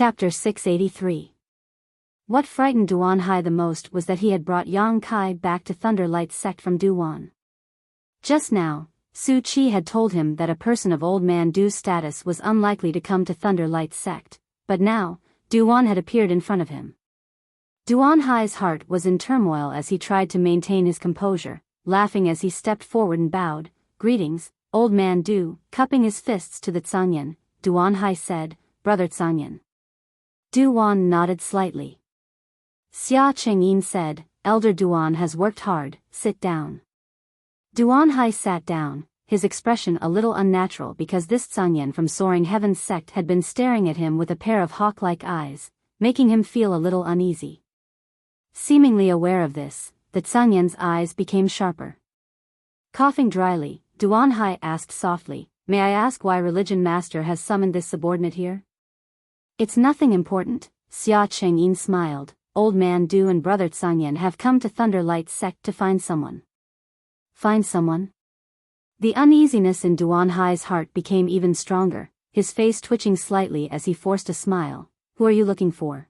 Chapter 683. What frightened Duan Hai the most was that he had brought Yang Kai back to Thunderlight sect from Duan. Just now, Su Chi had told him that a person of Old Man Du's status was unlikely to come to Thunderlight sect, but now, Duan had appeared in front of him. Duan Hai's heart was in turmoil as he tried to maintain his composure, laughing as he stepped forward and bowed. "Greetings, Old Man Du." Cupping his fists to the Tsangyan, Duan Hai said, "Brother Tsangyan." Duan nodded slightly. Xia Chengyin said, "Elder Duan has worked hard, sit down." Duan Hai sat down, his expression a little unnatural because this Tsangyan from Soaring Heavens sect had been staring at him with a pair of hawk-like eyes, making him feel a little uneasy. Seemingly aware of this, the Tsangyan's eyes became sharper. Coughing dryly, Duan Hai asked softly, "May I ask why Religion Master has summoned this subordinate here?" "It's nothing important," Xia Chengyin smiled. "Old Man Du and Brother Tsangyan have come to Thunderlight sect to find someone." "Find someone?" The uneasiness in Duan Hai's heart became even stronger, his face twitching slightly as he forced a smile. "Who are you looking for?"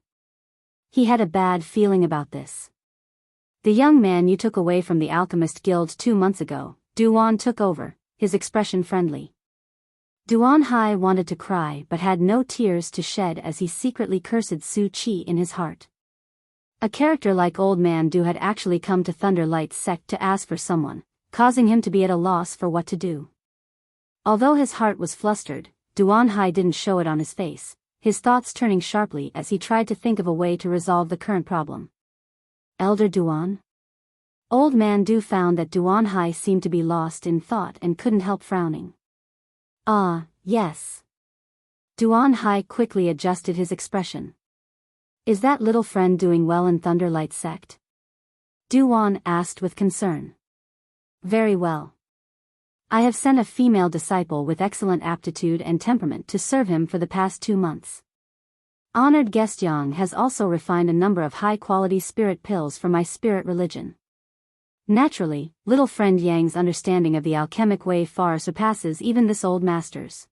He had a bad feeling about this. "The young man you took away from the Alchemist Guild 2 months ago." Duan took over, his expression friendly. Duan Hai wanted to cry but had no tears to shed as he secretly cursed Su Chi in his heart. A character like Old Man Du had actually come to Thunderlight sect to ask for someone, causing him to be at a loss for what to do. Although his heart was flustered, Duan Hai didn't show it on his face, his thoughts turning sharply as he tried to think of a way to resolve the current problem. "Elder Duan?" Old Man Du found that Duan Hai seemed to be lost in thought and couldn't help frowning. "Ah, yes." Duan Hai quickly adjusted his expression. "Is that little friend doing well in Thunderlight sect?" Duan asked with concern. "Very well. I have sent a female disciple with excellent aptitude and temperament to serve him for the past 2 months. Honored guest Yang has also refined a number of high-quality spirit pills for my spirit religion. Naturally, little friend Yang's understanding of the alchemic way far surpasses even this old master's."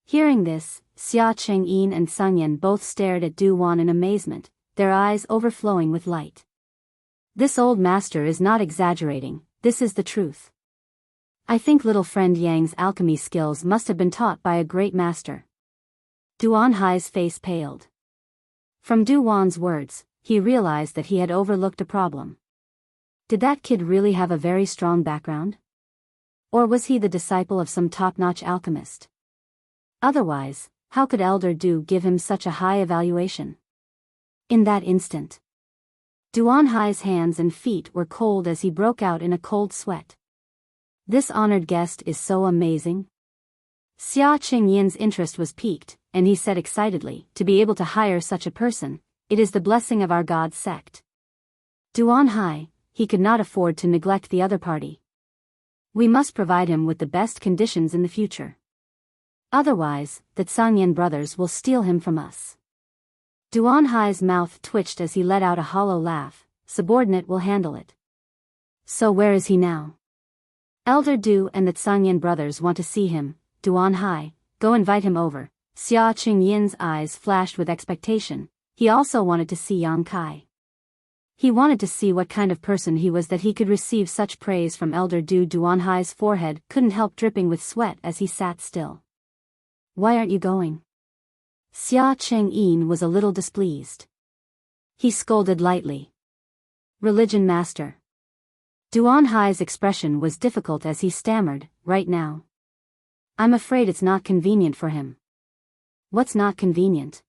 Hearing this, Xia Chengyin and Tsangyan both stared at Duan in amazement, their eyes overflowing with light. "This old master is not exaggerating, this is the truth. I think little friend Yang's alchemy skills must have been taught by a great master." Duan Hai's face paled. From Duan's words, he realized that he had overlooked a problem. Did that kid really have a very strong background? Or was he the disciple of some top-notch alchemist? Otherwise, how could Elder Du give him such a high evaluation? In that instant, Duan Hai's hands and feet were cold as he broke out in a cold sweat. "This honored guest is so amazing." Xia Chengyin's interest was piqued, and he said excitedly, "To be able to hire such a person, it is the blessing of our God sect." Duan Hai, he could not afford to neglect the other party. "We must provide him with the best conditions in the future. Otherwise, the Tsangyan brothers will steal him from us." Duan Hai's mouth twitched as he let out a hollow laugh. "Subordinate will handle it." "So where is he now?" "Elder Du and the Tsangyan brothers want to see him." Duan Hai, "Go invite him over." Xia Chengyin's eyes flashed with expectation. He also wanted to see Yang Kai. He wanted to see what kind of person he was that he could receive such praise from Elder Du. Duan Hai's forehead couldn't help dripping with sweat as he sat still. "Why aren't you going?" Xia Chengyin was a little displeased. He scolded lightly. "Religion Master." Duan Hai's expression was difficult as he stammered, "Right now. I'm afraid it's not convenient for him." "What's not convenient?"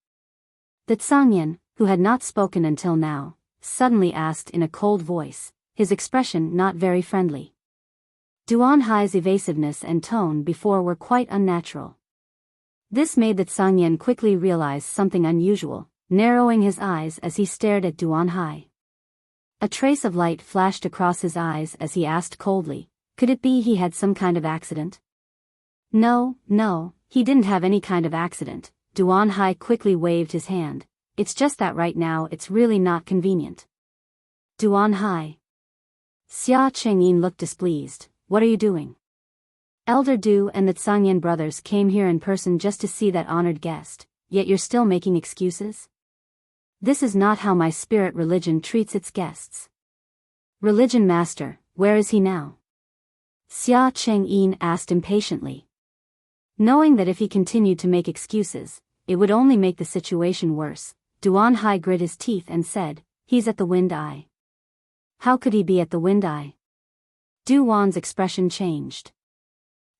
The Tsangyan, who had not spoken until now, suddenly asked in a cold voice, his expression not very friendly. Duan Hai's evasiveness and tone before were quite unnatural. This made the Tsangyan quickly realize something unusual, narrowing his eyes as he stared at Duan Hai. A trace of light flashed across his eyes as he asked coldly, "Could it be he had some kind of accident?" No, he didn't have any kind of accident." Duan Hai quickly waved his hand. "It's just that right now it's really not convenient." "Duan Hai." Xia Chengyin looked displeased. "What are you doing?" Elder Du and the Tsangyan brothers came here in person just to see that honored guest. yet you're still making excuses? This is not how my spirit religion treats its guests. Religion master, where is he now? Xia Chengyin asked impatiently. Knowing that if he continued to make excuses, it would only make the situation worse, Duan Hai grit his teeth and said, he's at the Wind Eye. How could he be at the Wind Eye? Duan's expression changed.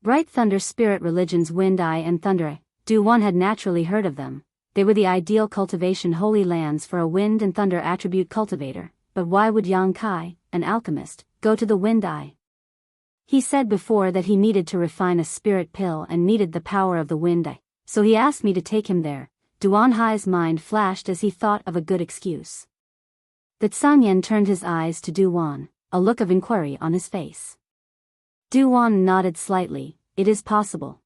Bright Thunder Spirit Religion's Wind Eye and Thunder Eye, Duan had naturally heard of them. They were the ideal cultivation holy lands for a wind and thunder attribute cultivator, but why would Yang Kai, an alchemist, go to the Wind Eye? He said before that he needed to refine a spirit pill and needed the power of the Wind Eye, so he asked me to take him there. Duan Hai's mind flashed as he thought of a good excuse. The Tsangyan turned his eyes to Duan, a look of inquiry on his face. Duan nodded slightly. It is possible.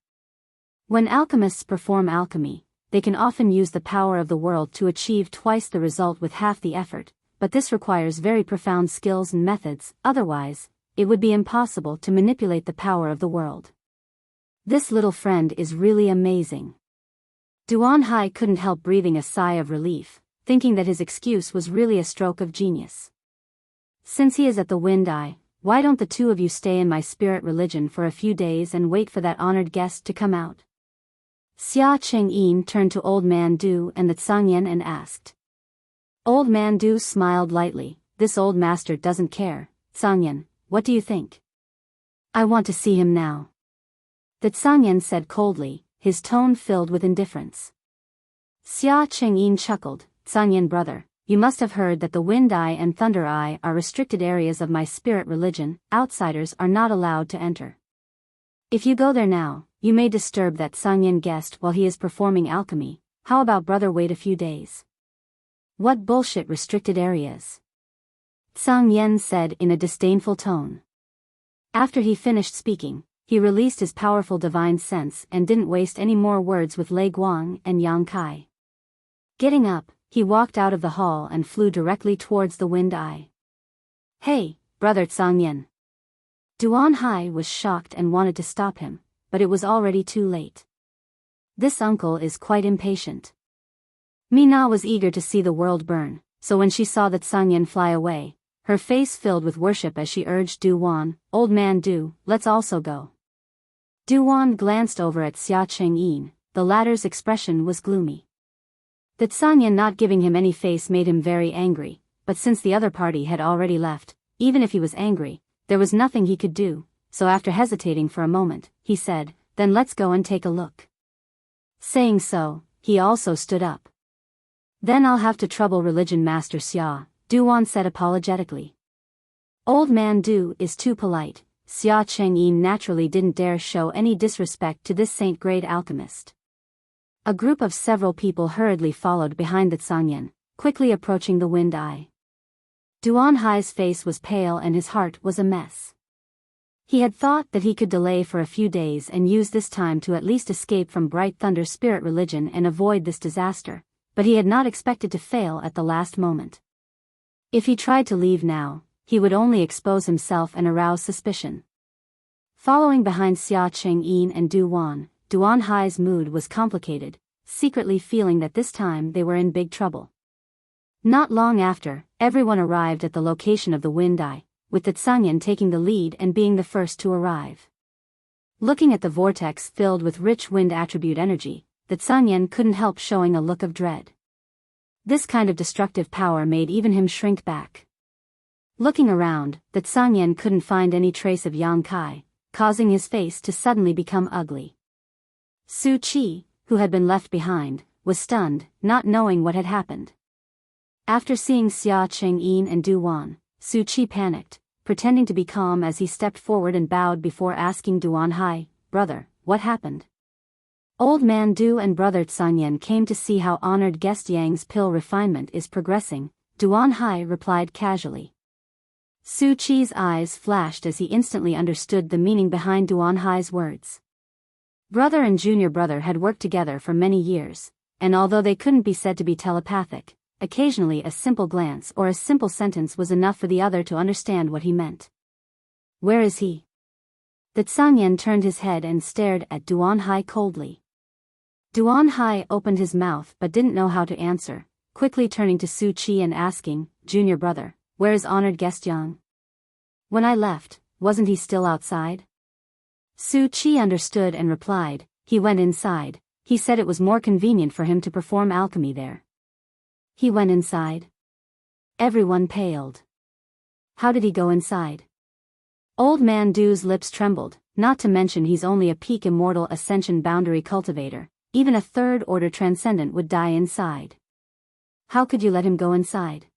When alchemists perform alchemy, they can often use the power of the world to achieve twice the result with half the effort, but this requires very profound skills and methods, otherwise, it would be impossible to manipulate the power of the world. This little friend is really amazing. Duan Hai couldn't help breathing a sigh of relief, thinking that his excuse was really a stroke of genius. Since he is at the Wind Eye, why don't the two of you stay in my spirit religion for a few days and wait for that honored guest to come out? Xia Chengyin turned to Old Man Du and the Tsangyan and asked. Old Man Du smiled lightly. This old master doesn't care. Tsangyan, what do you think? I want to see him now. The Tsangyan said coldly, his tone filled with indifference. Xia Chengyin chuckled. Tsangyan brother, you must have heard that the Wind Eye and Thunder Eye are restricted areas of my spirit religion. Outsiders are not allowed to enter. If you go there now, you may disturb that Tsangyan guest while he is performing alchemy. How about brother wait a few days? What bullshit restricted areas? Tsangyan said in a disdainful tone. After he finished speaking, he released his powerful divine sense and didn't waste any more words with Lei Guang and Yang Kai. Getting up, he walked out of the hall and flew directly towards the Wind Eye. Hey, brother Tsangyan. Duan Hai was shocked and wanted to stop him, but it was already too late. This uncle is quite impatient. Mina was eager to see the world burn, so when she saw the Tsangyan fly away, her face filled with worship as she urged Duan, Old Man Du, let's also go. Duan glanced over at Xia Chengyin. The latter's expression was gloomy. The Tsangyan not giving him any face made him very angry, but since the other party had already left, even if he was angry, there was nothing he could do, so after hesitating for a moment, he said, then let's go and take a look. Saying so, he also stood up. Then I'll have to trouble religion master Xia, Duan said apologetically. Old Man Du is too polite. Xia Chengyin naturally didn't dare show any disrespect to this saint-grade alchemist. A group of several people hurriedly followed behind the Tsangyan, quickly approaching the Wind Eye. Duan Hai's face was pale and his heart was a mess. He had thought that he could delay for a few days and use this time to at least escape from Bright Thunder Spirit Religion and avoid this disaster, but he had not expected to fail at the last moment. If he tried to leave now, he would only expose himself and arouse suspicion. Following behind Xia Chengyin and Duan Hai's mood was complicated, secretly feeling that this time they were in big trouble. Not long after, everyone arrived at the location of the Wind Eye, with the Tsangyan taking the lead and being the first to arrive. Looking at the vortex filled with rich wind attribute energy, the Tsangyan couldn't help showing a look of dread. This kind of destructive power made even him shrink back. Looking around, the Tsangyan couldn't find any trace of Yang Kai, causing his face to suddenly become ugly. Su Qi, who had been left behind, was stunned, not knowing what had happened. After seeing Xia Chengyin and Duan, Su Qi panicked, pretending to be calm as he stepped forward and bowed before asking Duan Hai, brother, what happened? Old Man Du and brother Tsangyan came to see how honored guest Yang's pill refinement is progressing, Duan Hai replied casually. Su Qi's eyes flashed as he instantly understood the meaning behind Duan Hai's words. Brother and junior brother had worked together for many years, and although they couldn't be said to be telepathic, occasionally a simple glance or a simple sentence was enough for the other to understand what he meant. Where is he? The Tsangyan turned his head and stared at Duan Hai coldly. Duan Hai opened his mouth but didn't know how to answer, quickly turning to Su Qi and asking, "Junior brother, where is honored guest Yang? When I left, wasn't he still outside?" Su Qi understood and replied, "He went inside. He said it was more convenient for him to perform alchemy there." "He went inside?" Everyone paled. "How did he go inside?" Old Man Du's lips trembled, not to mention he's only a peak immortal ascension boundary cultivator. Even a third-order transcendent would die inside. "How could you let him go inside?"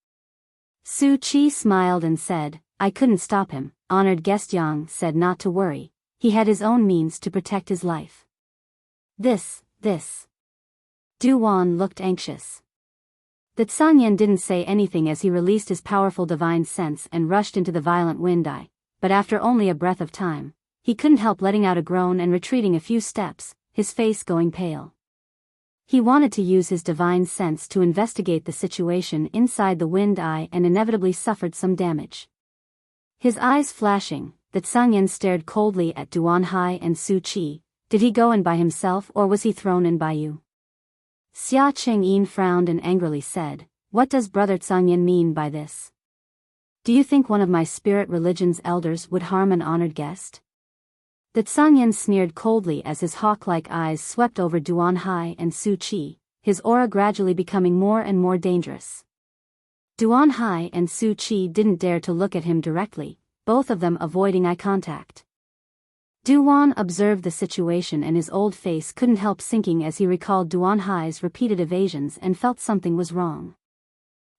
Su Qi smiled and said, "I couldn't stop him." Honored guest Yang said not to worry. He had his own means to protect his life. This. Du Wan looked anxious. The Tsangyan didn't say anything as he released his powerful divine sense and rushed into the violent wind eye, but after only a breath of time, he couldn't help letting out a groan and retreating a few steps, his face going pale. He wanted to use his divine sense to investigate the situation inside the wind eye and inevitably suffered some damage. His eyes flashing, the Tsangyan stared coldly at Duan Hai and Su Qi. Did he go in by himself or was he thrown in by you? Xia Chengyin frowned and angrily said, "What does Brother Tsangyan mean by this? Do you think one of my spirit religion's elders would harm an honored guest?" The Tsangyan sneered coldly as his hawk-like eyes swept over Duan Hai and Su Qi, his aura gradually becoming more and more dangerous. Duan Hai and Su Qi didn't dare to look at him directly, both of them avoiding eye contact. Duan observed the situation and his old face couldn't help sinking as he recalled Duan Hai's repeated evasions and felt something was wrong.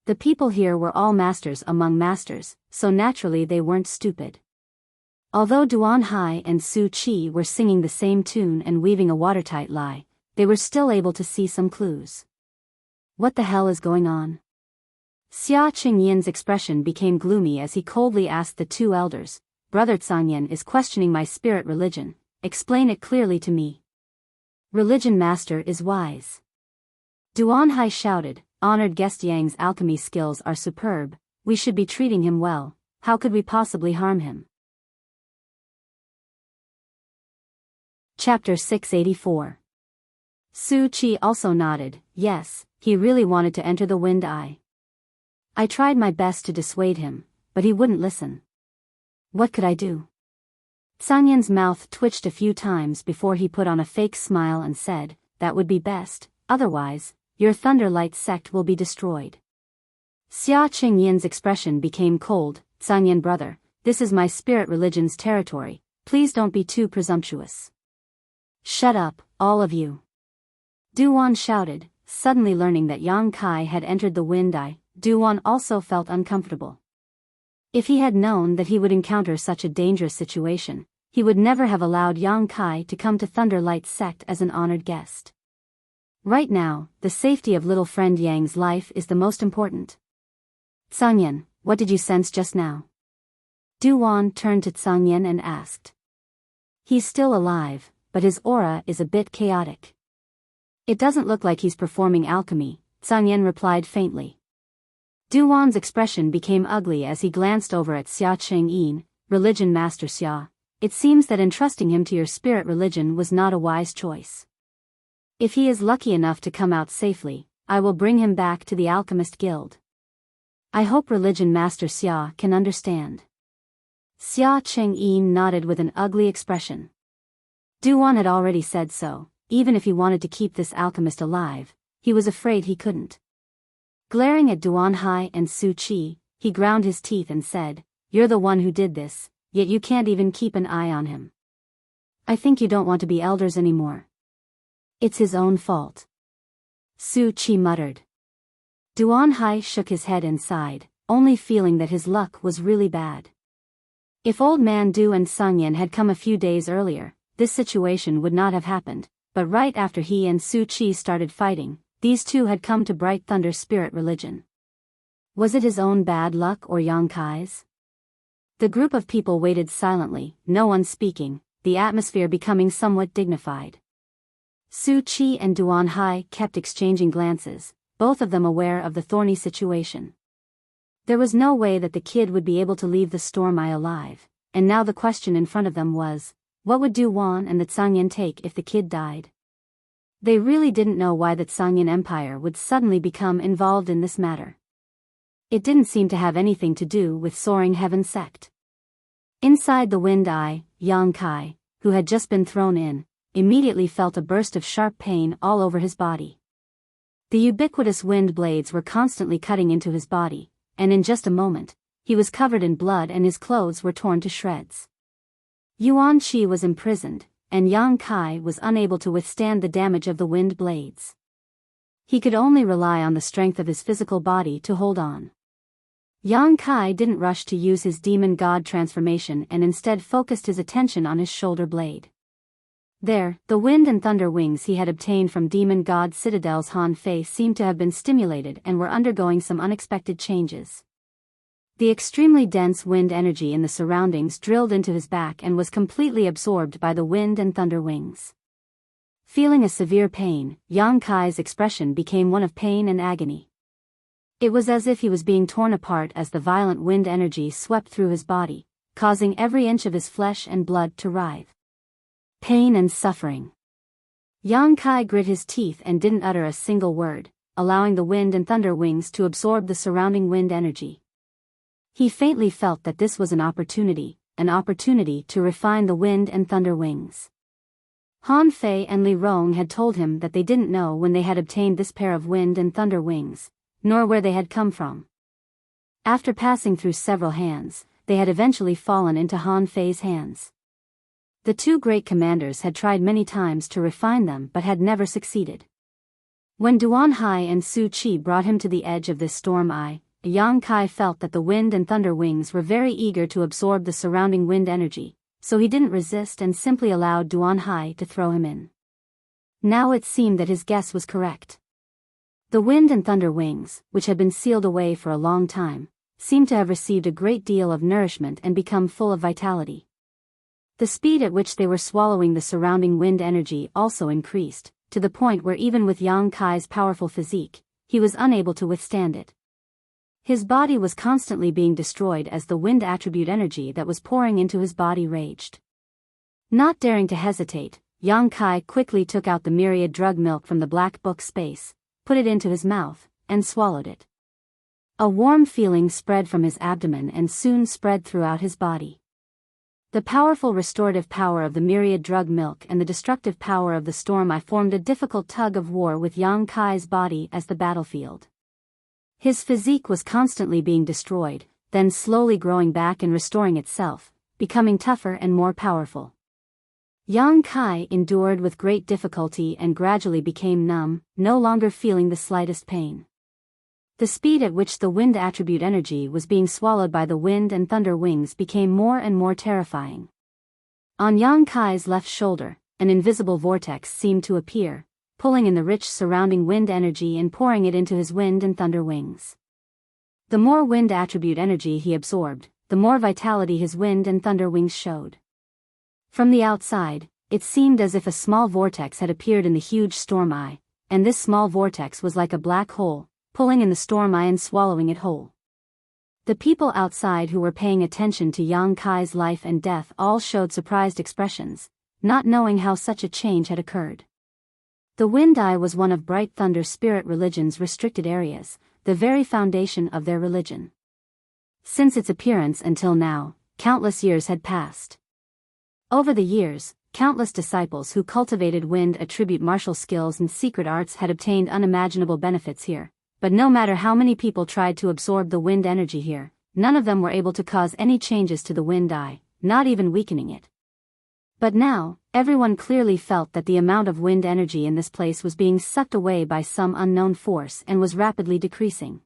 The people here were all masters among masters, so naturally they weren't stupid. Although Duan Hai and Su Qi were singing the same tune and weaving a watertight lie, they were still able to see some clues. What the hell is going on? Xia Qingyin's expression became gloomy as he coldly asked the two elders, "Brother Tsangyan is questioning my spirit religion, explain it clearly to me." "Religion master is wise." Duan Hai shouted, "Honored guest Yang's alchemy skills are superb, we should be treating him well, how could we possibly harm him?" Chapter 684. Su Qi also nodded, "Yes, he really wanted to enter the wind eye. I tried my best to dissuade him, but he wouldn't listen. What could I do?" Tsangyan's mouth twitched a few times before he put on a fake smile and said, "That would be best, otherwise, your Thunderlight sect will be destroyed." Xia Qingyin's expression became cold. "Tsangyan brother, this is my spirit religion's territory, please don't be too presumptuous." "Shut up, all of you." Duan shouted, suddenly learning that Yang Kai had entered the wind eye. Duan also felt uncomfortable. If he had known that he would encounter such a dangerous situation, he would never have allowed Yang Kai to come to Thunderlight sect as an honored guest. Right now, the safety of little friend Yang's life is the most important. "Tsangyan, what did you sense just now?" Duan turned to Tsangyan and asked. "He's still alive, but his aura is a bit chaotic. It doesn't look like he's performing alchemy," Tsangyan replied faintly. Duan's expression became ugly as he glanced over at Xia Chengyin. "Religion Master Xia, it seems that entrusting him to your spirit religion was not a wise choice. If he is lucky enough to come out safely, I will bring him back to the Alchemist Guild. I hope Religion Master Xia can understand." Xia Chengyin nodded with an ugly expression. Duan had already said so, even if he wanted to keep this alchemist alive, he was afraid he couldn't. Glaring at Duan Hai and Su Qi, he ground his teeth and said, "You're the one who did this, yet you can't even keep an eye on him. I think you don't want to be elders anymore. It's his own fault." Su Qi muttered. Duan Hai shook his head and sighed, only feeling that his luck was really bad. If Old Man Du and Tsangyan had come a few days earlier, this situation would not have happened, but right after he and Su Qi started fighting, these two had come to Bright Thunder Spirit Religion. Was it his own bad luck or Yang Kai's? The group of people waited silently, no one speaking, the atmosphere becoming somewhat dignified. Su Qi and Duan Hai kept exchanging glances, both of them aware of the thorny situation. There was no way that the kid would be able to leave the storm eye alive, and now the question in front of them was, what would Duan and the Tsangyan take if the kid died? They really didn't know why the Sangyan Empire would suddenly become involved in this matter. It didn't seem to have anything to do with Soaring Heaven sect. Inside the Wind Eye, Yang Kai, who had just been thrown in, immediately felt a burst of sharp pain all over his body. The ubiquitous wind blades were constantly cutting into his body, and in just a moment, he was covered in blood and his clothes were torn to shreds. Yuan Qi was imprisoned, and Yang Kai was unable to withstand the damage of the wind blades. He could only rely on the strength of his physical body to hold on. Yang Kai didn't rush to use his demon god transformation and instead focused his attention on his shoulder blade. There, the wind and thunder wings he had obtained from demon god Citadel's Han Fei seemed to have been stimulated and were undergoing some unexpected changes. The extremely dense wind energy in the surroundings drilled into his back and was completely absorbed by the wind and thunder wings. Feeling a severe pain, Yang Kai's expression became one of pain and agony. It was as if he was being torn apart as the violent wind energy swept through his body, causing every inch of his flesh and blood to writhe. Pain and suffering. Yang Kai grit his teeth and didn't utter a single word, allowing the wind and thunder wings to absorb the surrounding wind energy. He faintly felt that this was an opportunity to refine the wind and thunder wings. Han Fei and Li Rong had told him that they didn't know when they had obtained this pair of wind and thunder wings, nor where they had come from. After passing through several hands, they had eventually fallen into Han Fei's hands. The two great commanders had tried many times to refine them but had never succeeded. When Duan Hai and Su Qi brought him to the edge of this storm eye, Yang Kai felt that the wind and thunder wings were very eager to absorb the surrounding wind energy, so he didn't resist and simply allowed Duan Hai to throw him in. Now it seemed that his guess was correct. The wind and thunder wings, which had been sealed away for a long time, seemed to have received a great deal of nourishment and become full of vitality. The speed at which they were swallowing the surrounding wind energy also increased, to the point where even with Yang Kai's powerful physique, he was unable to withstand it. His body was constantly being destroyed as the wind attribute energy that was pouring into his body raged. Not daring to hesitate, Yang Kai quickly took out the myriad drug milk from the black book space, put it into his mouth, and swallowed it. A warm feeling spread from his abdomen and soon spread throughout his body. The powerful restorative power of the myriad drug milk and the destructive power of the storm eye formed a difficult tug of war with Yang Kai's body as the battlefield. His physique was constantly being destroyed, then slowly growing back and restoring itself, becoming tougher and more powerful. Yang Kai endured with great difficulty and gradually became numb, no longer feeling the slightest pain. The speed at which the wind attribute energy was being swallowed by the wind and thunder wings became more and more terrifying. On Yang Kai's left shoulder, an invisible vortex seemed to appear, pulling in the rich surrounding wind energy and pouring it into his wind and thunder wings. The more wind attribute energy he absorbed, the more vitality his wind and thunder wings showed. From the outside, it seemed as if a small vortex had appeared in the huge storm eye, and this small vortex was like a black hole, pulling in the storm eye and swallowing it whole. The people outside who were paying attention to Yang Kai's life and death all showed surprised expressions, not knowing how such a change had occurred. The Wind Eye was one of Bright Thunder Spirit religion's restricted areas, the very foundation of their religion. Since its appearance until now, countless years had passed. Over the years, countless disciples who cultivated wind attribute martial skills and secret arts had obtained unimaginable benefits here, but no matter how many people tried to absorb the wind energy here, none of them were able to cause any changes to the Wind Eye, not even weakening it. But now, everyone clearly felt that the amount of wind energy in this place was being sucked away by some unknown force and was rapidly decreasing.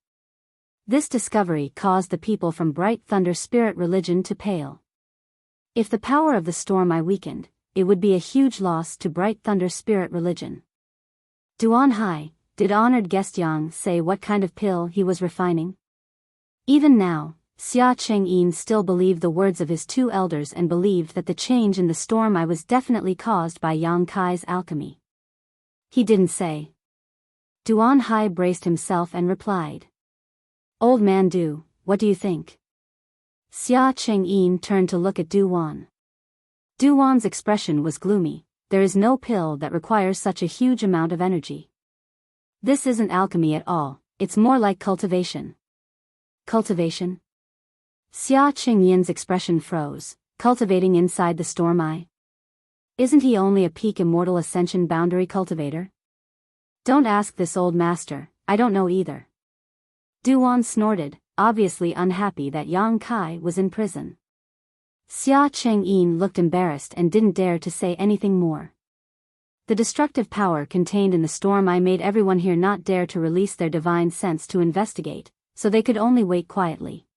This discovery caused the people from Bright Thunder Spirit religion to pale. If the power of the storm eye weakened, it would be a huge loss to Bright Thunder Spirit religion. Duan Hai, did honored guest Yang say what kind of pill he was refining? Even now, Xia Chengyin still believed the words of his two elders and believed that the change in the storm eye was definitely caused by Yang Kai's alchemy. He didn't say. Duan Hai braced himself and replied. Old man Du, what do you think? Xia Chengyin turned to look at Duan. Duan's expression was gloomy, there is no pill that requires such a huge amount of energy. This isn't alchemy at all, it's more like cultivation. Cultivation? Xia Qingyin's expression froze. Cultivating inside the storm eye? Isn't he only a peak immortal ascension boundary cultivator? Don't ask this old master, I don't know either. Duan snorted, obviously unhappy that Yang Kai was in prison. Xia Chengyin looked embarrassed and didn't dare to say anything more. The destructive power contained in the storm eye made everyone here not dare to release their divine sense to investigate, so they could only wait quietly.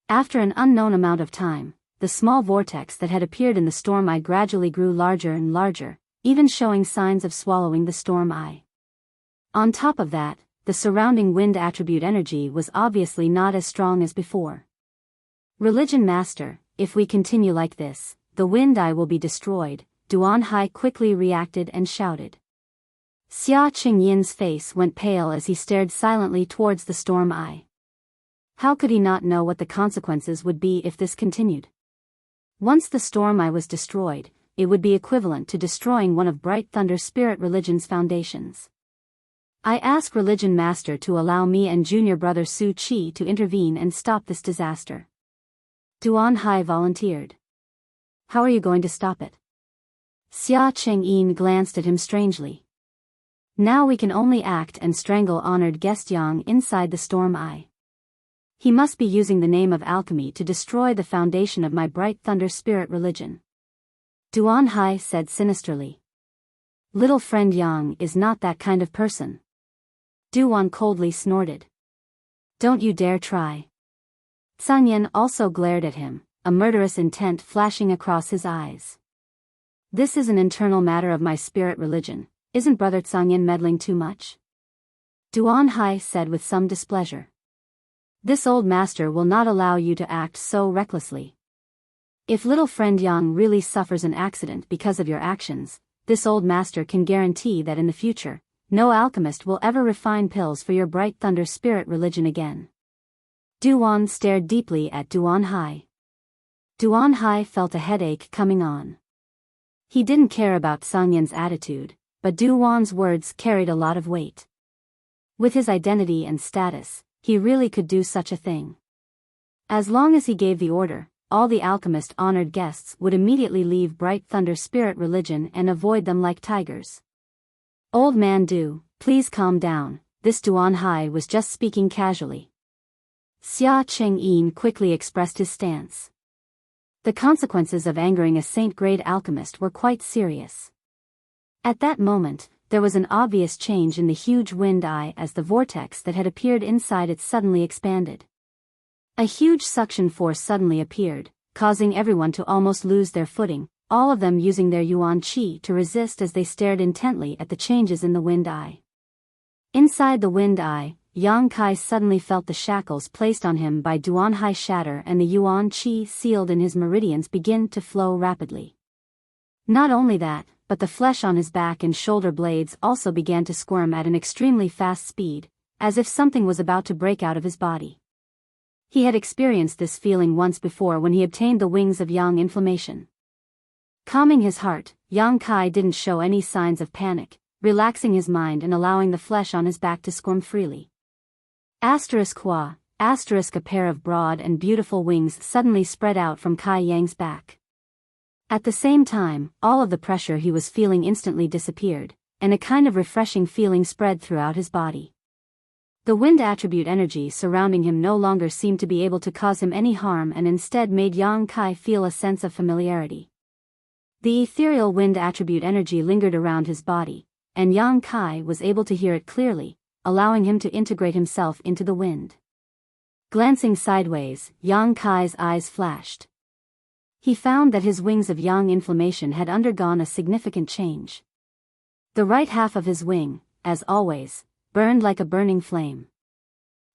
After an unknown amount of time, the small vortex that had appeared in the storm eye gradually grew larger and larger, even showing signs of swallowing the storm eye. On top of that, the surrounding wind attribute energy was obviously not as strong as before. Religion Master, if we continue like this, the wind eye will be destroyed, Duan Hai quickly reacted and shouted. Xia Qingyin's face went pale as he stared silently towards the storm eye. How could he not know what the consequences would be if this continued? Once the storm eye was destroyed, it would be equivalent to destroying one of Bright Thunder Spirit Religion's foundations. I ask Religion Master to allow me and junior brother Su Qi to intervene and stop this disaster. Duan Hai volunteered. How are you going to stop it? Xia Chengyin glanced at him strangely. Now we can only act and strangle honored guest Yang inside the storm eye. He must be using the name of alchemy to destroy the foundation of my Bright Thunder Spirit Religion. Duan Hai said sinisterly. Little friend Yang is not that kind of person. Duan coldly snorted. Don't you dare try. Zhang also glared at him, a murderous intent flashing across his eyes. This is an internal matter of my spirit religion, isn't Brother Zhang meddling too much? Duan Hai said with some displeasure. This old master will not allow you to act so recklessly. If little friend Yang really suffers an accident because of your actions, this old master can guarantee that in the future, no alchemist will ever refine pills for your Bright Thunder Spirit Religion again. Duan stared deeply at Duan Hai. Duan Hai felt a headache coming on. He didn't care about Zhang Yan's attitude, but Duan's words carried a lot of weight. With his identity and status, he really could do such a thing. As long as he gave the order, all the alchemist honored guests would immediately leave Bright Thunder Spirit Religion and avoid them like tigers. Old man Du, please calm down, this Duan Hai was just speaking casually. Xia Chengyin quickly expressed his stance. The consequences of angering a saint-grade alchemist were quite serious. At that moment, there was an obvious change in the huge wind eye as the vortex that had appeared inside it suddenly expanded. A huge suction force suddenly appeared, causing everyone to almost lose their footing, all of them using their yuan qi to resist as they stared intently at the changes in the wind eye. Inside the wind eye, Yang Kai suddenly felt the shackles placed on him by Duan Hai shatter and the yuan qi sealed in his meridians begin to flow rapidly. Not only that, but the flesh on his back and shoulder blades also began to squirm at an extremely fast speed, as if something was about to break out of his body. He had experienced this feeling once before when he obtained the wings of Yang inflammation. Calming his heart, Yang Kai didn't show any signs of panic, relaxing his mind and allowing the flesh on his back to squirm freely. Qua, a pair of broad and beautiful wings suddenly spread out from Kai Yang's back. At the same time, all of the pressure he was feeling instantly disappeared, and a kind of refreshing feeling spread throughout his body. The wind attribute energy surrounding him no longer seemed to be able to cause him any harm and instead made Yang Kai feel a sense of familiarity. The ethereal wind attribute energy lingered around his body, and Yang Kai was able to hear it clearly, allowing him to integrate himself into the wind. Glancing sideways, Yang Kai's eyes flashed. He found that his wings of yang inflammation had undergone a significant change. The right half of his wing, as always, burned like a burning flame.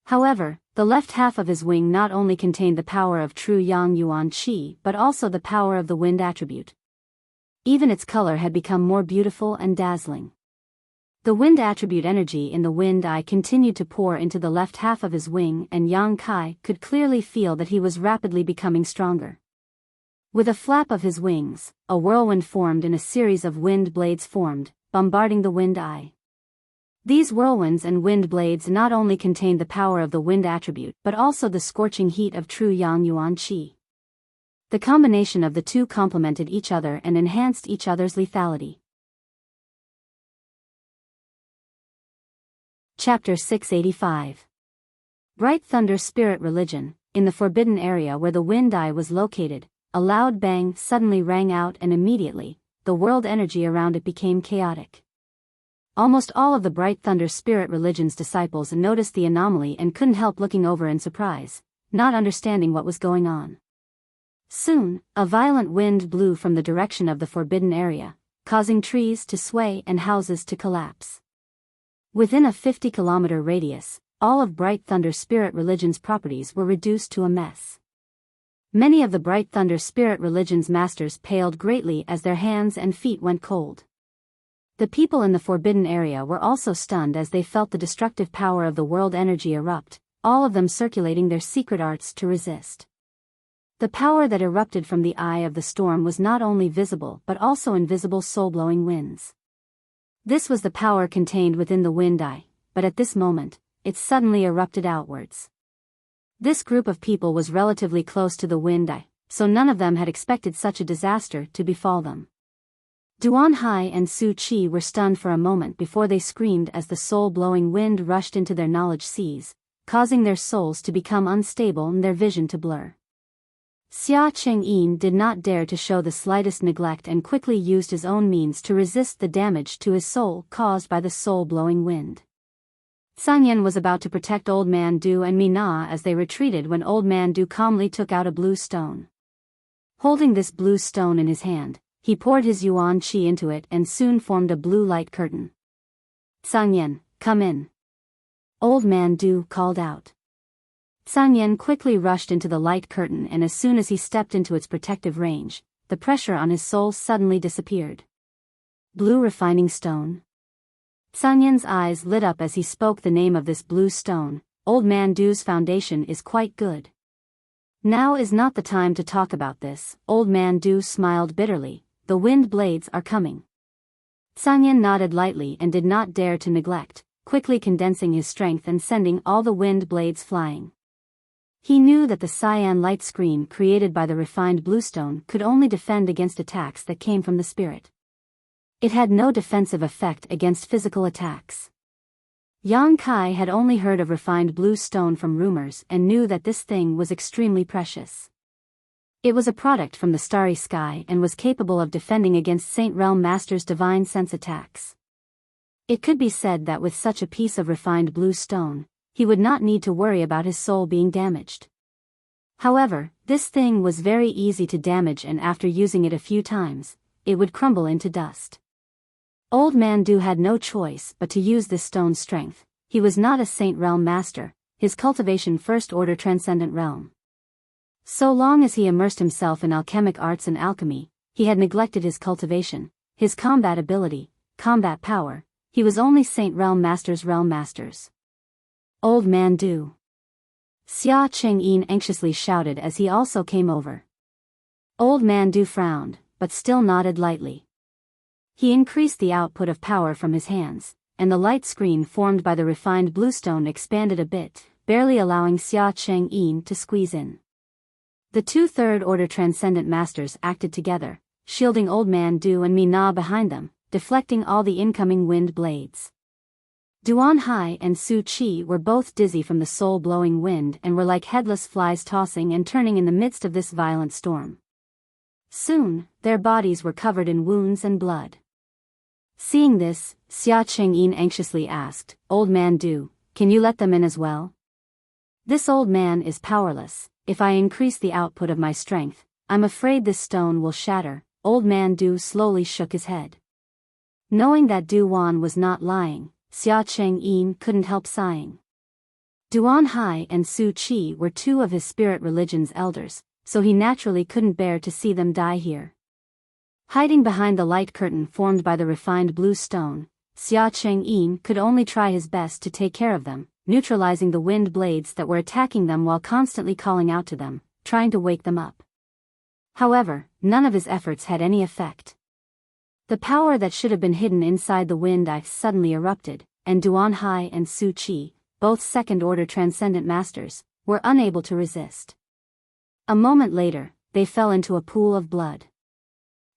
However, the left half of his wing not only contained the power of true yang yuan qi but also the power of the wind attribute. Even its color had become more beautiful and dazzling. The wind attribute energy in the wind eye continued to pour into the left half of his wing and Yang Kai could clearly feel that he was rapidly becoming stronger. With a flap of his wings, a whirlwind formed and a series of wind blades formed, bombarding the wind eye. These whirlwinds and wind blades not only contained the power of the wind attribute but also the scorching heat of true Yang Yuan Qi. The combination of the two complemented each other and enhanced each other's lethality. Chapter 685. Bright Thunder Spirit Religion. In the forbidden area where the wind eye was located, a loud bang suddenly rang out and immediately, the world energy around it became chaotic. Almost all of the Bright Thunder Spirit Religion's disciples noticed the anomaly and couldn't help looking over in surprise, not understanding what was going on. Soon, a violent wind blew from the direction of the forbidden area, causing trees to sway and houses to collapse. Within a 50-kilometer radius, all of Bright Thunder Spirit Religion's properties were reduced to a mess. Many of the Bright Thunder Spirit Religion's masters paled greatly as their hands and feet went cold. The people in the forbidden area were also stunned as they felt the destructive power of the world energy erupt, all of them circulating their secret arts to resist. The power that erupted from the eye of the storm was not only visible but also invisible soul-blowing winds. This was the power contained within the wind eye, but at this moment, it suddenly erupted outwards. This group of people was relatively close to the wind eye, so none of them had expected such a disaster to befall them. Duan Hai and Su Qi were stunned for a moment before they screamed as the soul-blowing wind rushed into their knowledge seas, causing their souls to become unstable and their vision to blur. Xia Chengyin did not dare to show the slightest neglect and quickly used his own means to resist the damage to his soul caused by the soul-blowing wind. Sanyan was about to protect Old Man Du and Mina as they retreated when Old Man Du calmly took out a blue stone. Holding this blue stone in his hand, he poured his Yuan Qi into it and soon formed a blue light curtain. Sanyan, come in. Old Man Du called out. Sanyan quickly rushed into the light curtain and as soon as he stepped into its protective range, the pressure on his soul suddenly disappeared. Blue refining stone. Sanyan's eyes lit up as he spoke the name of this blue stone. Old Man Du's foundation is quite good. Now is not the time to talk about this. Old Man Du smiled bitterly. The wind blades are coming. Sanyan nodded lightly and did not dare to neglect, quickly condensing his strength and sending all the wind blades flying. He knew that the cyan light screen created by the refined bluestone could only defend against attacks that came from the spirit. It had no defensive effect against physical attacks. Yang Kai had only heard of refined blue stone from rumors and knew that this thing was extremely precious. It was a product from the starry sky and was capable of defending against Saint Realm Master's divine sense attacks. It could be said that with such a piece of refined blue stone, he would not need to worry about his soul being damaged. However, this thing was very easy to damage and after using it a few times, it would crumble into dust. Old Man Du had no choice but to use this stone's strength. He was not a Saint Realm Master, his cultivation First Order Transcendent Realm. So long as he immersed himself in alchemic arts and alchemy, he had neglected his cultivation, his combat ability, combat power. He was only Saint Realm Master's Realm Masters. Old Man Du. Xia Chengyin anxiously shouted as he also came over. Old Man Du frowned, but still nodded lightly. He increased the output of power from his hands, and the light screen formed by the refined bluestone expanded a bit, barely allowing Xia Chengyin to squeeze in. The two Third Order Transcendent Masters acted together, shielding Old Man Du and Mina behind them, deflecting all the incoming wind blades. Duan Hai and Su Qi were both dizzy from the soul-blowing wind and were like headless flies tossing and turning in the midst of this violent storm. Soon, their bodies were covered in wounds and blood. Seeing this, Xia Chengyin anxiously asked, Old Man Du, can you let them in as well? This old man is powerless. If I increase the output of my strength, I'm afraid this stone will shatter. Old Man Du slowly shook his head. Knowing that Du Wan was not lying, Xia Chengyin couldn't help sighing. Duan Hai and Su Qi were two of his spirit religion's elders, so he naturally couldn't bear to see them die here. Hiding behind the light curtain formed by the refined blue stone, Xia Chengyin could only try his best to take care of them, neutralizing the wind blades that were attacking them while constantly calling out to them, trying to wake them up. However, none of his efforts had any effect. The power that should have been hidden inside the wind eye suddenly erupted, and Duan Hai and Su Qi, both second-order transcendent masters, were unable to resist. A moment later, they fell into a pool of blood.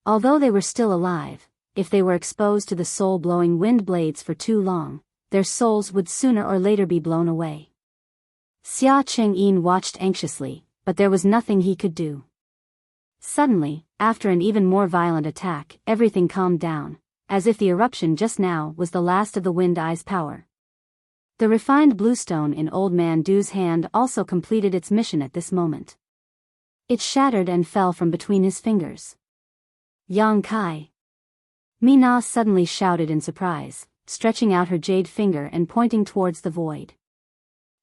Although they were still alive, if they were exposed to the soul-blowing wind blades for too long, their souls would sooner or later be blown away. Xia Chengyin watched anxiously, but there was nothing he could do. Suddenly, after an even more violent attack, everything calmed down, as if the eruption just now was the last of the wind eye's power. The refined bluestone in Old Man Du's hand also completed its mission at this moment. It shattered and fell from between his fingers. Yang Kai! Mina suddenly shouted in surprise, stretching out her jade finger and pointing towards the void.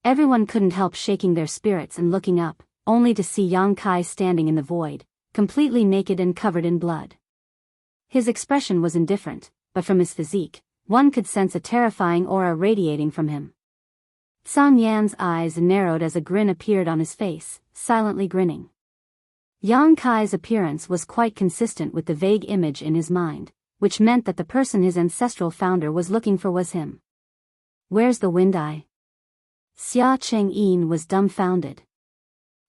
Everyone couldn't help shaking their spirits and looking up, only to see Yang Kai standing in the void, completely naked and covered in blood. His expression was indifferent, but from his physique, one could sense a terrifying aura radiating from him. Sang Yan's eyes narrowed as a grin appeared on his face, silently grinning. Yang Kai's appearance was quite consistent with the vague image in his mind, which meant that the person his ancestral founder was looking for was him. Where's the wind eye? Xia Chengyin was dumbfounded.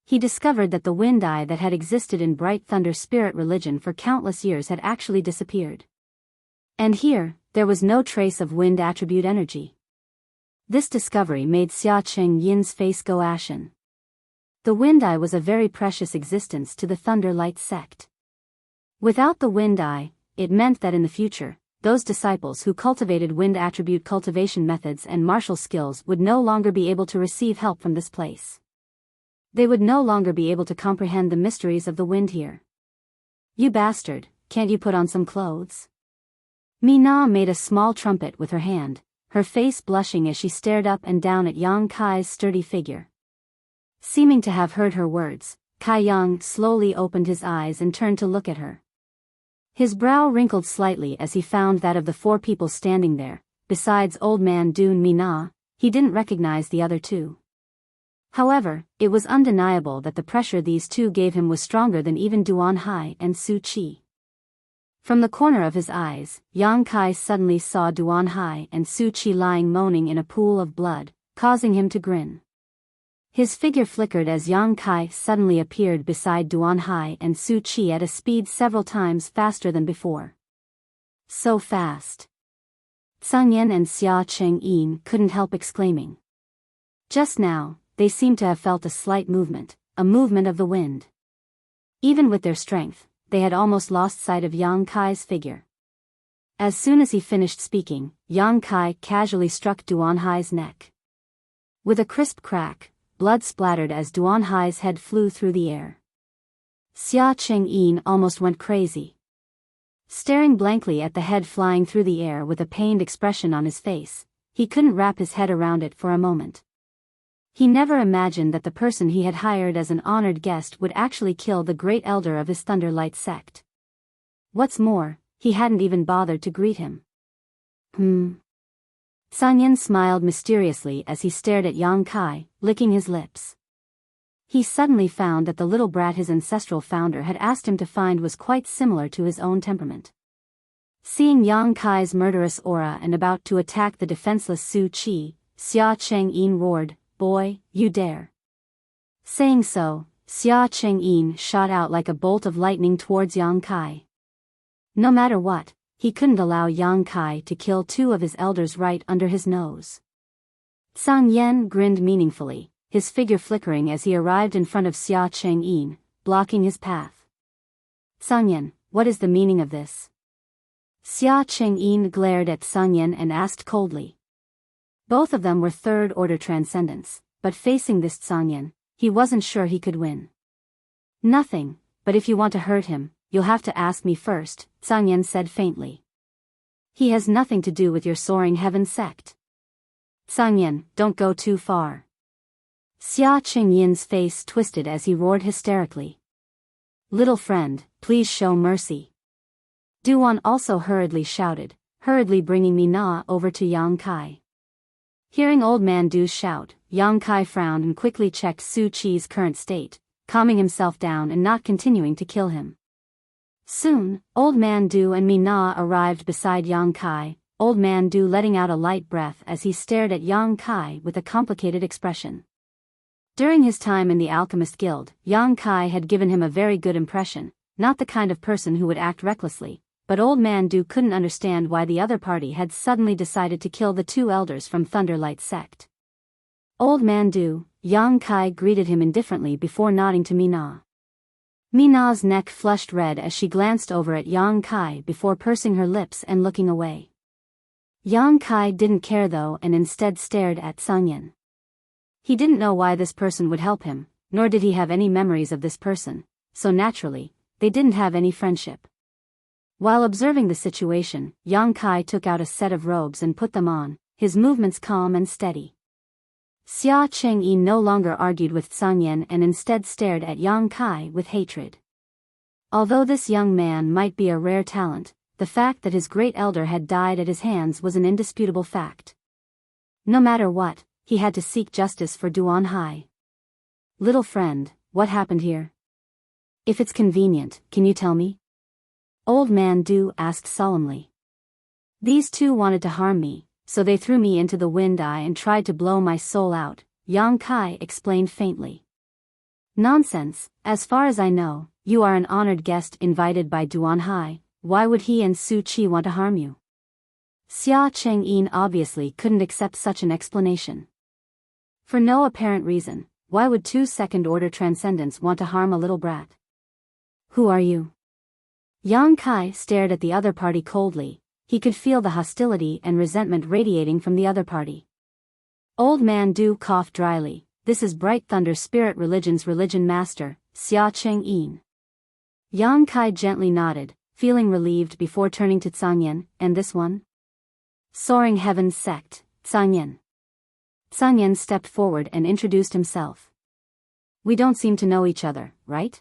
He discovered that the wind eye that had existed in Bright Thunder spirit religion for countless years had actually disappeared. And here, there was no trace of wind attribute energy. This discovery made Xia Chengyin's face go ashen. The wind eye was a very precious existence to the Thunder Light sect. Without the wind eye, it meant that in the future, those disciples who cultivated wind attribute cultivation methods and martial skills would no longer be able to receive help from this place. They would no longer be able to comprehend the mysteries of the wind here. You bastard, can't you put on some clothes? Mina made a small trumpet with her hand, her face blushing as she stared up and down at Yang Kai's sturdy figure. Seeming to have heard her words, Kai Yang slowly opened his eyes and turned to look at her. His brow wrinkled slightly as he found that of the four people standing there, besides Old Man Du and Mina, he didn't recognize the other two. However, it was undeniable that the pressure these two gave him was stronger than even Duan Hai and Su Qi. From the corner of his eyes, Yang Kai suddenly saw Duan Hai and Su Qi lying moaning in a pool of blood, causing him to grin. His figure flickered as Yang Kai suddenly appeared beside Duan Hai and Su Qi at a speed several times faster than before. So fast. Sang Yan and Xia Chengyin couldn't help exclaiming. Just now, they seemed to have felt a slight movement, a movement of the wind. Even with their strength, they had almost lost sight of Yang Kai's figure. As soon as he finished speaking, Yang Kai casually struck Duan Hai's neck. With a crisp crack, blood splattered as Duan Hai's head flew through the air. Xia Chengyin almost went crazy. Staring blankly at the head flying through the air with a pained expression on his face, he couldn't wrap his head around it for a moment. He never imagined that the person he had hired as an honored guest would actually kill the great elder of his Thunderlight sect. What's more, he hadn't even bothered to greet him. Sang Yan smiled mysteriously as he stared at Yang Kai, licking his lips. He suddenly found that the little brat his ancestral founder had asked him to find was quite similar to his own temperament. Seeing Yang Kai's murderous aura and about to attack the defenseless Su Qi, Xia Chengyin roared, "Boy, you dare." Saying so, Xia Chengyin shot out like a bolt of lightning towards Yang Kai. No matter what, he couldn't allow Yang Kai to kill two of his elders right under his nose. Sang Yan grinned meaningfully, his figure flickering as he arrived in front of Xia Chengyin, blocking his path. Sang Yan, what is the meaning of this? Xia Chengyin glared at Sang Yan and asked coldly. Both of them were third-order transcendents, but facing this Sang Yan, he wasn't sure he could win. Nothing, but if you want to hurt him, you'll have to ask me first, Sang Yan said faintly. He has nothing to do with your soaring heaven sect. Sang Yan, don't go too far. Xia Chengyin's face twisted as he roared hysterically. Little friend, please show mercy. Duan also hurriedly shouted, hurriedly bringing Mina over to Yang Kai. Hearing Old Man Du's shout, Yang Kai frowned and quickly checked Su Qi's current state, calming himself down and not continuing to kill him. Soon, Old Man Du and Mina arrived beside Yang Kai, Old Man Du letting out a light breath as he stared at Yang Kai with a complicated expression. During his time in the Alchemist Guild, Yang Kai had given him a very good impression, not the kind of person who would act recklessly, but Old Man Du couldn't understand why the other party had suddenly decided to kill the two elders from Thunderlight sect. Old Man Du, Yang Kai greeted him indifferently before nodding to Mina. Mina's neck flushed red as she glanced over at Yang Kai before pursing her lips and looking away. Yang Kai didn't care though and instead stared at Sangyan. He didn't know why this person would help him, nor did he have any memories of this person, so naturally, they didn't have any friendship. While observing the situation, Yang Kai took out a set of robes and put them on, his movements calm and steady. Xia Chengyi no longer argued with Sangyan and instead stared at Yang Kai with hatred. Although this young man might be a rare talent, the fact that his great elder had died at his hands was an indisputable fact. No matter what, he had to seek justice for Duan Hai. Little friend, what happened here? If it's convenient, can you tell me? Old Man Du asked solemnly. These two wanted to harm me, so they threw me into the wind eye and tried to blow my soul out, Yang Kai explained faintly. Nonsense, as far as I know, you are an honored guest invited by Duan Hai, why would he and Su Qi want to harm you? Xia Chengyin obviously couldn't accept such an explanation. For no apparent reason, why would two second-order transcendents want to harm a little brat? Who are you? Yang Kai stared at the other party coldly. He could feel the hostility and resentment radiating from the other party. Old Man Du coughed dryly. This is Bright Thunder Spirit Religion's religion master, Xia Chengyin. Yang Kai gently nodded, feeling relieved before turning to Tsangyan, and this one? Soaring Heavens Sect, Tsangyan. Tsangyan stepped forward and introduced himself. We don't seem to know each other, right?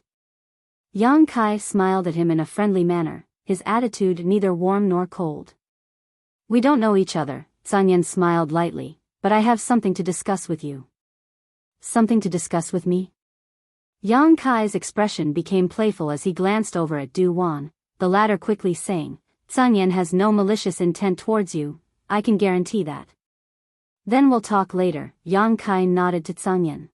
Yang Kai smiled at him in a friendly manner, his attitude neither warm nor cold. We don't know each other, Tsangyan smiled lightly, but I have something to discuss with you. Something to discuss with me? Yang Kai's expression became playful as he glanced over at Du Wan, the latter quickly saying, Tsangyan has no malicious intent towards you, I can guarantee that. Then we'll talk later, Yang Kai nodded to Tsangyan.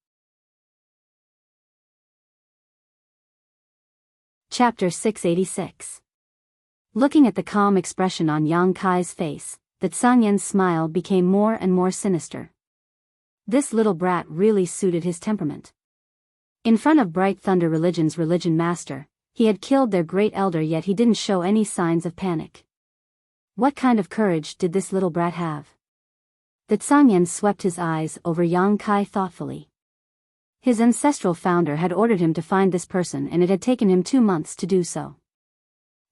Chapter 686. Looking at the calm expression on Yang Kai's face, the Tsangyan's smile became more and more sinister. This little brat really suited his temperament. In front of Bright Thunder Religion's religion master, he had killed their great elder, yet he didn't show any signs of panic. What kind of courage did this little brat have? The Tsangyan swept his eyes over Yang Kai thoughtfully. His ancestral founder had ordered him to find this person and it had taken him 2 months to do so.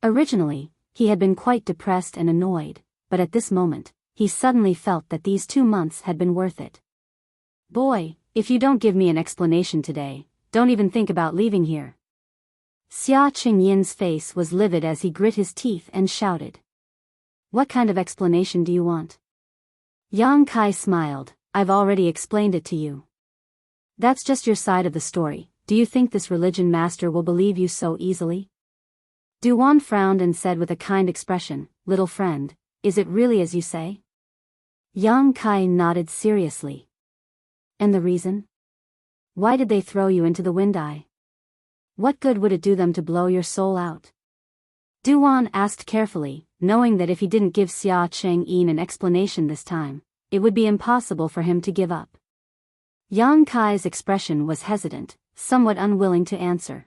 Originally, he had been quite depressed and annoyed, but at this moment, he suddenly felt that these 2 months had been worth it. Boy, if you don't give me an explanation today, don't even think about leaving here. Xia Qingyin's face was livid as he grit his teeth and shouted. What kind of explanation do you want? Yang Kai smiled, I've already explained it to you. That's just your side of the story. Do you think this religion master will believe you so easily? Du Wan frowned and said with a kind expression, little friend, is it really as you say? Yang Kai nodded seriously. And the reason? Why did they throw you into the wind eye? What good would it do them to blow your soul out? Du Wan asked carefully, knowing that if he didn't give Xia Chengyin an explanation this time, it would be impossible for him to give up. Yang Kai's expression was hesitant, somewhat unwilling to answer.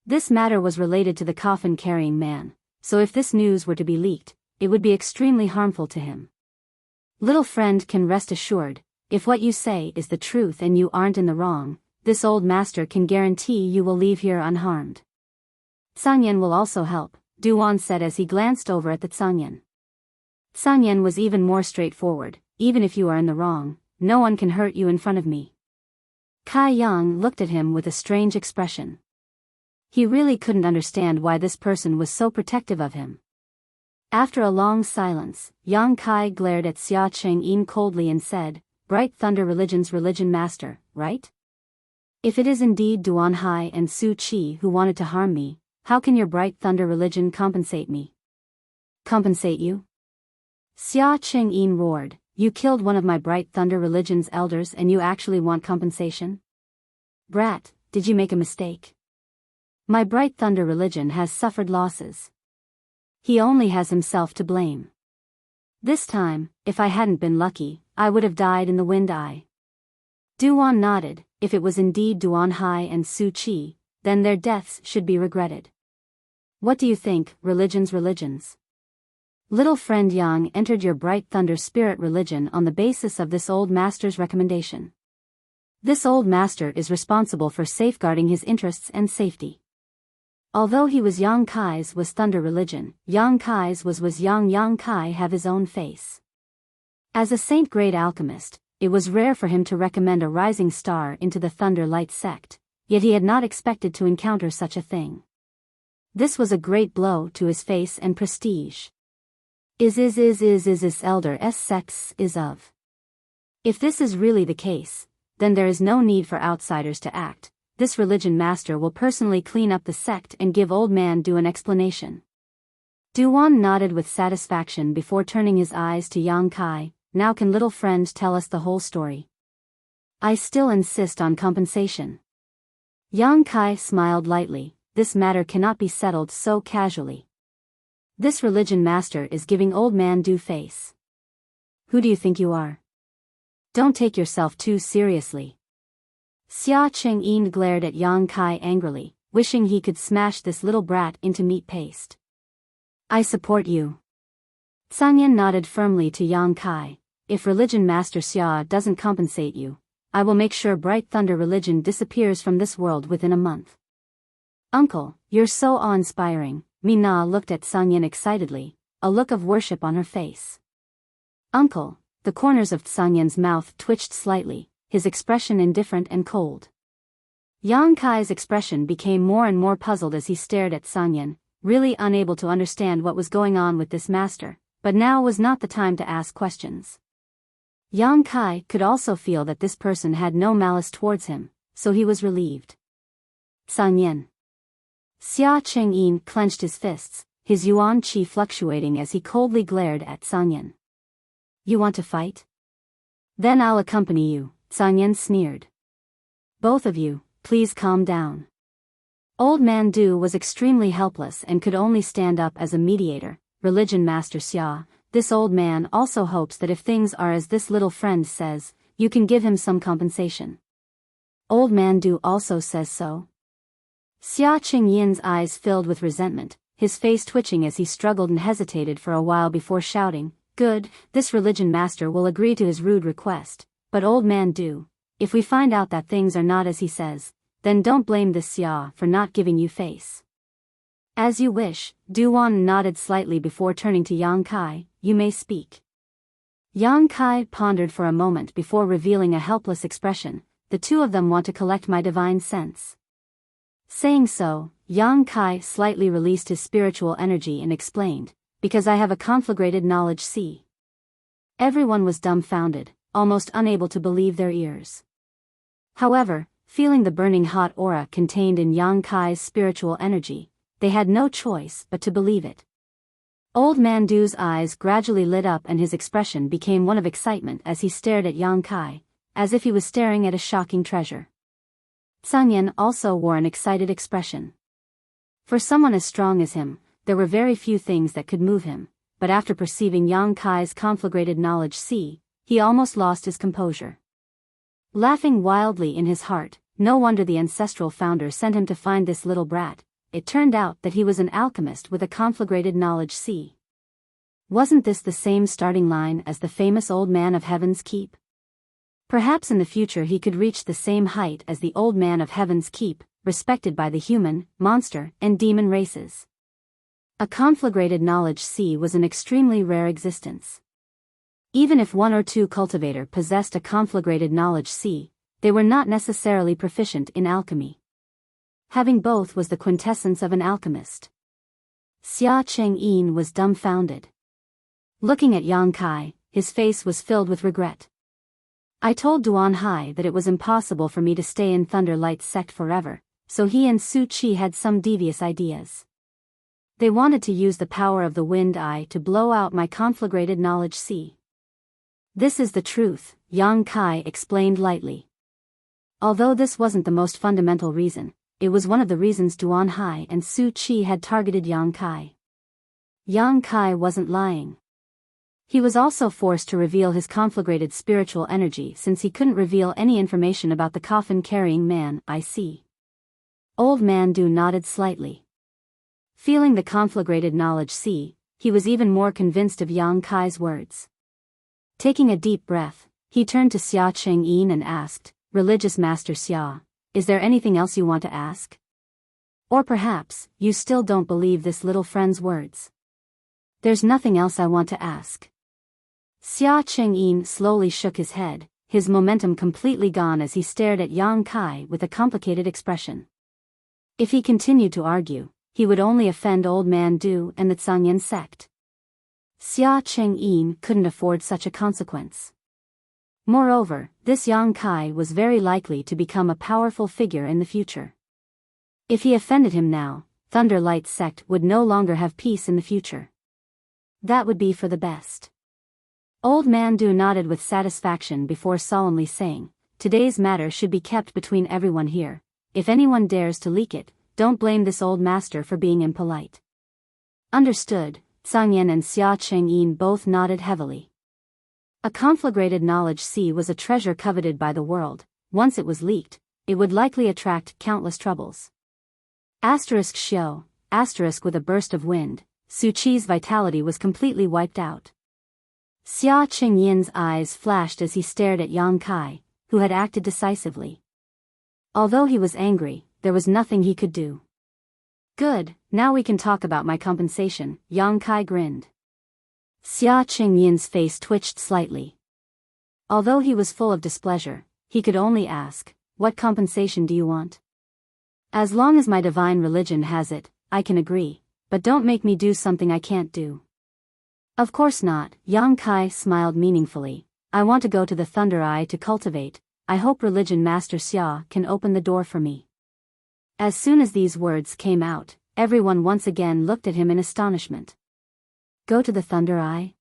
This matter was related to the coffin-carrying man, so if this news were to be leaked, it would be extremely harmful to him. Little friend can rest assured, if what you say is the truth and you aren't in the wrong, this old master can guarantee you will leave here unharmed. Tsangyan will also help, Du Wan said as he glanced over at the Tsangyan. Tsangyan was even more straightforward, even if you are in the wrong, no one can hurt you in front of me. Kai Yang looked at him with a strange expression. He really couldn't understand why this person was so protective of him. After a long silence, Yang Kai glared at Xia Chengyin coldly and said, Bright Thunder Religion's religion master, right? If it is indeed Duan Hai and Su Qi who wanted to harm me, how can your bright thunder religion compensate me? Compensate you? Xia Chengyin roared, you killed one of my bright thunder religion's elders and you actually want compensation? Brat, did you make a mistake? My bright thunder religion has suffered losses. He only has himself to blame. This time, if I hadn't been lucky, I would have died in the wind eye. Duan nodded. If it was indeed Duan Hai and Su Qi, then their deaths should be regretted. What do you think, religions? Little friend Yang entered your bright thunder spirit religion on the basis of this old master's recommendation. This old master is responsible for safeguarding his interests and safety. Although he was Yang Kai's was thunder religion, Yang Kai's was Yang Kai have his own face. As a saint-grade alchemist, it was rare for him to recommend a rising star into the Thunder Light sect, yet he had not expected to encounter such a thing. This was a great blow to his face and prestige. Is this elder s sects is of. If this is really the case, then there is no need for outsiders to act. This religion master will personally clean up the sect and give old man Du an explanation. Duan nodded with satisfaction before turning his eyes to Yang Kai. Now can little friend tell us the whole story? I still insist on compensation. Yang Kai smiled lightly. This matter cannot be settled so casually. This religion master is giving old man Du face. Who do you think you are? Don't take yourself too seriously. Xia Chengyin glared at Yang Kai angrily, wishing he could smash this little brat into meat paste. I support you. Sanyan nodded firmly to Yang Kai. If religion master Xia doesn't compensate you, I will make sure bright thunder religion disappears from this world within a month. Uncle, you're so awe-inspiring. Mina looked at Sanyan excitedly, a look of worship on her face. Uncle, the corners of Sanyan's mouth twitched slightly, his expression indifferent and cold. Yang Kai's expression became more and more puzzled as he stared at Sanyan, really unable to understand what was going on with this master, but now was not the time to ask questions. Yang Kai could also feel that this person had no malice towards him, so he was relieved. Sanyan. Xia Chengyin clenched his fists, his yuan qi fluctuating as he coldly glared at Sanyan. You want to fight? Then I'll accompany you, Sanyan sneered. Both of you, please calm down. Old man Du was extremely helpless and could only stand up as a mediator. Religion master Xia, this old man also hopes that if things are as this little friend says, you can give him some compensation. Old man Du also says so. Xia Qingyin's eyes filled with resentment, his face twitching as he struggled and hesitated for a while before shouting, Good, this religion master will agree to his rude request, but old man Du, if we find out that things are not as he says, then don't blame this Xia for not giving you face. As you wish, Duan nodded slightly before turning to Yang Kai, you may speak. Yang Kai pondered for a moment before revealing a helpless expression, the two of them want to collect my divine sense. Saying so, Yang Kai slightly released his spiritual energy and explained, because I have a conflagrated knowledge see. Everyone was dumbfounded, almost unable to believe their ears. However, feeling the burning hot aura contained in Yang Kai's spiritual energy, they had no choice but to believe it. Old man Du's eyes gradually lit up and his expression became one of excitement as he stared at Yang Kai, as if he was staring at a shocking treasure. Sanyan also wore an excited expression. For someone as strong as him, there were very few things that could move him, but after perceiving Yang Kai's conflagrated knowledge see, he almost lost his composure. Laughing wildly in his heart, no wonder the ancestral founder sent him to find this little brat. It turned out that he was an alchemist with a conflagrated knowledge see. Wasn't this the same starting line as the famous old man of Heaven's Keep? Perhaps in the future he could reach the same height as the old man of Heaven's Keep, respected by the human, monster, and demon races. A conflagrated knowledge see was an extremely rare existence. Even if one or two cultivator possessed a conflagrated knowledge see, they were not necessarily proficient in alchemy. Having both was the quintessence of an alchemist. Xia Chengyin was dumbfounded. Looking at Yang Kai, his face was filled with regret. I told Duan Hai that it was impossible for me to stay in Thunder Light's sect forever, so he and Su Qi had some devious ideas. They wanted to use the power of the Wind Eye to blow out my conflagrated knowledge sea. This is the truth, Yang Kai explained lightly. Although this wasn't the most fundamental reason, it was one of the reasons Duan Hai and Su Qi had targeted Yang Kai. Yang Kai wasn't lying. He was also forced to reveal his conflagrated spiritual energy since he couldn't reveal any information about the coffin-carrying man. I see. Old Man Du nodded slightly. Feeling the conflagrated knowledge sea, he was even more convinced of Yang Kai's words. Taking a deep breath, he turned to Xia Chengyin and asked, Religious Master Xia, is there anything else you want to ask? Or perhaps, you still don't believe this little friend's words? There's nothing else I want to ask. Xia Chengyin slowly shook his head, his momentum completely gone as he stared at Yang Kai with a complicated expression. If he continued to argue, he would only offend Old Man Du and the Zhangyan sect. Xia Chengyin couldn't afford such a consequence. Moreover, this Yang Kai was very likely to become a powerful figure in the future. If he offended him now, Thunder Light sect would no longer have peace in the future. That would be for the best. Old Man Du nodded with satisfaction before solemnly saying, Today's matter should be kept between everyone here. If anyone dares to leak it, don't blame this old master for being impolite. Understood, Zhangyan and Xia Chengyin both nodded heavily. A conflagrated knowledge sea was a treasure coveted by the world. Once it was leaked, it would likely attract countless troubles. Xiao, with a burst of wind, Su Qi's vitality was completely wiped out. Xia Chengyin's eyes flashed as he stared at Yang Kai, who had acted decisively. Although he was angry, there was nothing he could do. Good, now we can talk about my compensation, Yang Kai grinned. Xia Chengyin's face twitched slightly. Although he was full of displeasure, he could only ask, What compensation do you want? As long as my divine religion has it, I can agree, but don't make me do something I can't do. Of course not, Yang Kai smiled meaningfully. I want to go to the Thunder Eye to cultivate. I hope Religion Master Xia can open the door for me. As soon as these words came out, everyone once again looked at him in astonishment. Go to the Thunder Eye?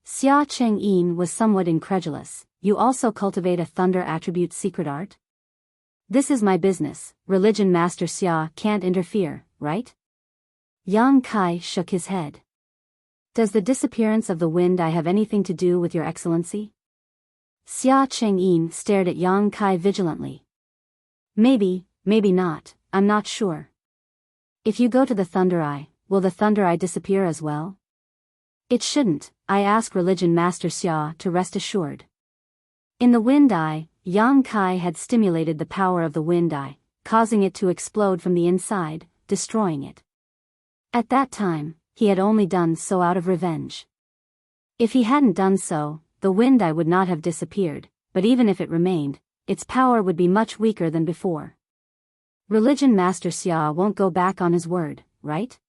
Xia Chengyin was somewhat incredulous. You also cultivate a thunder attribute secret art? This is my business, Religion Master Xia can't interfere, right? Yang Kai shook his head. Does the disappearance of the Wind Eye have anything to do with your excellency? Xia Chengyin stared at Yang Kai vigilantly. Maybe, maybe not, I'm not sure. If you go to the Thunder Eye, will the Thunder Eye disappear as well? It shouldn't, I ask Religion Master Xia to rest assured. In the Wind Eye, Yang Kai had stimulated the power of the Wind Eye, causing it to explode from the inside, destroying it. At that time, he had only done so out of revenge. If he hadn't done so, the Wind Eye would not have disappeared, but even if it remained, its power would be much weaker than before. Religion Master Xia won't go back on his word, right?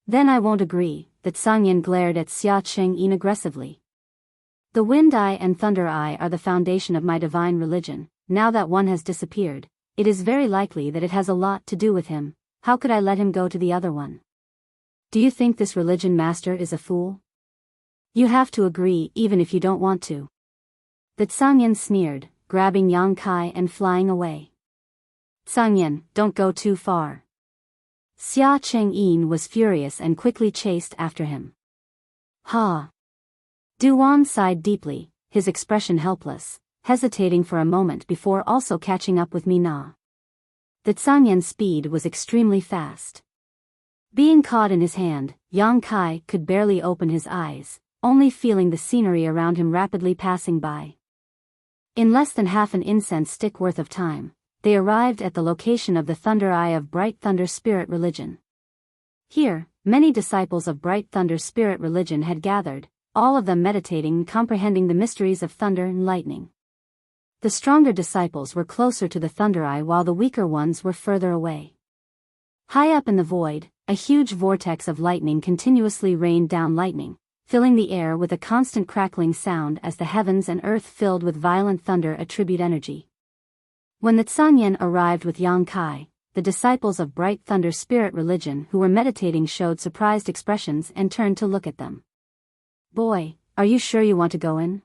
Then I won't agree, that Zhangyan glared at Xia Chengyin aggressively. The Wind Eye and Thunder Eye are the foundation of my divine religion. Now that one has disappeared, it is very likely that it has a lot to do with him. How could I let him go to the other one? Do you think this religion master is a fool? You have to agree even if you don't want to. The Zhangyan sneered, grabbing Yang Kai and flying away. Zhangyan, don't go too far. Xia Chengyin was furious and quickly chased after him. Ha! Duan sighed deeply, his expression helpless, hesitating for a moment before also catching up with Mina. The Zhangyan's speed was extremely fast. Being caught in his hand, Yang Kai could barely open his eyes, only feeling the scenery around him rapidly passing by. In less than half an incense stick worth of time, they arrived at the location of the Thunder Eye of Bright Thunder Spirit Religion. Here, many disciples of Bright Thunder Spirit Religion had gathered, all of them meditating and comprehending the mysteries of thunder and lightning. The stronger disciples were closer to the Thunder Eye while the weaker ones were further away. High up in the void, a huge vortex of lightning continuously rained down lightning, filling the air with a constant crackling sound as the heavens and earth filled with violent thunder attribute energy. When the Tsangyan arrived with Yang Kai, the disciples of Bright Thunder Spirit Religion who were meditating showed surprised expressions and turned to look at them. "Boy, are you sure you want to go in?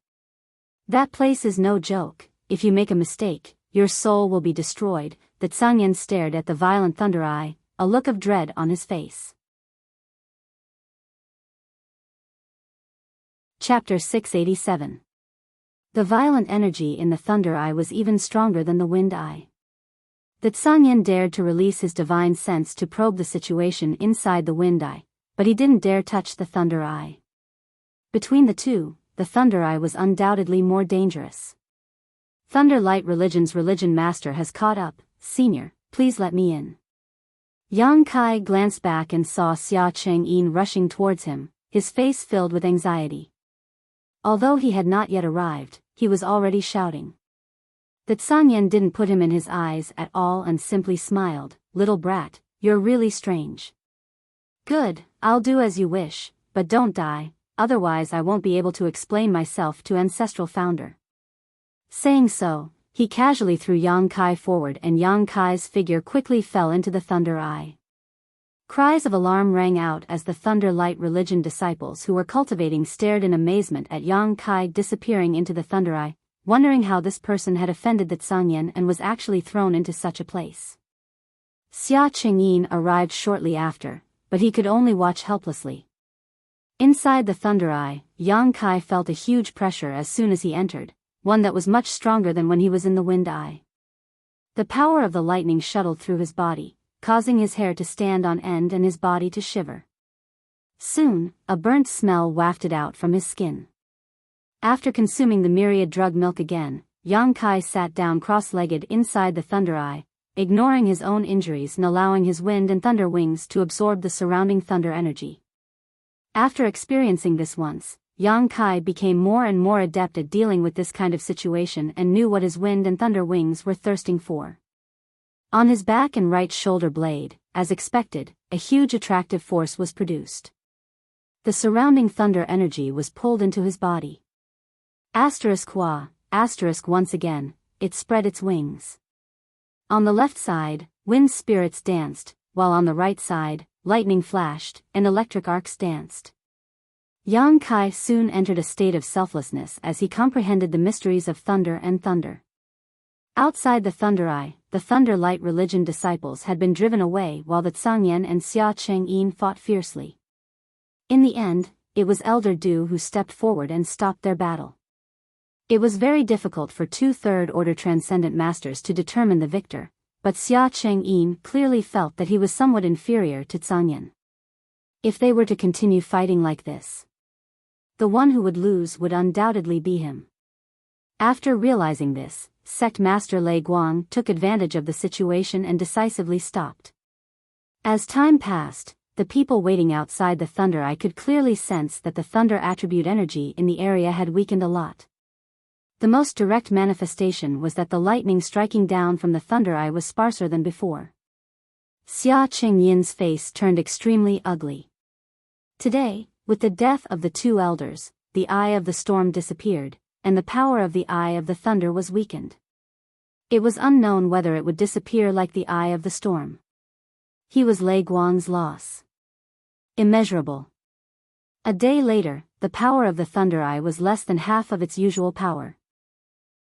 That place is no joke. If you make a mistake, your soul will be destroyed." The Tsangyan stared at the violent thunder eye, a look of dread on his face. Chapter 687. The violent energy in the thunder eye was even stronger than the wind eye. The Tsangyan dared to release his divine sense to probe the situation inside the wind eye, but he didn't dare touch the thunder eye. Between the two, the thunder eye was undoubtedly more dangerous. Thunder Light Religion's religion master has caught up. "Senior, please let me in." Yang Kai glanced back and saw Xia Chengyin rushing towards him, his face filled with anxiety. Although he had not yet arrived, he was already shouting. The Tsangyan didn't put him in his eyes at all and simply smiled. "Little brat, you're really strange." "Good, I'll do as you wish, but don't die, otherwise I won't be able to explain myself to Ancestral Founder." Saying so, he casually threw Yang Kai forward and Yang Kai's figure quickly fell into the thunder eye. Cries of alarm rang out as the Thunder Light Religion disciples who were cultivating stared in amazement at Yang Kai disappearing into the thunder eye, wondering how this person had offended the Tsangyan and was actually thrown into such a place. Xia Chengyin arrived shortly after, but he could only watch helplessly. Inside the thunder eye, Yang Kai felt a huge pressure as soon as he entered, one that was much stronger than when he was in the wind eye. The power of the lightning shuttled through his body, causing his hair to stand on end and his body to shiver. Soon, a burnt smell wafted out from his skin. After consuming the myriad drug milk again, Yang Kai sat down cross-legged inside the thunder eye, ignoring his own injuries and allowing his wind and thunder wings to absorb the surrounding thunder energy. After experiencing this once, Yang Kai became more and more adept at dealing with this kind of situation and knew what his wind and thunder wings were thirsting for. On his back and right shoulder blade, as expected, a huge attractive force was produced. The surrounding thunder energy was pulled into his body. Once again, it spread its wings. On the left side, wind spirits danced, while on the right side, lightning flashed, and electric arcs danced. Yang Kai soon entered a state of selflessness as he comprehended the mysteries of thunder and thunder. Outside the thunder eye, the Thunder Light Religion disciples had been driven away while the Tsangyan and Xia Chengyin fought fiercely. In the end, it was Elder Du who stepped forward and stopped their battle. It was very difficult for two third-order transcendent masters to determine the victor, but Xia Chengyin clearly felt that he was somewhat inferior to Tsangyan. If they were to continue fighting like this, the one who would lose would undoubtedly be him. After realizing this, Sect Master Lei Guang took advantage of the situation and decisively stopped. As time passed, the people waiting outside the thunder eye could clearly sense that the thunder attribute energy in the area had weakened a lot. The most direct manifestation was that the lightning striking down from the thunder eye was sparser than before. Xia Chengyin's face turned extremely ugly. Today, with the death of the two elders, the eye of the storm disappeared, and the power of the eye of the thunder was weakened. It was unknown whether it would disappear like the eye of the storm. He was Lei Guang's loss. Immeasurable. A day later, the power of the thunder eye was less than half of its usual power.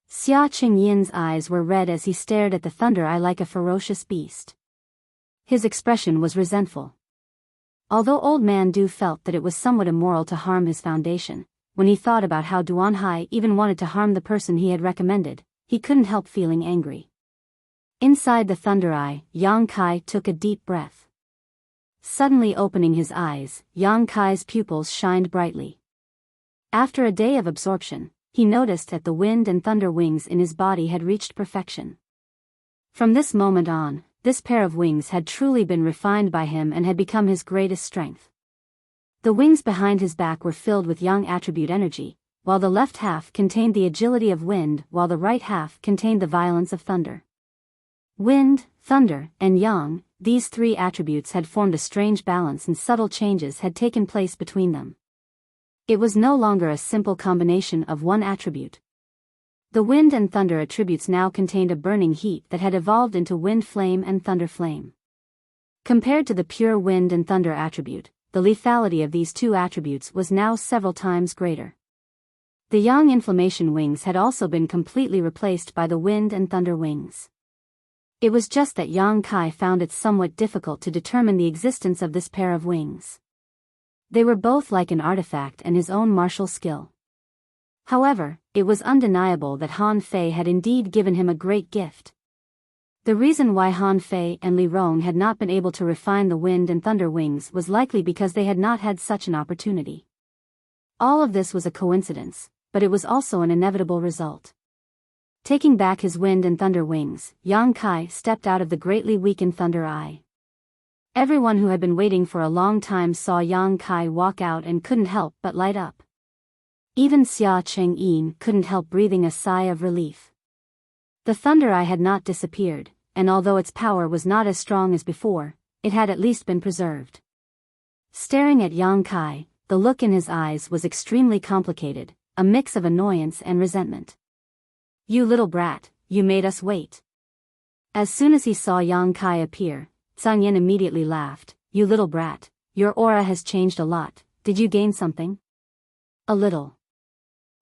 Xia Chengyin's eyes were red as he stared at the thunder eye like a ferocious beast. His expression was resentful. Although Old Man Du felt that it was somewhat immoral to harm his foundation, when he thought about how Duanhai even wanted to harm the person he had recommended, he couldn't help feeling angry. Inside the thunder eye, Yang Kai took a deep breath. Suddenly opening his eyes, Yang Kai's pupils shined brightly. After a day of absorption, he noticed that the wind and thunder wings in his body had reached perfection. From this moment on, this pair of wings had truly been refined by him and had become his greatest strength. The wings behind his back were filled with yang attribute energy, while the left half contained the agility of wind while the right half contained the violence of thunder. Wind, thunder, and yang, these three attributes had formed a strange balance and subtle changes had taken place between them. It was no longer a simple combination of one attribute. The wind and thunder attributes now contained a burning heat that had evolved into wind flame and thunder flame. Compared to the pure wind and thunder attribute, the lethality of these two attributes was now several times greater. The yang inflammation wings had also been completely replaced by the wind and thunder wings. It was just that Yang Kai found it somewhat difficult to determine the existence of this pair of wings. They were both like an artifact and his own martial skill. However, it was undeniable that Han Fei had indeed given him a great gift. The reason why Han Fei and Li Rong had not been able to refine the wind and thunder wings was likely because they had not had such an opportunity. All of this was a coincidence, but it was also an inevitable result. Taking back his wind and thunder wings, Yang Kai stepped out of the greatly weakened Thunder Eye. Everyone who had been waiting for a long time saw Yang Kai walk out and couldn't help but light up. Even Xia Chengyin couldn't help breathing a sigh of relief. The Thunder Eye had not disappeared, and although its power was not as strong as before, it had at least been preserved. Staring at Yang Kai, the look in his eyes was extremely complicated, a mix of annoyance and resentment. "You little brat, you made us wait." As soon as he saw Yang Kai appear, Zhang Yan immediately laughed. "You little brat, your aura has changed a lot, did you gain something?" "A little."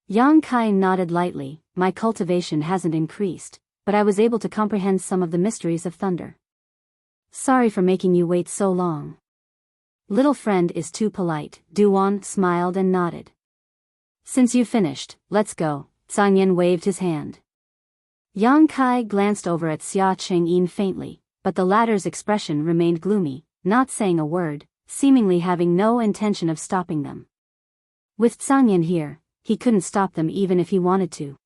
Yang Kai nodded lightly. "My cultivation hasn't increased, but I was able to comprehend some of the mysteries of thunder. Sorry for making you wait so long." "Little friend is too polite." Duan smiled and nodded. "Since you finished, let's go." Zhang Yan waved his hand. Yang Kai glanced over at Xia Chengyin faintly, but the latter's expression remained gloomy, not saying a word, seemingly having no intention of stopping them. With Zhang Yan here, he couldn't stop them even if he wanted to.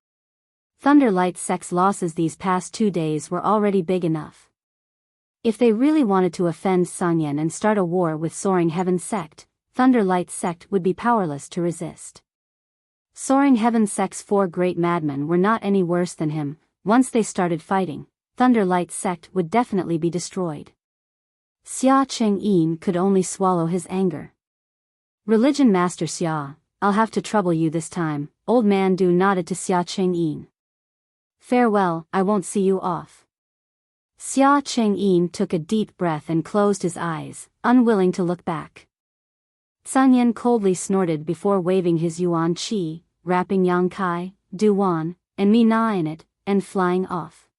Thunder Light Sect's losses these past 2 days were already big enough. If they really wanted to offend Zhang Yan and start a war with Soaring Heaven Sect, Thunder Light Sect would be powerless to resist. Soaring Heaven Sect's 4 great madmen were not any worse than him. Once they started fighting, Thunder Light Sect would definitely be destroyed. Xia Chengyin could only swallow his anger. "Religion Master Xia, I'll have to trouble you this time." Old Man Du nodded to Xia Chengyin. "Farewell, I won't see you off." Xia Chengyin took a deep breath and closed his eyes, unwilling to look back. Zhang Yan coldly snorted before waving his Yuan Qi, wrapping Yang Kai, Duan, and Mina in it, and flying off.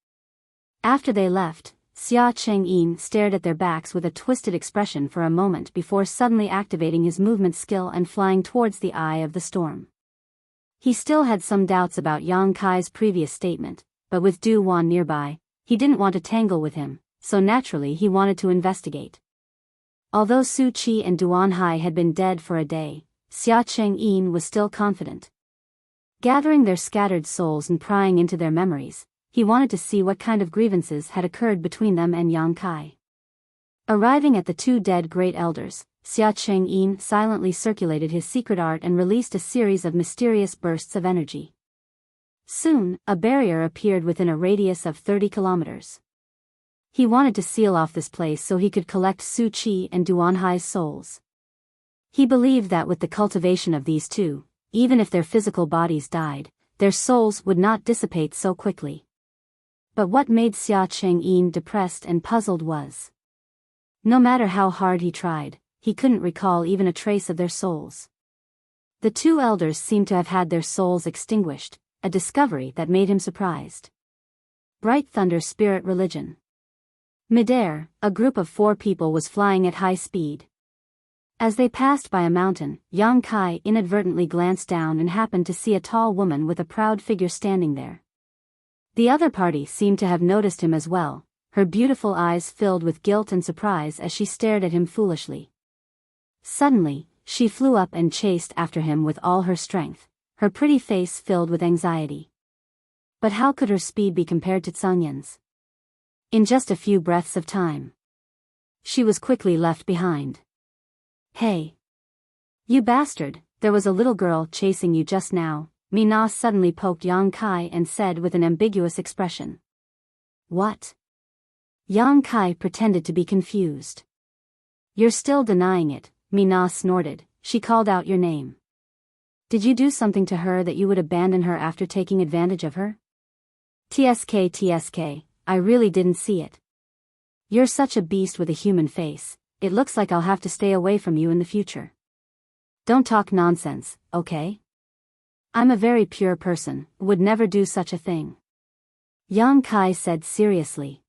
After they left, Xia Chengyin stared at their backs with a twisted expression for a moment before suddenly activating his movement skill and flying towards the eye of the storm. He still had some doubts about Yang Kai's previous statement, but with Du Wan nearby, he didn't want to tangle with him, so naturally he wanted to investigate. Although Su Qi and Duan Hai had been dead for a day, Xia Chengyin was still confident. Gathering their scattered souls and prying into their memories, he wanted to see what kind of grievances had occurred between them and Yang Kai. Arriving at the 2 dead great elders, Xia Chengyin silently circulated his secret art and released a series of mysterious bursts of energy. Soon, a barrier appeared within a radius of 30 kilometers. He wanted to seal off this place so he could collect Su Qi and Duan Hai's souls. He believed that with the cultivation of these two, even if their physical bodies died, their souls would not dissipate so quickly. But what made Xia Chengyin depressed and puzzled was, no matter how hard he tried, he couldn't recall even a trace of their souls. The 2 elders seemed to have had their souls extinguished, a discovery that made him surprised. Bright Thunder Spirit Religion. Midair, a group of 4 people was flying at high speed. As they passed by a mountain, Yang Kai inadvertently glanced down and happened to see a tall woman with a proud figure standing there. The other party seemed to have noticed him as well, her beautiful eyes filled with guilt and surprise as she stared at him foolishly. Suddenly, she flew up and chased after him with all her strength, her pretty face filled with anxiety. But how could her speed be compared to Zhang Yan's? In just a few breaths of time, she was quickly left behind. "Hey! You bastard, there was a little girl chasing you just now," Mina suddenly poked Yang Kai and said with an ambiguous expression. "What?" Yang Kai pretended to be confused. "You're still denying it," Mina snorted. "She called out your name." Did you do something to her that you would abandon her after taking advantage of her? TSK, I really didn't see it. You're such a beast with a human face, it looks like I'll have to stay away from you in the future. Don't talk nonsense, okay? I'm a very pure person, would never do such a thing. Yang Kai said seriously.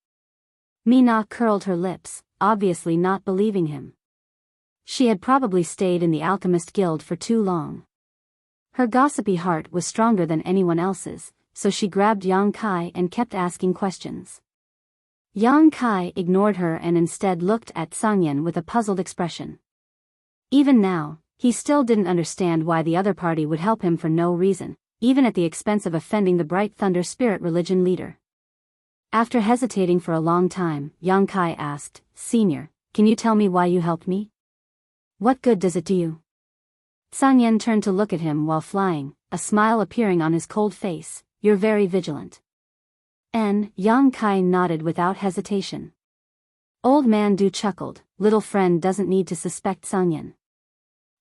Mina curled her lips, obviously not believing him. She had probably stayed in the Alchemist Guild for too long. Her gossipy heart was stronger than anyone else's, so she grabbed Yang Kai and kept asking questions. Yang Kai ignored her and instead looked at Sangyan with a puzzled expression. Even now, he still didn't understand why the other party would help him for no reason, even at the expense of offending the Bright Thunder Spirit religion leader. After hesitating for a long time, Yang Kai asked, "Senior, can you tell me why you helped me? What good does it do you?" Sangyan turned to look at him while flying, a smile appearing on his cold face. "You're very vigilant." And Yang Kai nodded without hesitation. Old Man Du chuckled, "Little friend doesn't need to suspect Sangyan.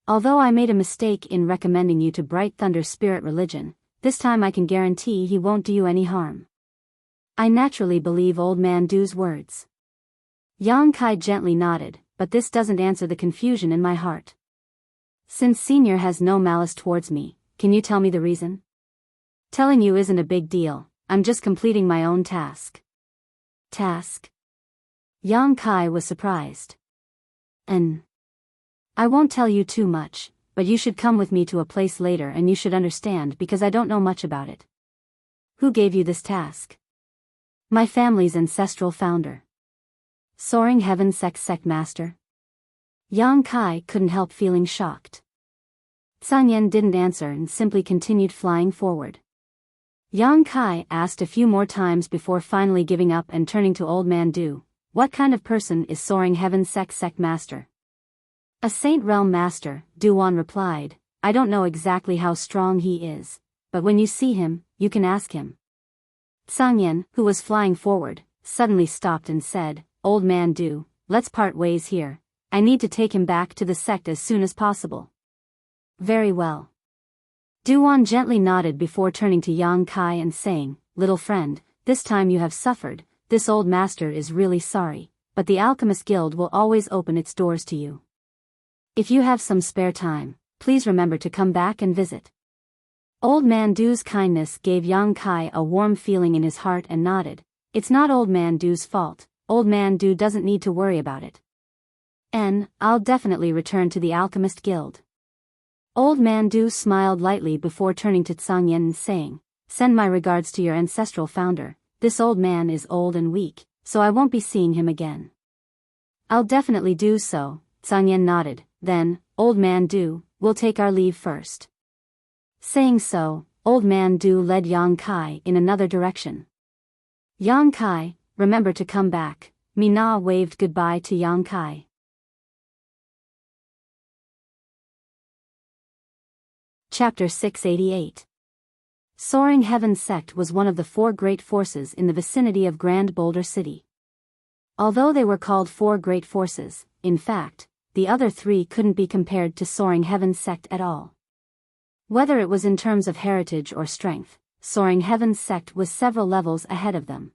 Although I made a mistake in recommending you to Bright Thunder Spirit religion, this time I can guarantee he won't do you any harm." I naturally believe Old Man Du's words. Yang Kai gently nodded, "But this doesn't answer the confusion in my heart. Since Senior has no malice towards me, can you tell me the reason? Telling you isn't a big deal, I'm just completing my own task." Task? Yang Kai was surprised. I won't tell you too much, but you should come with me to a place later and you should understand because I don't know much about it. Who gave you this task? My family's ancestral founder. Soaring Heaven sect master? Yang Kai couldn't help feeling shocked. Sangyan didn't answer and simply continued flying forward. Yang Kai asked a few more times before finally giving up and turning to Old Man Du. "What kind of person is Soaring Heaven sect master?" "A Saint Realm Master," Duan replied. "I don't know exactly how strong he is, but when you see him, you can ask him." Sangyan, who was flying forward, suddenly stopped and said, "Old Man Du, let's part ways here. I need to take him back to the sect as soon as possible." "Very well." Duan gently nodded before turning to Yang Kai and saying, "Little friend, this time you have suffered, this old master is really sorry, but the Alchemist Guild will always open its doors to you. If you have some spare time, please remember to come back and visit." Old Man Du's kindness gave Yang Kai a warm feeling in his heart and nodded. "It's not Old Man Du's fault, Old Man Du doesn't need to worry about it. I'll definitely return to the Alchemist Guild." Old Man Du smiled lightly before turning to Sangyan and saying, "Send my regards to your ancestral founder, this old man is old and weak, so I won't be seeing him again." "I'll definitely do so," Sangyan nodded. "Then, Old Man Du, we'll take our leave first." Saying so, Old Man Du led Yang Kai in another direction. "Yang Kai, remember to come back." Mina waved goodbye to Yang Kai. Chapter 688. Soaring Heaven Sect was one of the 4 great forces in the vicinity of Grand Boulder City. Although they were called 4 great forces, in fact, the other 3 couldn't be compared to Soaring Heaven Sect at all. Whether it was in terms of heritage or strength, Soaring Heaven Sect was several levels ahead of them.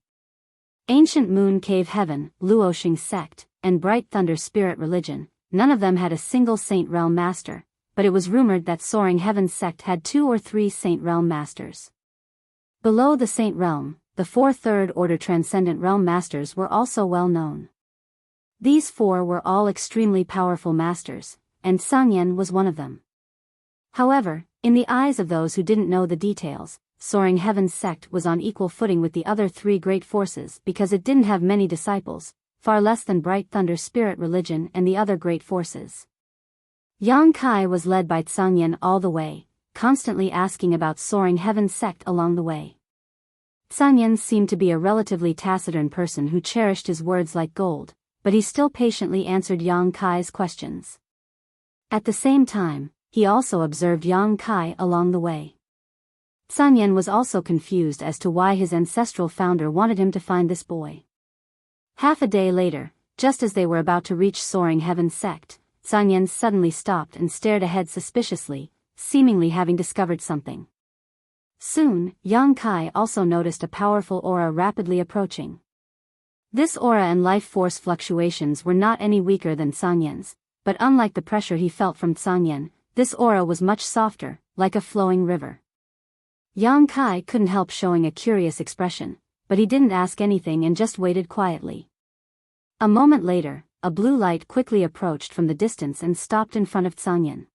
Ancient Moon Cave Heaven, Luoxing Sect, and Bright Thunder Spirit Religion, none of them had a single Saint Realm Master, but it was rumored that Soaring Heaven Sect had 2 or 3 Saint Realm Masters. Below the Saint Realm, the 4 Third Order Transcendent Realm Masters were also well known. These 4 were all extremely powerful masters, and Sangyan was one of them. However, in the eyes of those who didn't know the details, Soaring Heaven Sect was on equal footing with the other 3 great forces because it didn't have many disciples, far less than Bright Thunder Spirit Religion and the other great forces. Yang Kai was led by Sangyan all the way, constantly asking about Soaring Heaven Sect along the way. Sangyan seemed to be a relatively taciturn person who cherished his words like gold, but he still patiently answered Yang Kai's questions. At the same time, he also observed Yang Kai along the way. Sangyan was also confused as to why his ancestral founder wanted him to find this boy. Half a day later, just as they were about to reach Soaring Heaven Sect, Sangyan suddenly stopped and stared ahead suspiciously. seemingly having discovered something. Soon, Yang Kai also noticed a powerful aura rapidly approaching. This aura and life force fluctuations were not any weaker than Sanyan's, but unlike the pressure he felt from Sanyan, this aura was much softer, like a flowing river. Yang Kai couldn't help showing a curious expression, but he didn't ask anything and just waited quietly. A moment later, a blue light quickly approached from the distance and stopped in front of Sanyan.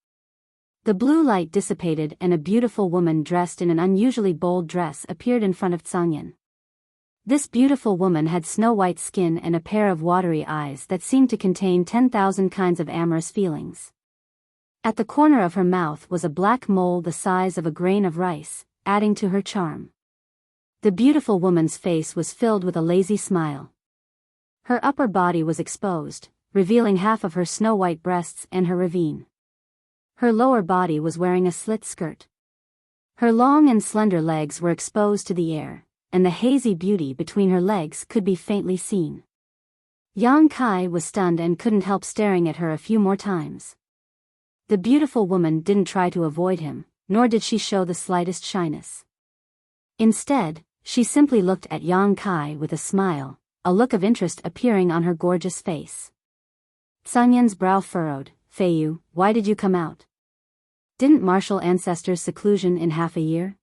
The blue light dissipated and a beautiful woman dressed in an unusually bold dress appeared in front of Sanyan. This beautiful woman had snow-white skin and a pair of watery eyes that seemed to contain 10,000 kinds of amorous feelings. At the corner of her mouth was a black mole the size of a grain of rice, adding to her charm. The beautiful woman's face was filled with a lazy smile. Her upper body was exposed, revealing half of her snow-white breasts and her ravine. Her lower body was wearing a slit skirt. Her long and slender legs were exposed to the air, and the hazy beauty between her legs could be faintly seen. Yang Kai was stunned and couldn't help staring at her a few more times. The beautiful woman didn't try to avoid him, nor did she show the slightest shyness. Instead, she simply looked at Yang Kai with a smile, a look of interest appearing on her gorgeous face. Sanyan's brow furrowed. Feiyu, why did you come out? Didn't martial ancestors seclusion in half a year?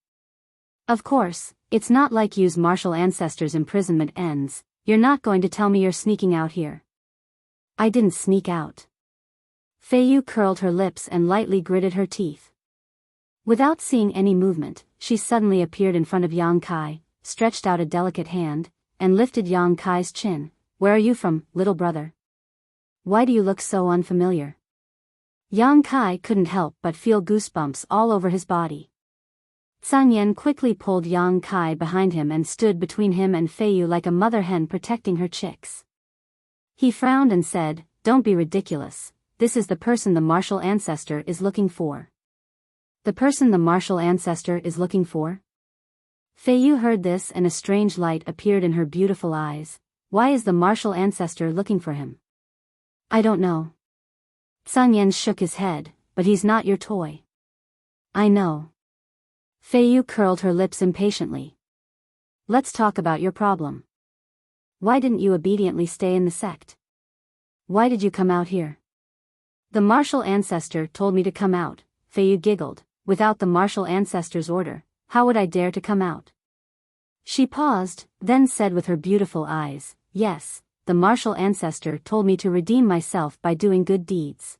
Of course, it's not like you's martial ancestors' imprisonment ends. You're not going to tell me you're sneaking out here. I didn't sneak out. Feiyu curled her lips and lightly gritted her teeth. Without seeing any movement, she suddenly appeared in front of Yang Kai, stretched out a delicate hand, and lifted Yang Kai's chin. Where are you from, little brother? Why do you look so unfamiliar? Yang Kai couldn't help but feel goosebumps all over his body. Sanyan quickly pulled Yang Kai behind him and stood between him and Feiyu like a mother hen protecting her chicks. He frowned and said, "Don't be ridiculous, this is the person the martial ancestor is looking for." The person the martial ancestor is looking for? Feiyu heard this and a strange light appeared in her beautiful eyes. Why is the martial ancestor looking for him? I don't know. Sanyan shook his head, but he's not your toy. I know. Feiyu curled her lips impatiently. Let's talk about your problem. Why didn't you obediently stay in the sect? Why did you come out here? The martial ancestor told me to come out, Feiyu giggled. Without the martial ancestor's order, how would I dare to come out? She paused, then said with her beautiful eyes, yes, the martial ancestor told me to redeem myself by doing good deeds.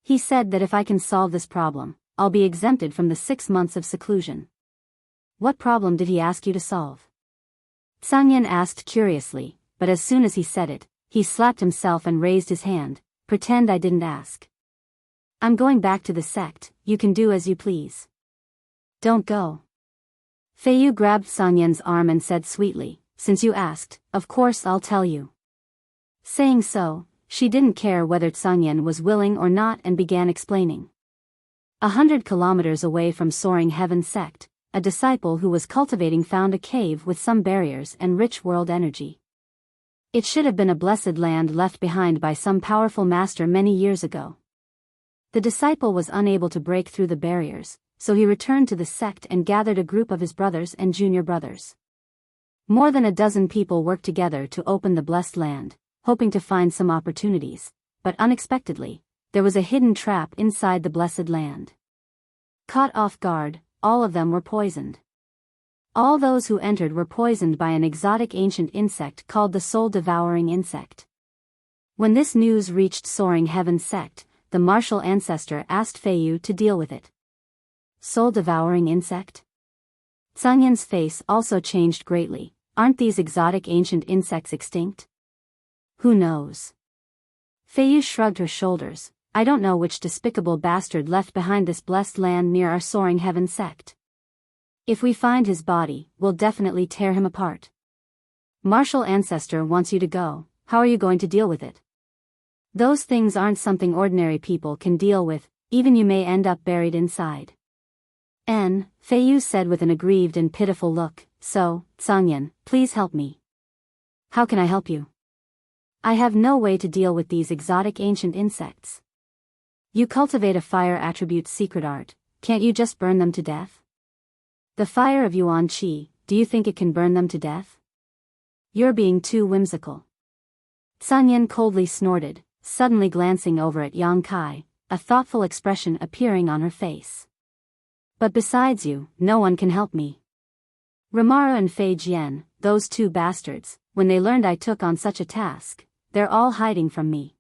He said that if I can solve this problem, I'll be exempted from the 6 months of seclusion. What problem did he ask you to solve? Sanyan asked curiously, but as soon as he said it, he slapped himself and raised his hand. Pretend I didn't ask. I'm going back to the sect, you can do as you please. Don't go. Feiyu grabbed Sanyan's arm and said sweetly, since you asked, of course I'll tell you. Saying so, she didn't care whether Sanyan was willing or not and began explaining. 100 kilometers away from Soaring Heaven sect, a disciple who was cultivating found a cave with some barriers and rich world energy. It should have been a blessed land left behind by some powerful master many years ago. The disciple was unable to break through the barriers, so he returned to the sect and gathered a group of his brothers and junior brothers. More than a dozen people worked together to open the blessed land, hoping to find some opportunities, but unexpectedly, there was a hidden trap inside the blessed land. Caught off guard, all of them were poisoned. All those who entered were poisoned by an exotic ancient insect called the soul-devouring insect. When this news reached Soaring Heaven sect, the martial ancestor asked Feiyu to deal with it. Soul-devouring insect? Sanyan's face also changed greatly. Aren't these exotic ancient insects extinct? Who knows? Feiyu shrugged her shoulders. I don't know which despicable bastard left behind this blessed land near our Soaring Heaven sect. If we find his body, we'll definitely tear him apart. Martial ancestor wants you to go. How are you going to deal with it? Those things aren't something ordinary people can deal with, even you may end up buried inside. Feiyu said with an aggrieved and pitiful look, so, Sanyan, please help me. How can I help you? I have no way to deal with these exotic ancient insects. You cultivate a fire attribute secret art, can't you just burn them to death? The fire of Yuan Qi, do you think it can burn them to death? You're being too whimsical. Sun Yan coldly snorted, suddenly glancing over at Yang Kai, a thoughtful expression appearing on her face. But besides you, no one can help me. Rimaro and Fei Jian, those two bastards, when they learned I took on such a task, they're all hiding from me.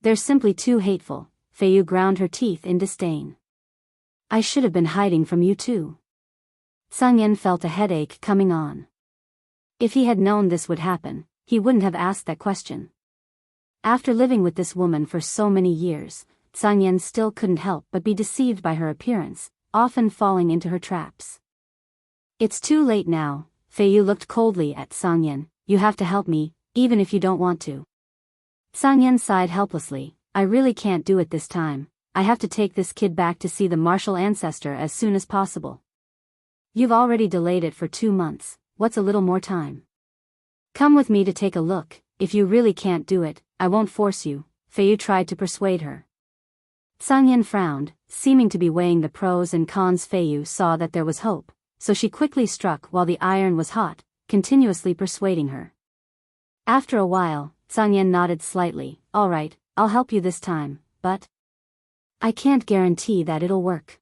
They're simply too hateful. Fei Yu ground her teeth in disdain. I should have been hiding from you too. Sun Yan felt a headache coming on. If he had known this would happen, he wouldn't have asked that question. After living with this woman for so many years, Sun Yan still couldn't help but be deceived by her appearance, often falling into her traps. It's too late now. Fei Yu looked coldly at Sun Yan. You have to help me, even if you don't want to. Sun Yan sighed helplessly. I really can't do it this time. I have to take this kid back to see the martial ancestor as soon as possible. You've already delayed it for 2 months, what's a little more time? Come with me to take a look. If you really can't do it, I won't force you. Fei Yu tried to persuade her. Sun Yan frowned, seeming to be weighing the pros and cons. Fei Yu saw that there was hope, so she quickly struck while the iron was hot, continuously persuading her. After a while, Sun Yan nodded slightly. All right, I'll help you this time, but I can't guarantee that it'll work.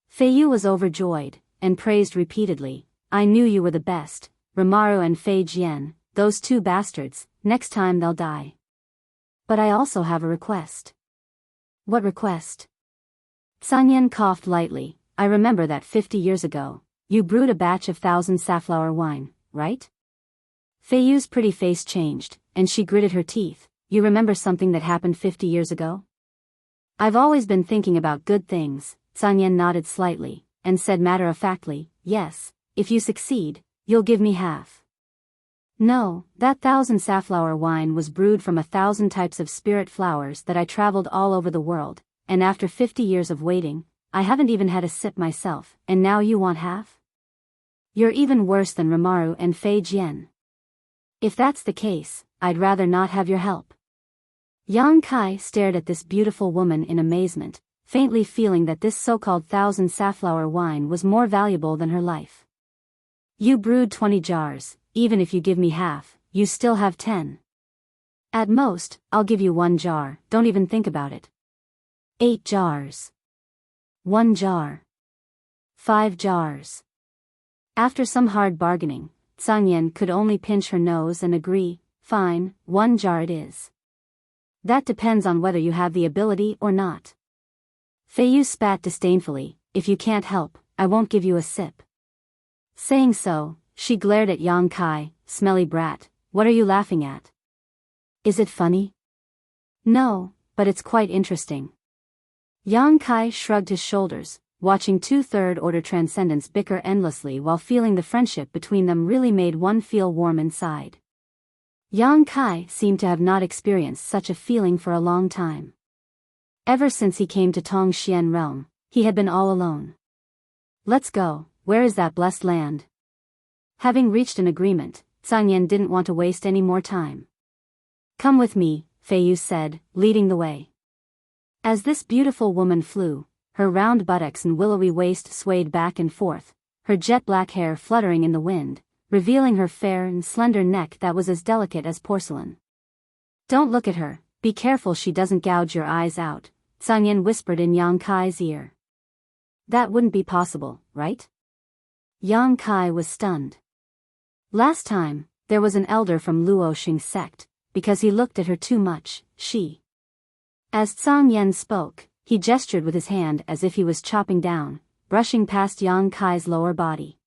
Fei Yu was overjoyed, and praised repeatedly. I knew you were the best, Rimaro and Fei Jian, those two bastards, next time they'll die. But I also have a request. What request? Sun Yan coughed lightly. I remember that 50 years ago, you brewed a batch of 1,000 safflower wine, right? Fei Yu's pretty face changed, and she gritted her teeth. You remember something that happened 50 years ago? I've always been thinking about good things. Sun Yan nodded slightly, and said matter-of-factly, yes, if you succeed, you'll give me half. No, that 1,000 safflower wine was brewed from 1,000 types of spirit flowers that I traveled all over the world, and after 50 years of waiting, I haven't even had a sip myself, and now you want half? You're even worse than Rimaro and Fei Jian. If that's the case, I'd rather not have your help. Yang Kai stared at this beautiful woman in amazement, faintly feeling that this so-called 1,000 safflower wine was more valuable than her life. You brewed 20 jars, even if you give me half, you still have 10. At most, I'll give you 1 jar, don't even think about it. 8 jars. 1 jar. 5 jars. After some hard bargaining, Sun Yan could only pinch her nose and agree, fine, 1 jar it is. That depends on whether you have the ability or not. Fei Yu spat disdainfully, if you can't help, I won't give you a sip. Saying so, she glared at Yang Kai, smelly brat, what are you laughing at? Is it funny? No, but it's quite interesting. Yang Kai shrugged his shoulders, watching 2 third-order transcendents bicker endlessly while feeling the friendship between them really made one feel warm inside. Yang Kai seemed to have not experienced such a feeling for a long time. Ever since he came to Tongxian realm, he had been all alone. Let's go, where is that blessed land? Having reached an agreement, Sun Yan didn't want to waste any more time. Come with me, Fei Yu said, leading the way. As this beautiful woman flew, her round buttocks and willowy waist swayed back and forth, her jet-black hair fluttering in the wind, revealing her fair and slender neck that was as delicate as porcelain. Don't look at her, be careful she doesn't gouge your eyes out, Sun Yan whispered in Yang Kai's ear. That wouldn't be possible, right? Yang Kai was stunned. Last time, there was an elder from Luo Xing's sect, because he looked at her too much, she. As Sun Yan spoke, he gestured with his hand as if he was chopping down, brushing past Yang Kai's lower body.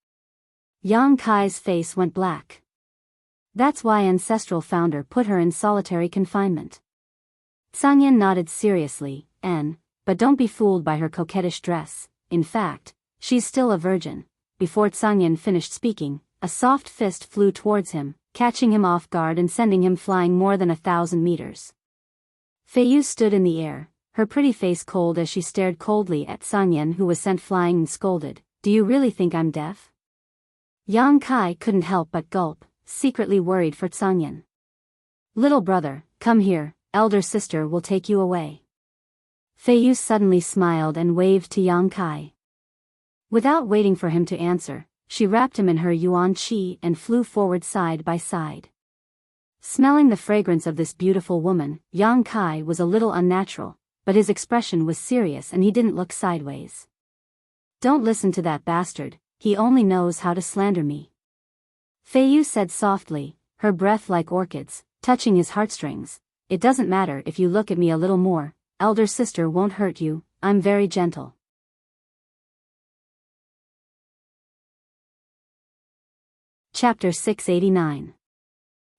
Yang Kai's face went black. That's why Ancestral Founder put her in solitary confinement. Sun Yan nodded seriously, but don't be fooled by her coquettish dress, in fact, she's still a virgin. Before Sun Yan finished speaking, a soft fist flew towards him, catching him off guard and sending him flying more than 1,000 meters. Fei Yu stood in the air, her pretty face cold as she stared coldly at Sun Yan, who was sent flying, and scolded, Do you really think I'm deaf? Yang Kai couldn't help but gulp, secretly worried for Sun Yan. Little brother, come here, elder sister will take you away. Fei Yu suddenly smiled and waved to Yang Kai. Without waiting for him to answer, she wrapped him in her yuan qi and flew forward side by side. Smelling the fragrance of this beautiful woman, Yang Kai was a little unnatural, but his expression was serious and he didn't look sideways. "Don't listen to that bastard, he only knows how to slander me," Fei Yu said softly, her breath like orchids, touching his heartstrings. "It doesn't matter if you look at me a little more, elder sister won't hurt you, I'm very gentle." Chapter 689.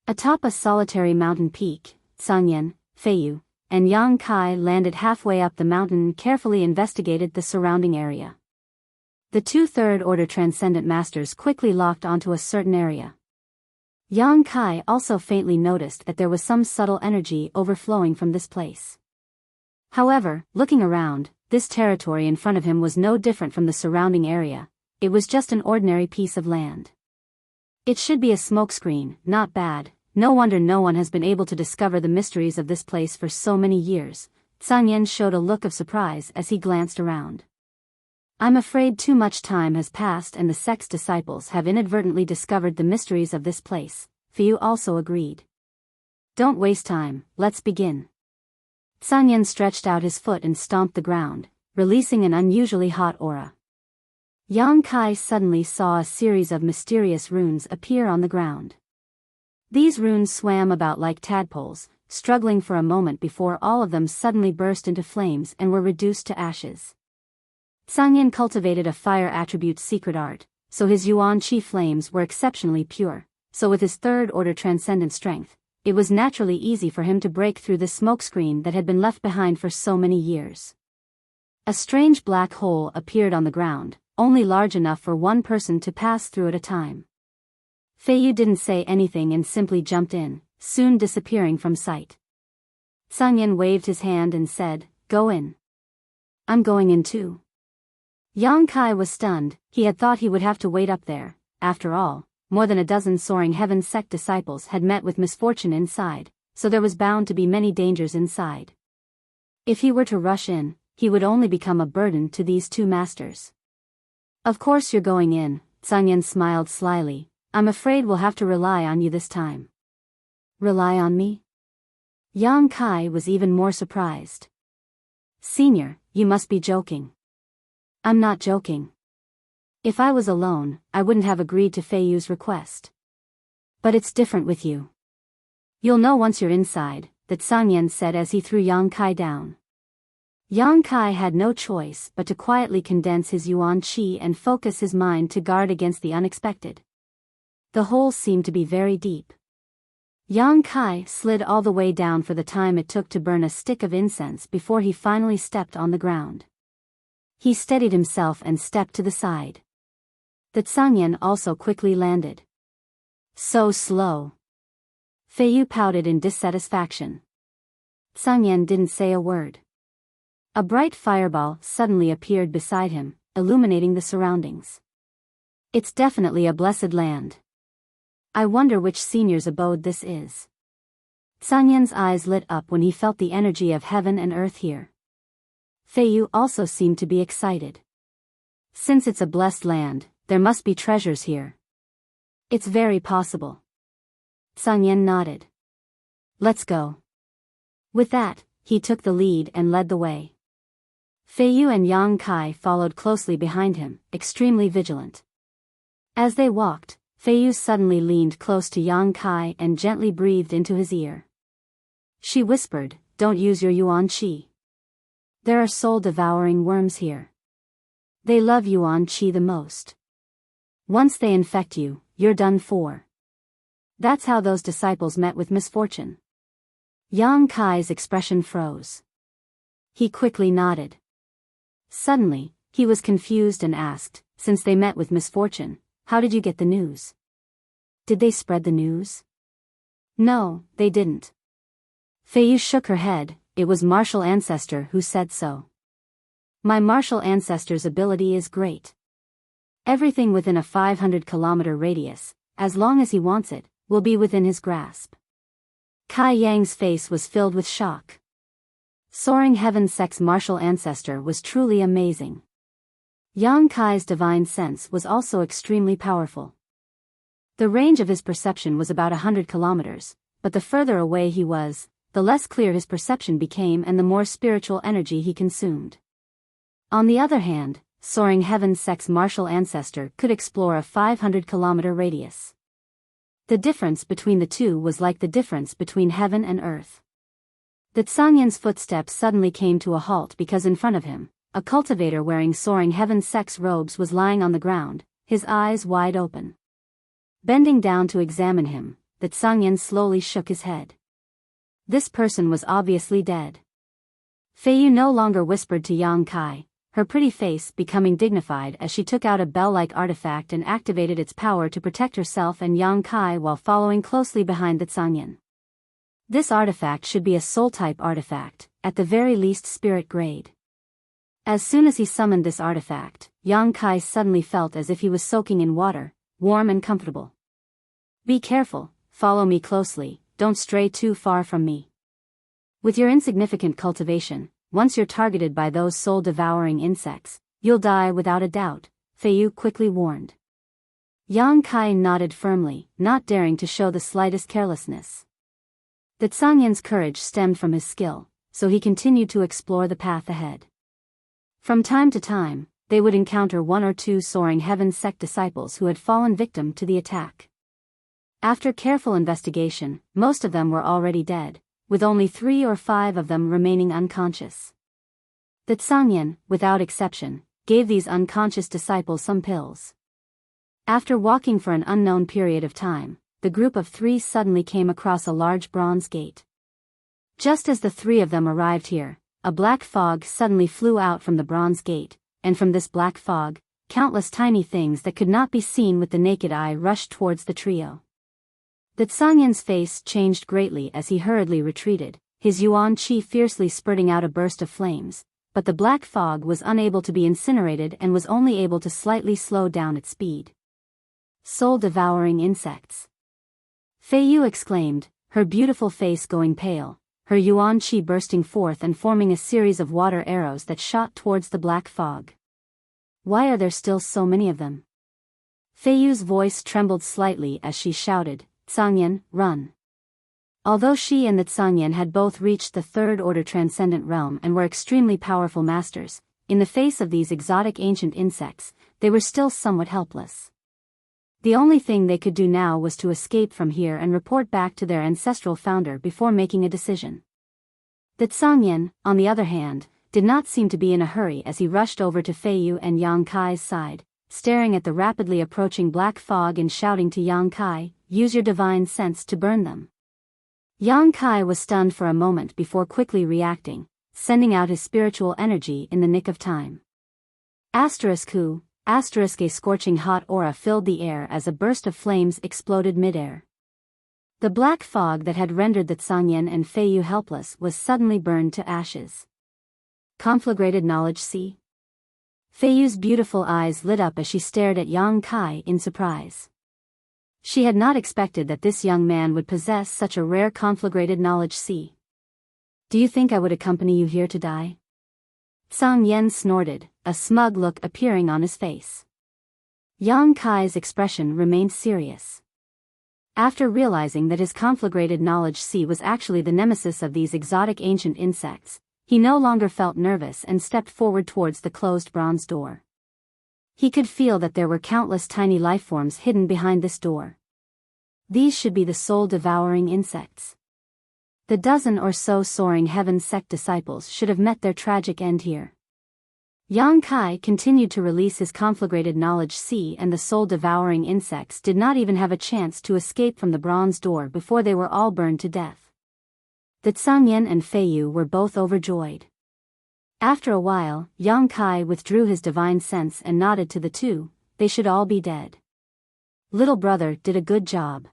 Atop a solitary mountain peak, Sangyan, Fei Yu, and Yang Kai landed halfway up the mountain and carefully investigated the surrounding area. The two third-order transcendent masters quickly locked onto a certain area. Yang Kai also faintly noticed that there was some subtle energy overflowing from this place. However, looking around, this territory in front of him was no different from the surrounding area. It was just an ordinary piece of land. It should be a smokescreen, not bad. No wonder no one has been able to discover the mysteries of this place for so many years. Sangyan showed a look of surprise as he glanced around. "I'm afraid too much time has passed and the sect's disciples have inadvertently discovered the mysteries of this place," Fei Yu also agreed. "Don't waste time, let's begin." Sangyan stretched out his foot and stomped the ground, releasing an unusually hot aura. Yang Kai suddenly saw a series of mysterious runes appear on the ground. These runes swam about like tadpoles, struggling for a moment before all of them suddenly burst into flames and were reduced to ashes. Sangyan cultivated a fire attribute's secret art, so his yuan qi flames were exceptionally pure, so with his third-order transcendent strength, it was naturally easy for him to break through the smokescreen that had been left behind for so many years. A strange black hole appeared on the ground, only large enough for one person to pass through at a time. Fei Yu didn't say anything and simply jumped in, soon disappearing from sight. Sangyan waved his hand and said, "Go in." "I'm going in too." Yang Kai was stunned. He had thought he would have to wait up there. After all, more than a dozen soaring heaven sect disciples had met with misfortune inside, so there was bound to be many dangers inside. If he were to rush in, he would only become a burden to these two masters. "Of course you're going in," Sangyan smiled slyly. "I'm afraid we'll have to rely on you this time." "Rely on me?" Yang Kai was even more surprised. "Senior, you must be joking." "I'm not joking. If I was alone, I wouldn't have agreed to Fei Yu's request. But it's different with you. You'll know once you're inside," that Sangyan said as he threw Yang Kai down. Yang Kai had no choice but to quietly condense his yuan qi and focus his mind to guard against the unexpected. The hole seemed to be very deep. Yang Kai slid all the way down for the time it took to burn a stick of incense before he finally stepped on the ground. He steadied himself and stepped to the side. The Sangyan also quickly landed. "So slow." Fei Yu pouted in dissatisfaction. Sangyan didn't say a word. A bright fireball suddenly appeared beside him, illuminating the surroundings. "It's definitely a blessed land. I wonder which senior's abode this is." Sangyan's eyes lit up when he felt the energy of heaven and earth here. Fei Yu also seemed to be excited. "Since it's a blessed land, there must be treasures here." "It's very possible." Sangyan nodded. "Let's go." With that, he took the lead and led the way. Fei Yu and Yang Kai followed closely behind him, extremely vigilant. As they walked, Fei Yu suddenly leaned close to Yang Kai and gently breathed into his ear. She whispered, "Don't use your yuan qi. There are soul-devouring worms here. They love yuan qi the most. Once they infect you, you're done for." That's how those disciples met with misfortune. Yang Kai's expression froze. He quickly nodded. Suddenly, he was confused and asked, "Since they met with misfortune, how did you get the news? Did they spread the news?" "No, they didn't." Fei Yu shook her head. "It was martial ancestor who said so. My martial ancestor's ability is great. Everything within a 500-kilometer radius, as long as he wants it, will be within his grasp." Kai Yang's face was filled with shock. Soaring Heaven Sect's martial ancestor was truly amazing. Yang Kai's divine sense was also extremely powerful. The range of his perception was about 100 kilometers, but the further away he was, the less clear his perception became and the more spiritual energy he consumed. On the other hand, Soaring Heaven Sect's martial ancestor could explore a 500-kilometer radius. The difference between the two was like the difference between heaven and earth. The Tsangyan's footsteps suddenly came to a halt because in front of him, a cultivator wearing Soaring Heaven Sect's robes was lying on the ground, his eyes wide open. Bending down to examine him, the Tsangyan slowly shook his head. This person was obviously dead. Feiyu no longer whispered to Yang Kai, her pretty face becoming dignified as she took out a bell-like artifact and activated its power to protect herself and Yang Kai while following closely behind the Tsangyan. This artifact should be a soul-type artifact, at the very least spirit grade. As soon as he summoned this artifact, Yang Kai suddenly felt as if he was soaking in water, warm and comfortable. Be careful, follow me closely, don't stray too far from me. With your insignificant cultivation, once you're targeted by those soul-devouring insects, you'll die without a doubt, Feiyu quickly warned. Yang Kai nodded firmly, not daring to show the slightest carelessness. The Tsangyan's courage stemmed from his skill, so he continued to explore the path ahead. From time to time, they would encounter one or two Soaring Heaven Sect disciples who had fallen victim to the attack. After careful investigation, most of them were already dead, with only 3 or 5 of them remaining unconscious. The Tsangyan, without exception, gave these unconscious disciples some pills. After walking for an unknown period of time, the group of 3 suddenly came across a large bronze gate. Just as the 3 of them arrived here, a black fog suddenly flew out from the bronze gate, and from this black fog, countless tiny things that could not be seen with the naked eye rushed towards the trio. The Tsangyan's face changed greatly as he hurriedly retreated, his yuan qi fiercely spurting out a burst of flames, but the black fog was unable to be incinerated and was only able to slightly slow down its speed. Soul-devouring insects. Feiyu exclaimed, her beautiful face going pale, her yuan qi bursting forth and forming a series of water arrows that shot towards the black fog. Why are there still so many of them? Feiyu's voice trembled slightly as she shouted, Tsangyan, run. Although she and the Tsangyan had both reached the third-order transcendent realm and were extremely powerful masters, in the face of these exotic ancient insects, they were still somewhat helpless. The only thing they could do now was to escape from here and report back to their ancestral founder before making a decision. The Tsangyan, on the other hand, did not seem to be in a hurry as he rushed over to Feiyu and Yang Kai's side, staring at the rapidly approaching black fog and shouting to Yang Kai, use your divine sense to burn them. Yang Kai was stunned for a moment before quickly reacting, sending out his spiritual energy in the nick of time. A scorching hot aura filled the air as a burst of flames exploded midair. The black fog that had rendered the Tsangyan and Feiyu helpless was suddenly burned to ashes. Conflagrated knowledge see? Feiyu's beautiful eyes lit up as she stared at Yang Kai in surprise. She had not expected that this young man would possess such a rare conflagrated knowledge see. Do you think I would accompany you here to die? Tsang Yen snorted, a smug look appearing on his face. Yang Kai's expression remained serious. After realizing that his conflagrated knowledge see was actually the nemesis of these exotic ancient insects, he no longer felt nervous and stepped forward towards the closed bronze door. He could feel that there were countless tiny lifeforms hidden behind this door. These should be the soul-devouring insects. The dozen or so Soaring Heaven Sect disciples should have met their tragic end here. Yang Kai continued to release his conflagrated knowledge see, and the soul-devouring insects did not even have a chance to escape from the bronze door before they were all burned to death. The Tsangyan and Feiyu were both overjoyed. After a while, Yang Kai withdrew his divine sense and nodded to the two, they should all be dead. Little brother did a good job.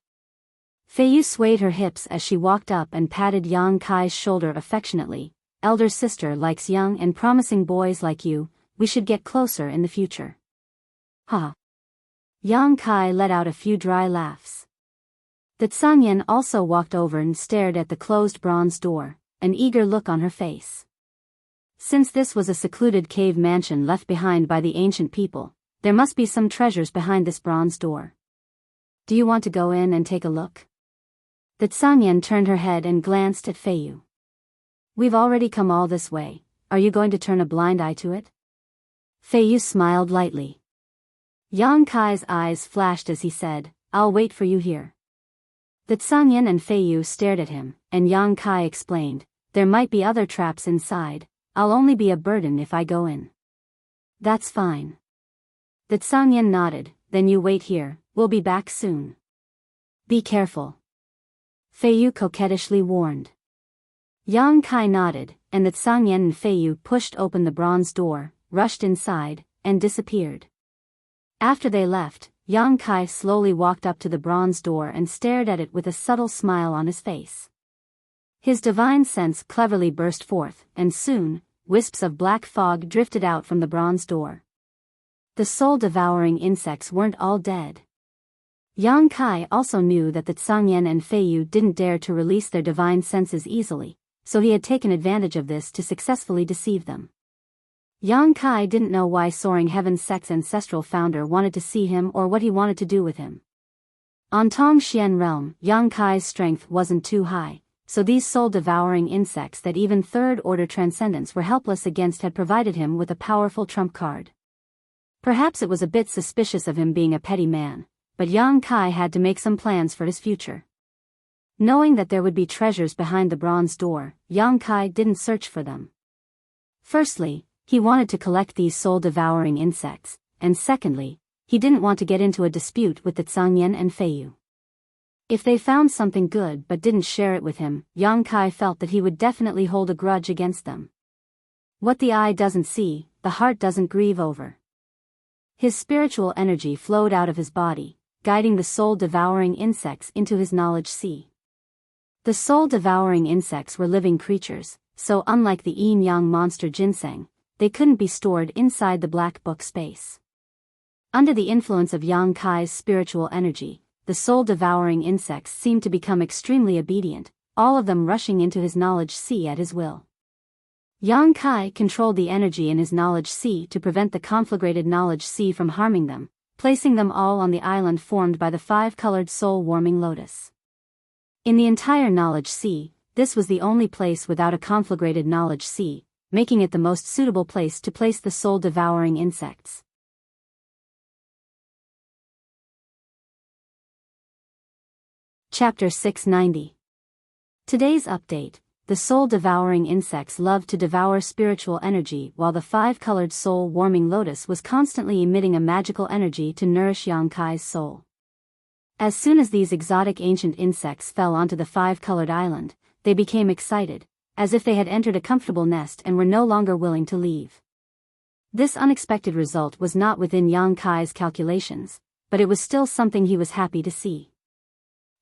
Feiyu swayed her hips as she walked up and patted Yang Kai's shoulder affectionately. Elder sister likes young and promising boys like you, we should get closer in the future. Ha! Yang Kai let out a few dry laughs. The Tsangyan also walked over and stared at the closed bronze door, an eager look on her face. Since this was a secluded cave mansion left behind by the ancient people, there must be some treasures behind this bronze door. Do you want to go in and take a look? The Tsangyan turned her head and glanced at Feiyu. We've already come all this way, are you going to turn a blind eye to it? Feiyu smiled lightly. Yang Kai's eyes flashed as he said, I'll wait for you here. The Tsangyan and Feiyu stared at him, and Yang Kai explained, there might be other traps inside, I'll only be a burden if I go in. That's fine. The Tsangyan nodded, then you wait here, we'll be back soon. Be careful. Feiyu coquettishly warned. Yang Kai nodded, and the Tsangyan and Feiyu pushed open the bronze door, rushed inside, and disappeared. After they left, Yang Kai slowly walked up to the bronze door and stared at it with a subtle smile on his face. His divine sense cleverly burst forth, and soon, wisps of black fog drifted out from the bronze door. The soul-devouring insects weren't all dead. Yang Kai also knew that the Tsangyan and Feiyu didn't dare to release their divine senses easily, so he had taken advantage of this to successfully deceive them. Yang Kai didn't know why Soaring Heaven Sect's ancestral founder wanted to see him or what he wanted to do with him. On Tongxian realm, Yang Kai's strength wasn't too high, so these soul-devouring insects that even third-order transcendents were helpless against had provided him with a powerful trump card. Perhaps it was a bit suspicious of him being a petty man, but Yang Kai had to make some plans for his future. Knowing that there would be treasures behind the bronze door, Yang Kai didn't search for them. Firstly, he wanted to collect these soul-devouring insects, and secondly, he didn't want to get into a dispute with the Tsangyan and Feiyu. If they found something good but didn't share it with him, Yang Kai felt that he would definitely hold a grudge against them. What the eye doesn't see, the heart doesn't grieve over. His spiritual energy flowed out of his body, guiding the soul-devouring insects into his knowledge sea. The soul-devouring insects were living creatures, so unlike the yin-yang monster ginseng, they couldn't be stored inside the black book space. Under the influence of Yang Kai's spiritual energy, the soul-devouring insects seemed to become extremely obedient, all of them rushing into his knowledge sea at his will. Yang Kai controlled the energy in his knowledge sea to prevent the conflagrated knowledge sea from harming them, placing them all on the island formed by the five-colored soul-warming lotus. In the entire knowledge sea, this was the only place without a conflagrated knowledge sea, making it the most suitable place to place the soul-devouring insects. Chapter 690. Today's update. The soul-devouring insects loved to devour spiritual energy while the five-colored soul-warming lotus was constantly emitting a magical energy to nourish Yang Kai's soul. As soon as these exotic ancient insects fell onto the five-colored island, they became excited, as if they had entered a comfortable nest and were no longer willing to leave. This unexpected result was not within Yang Kai's calculations, but it was still something he was happy to see.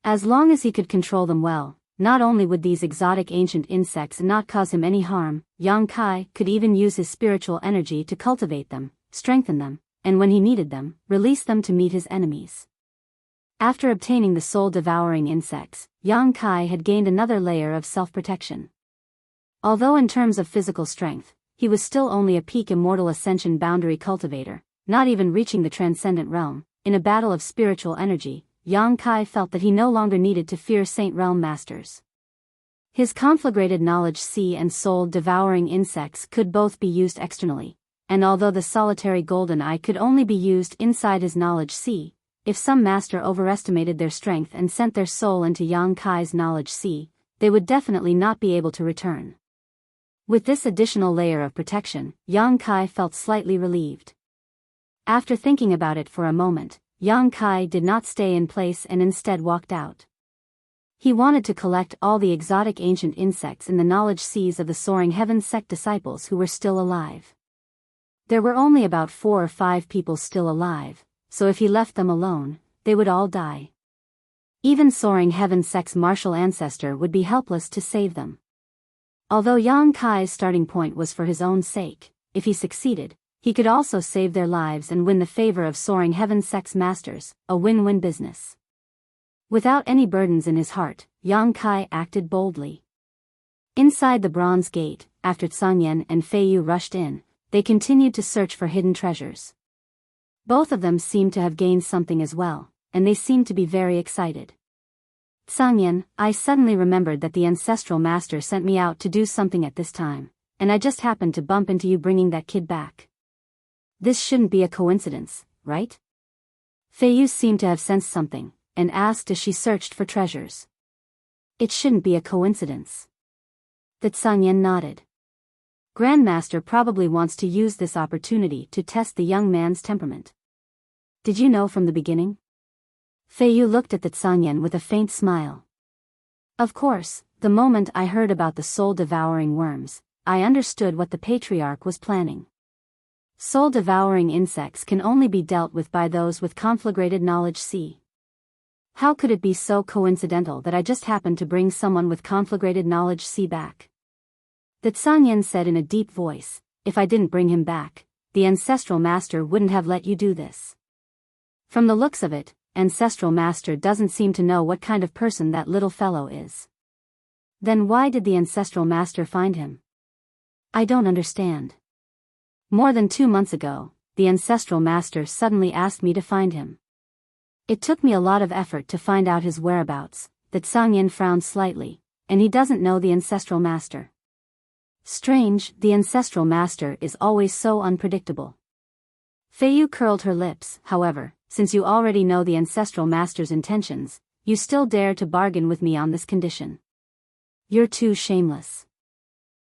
As long as he could control them well, not only would these exotic ancient insects not cause him any harm, Yang Kai could even use his spiritual energy to cultivate them, strengthen them, and when he needed them, release them to meet his enemies. After obtaining the soul-devouring insects, Yang Kai had gained another layer of self-protection. Although in terms of physical strength, he was still only a peak immortal ascension boundary cultivator, not even reaching the transcendent realm, in a battle of spiritual energy, Yang Kai felt that he no longer needed to fear Saint Realm Masters. His conflagrated knowledge sea and soul-devouring insects could both be used externally, and although the solitary golden eye could only be used inside his knowledge sea, if some master overestimated their strength and sent their soul into Yang Kai's knowledge sea, they would definitely not be able to return. With this additional layer of protection, Yang Kai felt slightly relieved. After thinking about it for a moment, Yang Kai did not stay in place and instead walked out. He wanted to collect all the exotic ancient insects in the knowledge seas of the Soaring Heaven Sect disciples who were still alive. There were only about 4 or 5 people still alive, so if he left them alone, they would all die. Even Soaring Heaven Sect's martial ancestor would be helpless to save them. Although Yang Kai's starting point was for his own sake, if he succeeded, he could also save their lives and win the favor of Soaring Heaven Sect's masters, a win-win business. Without any burdens in his heart, Yang Kai acted boldly. Inside the bronze gate, after Tsang Yan and Fei Yu rushed in, they continued to search for hidden treasures. Both of them seemed to have gained something as well, and they seemed to be very excited. Tsang Yan, I suddenly remembered that the ancestral master sent me out to do something at this time, and I just happened to bump into you bringing that kid back. This shouldn't be a coincidence, right? Fei Yu seemed to have sensed something, and asked as she searched for treasures. It shouldn't be a coincidence. That Tsang Yan nodded. Grandmaster probably wants to use this opportunity to test the young man's temperament. Did you know from the beginning? Fei Yu looked at the Tsang Yan with a faint smile. Of course, the moment I heard about the soul-devouring worms, I understood what the patriarch was planning. Soul-devouring insects can only be dealt with by those with conflagrated knowledge. See. How could it be so coincidental that I just happened to bring someone with conflagrated knowledge back? The Tsang Yan said in a deep voice, if I didn't bring him back, the ancestral master wouldn't have let you do this. From the looks of it, ancestral master doesn't seem to know what kind of person that little fellow is. Then why did the ancestral master find him? I don't understand. More than 2 months ago, the ancestral master suddenly asked me to find him. It took me a lot of effort to find out his whereabouts. The Tsang Yan frowned slightly, and he doesn't know the ancestral master. Strange, the ancestral master is always so unpredictable. Fei Yu curled her lips. However, since you already know the ancestral master's intentions, you still dare to bargain with me on this condition. You're too shameless.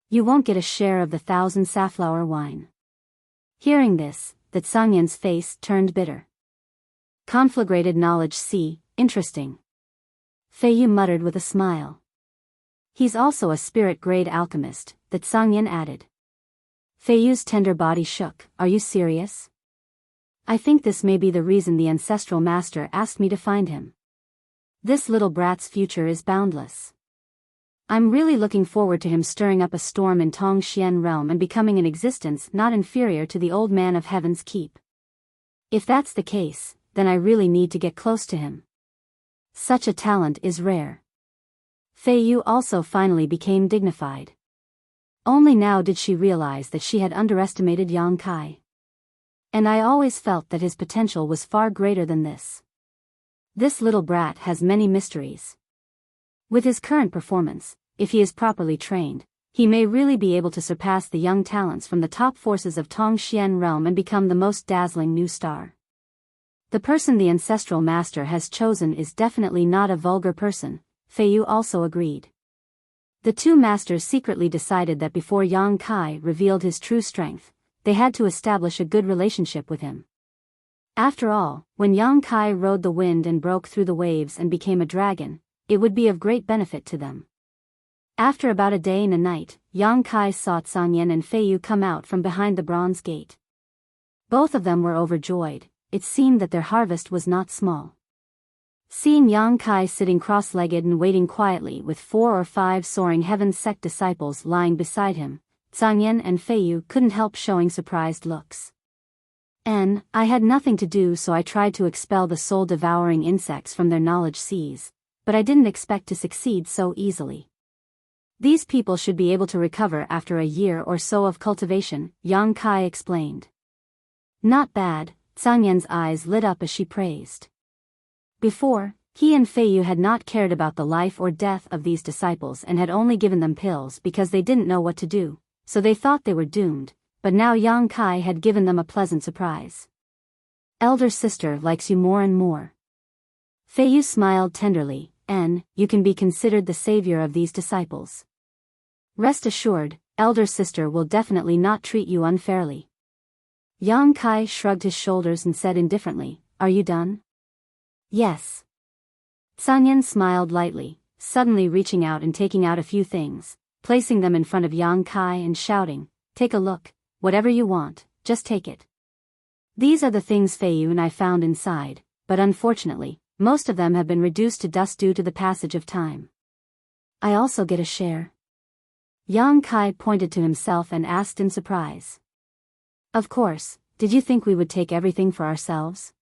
You won't get a share of the 1,000 safflower wine. Hearing this, the Tsang Yan's face turned bitter. Conflagrated knowledge. Interesting. Fei Yu muttered with a smile. He's also a spirit-grade alchemist, the Tsang Yan added. Fei Yu's tender body shook. Are you serious? I think this may be the reason the ancestral master asked me to find him. This little brat's future is boundless. I'm really looking forward to him stirring up a storm in Tongxian realm and becoming an existence not inferior to the old man of Heaven's Keep. If that's the case, then I really need to get close to him. Such a talent is rare. Fei Yu also finally became dignified. Only now did she realize that she had underestimated Yang Kai. And I always felt that his potential was far greater than this. This little brat has many mysteries. With his current performance, if he is properly trained, he may really be able to surpass the young talents from the top forces of Tongxian realm and become the most dazzling new star. The person the ancestral master has chosen is definitely not a vulgar person, Fei Yu also agreed. The two masters secretly decided that before Yang Kai revealed his true strength, they had to establish a good relationship with him. After all, when Yang Kai rode the wind and broke through the waves and became a dragon, it would be of great benefit to them. After about a day and a night, Yang Kai saw Tsang Yan and Fei Yu come out from behind the bronze gate. Both of them were overjoyed. It seemed that their harvest was not small. Seeing Yang Kai sitting cross-legged and waiting quietly with 4 or 5 soaring heaven sect disciples lying beside him, Tsang Yan and Fei Yu couldn't help showing surprised looks. I had nothing to do, so I tried to expel the soul-devouring insects from their knowledge seas, but I didn't expect to succeed so easily. These people should be able to recover after a year or so of cultivation, Yang Kai explained. Not bad, Tsang Yan's eyes lit up as she praised. Before, he and Fei Yu had not cared about the life or death of these disciples and had only given them pills because they didn't know what to do, so they thought they were doomed, but now Yang Kai had given them a pleasant surprise. Elder sister likes you more and more. Fei Yu smiled tenderly, and you can be considered the savior of these disciples. Rest assured, elder sister will definitely not treat you unfairly. Yang Kai shrugged his shoulders and said indifferently, Are you done? Yes. Tsang Yan smiled lightly, suddenly reaching out and taking out a few things, placing them in front of Yang Kai and shouting, Take a look, whatever you want, just take it. These are the things Fei Yu and I found inside, but unfortunately, most of them have been reduced to dust due to the passage of time. I also get a share? Yang Kai pointed to himself and asked in surprise. Of course, did you think we would take everything for ourselves?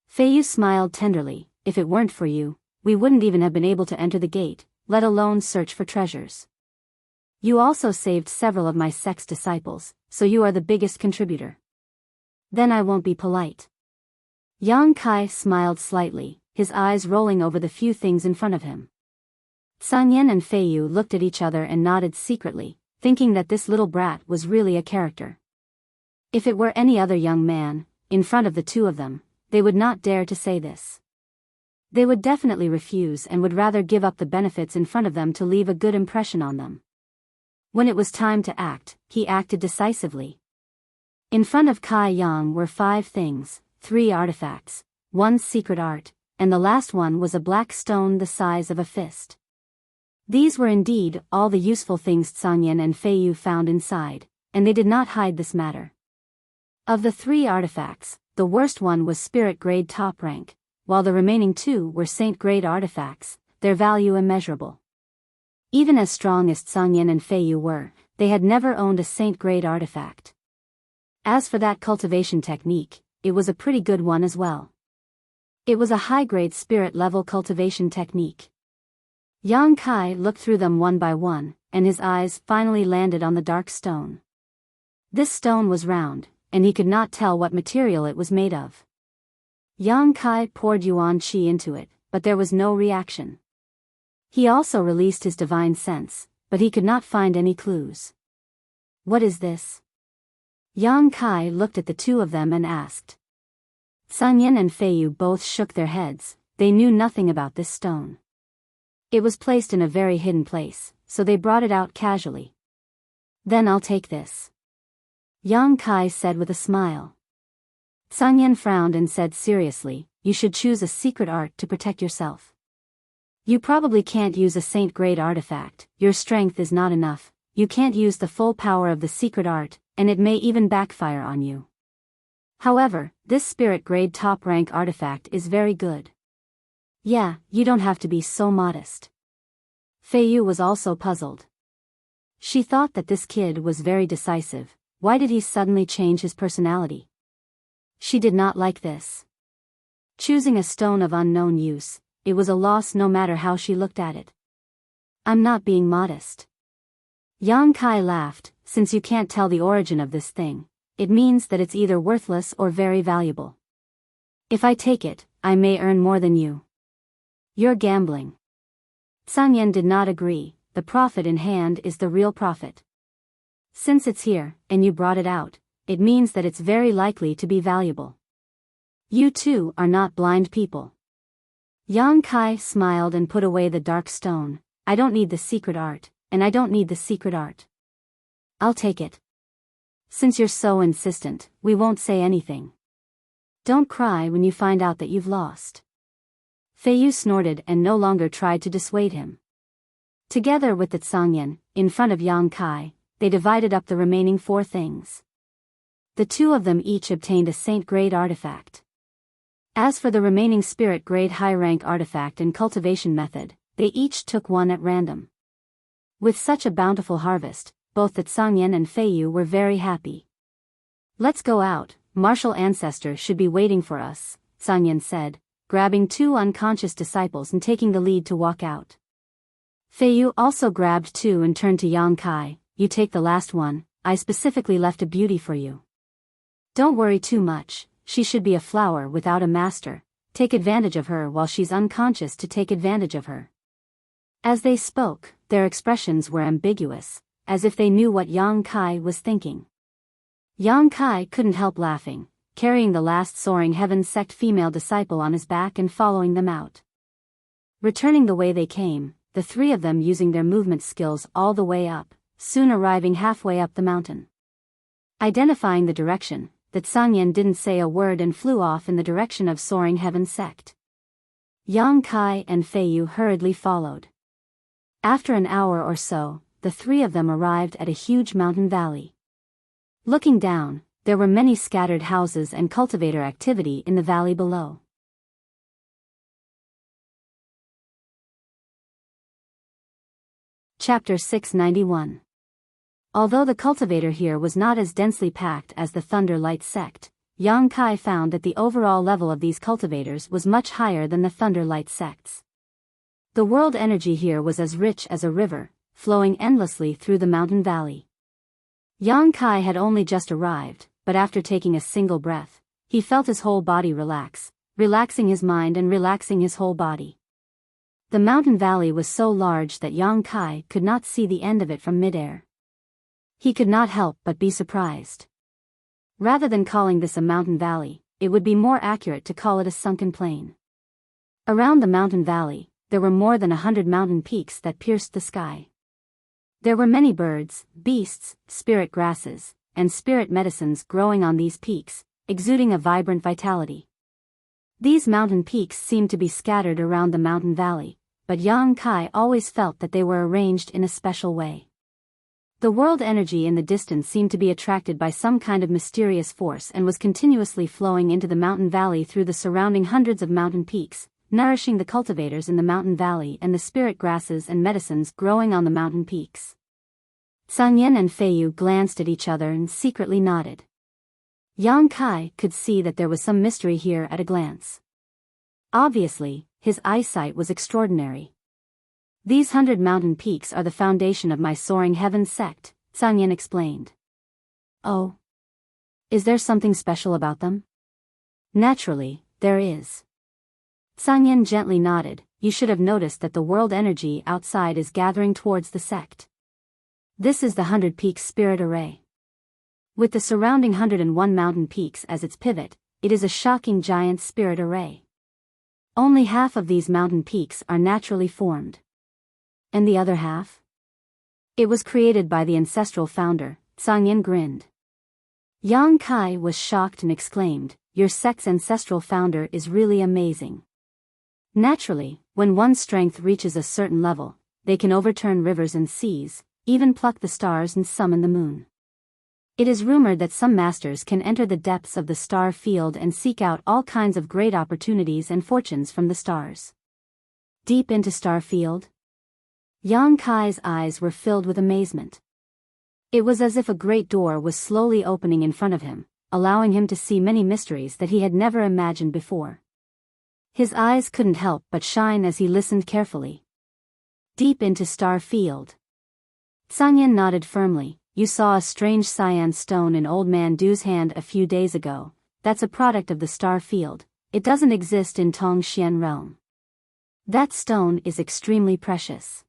Fei Yu smiled tenderly, if it weren't for you, we wouldn't even have been able to enter the gate, let alone search for treasures. You also saved several of my sect's disciples, so you are the biggest contributor. Then I won't be polite. Yang Kai smiled slightly, his eyes rolling over the few things in front of him. Sanyan and Feiyu looked at each other and nodded secretly, thinking that this little brat was really a character. If it were any other young man, in front of the two of them, they would not dare to say this. They would definitely refuse and would rather give up the benefits in front of them to leave a good impression on them. When it was time to act, he acted decisively. In front of Kai Yang were 5 things, 3 artifacts, 1 secret art, and the last one was a black stone the size of a fist. These were indeed all the useful things Sanyan and Feiyu found inside, and they did not hide this matter. Of the 3 artifacts, the worst one was spirit grade top rank, while the remaining 2 were saint grade artifacts, their value immeasurable. Even as strong as Sanyan and Feiyu were, they had never owned a saint grade artifact. As for that cultivation technique, it was a pretty good one as well. It was a high-grade spirit-level cultivation technique. Yang Kai looked through them one by one, and his eyes finally landed on the dark stone. This stone was round, and he could not tell what material it was made of. Yang Kai poured yuan qi into it, but there was no reaction. He also released his divine sense, but he could not find any clues. What is this? Yang Kai looked at the two of them and asked. Sanyan and Feiyu both shook their heads, they knew nothing about this stone. It was placed in a very hidden place, so they brought it out casually. Then I'll take this. Yang Kai said with a smile. Sanyan frowned and said seriously, you should choose a secret art to protect yourself. You probably can't use a saint-grade artifact, your strength is not enough, you can't use the full power of the secret art, and it may even backfire on you. However, this spirit-grade top-rank artifact is very good. Yeah, you don't have to be so modest. Feiyu was also puzzled. She thought that this kid was very decisive, why did he suddenly change his personality? She did not like this. Choosing a stone of unknown use, it was a loss no matter how she looked at it. I'm not being modest. Yang Kai laughed, since you can't tell the origin of this thing, it means that it's either worthless or very valuable. If I take it, I may earn more than you. You're gambling. Sanyan did not agree, the profit in hand is the real profit. Since it's here, and you brought it out, it means that it's very likely to be valuable. You two are not blind people. Yang Kai smiled and put away the dark stone. I don't need the secret art, and I don't need the secret art. I'll take it. Since you're so insistent, we won't say anything. Don't cry when you find out that you've lost. Feiyu snorted and no longer tried to dissuade him. Together with the Tsangyan, in front of Yang Kai, they divided up the remaining 4 things. The 2 of them each obtained a saint-grade artifact. As for the remaining spirit-grade high-rank artifact and cultivation method, they each took one at random. With such a bountiful harvest, both the Tsangyan and Feiyu were very happy. Let's go out, martial ancestors should be waiting for us, Tsangyan said, grabbing 2 unconscious disciples and taking the lead to walk out. Feiyu also grabbed 2 and turned to Yang Kai, you take the last one, I specifically left a beauty for you. Don't worry too much, she should be a flower without a master, take advantage of her while she's unconscious to take advantage of her. As they spoke, their expressions were ambiguous, as if they knew what Yang Kai was thinking. Yang Kai couldn't help laughing, carrying the last Soaring Heaven sect female disciple on his back and following them out. Returning the way they came, the 3 of them using their movement skills all the way up, soon arriving halfway up the mountain. Identifying the direction, the Tsangyan didn't say a word and flew off in the direction of Soaring Heaven sect. Yang Kai and Feiyu hurriedly followed. After an hour or so, the 3 of them arrived at a huge mountain valley. Looking down, there were many scattered houses and cultivator activity in the valley below. Chapter 691. Although the cultivator here was not as densely packed as the Thunder Light sect, Yang Kai found that the overall level of these cultivators was much higher than the Thunder Light sects. The world energy here was as rich as a river, flowing endlessly through the mountain valley. Yang Kai had only just arrived, but after taking a single breath, he felt his whole body relax, relaxing his mind and relaxing his whole body. The mountain valley was so large that Yang Kai could not see the end of it from midair. He could not help but be surprised. Rather than calling this a mountain valley, it would be more accurate to call it a sunken plain. Around the mountain valley, there were more than 100 mountain peaks that pierced the sky. There were many birds, beasts, spirit grasses, and spirit medicines growing on these peaks, exuding a vibrant vitality. These mountain peaks seemed to be scattered around the mountain valley, but Yang Kai always felt that they were arranged in a special way. The world energy in the distance seemed to be attracted by some kind of mysterious force and was continuously flowing into the mountain valley through the surrounding hundreds of mountain peaks, nourishing the cultivators in the mountain valley and the spirit grasses and medicines growing on the mountain peaks. Sang Yen and Fei Yu glanced at each other and secretly nodded. Yang Kai could see that there was some mystery here at a glance. Obviously, his eyesight was extraordinary. These 100 mountain peaks are the foundation of my Soaring Heaven sect, Sang Yen explained. Oh. Is there something special about them? Naturally, there is. Sang Yen gently nodded. You should have noticed that the world energy outside is gathering towards the sect. This is the 100 Peaks Spirit Array. With the surrounding 101 mountain peaks as its pivot, it is a shocking giant spirit array. Only half of these mountain peaks are naturally formed. And the other half? It was created by the ancestral founder, Sang Yen grinned. Yang Kai was shocked and exclaimed, your sect's ancestral founder is really amazing. Naturally, when one's strength reaches a certain level, they can overturn rivers and seas, even pluck the stars and summon the moon. It is rumored that some masters can enter the depths of the star field and seek out all kinds of great opportunities and fortunes from the stars. Deep into star field? Yang Kai's eyes were filled with amazement. It was as if a great door was slowly opening in front of him, allowing him to see many mysteries that he had never imagined before. His eyes couldn't help but shine as he listened carefully. Deep into star field. Sang Yen nodded firmly. You saw a strange cyan stone in Old Man Du's hand a few days ago. That's a product of the star field. It doesn't exist in Tongxian realm. That stone is extremely precious.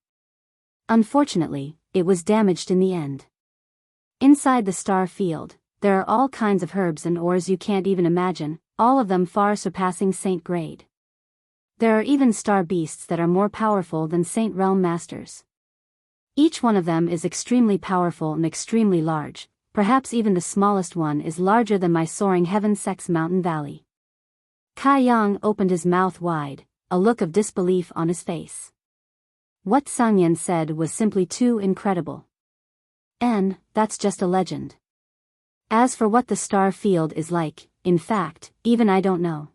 Unfortunately, it was damaged in the end. Inside the star field, there are all kinds of herbs and ores you can't even imagine, all of them far surpassing saint grade. There are even star beasts that are more powerful than saint realm masters. Each one of them is extremely powerful and extremely large, perhaps even the smallest one is larger than my Soaring Heaven sect's mountain valley. Kai Yang opened his mouth wide, a look of disbelief on his face. What Sang Yen said was simply too incredible. And, that's just a legend. As for what the star field is like, in fact, even I don't know.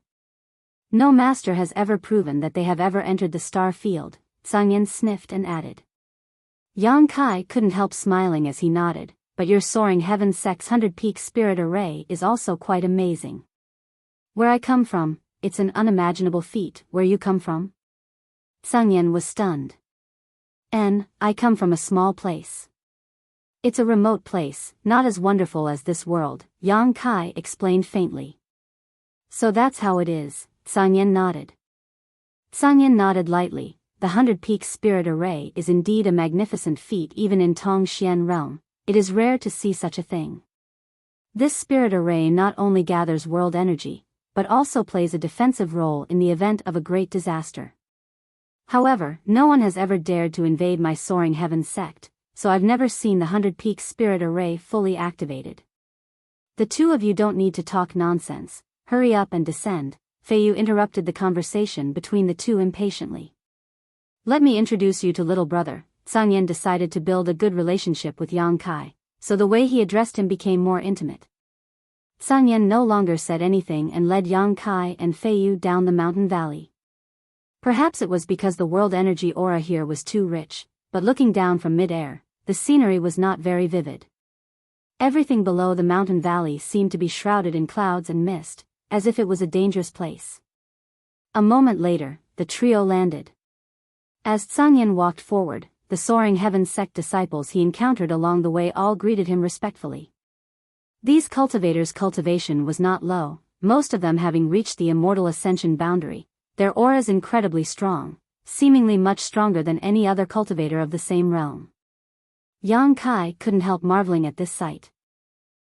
No master has ever proven that they have ever entered the star field, Sang Yen sniffed and added. Yang Kai couldn't help smiling as he nodded, but your Soaring Heaven sect's 100 Peak Spirit Array is also quite amazing. Where I come from, it's an unimaginable feat. Where you come from? Sang Yen was stunned. I come from a small place. It's a remote place, not as wonderful as this world, Yang Kai explained faintly. So that's how it is, Sang Yen nodded. Sang Yen nodded lightly. The 100 Peaks Spirit Array is indeed a magnificent feat even in Tongxian realm. It is rare to see such a thing. This spirit array not only gathers world energy, but also plays a defensive role in the event of a great disaster. However, no one has ever dared to invade my Soaring Heaven sect, so I've never seen the 100 Peaks Spirit Array fully activated. The two of you don't need to talk nonsense, hurry up and descend, Fei Yu interrupted the conversation between the two impatiently. Let me introduce you to little brother. Sang Yen decided to build a good relationship with Yang Kai, so the way he addressed him became more intimate. Sang Yen no longer said anything and led Yang Kai and Fei Yu down the mountain valley. Perhaps it was because the world energy aura here was too rich, but looking down from mid-air, the scenery was not very vivid. Everything below the mountain valley seemed to be shrouded in clouds and mist, as if it was a dangerous place. A moment later, the trio landed. As Sang Yen walked forward, the soaring heavens sect disciples he encountered along the way all greeted him respectfully. These cultivators' cultivation was not low, most of them having reached the immortal ascension boundary, their auras incredibly strong, seemingly much stronger than any other cultivator of the same realm. Yang Kai couldn't help marveling at this sight.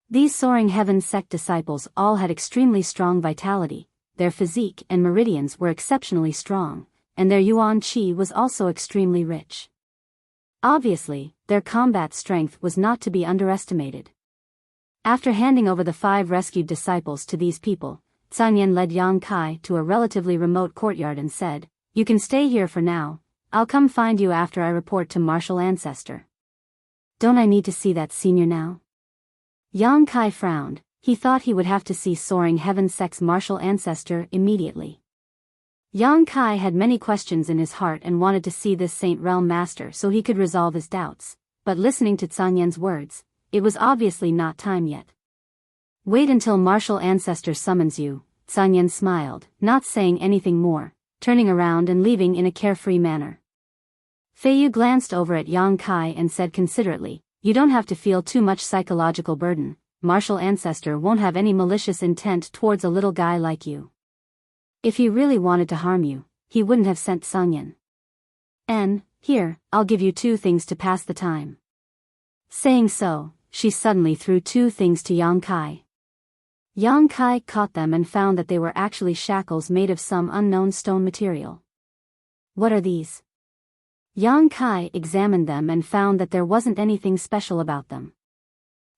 These soaring heavens sect disciples all had extremely strong vitality, their physique and meridians were exceptionally strong, and their yuan qi was also extremely rich. Obviously, their combat strength was not to be underestimated. After handing over the 5 rescued disciples to these people, Zhang Yan led Yang Kai to a relatively remote courtyard and said, "You can stay here for now, I'll come find you after I report to Martial Ancestor." "Don't I need to see that senior now?" Yang Kai frowned, he thought he would have to see Soaring Heaven Sect's Martial Ancestor immediately. Yang Kai had many questions in his heart and wanted to see this Saint Realm Master so he could resolve his doubts, but listening to Zhang Yan's words, it was obviously not time yet. "Wait until Martial Ancestor summons you," Zhang Yan smiled, not saying anything more, turning around and leaving in a carefree manner. Fei Yu glanced over at Yang Kai and said considerately, "You don't have to feel too much psychological burden, Martial Ancestor won't have any malicious intent towards a little guy like you. If he really wanted to harm you, he wouldn't have sent Zhang Yan. And, here, I'll give you 2 things to pass the time." Saying so, she suddenly threw 2 things to Yang Kai. Yang Kai caught them and found that they were actually shackles made of some unknown stone material. "What are these?" Yang Kai examined them and found that there wasn't anything special about them.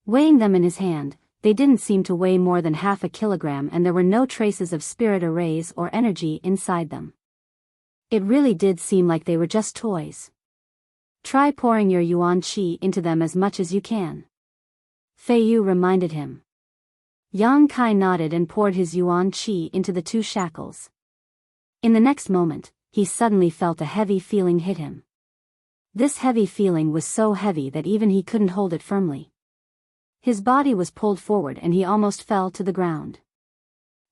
Weighing them in his hand, they didn't seem to weigh more than half a kilogram and there were no traces of spirit arrays or energy inside them. It really did seem like they were just toys. "Try pouring your yuan qi into them as much as you can," Fei Yu reminded him. Yang Kai nodded and poured his yuan qi into the 2 shackles. In the next moment, he suddenly felt a heavy feeling hit him. This heavy feeling was so heavy that even he couldn't hold it firmly. His body was pulled forward and he almost fell to the ground.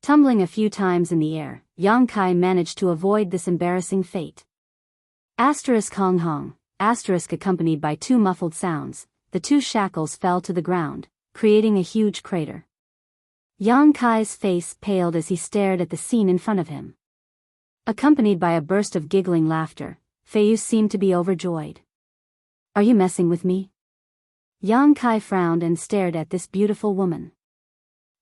Tumbling a few times in the air, Yang Kai managed to avoid this embarrassing fate. Hong hong, accompanied by 2 muffled sounds, the 2 shackles fell to the ground, creating a huge crater. Yang Kai's face paled as he stared at the scene in front of him. Accompanied by a burst of giggling laughter, Fei Yu seemed to be overjoyed. "Are you messing with me?" Yang Kai frowned and stared at this beautiful woman.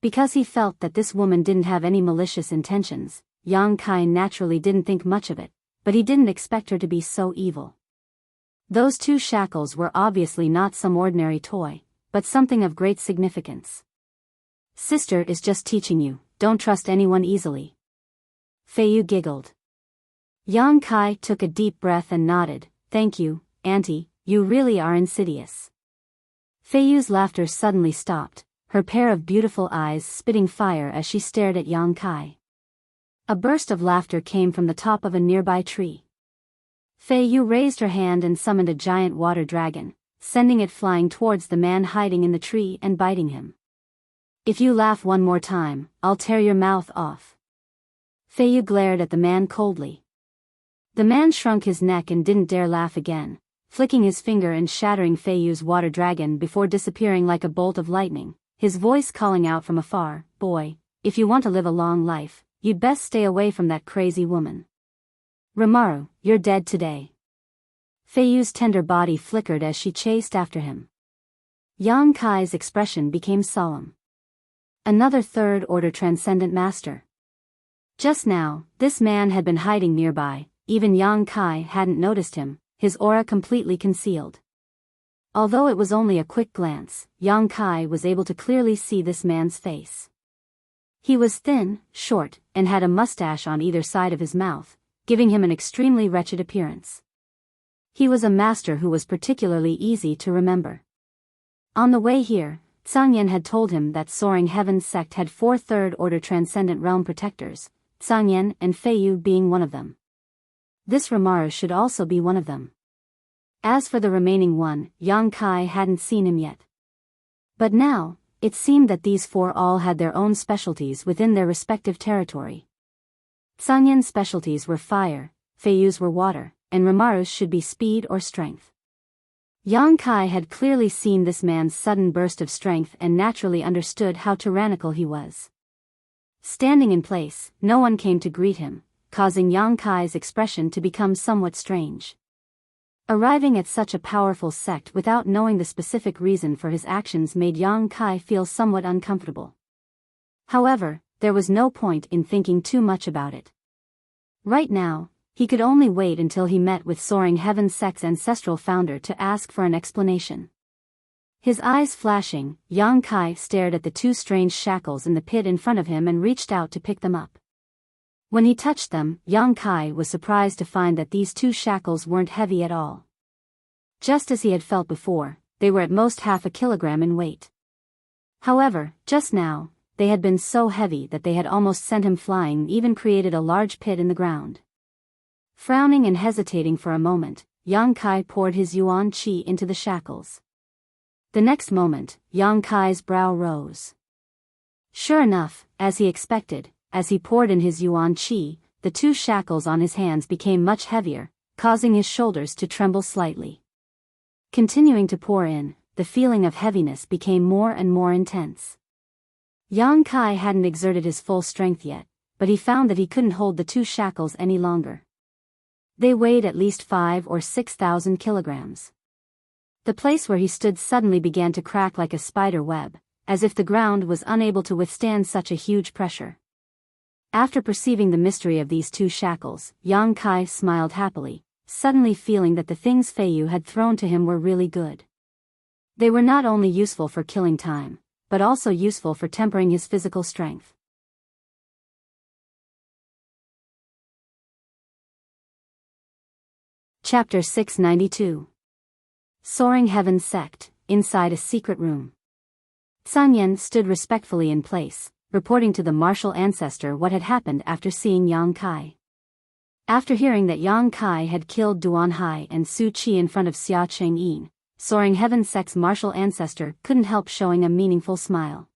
Because he felt that this woman didn't have any malicious intentions, Yang Kai naturally didn't think much of it, but he didn't expect her to be so evil. Those 2 shackles were obviously not some ordinary toy, but something of great significance. "Sister is just teaching you, don't trust anyone easily." Fei Yu giggled. Yang Kai took a deep breath and nodded, "Thank you, Auntie, you really are insidious." Fei Yu's laughter suddenly stopped, her pair of beautiful eyes spitting fire as she stared at Yang Kai. A burst of laughter came from the top of a nearby tree. Fei Yu raised her hand and summoned a giant water dragon, sending it flying towards the man hiding in the tree and biting him. "If you laugh one more time, I'll tear your mouth off." Fei Yu glared at the man coldly. The man shrunk his neck and didn't dare laugh again, flicking his finger and shattering Fei Yu's water dragon before disappearing like a bolt of lightning, his voice calling out from afar, "Boy, if you want to live a long life, you'd best stay away from that crazy woman. Rimaru, you're dead today." Fei Yu's tender body flickered as she chased after him. Yang Kai's expression became solemn. Another 3rd order transcendent master. Just now, this man had been hiding nearby, even Yang Kai hadn't noticed him, his aura completely concealed. Although it was only a quick glance, Yang Kai was able to clearly see this man's face. He was thin, short, and had a mustache on either side of his mouth, giving him an extremely wretched appearance. He was a master who was particularly easy to remember. On the way here, Zhang Yan had told him that Soaring Heavens sect had 4 3rd-order transcendent realm protectors, Zhang Yan and Fei Yu being one of them. This Rimaru should also be one of them. As for the remaining one, Yang Kai hadn't seen him yet. But now, it seemed that these 4 all had their own specialties within their respective territory. Zhang Yan's specialties were fire, Fei Yu's were water, and Rimaru's should be speed or strength. Yang Kai had clearly seen this man's sudden burst of strength and naturally understood how tyrannical he was. Standing in place, no one came to greet him, causing Yang Kai's expression to become somewhat strange. Arriving at such a powerful sect without knowing the specific reason for his actions made Yang Kai feel somewhat uncomfortable. However, there was no point in thinking too much about it. Right now, he could only wait until he met with Soaring Heaven Sect's ancestral founder to ask for an explanation. His eyes flashing, Yang Kai stared at the two strange shackles in the pit in front of him and reached out to pick them up. When he touched them, Yang Kai was surprised to find that these two shackles weren't heavy at all. Just as he had felt before, they were at most half a kilogram in weight. However, just now, they had been so heavy that they had almost sent him flying and even created a large pit in the ground. Frowning and hesitating for a moment, Yang Kai poured his yuan qi into the shackles. The next moment, Yang Kai's brow rose. Sure enough, as he expected, as he poured in his yuan qi, the two shackles on his hands became much heavier, causing his shoulders to tremble slightly. Continuing to pour in, the feeling of heaviness became more and more intense. Yang Kai hadn't exerted his full strength yet, but he found that he couldn't hold the two shackles any longer. They weighed at least 5,000 or 6,000 kilograms. The place where he stood suddenly began to crack like a spider web, as if the ground was unable to withstand such a huge pressure. After perceiving the mystery of these two shackles, Yang Kai smiled happily, suddenly feeling that the things Fei Yu had thrown to him were really good. They were not only useful for killing time, but also useful for tempering his physical strength. Chapter 692. Soaring Heaven Sect, inside a secret room. Sanyan stood respectfully in place, reporting to the martial ancestor what had happened after seeing Yang Kai. After hearing that Yang Kai had killed Duan Hai and Su Qi in front of Xia Chengyin, Soaring Heaven Sect's martial ancestor couldn't help showing a meaningful smile.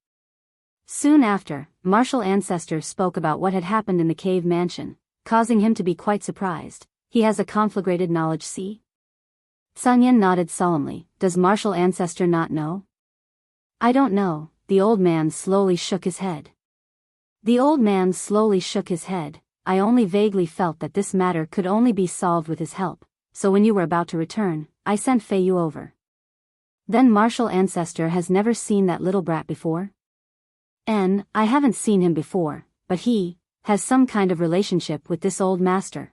Soon after, martial ancestor spoke about what had happened in the cave mansion, causing him to be quite surprised. He has a conflagrated knowledge, see? Sanyan nodded solemnly. Does martial ancestor not know? I don't know, the old man slowly shook his head. The old man slowly shook his head. I only vaguely felt that this matter could only be solved with his help, so when you were about to return, I sent Fei Yu over. Then martial ancestor has never seen that little brat before? I haven't seen him before, but he has some kind of relationship with this old master.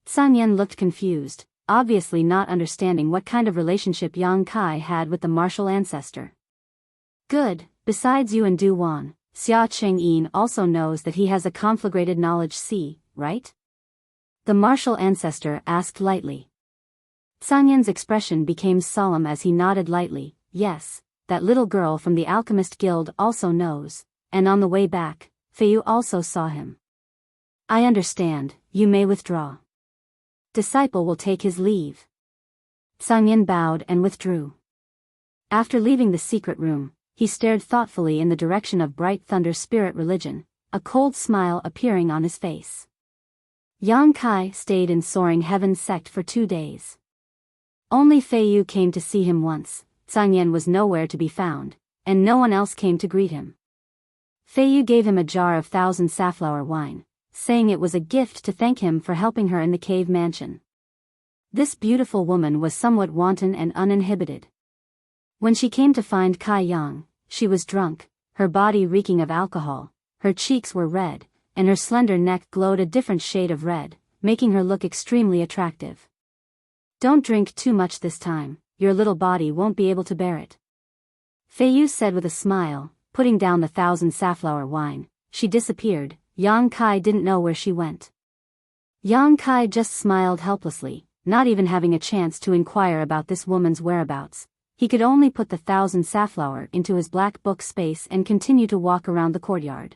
Sanyan looked confused, obviously not understanding what kind of relationship Yang Kai had with the martial ancestor. Good, besides you and Du Wan, Xia Chengyin also knows that he has a conflagrated knowledge, see, right? The martial ancestor asked lightly. Sanyan's expression became solemn as he nodded lightly. Yes, that little girl from the Alchemist Guild also knows, and on the way back, Fei Yu also saw him. I understand, you may withdraw. Disciple will take his leave. Sanyan bowed and withdrew. After leaving the secret room, he stared thoughtfully in the direction of Bright Thunder Spirit Religion, a cold smile appearing on his face. Yang Kai stayed in Soaring Heaven Sect for 2 days. Only Fei Yu came to see him once. Sanyan was nowhere to be found, and no one else came to greet him. Fei Yu gave him a jar of 1,000 safflower wine, saying it was a gift to thank him for helping her in the cave mansion. This beautiful woman was somewhat wanton and uninhibited. When she came to find Kai Yang, she was drunk, her body reeking of alcohol, her cheeks were red, and her slender neck glowed a different shade of red, making her look extremely attractive. Don't drink too much this time, your little body won't be able to bear it. Fei Yu said with a smile, putting down the 1,000 safflower wine. She disappeared. Yang Kai didn't know where she went. Yang Kai just smiled helplessly, not even having a chance to inquire about this woman's whereabouts. He could only put the 1,000 safflower into his black book space and continue to walk around the courtyard.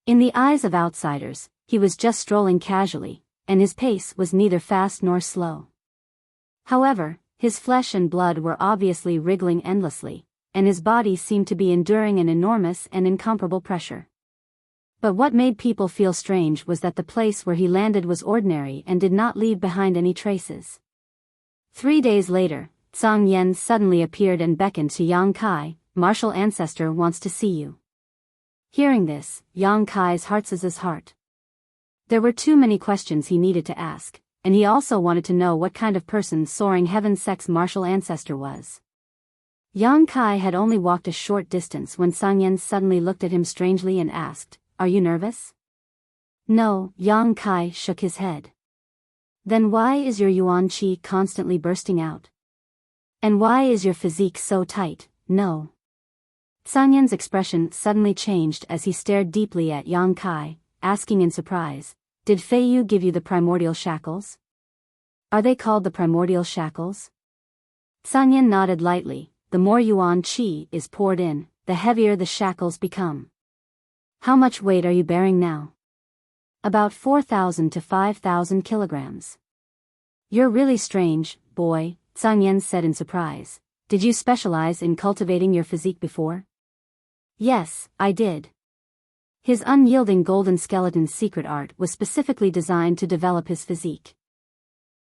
In the eyes of outsiders, he was just strolling casually, and his pace was neither fast nor slow. However, his flesh and blood were obviously wriggling endlessly, and his body seemed to be enduring an enormous and incomparable pressure. But what made people feel strange was that the place where he landed was ordinary and did not leave behind any traces. 3 days later, Zhang Yan suddenly appeared and beckoned to Yang Kai. Martial ancestor wants to see you. Hearing this, Yang Kai's heart was his heart. There were too many questions he needed to ask, and he also wanted to know what kind of person soaring heaven sex martial ancestor was. Yang Kai had only walked a short distance when Zhang Yan suddenly looked at him strangely and asked, "Are you nervous?" "No," Yang Kai shook his head. "Then why is your yuan qi constantly bursting out? And why is your physique so tight?" "No." Zhang Yan's expression suddenly changed as he stared deeply at Yang Kai, asking in surprise, "Did Fei Yu give you the primordial shackles? Are they called the primordial shackles?" Zhang Yan nodded lightly. "The more yuan qi is poured in, the heavier the shackles become." "How much weight are you bearing now?" "About 4,000 to 5,000 kilograms. "You're really strange, boy," Zhang Yan said in surprise. "Did you specialize in cultivating your physique before?" "Yes, I did." His unyielding golden skeleton's secret art was specifically designed to develop his physique.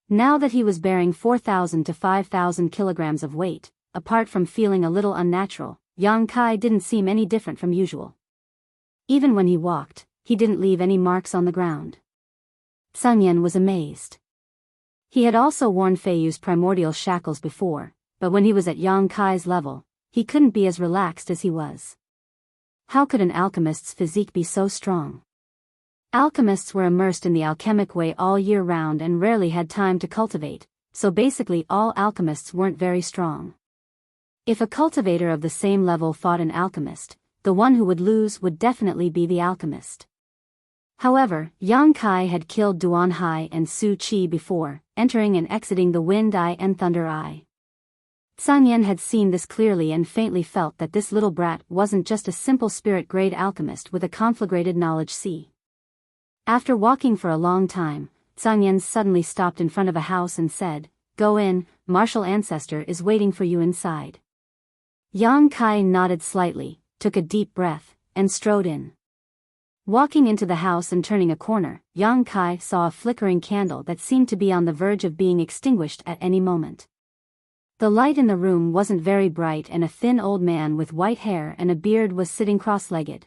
Now that he was bearing 4,000 to 5,000 kilograms of weight, apart from feeling a little unnatural, Yang Kai didn't seem any different from usual. Even when he walked, he didn't leave any marks on the ground. Zhang Yan was amazed. He had also worn Fei Yu's primordial shackles before, but when he was at Yang Kai's level, he couldn't be as relaxed as he was. How could an alchemist's physique be so strong? Alchemists were immersed in the alchemic way all year round and rarely had time to cultivate, so basically all alchemists weren't very strong. If a cultivator of the same level fought an alchemist, the one who would lose would definitely be the alchemist. However, Yang Kai had killed Duan Hai and Su Qi before, entering and exiting the Wind Eye and Thunder Eye. Zhang Yan had seen this clearly and faintly felt that this little brat wasn't just a simple spirit-grade alchemist with a conflagrated knowledge sea. After walking for a long time, Zhang Yan suddenly stopped in front of a house and said, "Go in, martial ancestor is waiting for you inside." Yang Kai nodded slightly, took a deep breath, and strode in. Walking into the house and turning a corner, Yang Kai saw a flickering candle that seemed to be on the verge of being extinguished at any moment. The light in the room wasn't very bright and a thin old man with white hair and a beard was sitting cross-legged.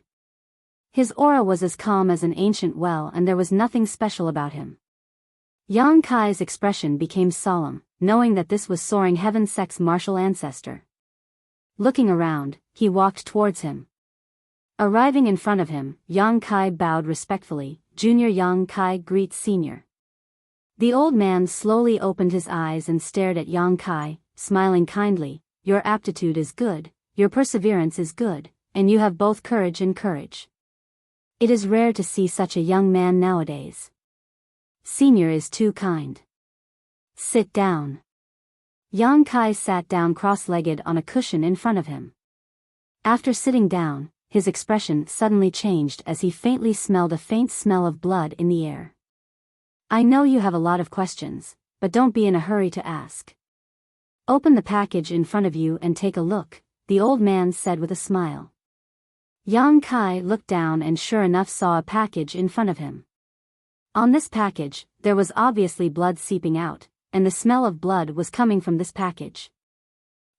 His aura was as calm as an ancient well and there was nothing special about him. Yang Kai's expression became solemn, knowing that this was soaring heaven sex martial ancestor. Looking around, he walked towards him. Arriving in front of him, Yang Kai bowed respectfully. "Junior Yang Kai greets senior." The old man slowly opened his eyes and stared at Yang Kai, smiling kindly. "Your aptitude is good, your perseverance is good, and you have both courage and courage. It is rare to see such a young man nowadays. Senior is too kind. Sit down." Yang Kai sat down cross-legged on a cushion in front of him. After sitting down, his expression suddenly changed as he faintly smelled a faint smell of blood in the air. "I know you have a lot of questions, but don't be in a hurry to ask. Open the package in front of you and take a look," the old man said with a smile. Yang Kai looked down and sure enough saw a package in front of him. On this package, there was obviously blood seeping out, and the smell of blood was coming from this package.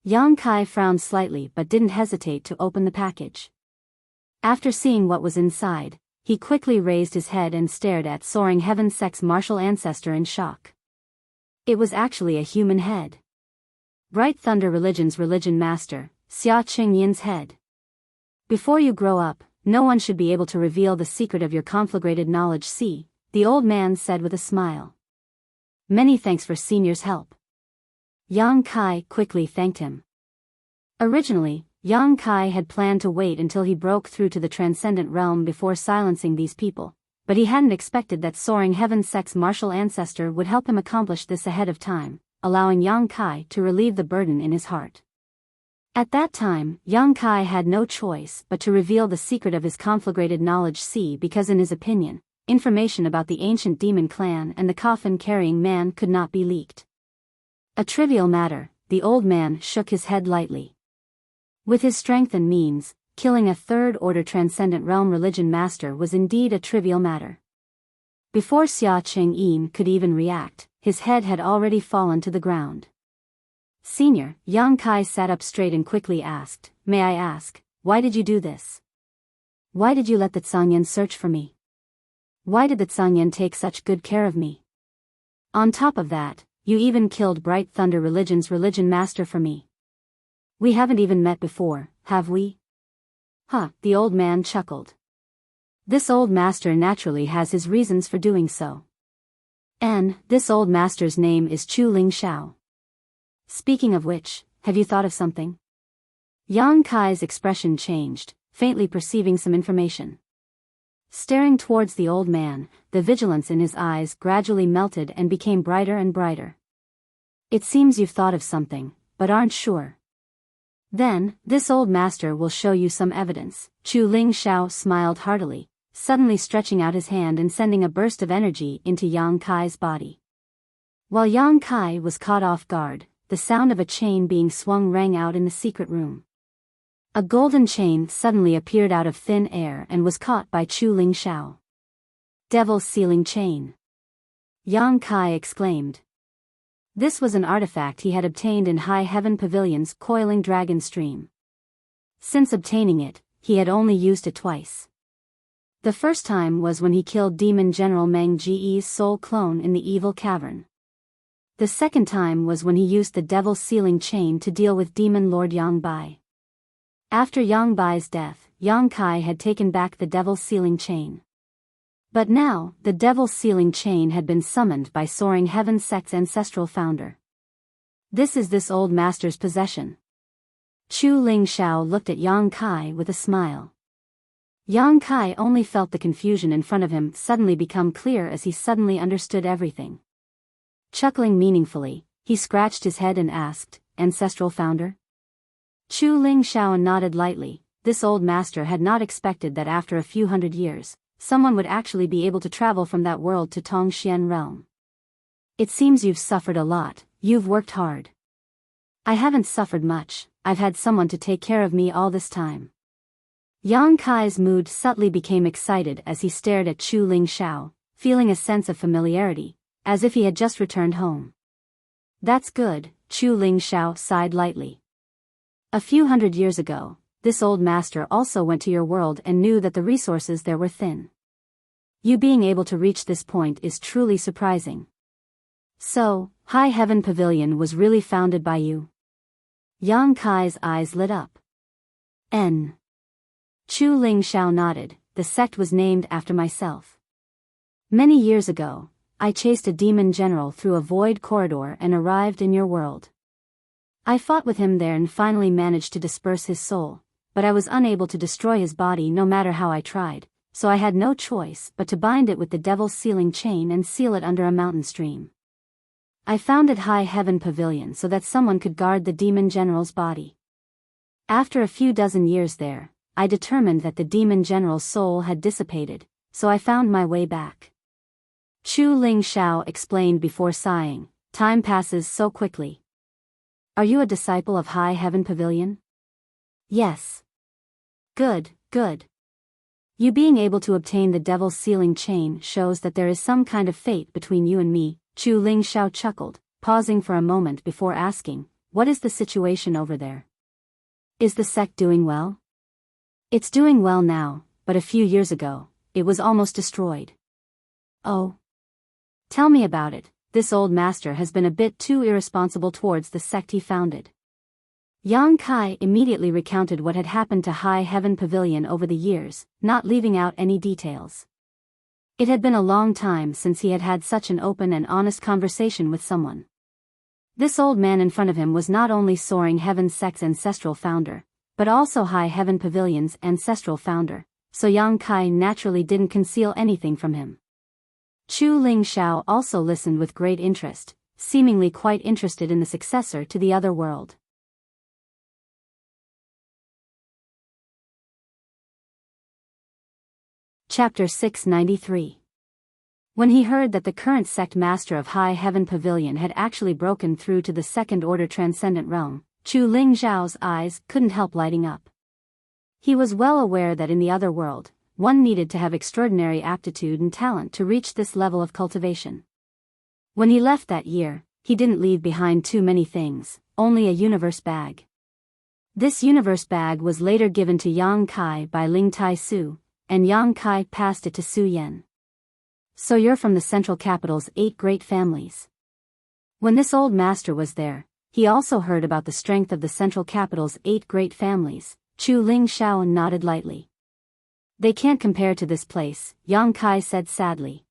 Yang Kai frowned slightly but didn't hesitate to open the package. After seeing what was inside, he quickly raised his head and stared at soaring heaven sex martial ancestor in shock. It was actually a human head. Bright Thunder Religion's religion master, Xia Qingyin's head. "Before you grow up, no one should be able to reveal the secret of your conflagrated knowledge sea," the old man said with a smile. "Many thanks for senior's help." Yang Kai quickly thanked him. Originally, Yang Kai had planned to wait until he broke through to the transcendent realm before silencing these people, but he hadn't expected that soaring heaven sex martial ancestor would help him accomplish this ahead of time, allowing Yang Kai to relieve the burden in his heart. At that time, Yang Kai had no choice but to reveal the secret of his conflagrated knowledge sea because in his opinion, information about the ancient demon clan and the coffin-carrying man could not be leaked. A trivial matter, the old man shook his head lightly. With his strength and means, killing a third-order transcendent realm religion master was indeed a trivial matter. Before Xia Qingyin could even react, his head had already fallen to the ground. Senior, Yang Kai sat up straight and quickly asked, "May I ask, why did you do this? Why did you let the Tsangyan search for me? Why did the Tsangyan take such good care of me? On top of that, you even killed Bright Thunder Religion's religion master for me. We haven't even met before, have we?" "Huh," the old man chuckled. This old master naturally has his reasons for doing so. And this old master's name is Chu Ling Xiao. Speaking of which, have you thought of something? Yang Kai's expression changed, faintly perceiving some information. Staring towards the old man, the vigilance in his eyes gradually melted and became brighter and brighter. "It seems you've thought of something, but aren't sure. Then, this old master will show you some evidence." Chu Ling Xiao smiled heartily, suddenly stretching out his hand and sending a burst of energy into Yang Kai's body. While Yang Kai was caught off guard, the sound of a chain being swung rang out in the secret room. A golden chain suddenly appeared out of thin air and was caught by Chu Ling Xiao. "Devil's sealing chain!" Yang Kai exclaimed. This was an artifact he had obtained in High Heaven Pavilion's coiling dragon stream. Since obtaining it, he had only used it twice. The first time was when he killed Demon General Meng Ji's soul clone in the Evil Cavern. The second time was when he used the Devil's Sealing Chain to deal with Demon Lord Yang Bai. After Yang Bai's death, Yang Kai had taken back the Devil's Sealing Chain. But now, the Devil's Sealing Chain had been summoned by Soaring Heaven Sect's ancestral founder. This is this old master's possession. Chu Ling Xiao looked at Yang Kai with a smile. Yang Kai only felt the confusion in front of him suddenly become clear as he suddenly understood everything. Chuckling meaningfully, he scratched his head and asked, "Ancestral founder?" Chu Ling Xiao nodded lightly. This old master had not expected that after a few hundred years, someone would actually be able to travel from that world to Tongxian realm. "It seems you've suffered a lot, you've worked hard." "I haven't suffered much, I've had someone to take care of me all this time." Yang Kai's mood subtly became excited as he stared at Chu Ling Xiao, feeling a sense of familiarity, as if he had just returned home. "That's good," Chu Ling Xiao sighed lightly. "A few hundred years ago, this old master also went to your world and knew that the resources there were thin. You being able to reach this point is truly surprising. So, High Heaven Pavilion was really founded by you?" Yang Kai's eyes lit up. "N." Chu Ling Xiao nodded. "The sect was named after myself. Many years ago, I chased a demon general through a void corridor and arrived in your world. I fought with him there and finally managed to disperse his soul, but I was unable to destroy his body no matter how I tried, so I had no choice but to bind it with the Devil's Sealing Chain and seal it under a mountain stream. I founded High Heaven Pavilion so that someone could guard the demon general's body. After a few dozen years there, I determined that the demon general's soul had dissipated, so I found my way back." Chu Ling Xiao explained before sighing, "Time passes so quickly. Are you a disciple of High Heaven Pavilion?" "Yes." "Good, good. You being able to obtain the Devil's Sealing Chain shows that there is some kind of fate between you and me." Chu Ling Xiao chuckled, pausing for a moment before asking, "What is the situation over there? Is the sect doing well?" "It's doing well now, but a few years ago, it was almost destroyed." "Oh? Tell me about it. This old master has been a bit too irresponsible towards the sect he founded." Yang Kai immediately recounted what had happened to High Heaven Pavilion over the years, not leaving out any details. It had been a long time since he had had such an open and honest conversation with someone. This old man in front of him was not only Soaring Heaven Sect's ancestral founder, but also High Heaven Pavilion's ancestral founder, so Yang Kai naturally didn't conceal anything from him. Chu Ling Xiao also listened with great interest, seemingly quite interested in the successor to the other world. Chapter 693. When he heard that the current sect master of High Heaven Pavilion had actually broken through to the second-order transcendent realm, Chu Ling Xiao's eyes couldn't help lighting up. He was well aware that in the other world, one needed to have extraordinary aptitude and talent to reach this level of cultivation. When he left that year, he didn't leave behind too many things, only a universe bag. This universe bag was later given to Yang Kai by Ling Tai Su, and Yang Kai passed it to Su Yan. So you're from the Central Capital's 8 great families. When this old master was there, he also heard about the strength of the Central Capital's 8 great families. Chu Ling Shao nodded lightly. They can't compare to this place, Yang Kai said sadly.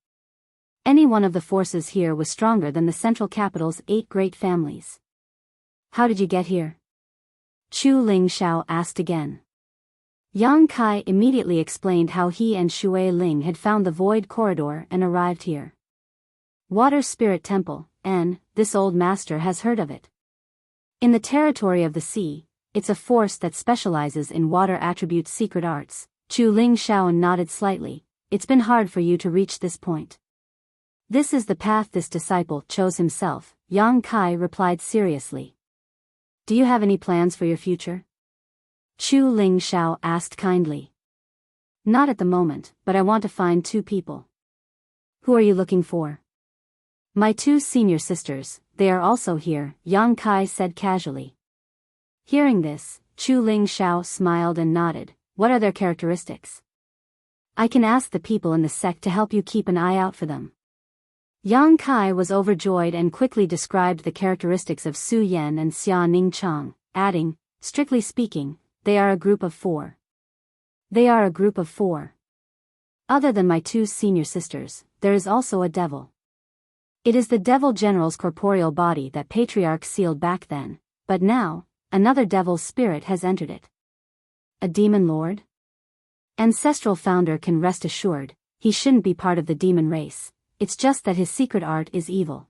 Any one of the forces here was stronger than the Central Capital's 8 great families. How did you get here? Chu Ling Shao asked again. Yang Kai immediately explained how he and Shui Ling had found the Void Corridor and arrived here. Water Spirit Temple, and this old master has heard of it. In the territory of the sea, it's a force that specializes in water attributes secret arts. Chu Ling Shao nodded slightly. It's been hard for you to reach this point. This is the path this disciple chose himself, Yang Kai replied seriously. Do you have any plans for your future? Chu Ling Shao asked kindly. Not at the moment, but I want to find 2 people. Who are you looking for? My 2 senior sisters, they are also here, Yang Kai said casually. Hearing this, Chu Ling Shao smiled and nodded. What are their characteristics? I can ask the people in the sect to help you keep an eye out for them. Yang Kai was overjoyed and quickly described the characteristics of Su Yan and Xia Ning Chang, adding, strictly speaking, they are a group of 4. They are a group of 4. Other than my 2 senior sisters, there is also a devil. It is the devil general's corporeal body that Patriarch sealed back then, but now, another devil spirit has entered it. A demon lord? Ancestral founder can rest assured, he shouldn't be part of the demon race, it's just that his secret art is evil.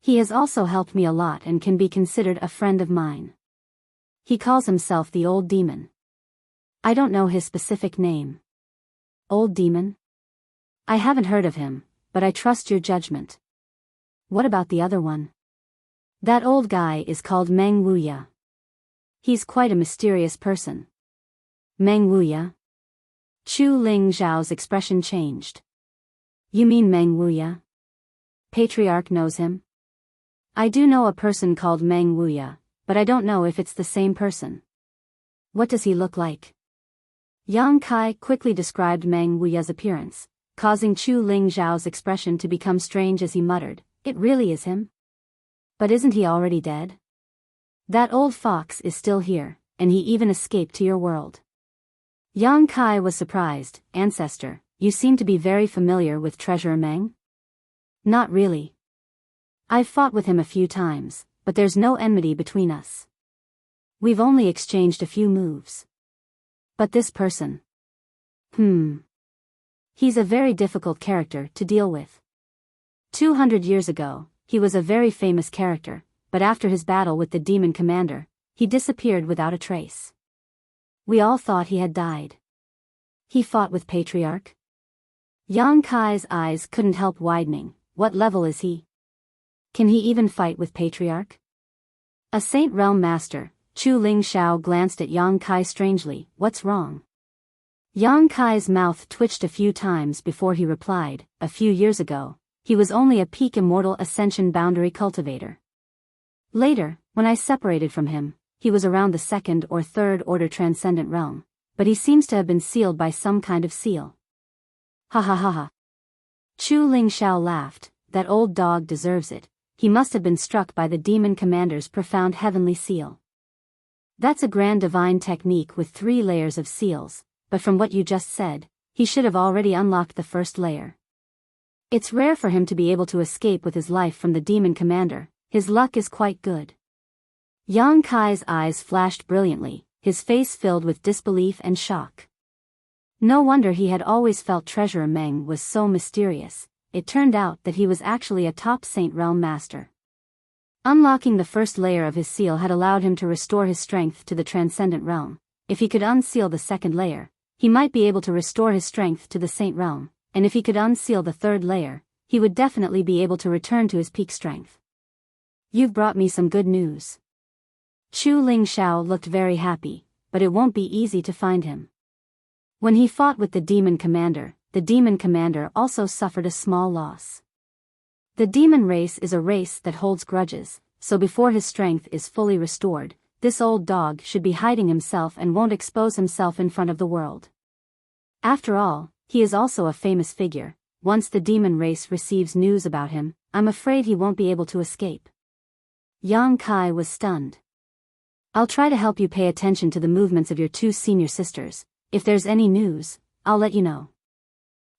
He has also helped me a lot and can be considered a friend of mine. He calls himself the Old Demon. I don't know his specific name. Old Demon? I haven't heard of him, but I trust your judgment. What about the other one? That old guy is called Meng Wuya. He's quite a mysterious person. Meng Wuya? Chu Ling Zhao's expression changed. You mean Meng Wuya? Patriarch knows him? I do know a person called Meng Wuya, but I don't know if it's the same person. What does he look like? Yang Kai quickly described Meng Wuya's appearance, causing Chu Ling Zhao's expression to become strange as he muttered, it really is him? But isn't he already dead? That old fox is still here, and he even escaped to your world. Yang Kai was surprised. Ancestor, you seem to be very familiar with Treasurer Meng? Not really. I've fought with him a few times, but there's no enmity between us. We've only exchanged a few moves. But this person. He's a very difficult character to deal with. 200 years ago, he was a very famous character, but after his battle with the demon commander, he disappeared without a trace. We all thought he had died. He fought with Patriarch? Yang Kai's eyes couldn't help widening. What level is he? Can he even fight with Patriarch? A Saint Realm Master. Chu Ling Shao glanced at Yang Kai strangely. What's wrong? Yang Kai's mouth twitched a few times before he replied, a few years ago, he was only a peak immortal ascension boundary cultivator. Later, when I separated from him, he was around the 2nd or 3rd order transcendent realm, but he seems to have been sealed by some kind of seal. Ha ha ha ha. Chu Ling Shao laughed. That old dog deserves it. He must have been struck by the demon commander's profound heavenly seal. That's a grand divine technique with 3 layers of seals, but from what you just said, he should have already unlocked the 1st layer. It's rare for him to be able to escape with his life from the demon commander. His luck is quite good. Yang Kai's eyes flashed brilliantly, his face filled with disbelief and shock. No wonder he had always felt Treasurer Meng was so mysterious. It turned out that he was actually a top Saint Realm Master. Unlocking the 1st layer of his seal had allowed him to restore his strength to the Transcendent Realm. If he could unseal the 2nd layer, he might be able to restore his strength to the Saint Realm, and if he could unseal the 3rd layer, he would definitely be able to return to his peak strength. You've brought me some good news. Chu Ling Shao looked very happy, but it won't be easy to find him. When he fought with the demon commander also suffered a small loss. The demon race is a race that holds grudges, so before his strength is fully restored, this old dog should be hiding himself and won't expose himself in front of the world. After all, he is also a famous figure. Once the demon race receives news about him, I'm afraid he won't be able to escape. Yang Kai was stunned. I'll try to help you pay attention to the movements of your two senior sisters. If there's any news, I'll let you know.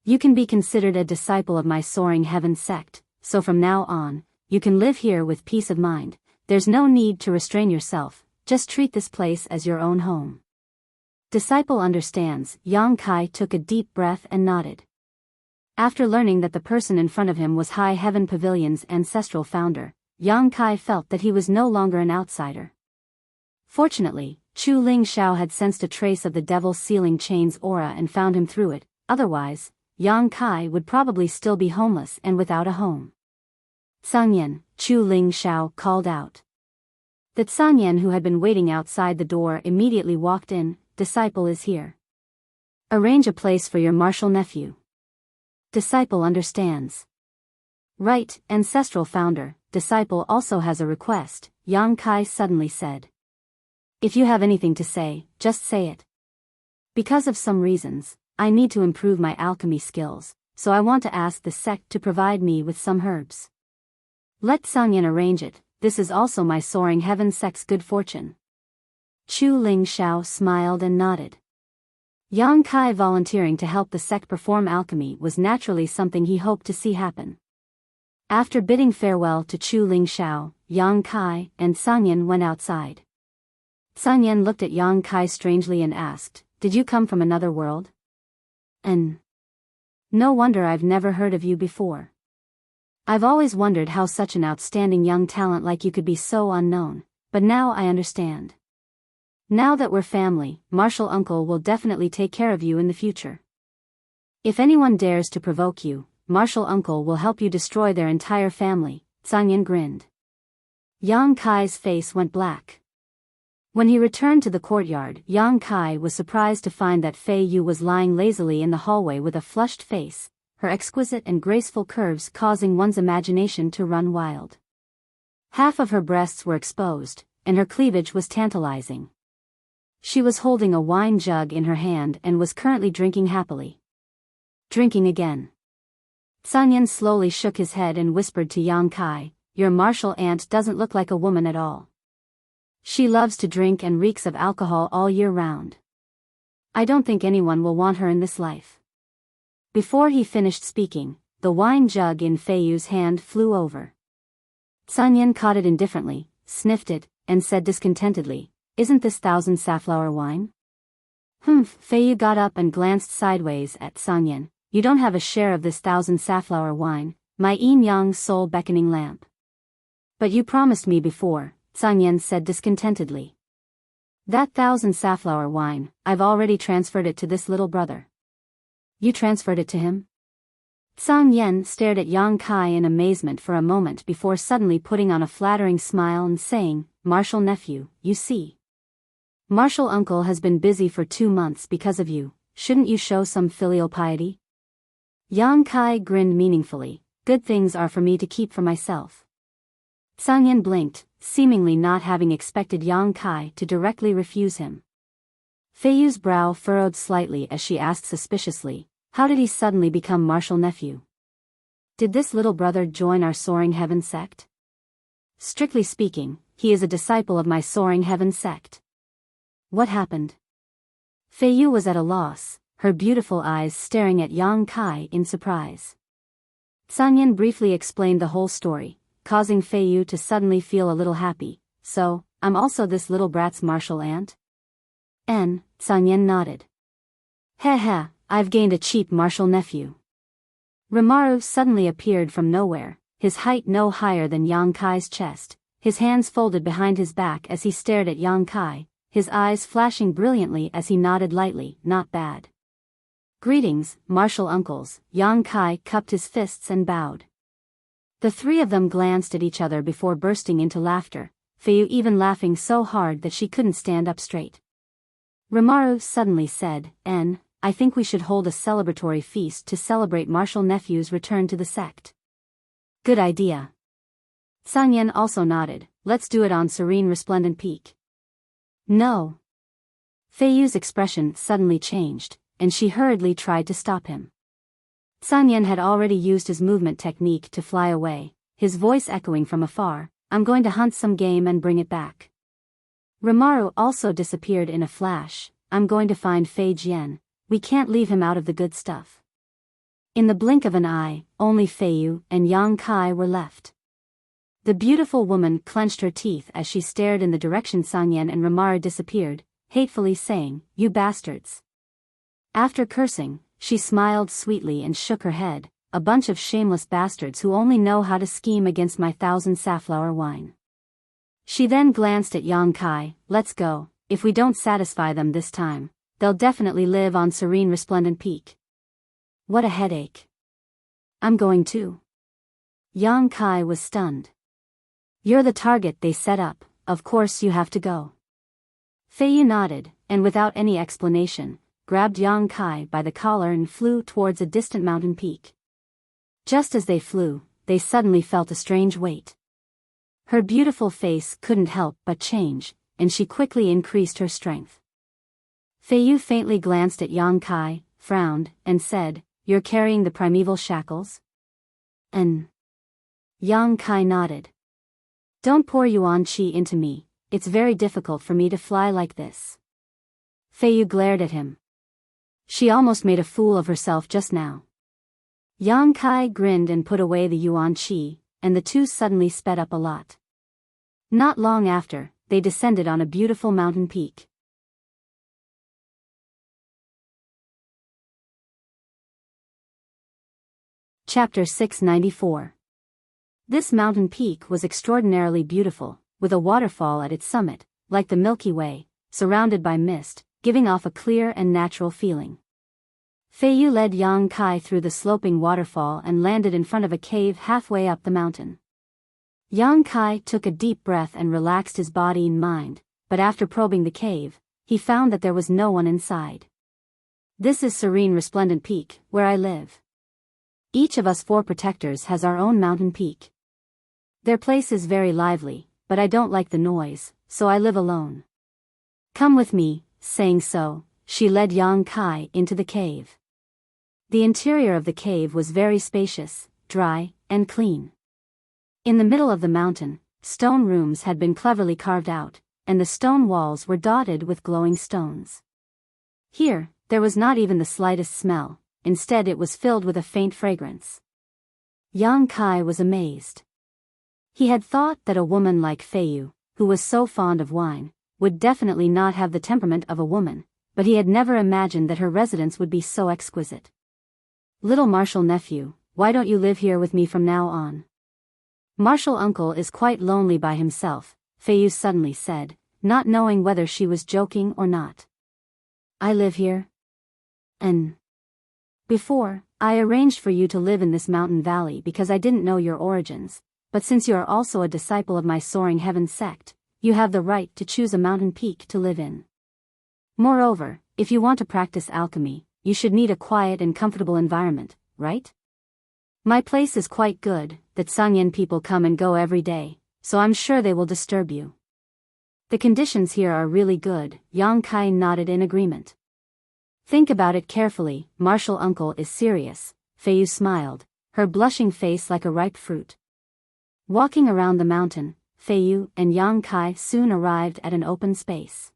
You can be considered a disciple of my Soaring Heaven sect, so from now on, you can live here with peace of mind. There's no need to restrain yourself, just treat this place as your own home. Disciple understands. Yang Kai took a deep breath and nodded. After learning that the person in front of him was High Heaven Pavilion's ancestral founder, Yang Kai felt that he was no longer an outsider. Fortunately, Chu Ling Xiao had sensed a trace of the devil's sealing chain's aura and found him through it, otherwise, Yang Kai would probably still be homeless and without a home. Sangyan, Chu Ling Xiao called out. That Sangyan, who had been waiting outside the door, immediately walked in. Disciple is here. Arrange a place for your martial nephew. Disciple understands. Right, ancestral founder. Disciple also has a request, Yang Kai suddenly said. If you have anything to say, just say it. Because of some reasons, I need to improve my alchemy skills, so I want to ask the sect to provide me with some herbs. Let Sangyan arrange it. This is also my Soaring Heaven sect's good fortune. Chu Ling Xiao smiled and nodded. Yang Kai volunteering to help the sect perform alchemy was naturally something he hoped to see happen. After bidding farewell to Chu Ling Xiao, Yang Kai and Sangyan went outside. Sangyan looked at Yang Kai strangely and asked, "Did you come from another world?" No wonder I've never heard of you before. I've always wondered how such an outstanding young talent like you could be so unknown, but now I understand. Now that we're family, Martial Uncle will definitely take care of you in the future. If anyone dares to provoke you, Martial Uncle will help you destroy their entire family, Sangyan grinned. Yang Kai's face went black. When he returned to the courtyard, Yang Kai was surprised to find that Fei Yu was lying lazily in the hallway with a flushed face, her exquisite and graceful curves causing one's imagination to run wild. Half of her breasts were exposed, and her cleavage was tantalizing. She was holding a wine jug in her hand and was currently drinking happily. Drinking again. Sangyan slowly shook his head and whispered to Yang Kai, "Your martial aunt doesn't look like a woman at all. She loves to drink and reeks of alcohol all year round. I don't think anyone will want her in this life." Before he finished speaking, the wine jug in Fei Yu's hand flew over. Sangyan caught it indifferently, sniffed it, and said discontentedly, "Isn't this 1,000 safflower wine?" Fei Yu got up and glanced sideways at Sangyan. "You don't have a share of this 1,000 safflower wine, my yin-yang soul beckoning lamp." "But you promised me before," Sangyan said discontentedly. "That 1,000 safflower wine, I've already transferred it to this little brother." "You transferred it to him?" Sangyan stared at Yang Kai in amazement for a moment before suddenly putting on a flattering smile and saying, "Martial nephew, you see. Martial Uncle has been busy for 2 months because of you, shouldn't you show some filial piety?" Yang Kai grinned meaningfully, "Good things are for me to keep for myself." Sangyan blinked, seemingly not having expected Yang Kai to directly refuse him. Fei Yu's brow furrowed slightly as she asked suspiciously, "How did he suddenly become martial nephew? Did this little brother join our Soaring Heaven sect?" "Strictly speaking, he is a disciple of my Soaring Heaven sect." "What happened?" Fei Yu was at a loss, her beautiful eyes staring at Yang Kai in surprise. Sangyan briefly explained the whole story, causing Fei Yu to suddenly feel a little happy. "So, I'm also this little brat's martial aunt?" Sangyan nodded. "Heh, I've gained a cheap martial nephew." Rimaru suddenly appeared from nowhere, his height no higher than Yang Kai's chest, his hands folded behind his back as he stared at Yang Kai, his eyes flashing brilliantly as he nodded lightly, "Not bad." "Greetings, martial uncles." Yang Kai cupped his fists and bowed. The three of them glanced at each other before bursting into laughter, Fei Yu even laughing so hard that she couldn't stand up straight. Rimaru suddenly said, I think we should hold a celebratory feast to celebrate martial nephew's return to the sect." "Good idea." Sangyan also nodded, let's do it on serene resplendent peak. No. Fei Yu's expression suddenly changed, and she hurriedly tried to stop him. Sun Yan had already used his movement technique to fly away, his voice echoing from afar, I'm going to hunt some game and bring it back. Rimaru also disappeared in a flash, I'm going to find Fei Jian, we can't leave him out of the good stuff. In the blink of an eye, only Fei Yu and Yang Kai were left. The beautiful woman clenched her teeth as she stared in the direction Sun Yan and Rimaru disappeared, hatefully saying, You bastards. After cursing, she smiled sweetly and shook her head, a bunch of shameless bastards who only know how to scheme against my 1,000 safflower wine. She then glanced at Yang Kai, let's go, if we don't satisfy them this time, they'll definitely live on serene resplendent peak. What a headache. I'm going too. Yang Kai was stunned. You're the target they set up, of course you have to go. Fei Yu nodded, and without any explanation, grabbed Yang Kai by the collar and flew towards a distant mountain peak. Just as they flew, they suddenly felt a strange weight. Her beautiful face couldn't help but change, and she quickly increased her strength. Fei Yu faintly glanced at Yang Kai, frowned, and said, You're carrying the primeval shackles? Yang Kai nodded. Don't pour yuan qi into me, it's very difficult for me to fly like this. Fei Yu glared at him. She almost made a fool of herself just now. Yang Kai grinned and put away the yuan qi, and the two suddenly sped up a lot. Not long after, they descended on a beautiful mountain peak. Chapter 694. This mountain peak was extraordinarily beautiful, with a waterfall at its summit, like the Milky Way, surrounded by mist, giving off a clear and natural feeling. Fei Yu led Yang Kai through the sloping waterfall and landed in front of a cave halfway up the mountain. Yang Kai took a deep breath and relaxed his body and mind, but after probing the cave, he found that there was no one inside. This is Serene Resplendent Peak, where I live. Each of us 4 protectors has our own mountain peak. Their place is very lively, but I don't like the noise, so I live alone. Come with me. Saying so, she led Yang Kai into the cave. The interior of the cave was very spacious, dry, and clean. In the middle of the mountain, stone rooms had been cleverly carved out, and the stone walls were dotted with glowing stones. Here, there was not even the slightest smell, instead it was filled with a faint fragrance. Yang Kai was amazed. He had thought that a woman like Fei Yu, who was so fond of wine, would definitely not have the temperament of a woman, but he had never imagined that her residence would be so exquisite. Little Marshal nephew, why don't you live here with me from now on? Marshal uncle is quite lonely by himself, Fei Yu suddenly said, not knowing whether she was joking or not. I live here? Before, I arranged for you to live in this mountain valley because I didn't know your origins, but since you are also a disciple of my Soaring Heaven sect, you have the right to choose a mountain peak to live in. Moreover, if you want to practice alchemy, you should need a quiet and comfortable environment, right? My place is quite good, that Sangyan people come and go every day, so I'm sure they will disturb you. The conditions here are really good, Yang Kai nodded in agreement. Think about it carefully, Marshal uncle is serious, Fei Yu smiled, her blushing face like a ripe fruit. Walking around the mountain, Fei Yu and Yang Kai soon arrived at an open space.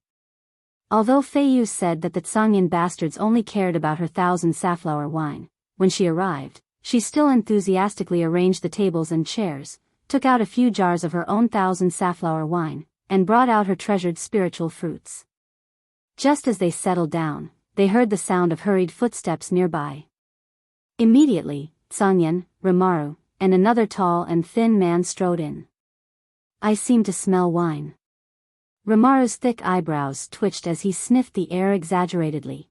Although Fei Yu said that the Tsangyan bastards only cared about her 1,000 safflower wine, when she arrived, she still enthusiastically arranged the tables and chairs, took out a few jars of her own 1,000 safflower wine, and brought out her treasured spiritual fruits. Just as they settled down, they heard the sound of hurried footsteps nearby. Immediately, Tsangyan, Rimaru, and another tall and thin man strode in. I seem to smell wine. Rimaru's thick eyebrows twitched as he sniffed the air exaggeratedly.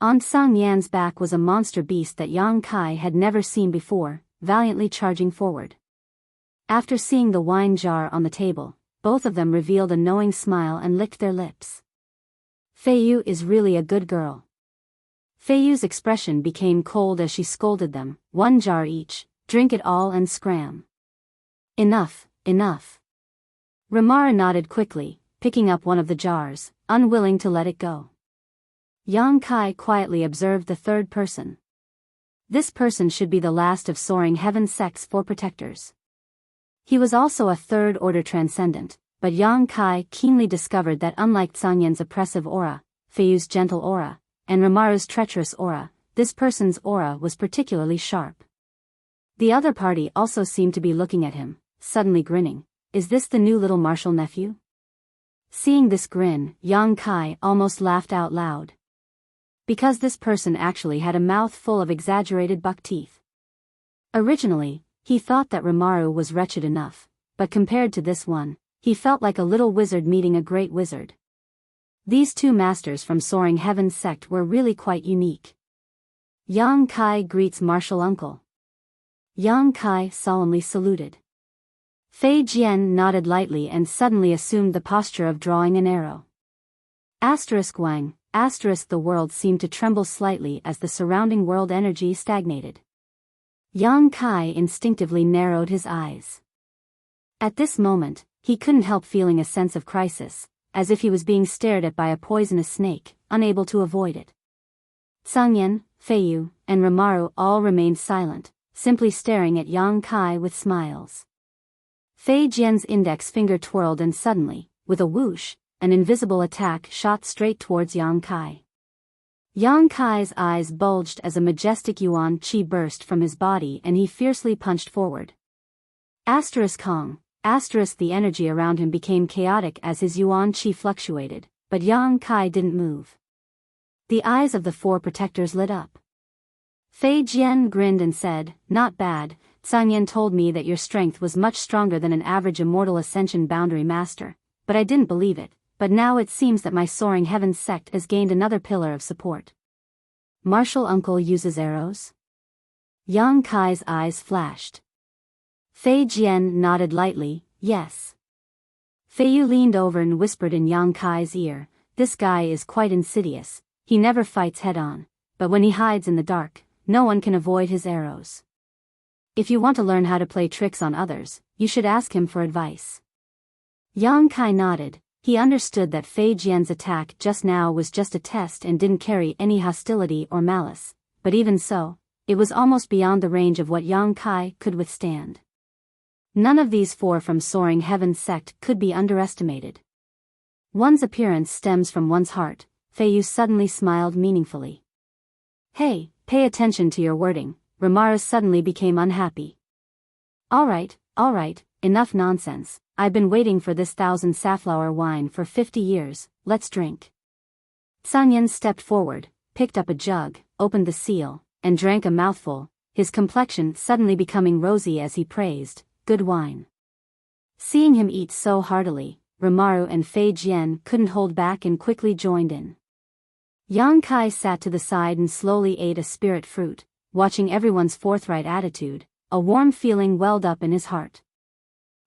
On Sang Yan's back was a monster beast that Yang Kai had never seen before, valiantly charging forward. After seeing the wine jar on the table, both of them revealed a knowing smile and licked their lips. Fei Yu is really a good girl. Fei Yu's expression became cold as she scolded them, 1 jar each, drink it all and scram. Enough, enough. Rimaro nodded quickly, picking up one of the jars, unwilling to let it go. Yang Kai quietly observed the third person. This person should be the last of Soaring Heaven Sect's 4 protectors. He was also a third-order transcendent, but Yang Kai keenly discovered that unlike Tsangyen's oppressive aura, Feiyu's gentle aura, and Rimaru's treacherous aura, this person's aura was particularly sharp. The other party also seemed to be looking at him, suddenly grinning. Is this the new little martial nephew? Seeing this grin, Yang Kai almost laughed out loud. Because this person actually had a mouth full of exaggerated buck teeth. Originally, he thought that Rimaru was wretched enough, but compared to this one, he felt like a little wizard meeting a great wizard. These 2 masters from Soaring Heaven Sect were really quite unique. Yang Kai greets martial uncle. Yang Kai solemnly saluted. Fei Jian nodded lightly and suddenly assumed the posture of drawing an arrow. Wang, the world seemed to tremble slightly as the surrounding world energy stagnated. Yang Kai instinctively narrowed his eyes. At this moment, he couldn't help feeling a sense of crisis, as if he was being stared at by a poisonous snake, unable to avoid it. Tsangyen, Feiyu, and Rimaru all remained silent, simply staring at Yang Kai with smiles. Fei Jian's index finger twirled and suddenly, with a whoosh, an invisible attack shot straight towards Yang Kai. Yang Kai's eyes bulged as a majestic yuan qi burst from his body and he fiercely punched forward. Kong, the energy around him became chaotic as his yuan qi fluctuated, but Yang Kai didn't move. The eyes of the 4 protectors lit up. Fei Jian grinned and said, "Not bad. Tsangyen told me that your strength was much stronger than an average immortal ascension boundary master, but I didn't believe it, but now it seems that my Soaring Heaven Sect has gained another pillar of support." Martial uncle uses arrows? Yang Kai's eyes flashed. Fei Jian nodded lightly, yes. Feiyu leaned over and whispered in Yang Kai's ear, "This guy is quite insidious, he never fights head-on, but when he hides in the dark, no one can avoid his arrows. If you want to learn how to play tricks on others, you should ask him for advice." Yang Kai nodded. He understood that Fei Jian's attack just now was just a test and didn't carry any hostility or malice, but even so, it was almost beyond the range of what Yang Kai could withstand. None of these 4 from Soaring Heaven Sect could be underestimated. One's appearance stems from one's heart. Feiyu suddenly smiled meaningfully. "Hey, pay attention to your wording." Rimaru suddenly became unhappy. All right, enough nonsense. I've been waiting for this 1000 safflower wine for 50 years, let's drink. Tsangyen stepped forward, picked up a jug, opened the seal, and drank a mouthful, his complexion suddenly becoming rosy as he praised, "Good wine." Seeing him eat so heartily, Rimaru and Fei Jian couldn't hold back and quickly joined in. Yang Kai sat to the side and slowly ate a spirit fruit, watching everyone's forthright attitude. A warm feeling welled up in his heart.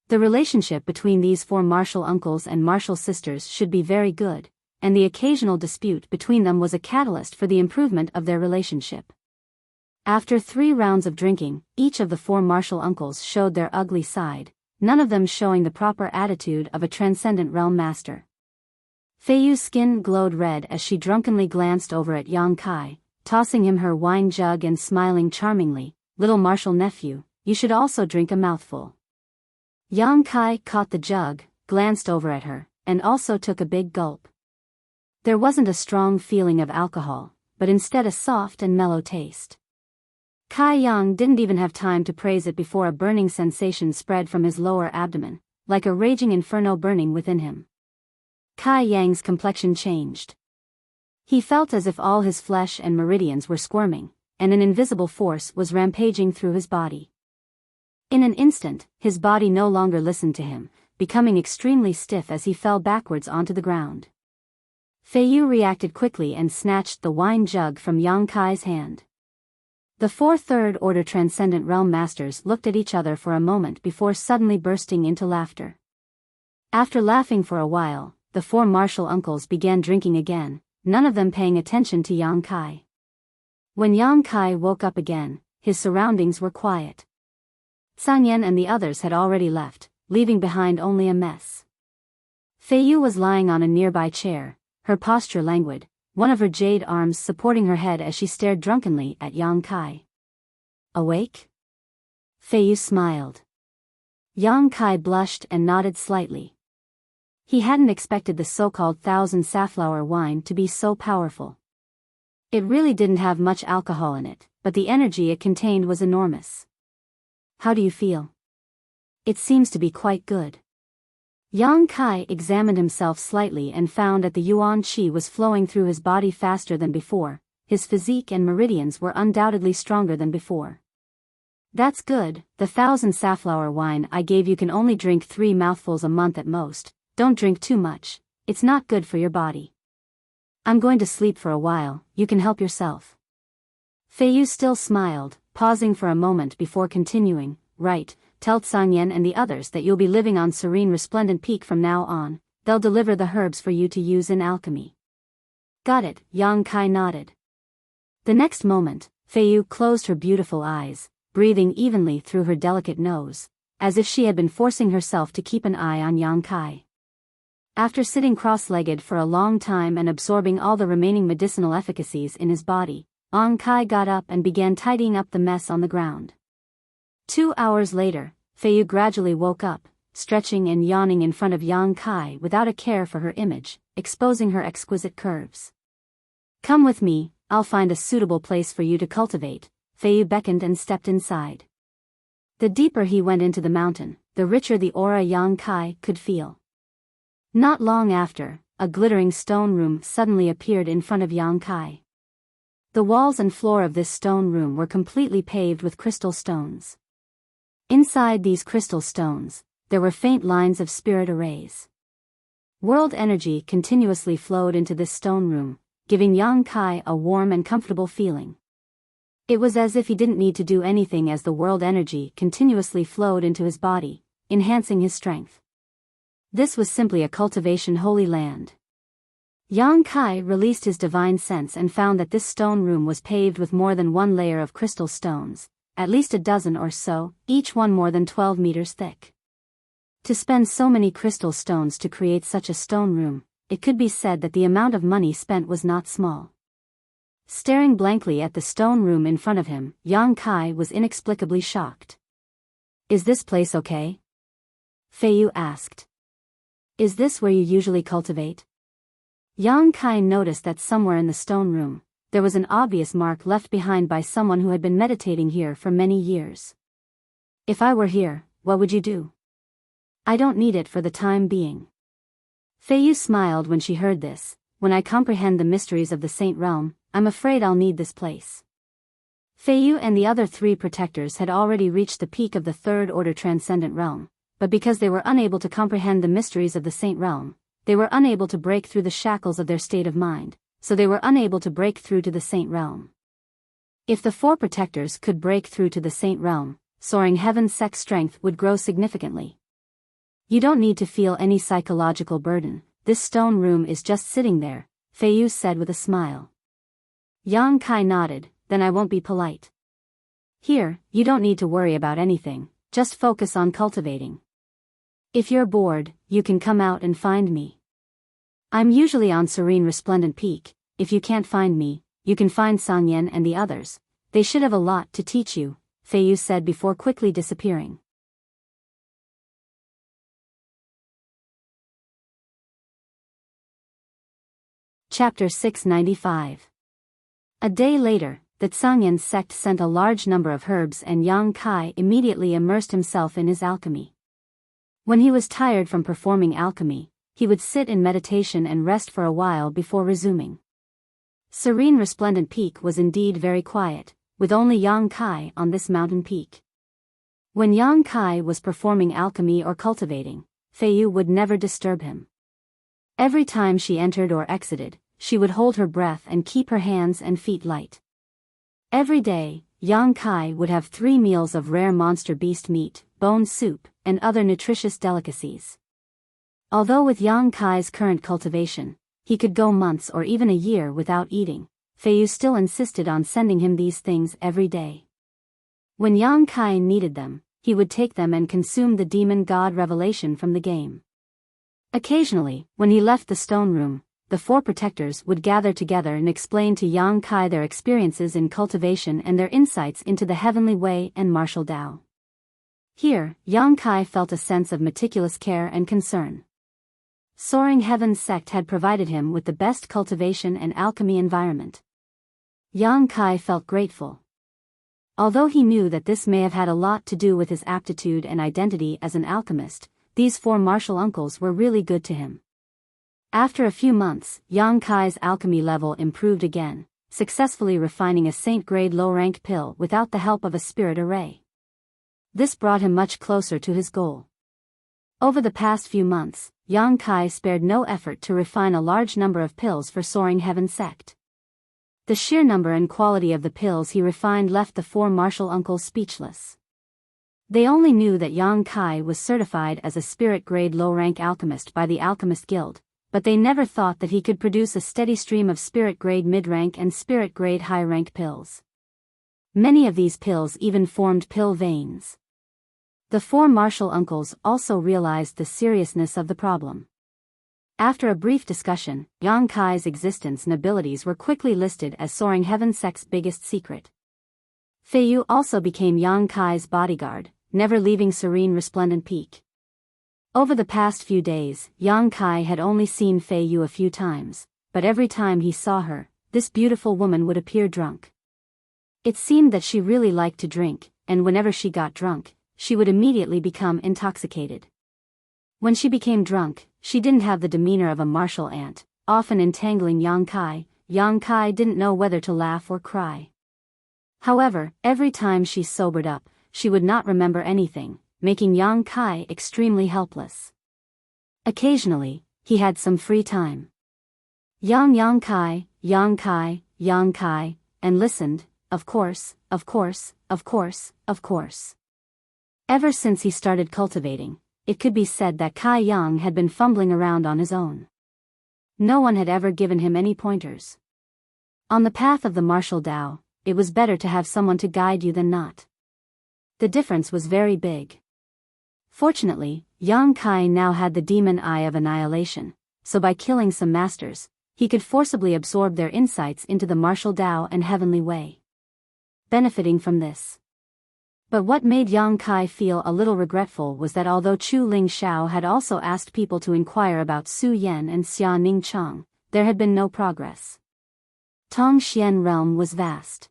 The relationship between these 4 martial uncles and martial sisters should be very good, and the occasional dispute between them was a catalyst for the improvement of their relationship. After 3 rounds of drinking, each of the 4 martial uncles showed their ugly side, none of them showing the proper attitude of a transcendent realm master. Feiyu's skin glowed red as she drunkenly glanced over at Yang Kai, tossing him her wine jug and smiling charmingly, "Little martial nephew, you should also drink a mouthful." Yang Kai caught the jug, glanced over at her, and also took a big gulp. There wasn't a strong feeling of alcohol, but instead a soft and mellow taste. Kai Yang didn't even have time to praise it before a burning sensation spread from his lower abdomen, like a raging inferno burning within him. Kai Yang's complexion changed. He felt as if all his flesh and meridians were squirming, and an invisible force was rampaging through his body. In an instant, his body no longer listened to him, becoming extremely stiff as he fell backwards onto the ground. Feiyu reacted quickly and snatched the wine jug from Yang Kai's hand. The 4 third-order Transcendent Realm Masters looked at each other for a moment before suddenly bursting into laughter. After laughing for a while, the 4 martial uncles began drinking again, none of them paying attention to Yang Kai. When Yang Kai woke up again, his surroundings were quiet. Tsangyen and the others had already left, leaving behind only a mess. Feiyu was lying on a nearby chair, her posture languid, one of her jade arms supporting her head as she stared drunkenly at Yang Kai. Awake? Feiyu smiled. Yang Kai blushed and nodded slightly. He hadn't expected the so-called 1,000 safflower wine to be so powerful. It really didn't have much alcohol in it, but the energy it contained was enormous. How do you feel? It seems to be quite good. Yang Kai examined himself slightly and found that the yuan qi was flowing through his body faster than before. His physique and meridians were undoubtedly stronger than before. That's good. The 1,000 safflower wine I gave you can only drink 3 mouthfuls a month at most. Don't drink too much, it's not good for your body. I'm going to sleep for a while, you can help yourself. Feiyu still smiled, pausing for a moment before continuing. Right, tell Tsangyan and the others that you'll be living on Serene Resplendent Peak from now on. They'll deliver the herbs for you to use in alchemy. Got it, Yang Kai nodded. The next moment, Feiyu closed her beautiful eyes, breathing evenly through her delicate nose, as if she had been forcing herself to keep an eye on Yang Kai. After sitting cross-legged for a long time and absorbing all the remaining medicinal efficacies in his body, Yang Kai got up and began tidying up the mess on the ground. 2 hours later, Feiyu gradually woke up, stretching and yawning in front of Yang Kai without a care for her image, exposing her exquisite curves. Come with me, I'll find a suitable place for you to cultivate. Feiyu beckoned and stepped inside. The deeper he went into the mountain, the richer the aura Yang Kai could feel. Not long after, a glittering stone room suddenly appeared in front of Yang Kai. The walls and floor of this stone room were completely paved with crystal stones. Inside these crystal stones, there were faint lines of spirit arrays. World energy continuously flowed into this stone room, giving Yang Kai a warm and comfortable feeling. It was as if he didn't need to do anything as the world energy continuously flowed into his body, enhancing his strength. This was simply a cultivation holy land. Yang Kai released his divine sense and found that this stone room was paved with more than one layer of crystal stones, at least a dozen or so, each one more than 12 meters thick. To spend so many crystal stones to create such a stone room, it could be said that the amount of money spent was not small. Staring blankly at the stone room in front of him, Yang Kai was inexplicably shocked. Is this place okay? Feiyu asked. Is this where you usually cultivate? Yang Kai noticed that somewhere in the stone room, there was an obvious mark left behind by someone who had been meditating here for many years. If I were here, what would you do? I don't need it for the time being. Feiyu smiled when she heard this. When I comprehend the mysteries of the Saint Realm, I'm afraid I'll need this place. Feiyu and the other 3 protectors had already reached the peak of the 3rd Order Transcendent Realm, but because they were unable to comprehend the mysteries of the Saint Realm, they were unable to break through the shackles of their state of mind, so they were unable to break through to the Saint Realm. If the 4 protectors could break through to the Saint Realm, soaring heaven's sex strength would grow significantly. You don't need to feel any psychological burden, this stone room is just sitting there, Feiyu said with a smile. Yang Kai nodded, then I won't be polite. Here, you don't need to worry about anything, just focus on cultivating. If you're bored, you can come out and find me. I'm usually on Serene Resplendent Peak. If you can't find me, you can find Tsangyan and the others. They should have a lot to teach you, Feiyu said before quickly disappearing. Chapter 695. A day later, the Tsangyan sect sent a large number of herbs and Yang Kai immediately immersed himself in his alchemy. When he was tired from performing alchemy, he would sit in meditation and rest for a while before resuming. Serene Resplendent Peak was indeed very quiet, with only Yang Kai on this mountain peak. When Yang Kai was performing alchemy or cultivating, Feiyu would never disturb him. Every time she entered or exited, she would hold her breath and keep her hands and feet light. Every day, Yang Kai would have 3 meals of rare monster beast meat, bone soup, and other nutritious delicacies. Although with Yang Kai's current cultivation, he could go months or even a year without eating, Feiyu still insisted on sending him these things every day. When Yang Kai needed them, he would take them and consume the demon god revelation from the game. Occasionally, when he left the stone room, the four protectors would gather together and explain to Yang Kai their experiences in cultivation and their insights into the heavenly way and martial Tao. Here, Yang Kai felt a sense of meticulous care and concern. Soaring Heaven sect had provided him with the best cultivation and alchemy environment. Yang Kai felt grateful. Although he knew that this may have had a lot to do with his aptitude and identity as an alchemist, these four martial uncles were really good to him. After a few months, Yang Kai's alchemy level improved again, successfully refining a saint-grade low-rank pill without the help of a spirit array. This brought him much closer to his goal. Over the past few months, Yang Kai spared no effort to refine a large number of pills for Soaring Heaven sect. The sheer number and quality of the pills he refined left the four martial uncles speechless. They only knew that Yang Kai was certified as a spirit-grade low-rank alchemist by the Alchemist Guild, but they never thought that he could produce a steady stream of spirit-grade mid-rank and spirit-grade high-rank pills. Many of these pills even formed pill veins. The four martial uncles also realized the seriousness of the problem. After a brief discussion, Yang Kai's existence and abilities were quickly listed as Soaring Heaven sect's biggest secret. Fei Yu also became Yang Kai's bodyguard, never leaving Serene Resplendent Peak. Over the past few days, Yang Kai had only seen Fei Yu a few times, but every time he saw her, this beautiful woman would appear drunk. It seemed that she really liked to drink, and whenever she got drunk, she would immediately become intoxicated. When she became drunk, she didn't have the demeanor of a martial ant, often entangling Yang Kai. Yang Kai didn't know whether to laugh or cry. However, every time she sobered up, she would not remember anything, making Yang Kai extremely helpless. Occasionally, he had some free time. Yang Kai, and listened, of course. Ever since he started cultivating, it could be said that Kai Yang had been fumbling around on his own. No one had ever given him any pointers. On the path of the martial Tao, it was better to have someone to guide you than not. The difference was very big. Fortunately, Yang Kai now had the demon eye of annihilation, so by killing some masters, he could forcibly absorb their insights into the martial Tao and heavenly way. Benefiting from this. But what made Yang Kai feel a little regretful was that although Chu Ling Xiao had also asked people to inquire about Su Yan and Xia Ning Chang, there had been no progress. Tong Xian realm was vast.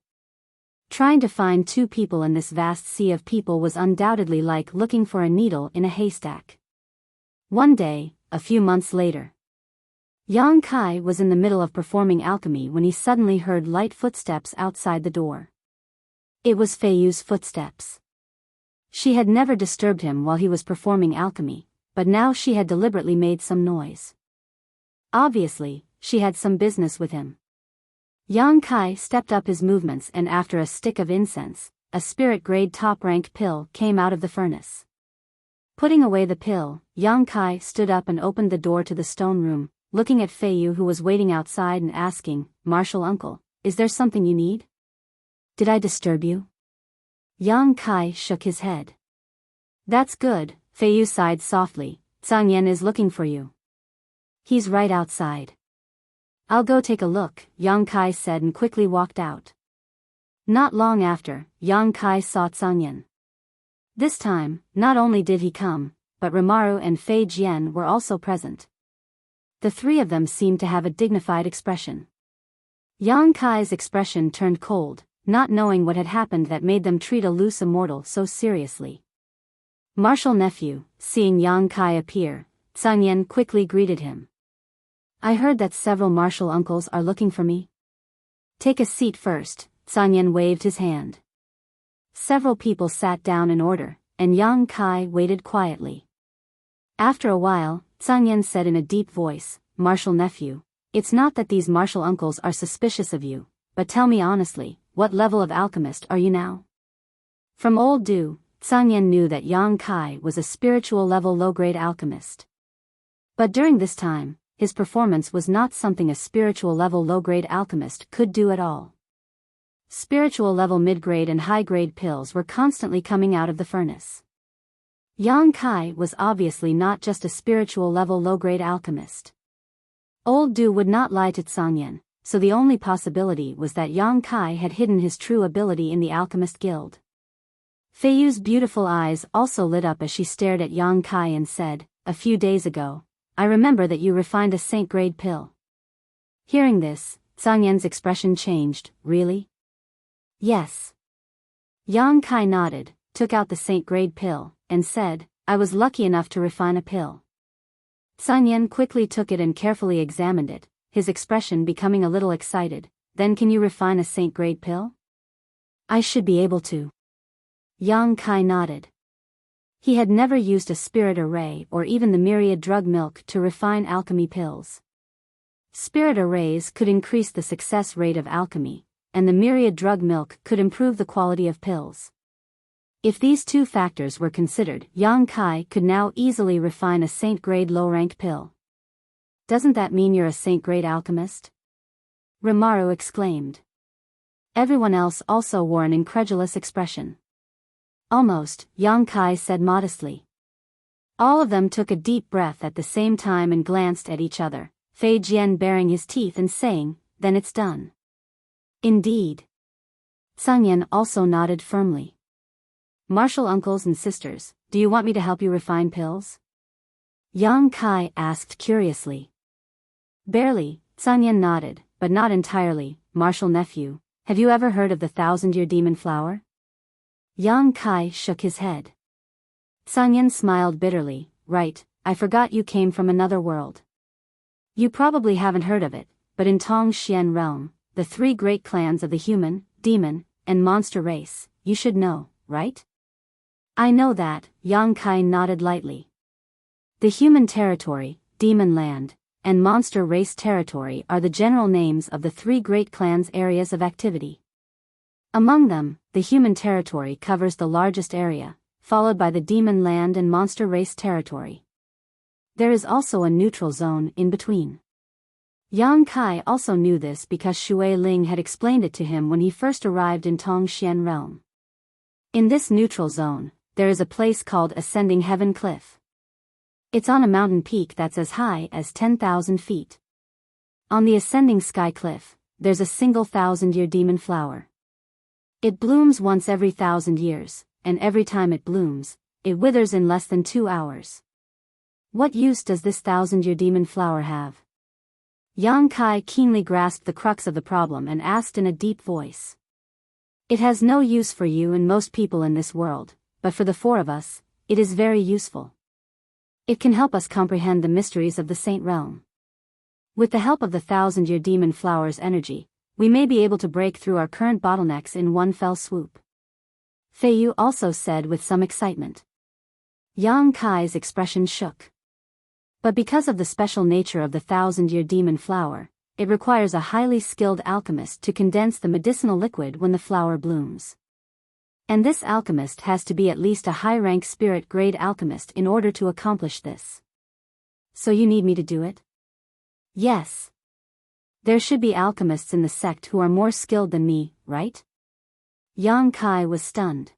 Trying to find two people in this vast sea of people was undoubtedly like looking for a needle in a haystack. One day, a few months later, Yang Kai was in the middle of performing alchemy when he suddenly heard light footsteps outside the door. It was Fei Yu's footsteps. She had never disturbed him while he was performing alchemy, but now she had deliberately made some noise. Obviously, she had some business with him. Yang Kai stepped up his movements and after a stick of incense, a spirit-grade top-rank pill came out of the furnace. Putting away the pill, Yang Kai stood up and opened the door to the stone room, looking at Fei Yu who was waiting outside and asking, "Martial uncle, is there something you need? Did I disturb you?" Yang Kai shook his head. "That's good," Fei Yu sighed softly. "Zhang Yan is looking for you. He's right outside." "I'll go take a look," Yang Kai said and quickly walked out. Not long after, Yang Kai saw Zhang Yan. This time, not only did he come, but Rimaru and Fei Jian were also present. The three of them seemed to have a dignified expression. Yang Kai's expression turned cold, not knowing what had happened that made them treat a loose immortal so seriously. Martial nephew, seeing Yang Kai appear, Zhang Yan quickly greeted him. "I heard that several martial uncles are looking for me." "Take a seat first," Zhang Yan waved his hand. Several people sat down in order, and Yang Kai waited quietly. After a while, Zhang Yan said in a deep voice, "Martial nephew, it's not that these martial uncles are suspicious of you, but tell me honestly, what level of alchemist are you now?" From old Du, Zhang Yan knew that Yang Kai was a spiritual level low-grade alchemist. But during this time, his performance was not something a spiritual level low-grade alchemist could do at all. Spiritual level mid-grade and high-grade pills were constantly coming out of the furnace. Yang Kai was obviously not just a spiritual-level low-grade alchemist. Old Du would not lie to Tsangyan, so the only possibility was that Yang Kai had hidden his true ability in the Alchemist Guild. Feiyu's beautiful eyes also lit up as she stared at Yang Kai and said, "A few days ago, I remember that you refined a saint-grade pill." Hearing this, Tsangyan's expression changed. "Really?" "Yes." Yang Kai nodded, took out the saint-grade pill, and said, "I was lucky enough to refine a pill." Tsangyan quickly took it and carefully examined it, his expression becoming a little excited. "Then can you refine a saint-grade pill?" "I should be able to." Yang Kai nodded. He had never used a spirit array or even the myriad drug milk to refine alchemy pills. Spirit arrays could increase the success rate of alchemy, and the myriad drug milk could improve the quality of pills. If these two factors were considered, Yang Kai could now easily refine a saint-grade low-rank pill. "Doesn't that mean you're a saint-grade alchemist?" Rimaru exclaimed. Everyone else also wore an incredulous expression. "Almost," Yang Kai said modestly. All of them took a deep breath at the same time and glanced at each other, Fei Jian baring his teeth and saying, "Then it's done." "Indeed." Tsangyan also nodded firmly. "Martial uncles and sisters, do you want me to help you refine pills?" Yang Kai asked curiously. "Barely," Tsangyan nodded, "but not entirely." "Martial nephew, have you ever heard of the 1,000-year demon flower?" Yang Kai shook his head. Tsangyan smiled bitterly. "Right, I forgot you came from another world. You probably haven't heard of it, but in Tongxian realm, the three great clans of the human, demon, and monster race, you should know, right?" "I know that," Yang Kai nodded lightly. The human territory, demon land, and monster race territory are the general names of the three great clans' areas of activity. Among them, the human territory covers the largest area, followed by the demon land and monster race territory. There is also a neutral zone in between. Yang Kai also knew this because Shui Ling had explained it to him when he first arrived in Tongxian realm. In this neutral zone, there is a place called Ascending Heaven Cliff. It's on a mountain peak that's as high as 10,000 feet. On the ascending sky cliff, there's a single 1,000-year demon flower. It blooms once every 1,000 years, and every time it blooms, it withers in less than 2 hours. What use does this 1,000-year demon flower have? Yang Kai keenly grasped the crux of the problem and asked in a deep voice. "It has no use for you and most people in this world, but for the four of us, it is very useful. It can help us comprehend the mysteries of the Saint Realm. With the help of the 1,000-year demon flower's energy, we may be able to break through our current bottlenecks in one fell swoop." Feiyu also said with some excitement. Yang Kai's expression shook. But because of the special nature of the 1,000-year demon flower, it requires a highly skilled alchemist to condense the medicinal liquid when the flower blooms. And this alchemist has to be at least a high-rank spirit-grade alchemist in order to accomplish this. "So you need me to do it?" "Yes. There should be alchemists in the sect who are more skilled than me, right?" Yang Kai was stunned.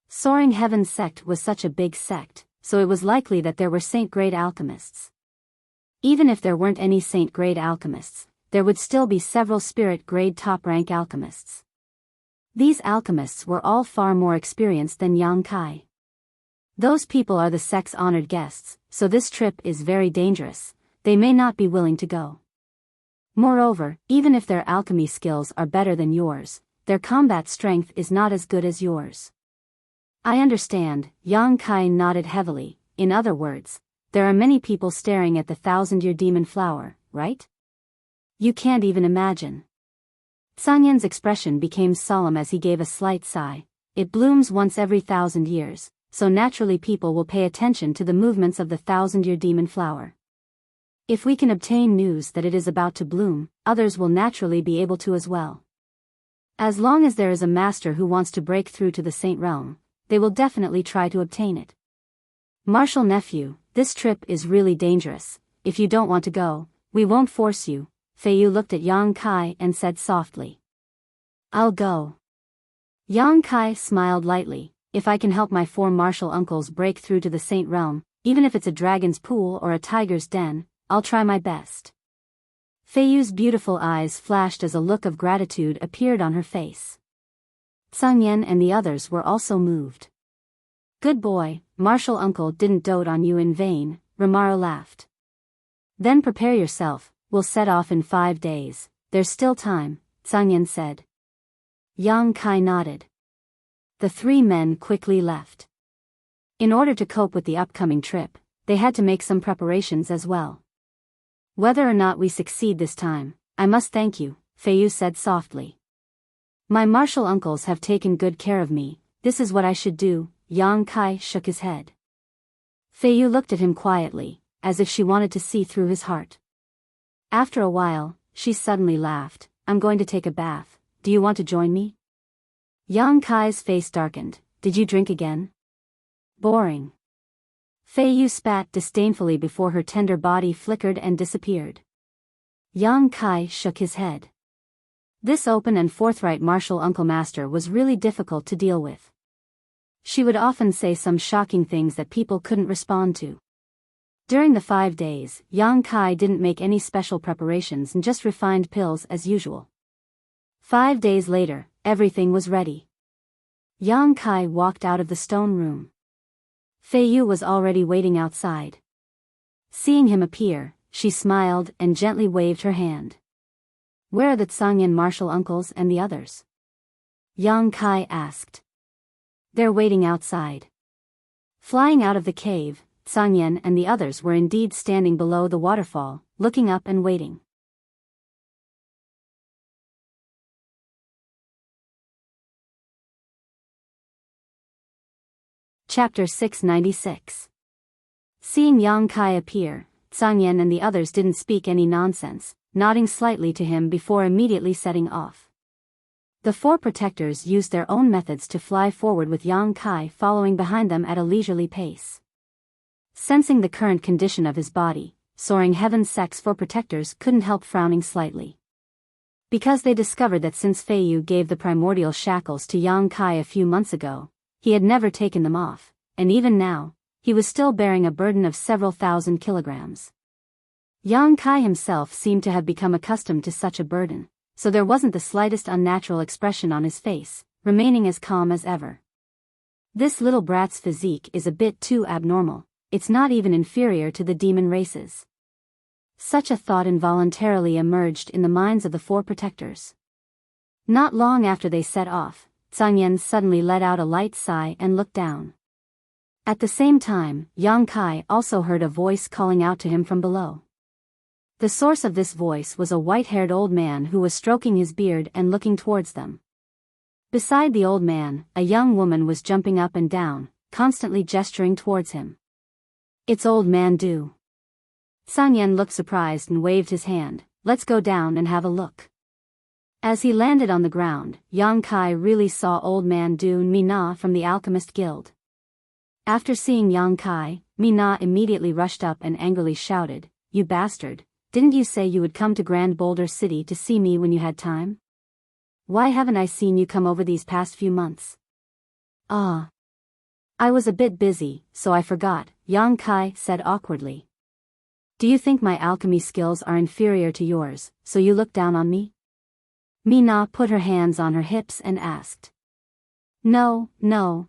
Soaring Heaven sect was such a big sect, so it was likely that there were saint-grade alchemists. Even if there weren't any saint-grade alchemists, there would still be several spirit-grade top-rank alchemists. These alchemists were all far more experienced than Yang Kai. Those people are the sect's honored guests, so this trip is very dangerous. They may not be willing to go. Moreover, even if their alchemy skills are better than yours, their combat strength is not as good as yours. "I understand," Yang Kai nodded heavily. "In other words, there are many people staring at the 1,000-year demon flower, right? You can't even imagine." Sanyan's expression became solemn as he gave a slight sigh. "It blooms once every 1,000 years, so naturally people will pay attention to the movements of the 1,000-year demon flower. If we can obtain news that it is about to bloom, others will naturally be able to as well. As long as there is a master who wants to break through to the Saint Realm, they will definitely try to obtain it. Martial nephew, this trip is really dangerous. If you don't want to go, we won't force you." Feiyu looked at Yang Kai and said softly. "I'll go." Yang Kai smiled lightly. if I can help my 4 martial uncles break through to the Saint Realm, even if it's a dragon's pool or a tiger's den, I'll try my best. Feiyu's beautiful eyes flashed as a look of gratitude appeared on her face. Zhang Yan and the others were also moved. Good boy, martial uncle didn't dote on you in vain, Rimaro laughed. Then prepare yourself, we'll set off in 5 days, there's still time, Zhang Yan said. Yang Kai nodded. The 3 men quickly left. In order to cope with the upcoming trip, they had to make some preparations as well. Whether or not we succeed this time, I must thank you, Feiyu said softly. My martial uncles have taken good care of me, this is what I should do, Yang Kai shook his head. Feiyu looked at him quietly, as if she wanted to see through his heart. After a while, she suddenly laughed, I'm going to take a bath, do you want to join me? Yang Kai's face darkened, did you drink again? Boring. Feiyu spat disdainfully before her tender body flickered and disappeared. Yang Kai shook his head. This open and forthright martial uncle master was really difficult to deal with. She would often say some shocking things that people couldn't respond to. During the 5 days, Yang Kai didn't make any special preparations and just refined pills as usual. 5 days later, everything was ready. Yang Kai walked out of the stone room. Feiyu was already waiting outside. Seeing him appear, she smiled and gently waved her hand. Where are the Zhang Yan martial uncles and the others? Yang Kai asked. They're waiting outside. Flying out of the cave, Zhang Yan and the others were indeed standing below the waterfall, looking up and waiting. Chapter 696. Seeing Yang Kai appear, Zhang Yan and the others didn't speak any nonsense, nodding slightly to him before immediately setting off. The 4 protectors used their own methods to fly forward with Yang Kai following behind them at a leisurely pace. Sensing the current condition of his body, soaring heaven sex 4 protectors couldn't help frowning slightly. Because they discovered that since Feiyu gave the primordial shackles to Yang Kai a few months ago, he had never taken them off, and even now, he was still bearing a burden of several thousand kilograms. Yang Kai himself seemed to have become accustomed to such a burden, so there wasn't the slightest unnatural expression on his face, remaining as calm as ever. This little brat's physique is a bit too abnormal, it's not even inferior to the demon races. Such a thought involuntarily emerged in the minds of the 4 protectors. Not long after they set off, Zhang Yan suddenly let out a light sigh and looked down. At the same time, Yang Kai also heard a voice calling out to him from below. The source of this voice was a white-haired old man who was stroking his beard and looking towards them. Beside the old man, a young woman was jumping up and down, constantly gesturing towards him. It's old man Du. Zhang Yan looked surprised and waved his hand, let's go down and have a look. As he landed on the ground, Yang Kai really saw old man Du and Mina from the Alchemist Guild. After seeing Yang Kai, Mina immediately rushed up and angrily shouted, you bastard, didn't you say you would come to Grand Boulder City to see me when you had time? Why haven't I seen you come over these past few months? Ah. I was a bit busy, so I forgot, Yang Kai said awkwardly. Do you think my alchemy skills are inferior to yours, so you look down on me? Mina put her hands on her hips and asked. No,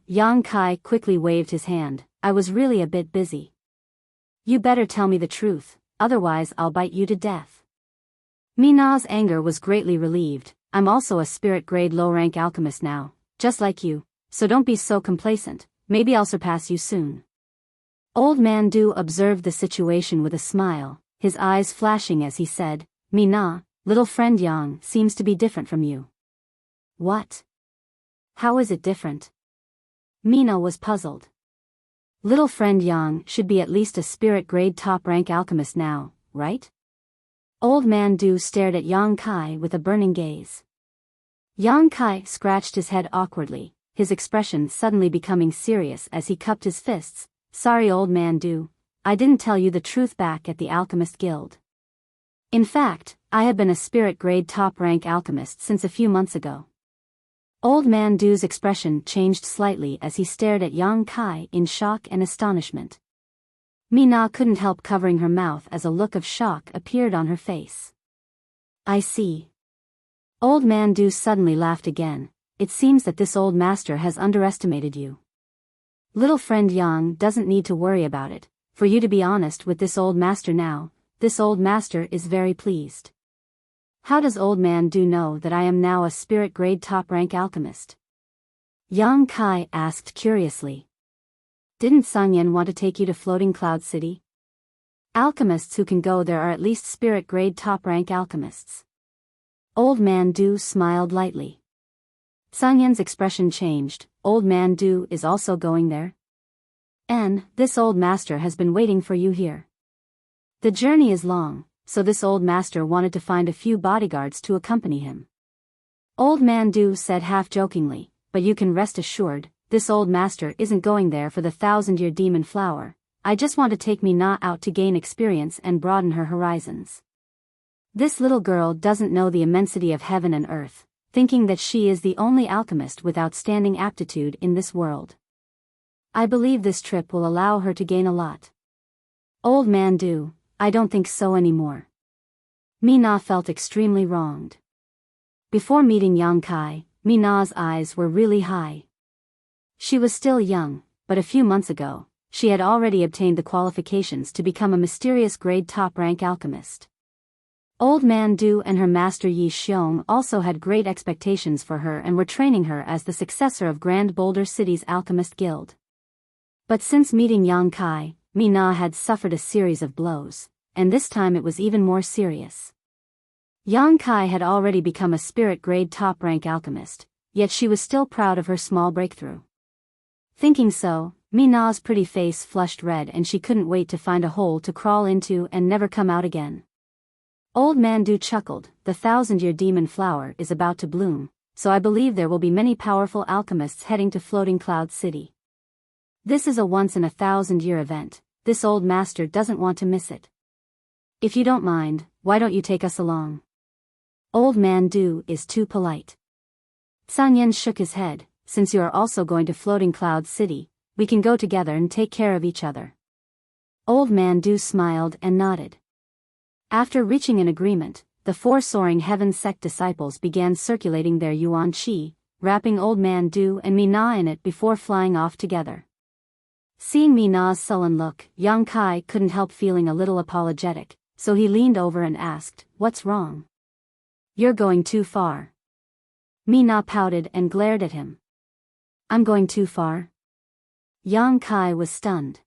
Yang Kai quickly waved his hand, I was really a bit busy. You better tell me the truth, otherwise I'll bite you to death. Mina's anger was greatly relieved, I'm also a spirit-grade low-rank alchemist now, just like you, so don't be so complacent, maybe I'll surpass you soon. Old man Du observed the situation with a smile, his eyes flashing as he said, Mina, little friend Yang seems to be different from you. What? How is it different? Mina was puzzled. Little friend Yang should be at least a spirit-grade top-rank alchemist now, right? Old man Du stared at Yang Kai with a burning gaze. Yang Kai scratched his head awkwardly, his expression suddenly becoming serious as he cupped his fists. Sorry old man Du, I didn't tell you the truth back at the Alchemist Guild. In fact, I have been a spirit-grade top-rank alchemist since a few months ago. Old Man Du's expression changed slightly as he stared at Yang Kai in shock and astonishment. Mina couldn't help covering her mouth as a look of shock appeared on her face. I see. Old Man Du suddenly laughed again. It seems that this old master has underestimated you. Little friend Yang doesn't need to worry about it. For you to be honest with this old master now, this old master is very pleased. How does Old Man Du know that I am now a spirit grade top rank alchemist? Yang Kai asked curiously. Didn't Sangyan want to take you to Floating Cloud City? Alchemists who can go there are at least spirit grade top rank alchemists. Old Man Du smiled lightly. Sangyan's expression changed. Old Man Du is also going there? And this old master has been waiting for you here. The journey is long, so this old master wanted to find a few bodyguards to accompany him. Old Man Du said half-jokingly, but you can rest assured, this old master isn't going there for the 1,000-year demon flower. I just want to take Mina out to gain experience and broaden her horizons. This little girl doesn't know the immensity of heaven and earth, thinking that she is the only alchemist with outstanding aptitude in this world. I believe this trip will allow her to gain a lot. Old Man Du, I don't think so anymore. Mina felt extremely wronged. Before meeting Yang Kai, Mina's eyes were really high. She was still young, but a few months ago, she had already obtained the qualifications to become a mysterious grade top-rank alchemist. Old Man Du and her master Yi Xiong also had great expectations for her and were training her as the successor of Grand Boulder City's Alchemist Guild. But since meeting Yang Kai, Mina had suffered a series of blows, and this time it was even more serious. Yang Kai had already become a spirit-grade top-rank alchemist, yet she was still proud of her small breakthrough. Thinking so, Mina's pretty face flushed red and she couldn't wait to find a hole to crawl into and never come out again. Old Man Du chuckled, the 1,000-year demon flower is about to bloom, so I believe there will be many powerful alchemists heading to Floating Cloud City. This is a once-in-a-1,000-year event. This old master doesn't want to miss it. If you don't mind, why don't you take us along? Old Man Du is too polite. Sangyan shook his head. Since you are also going to Floating Cloud City, we can go together and take care of each other. Old Man Du smiled and nodded. After reaching an agreement, the 4 soaring heaven sect disciples began circulating their yuan qi, wrapping Old Man Du and Mina in it before flying off together. Seeing Mina's sullen look, Yang Kai couldn't help feeling a little apologetic, so he leaned over and asked, "What's wrong?" "You're going too far." Mina pouted and glared at him. "I'm going too far?" Yang Kai was stunned.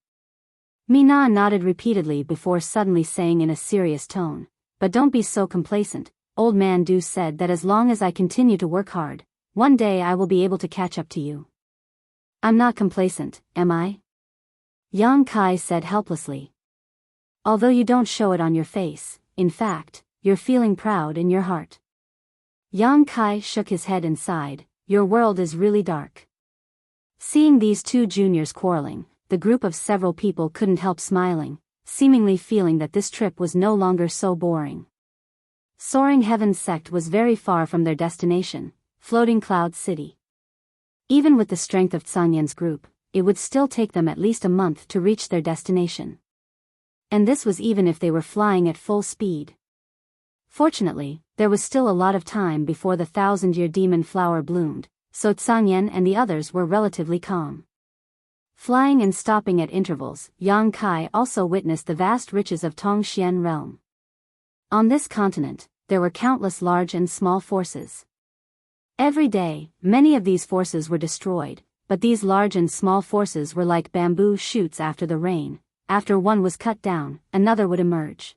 Mina nodded repeatedly before suddenly saying in a serious tone, "But don't be so complacent. Old Man Du said that as long as I continue to work hard, one day I will be able to catch up to you." "I'm not complacent, am I?" Yang Kai said helplessly. "Although you don't show it on your face, in fact, you're feeling proud in your heart." Yang Kai shook his head and sighed, "Your world is really dark." Seeing these two juniors quarreling, the group of several people couldn't help smiling, seemingly feeling that this trip was no longer so boring. Soaring Heaven's sect was very far from their destination, Floating Cloud City. Even with the strength of Sangyan's group, it would still take them at least a month to reach their destination. And this was even if they were flying at full speed. Fortunately, there was still a lot of time before the 1,000-year demon flower bloomed, so Sangyan and the others were relatively calm. Flying and stopping at intervals, Yang Kai also witnessed the vast riches of Tongxian realm. On this continent, there were countless large and small forces. Every day, many of these forces were destroyed, but these large and small forces were like bamboo shoots after the rain. After one was cut down, another would emerge.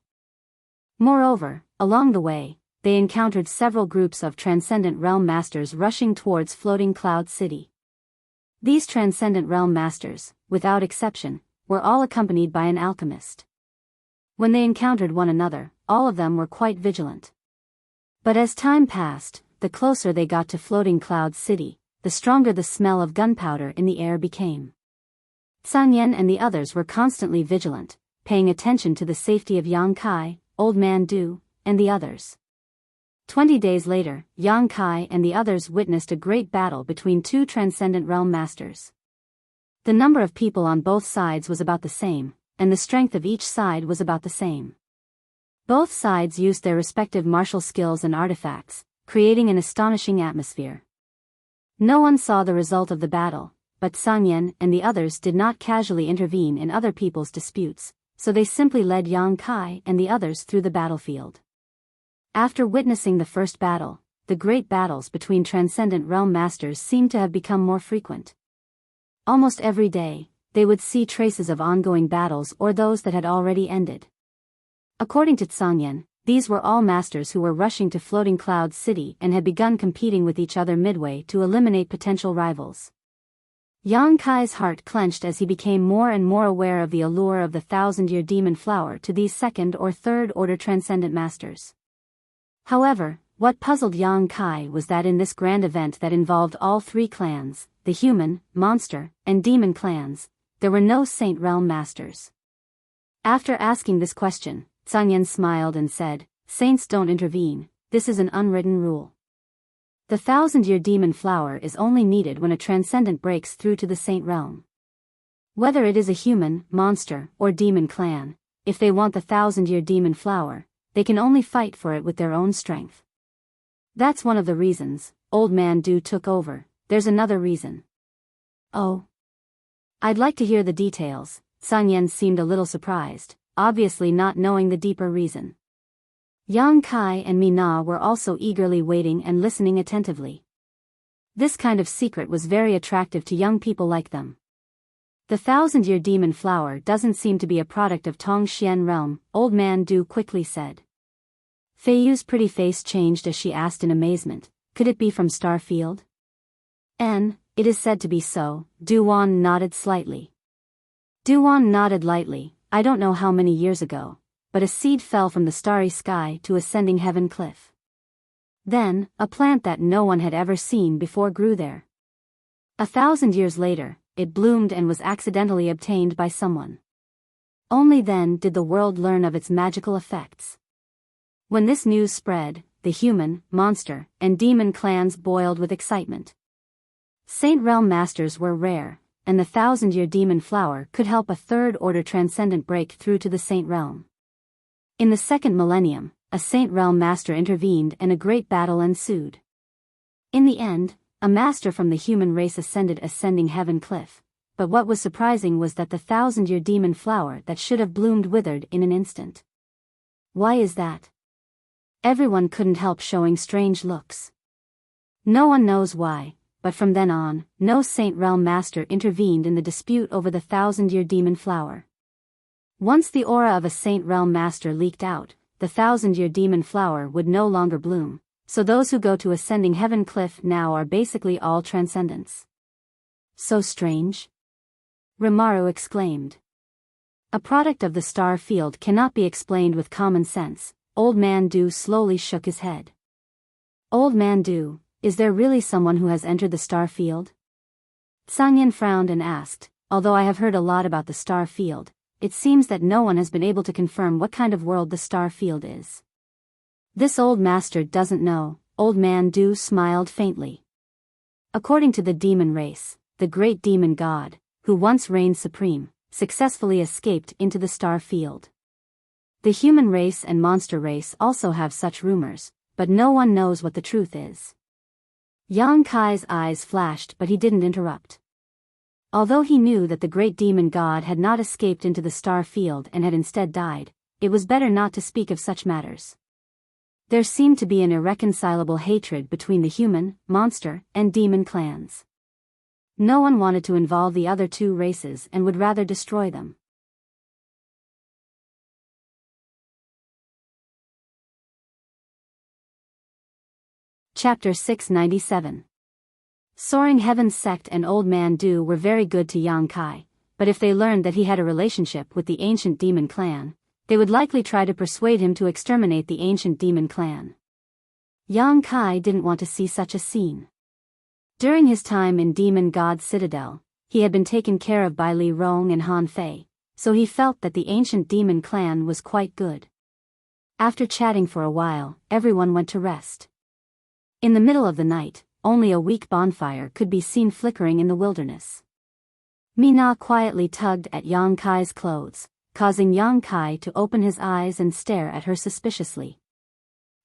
Moreover, along the way, they encountered several groups of Transcendent Realm Masters rushing towards Floating Cloud City. These Transcendent Realm Masters, without exception, were all accompanied by an alchemist. When they encountered one another, all of them were quite vigilant. But as time passed, the closer they got to Floating Cloud City, the stronger the smell of gunpowder in the air became. Sangyan and the others were constantly vigilant, paying attention to the safety of Yang Kai, Old Man Du, and the others. 20 days later, Yang Kai and the others witnessed a great battle between two transcendent realm masters. The number of people on both sides was about the same, and the strength of each side was about the same. Both sides used their respective martial skills and artifacts, creating an astonishing atmosphere. No one saw the result of the battle, but Sang Yen and the others did not casually intervene in other people's disputes, so they simply led Yang Kai and the others through the battlefield. After witnessing the first battle, the great battles between transcendent realm masters seemed to have become more frequent. Almost every day, they would see traces of ongoing battles or those that had already ended. According to Sang Yen, these were all masters who were rushing to Floating Cloud City and had begun competing with each other midway to eliminate potential rivals. Yang Kai's heart clenched as he became more and more aware of the allure of the thousand-year demon flower to these second or third-order transcendent masters. However, what puzzled Yang Kai was that in this grand event that involved all three clans, the human, monster, and demon clans, there were no Saint Realm masters. After asking this question, Sang Yen smiled and said, "Saints don't intervene, this is an unwritten rule. The thousand-year demon flower is only needed when a transcendent breaks through to the Saint Realm. Whether it is a human, monster, or demon clan, if they want the thousand-year demon flower, they can only fight for it with their own strength. That's one of the reasons Old Man Du took over. There's another reason." "Oh. I'd like to hear the details." Sang Yen seemed a little surprised, obviously not knowing the deeper reason. Yang Kai and Mina were also eagerly waiting and listening attentively. This kind of secret was very attractive to young people like them. "The thousand-year demon flower doesn't seem to be a product of Tongxian realm," Old Man Du quickly said. Fei Yu's pretty face changed as she asked in amazement, "Could it be from Starfield?" It is said to be so." Duan nodded slightly. Duan nodded lightly. "I don't know how many years ago, but a seed fell from the starry sky to ascending heaven cliff. Then, a plant that no one had ever seen before grew there. 1,000 years later, it bloomed and was accidentally obtained by someone. Only then did the world learn of its magical effects." When this news spread, the human, monster, and demon clans boiled with excitement. Saint Realm masters were rare, and the thousand-year demon flower could help a third-order transcendent break through to the Saint Realm. In the second millennium, a Saint Realm master intervened and a great battle ensued. In the end, a master from the human race ascended ascending heaven cliff, but what was surprising was that the thousand-year demon flower that should have bloomed withered in an instant. Why is that? Everyone couldn't help showing strange looks. No one knows why, but from then on, no Saint Realm master intervened in the dispute over the thousand-year demon flower. Once the aura of a Saint Realm master leaked out, the thousand-year demon flower would no longer bloom, so those who go to ascending heaven cliff now are basically all transcendents. "So strange?" Rimaru exclaimed. "A product of the star field cannot be explained with common sense." Old Man Du slowly shook his head. "Old Man Du, is there really someone who has entered the star field?" Sang Yen frowned and asked, "Although I have heard a lot about the star field, it seems that no one has been able to confirm what kind of world the star field is." "This old master doesn't know." Old Man Du smiled faintly. "According to the demon race, the great demon god, who once reigned supreme, successfully escaped into the star field. The human race and monster race also have such rumors, but no one knows what the truth is." Yang Kai's eyes flashed, but he didn't interrupt. Although he knew that the great demon god had not escaped into the star field and had instead died, it was better not to speak of such matters. There seemed to be an irreconcilable hatred between the human, monster, and demon clans. No one wanted to involve the other two races and would rather destroy them. Chapter 697. Soaring Heaven's sect and Old Man Du were very good to Yang Kai, but if they learned that he had a relationship with the ancient demon clan, they would likely try to persuade him to exterminate the ancient demon clan. Yang Kai didn't want to see such a scene. During his time in Demon God Citadel, he had been taken care of by Li Rong and Han Fei, so he felt that the ancient demon clan was quite good. After chatting for a while, everyone went to rest. In the middle of the night, only a weak bonfire could be seen flickering in the wilderness. Mina quietly tugged at Yang Kai's clothes, causing Yang Kai to open his eyes and stare at her suspiciously.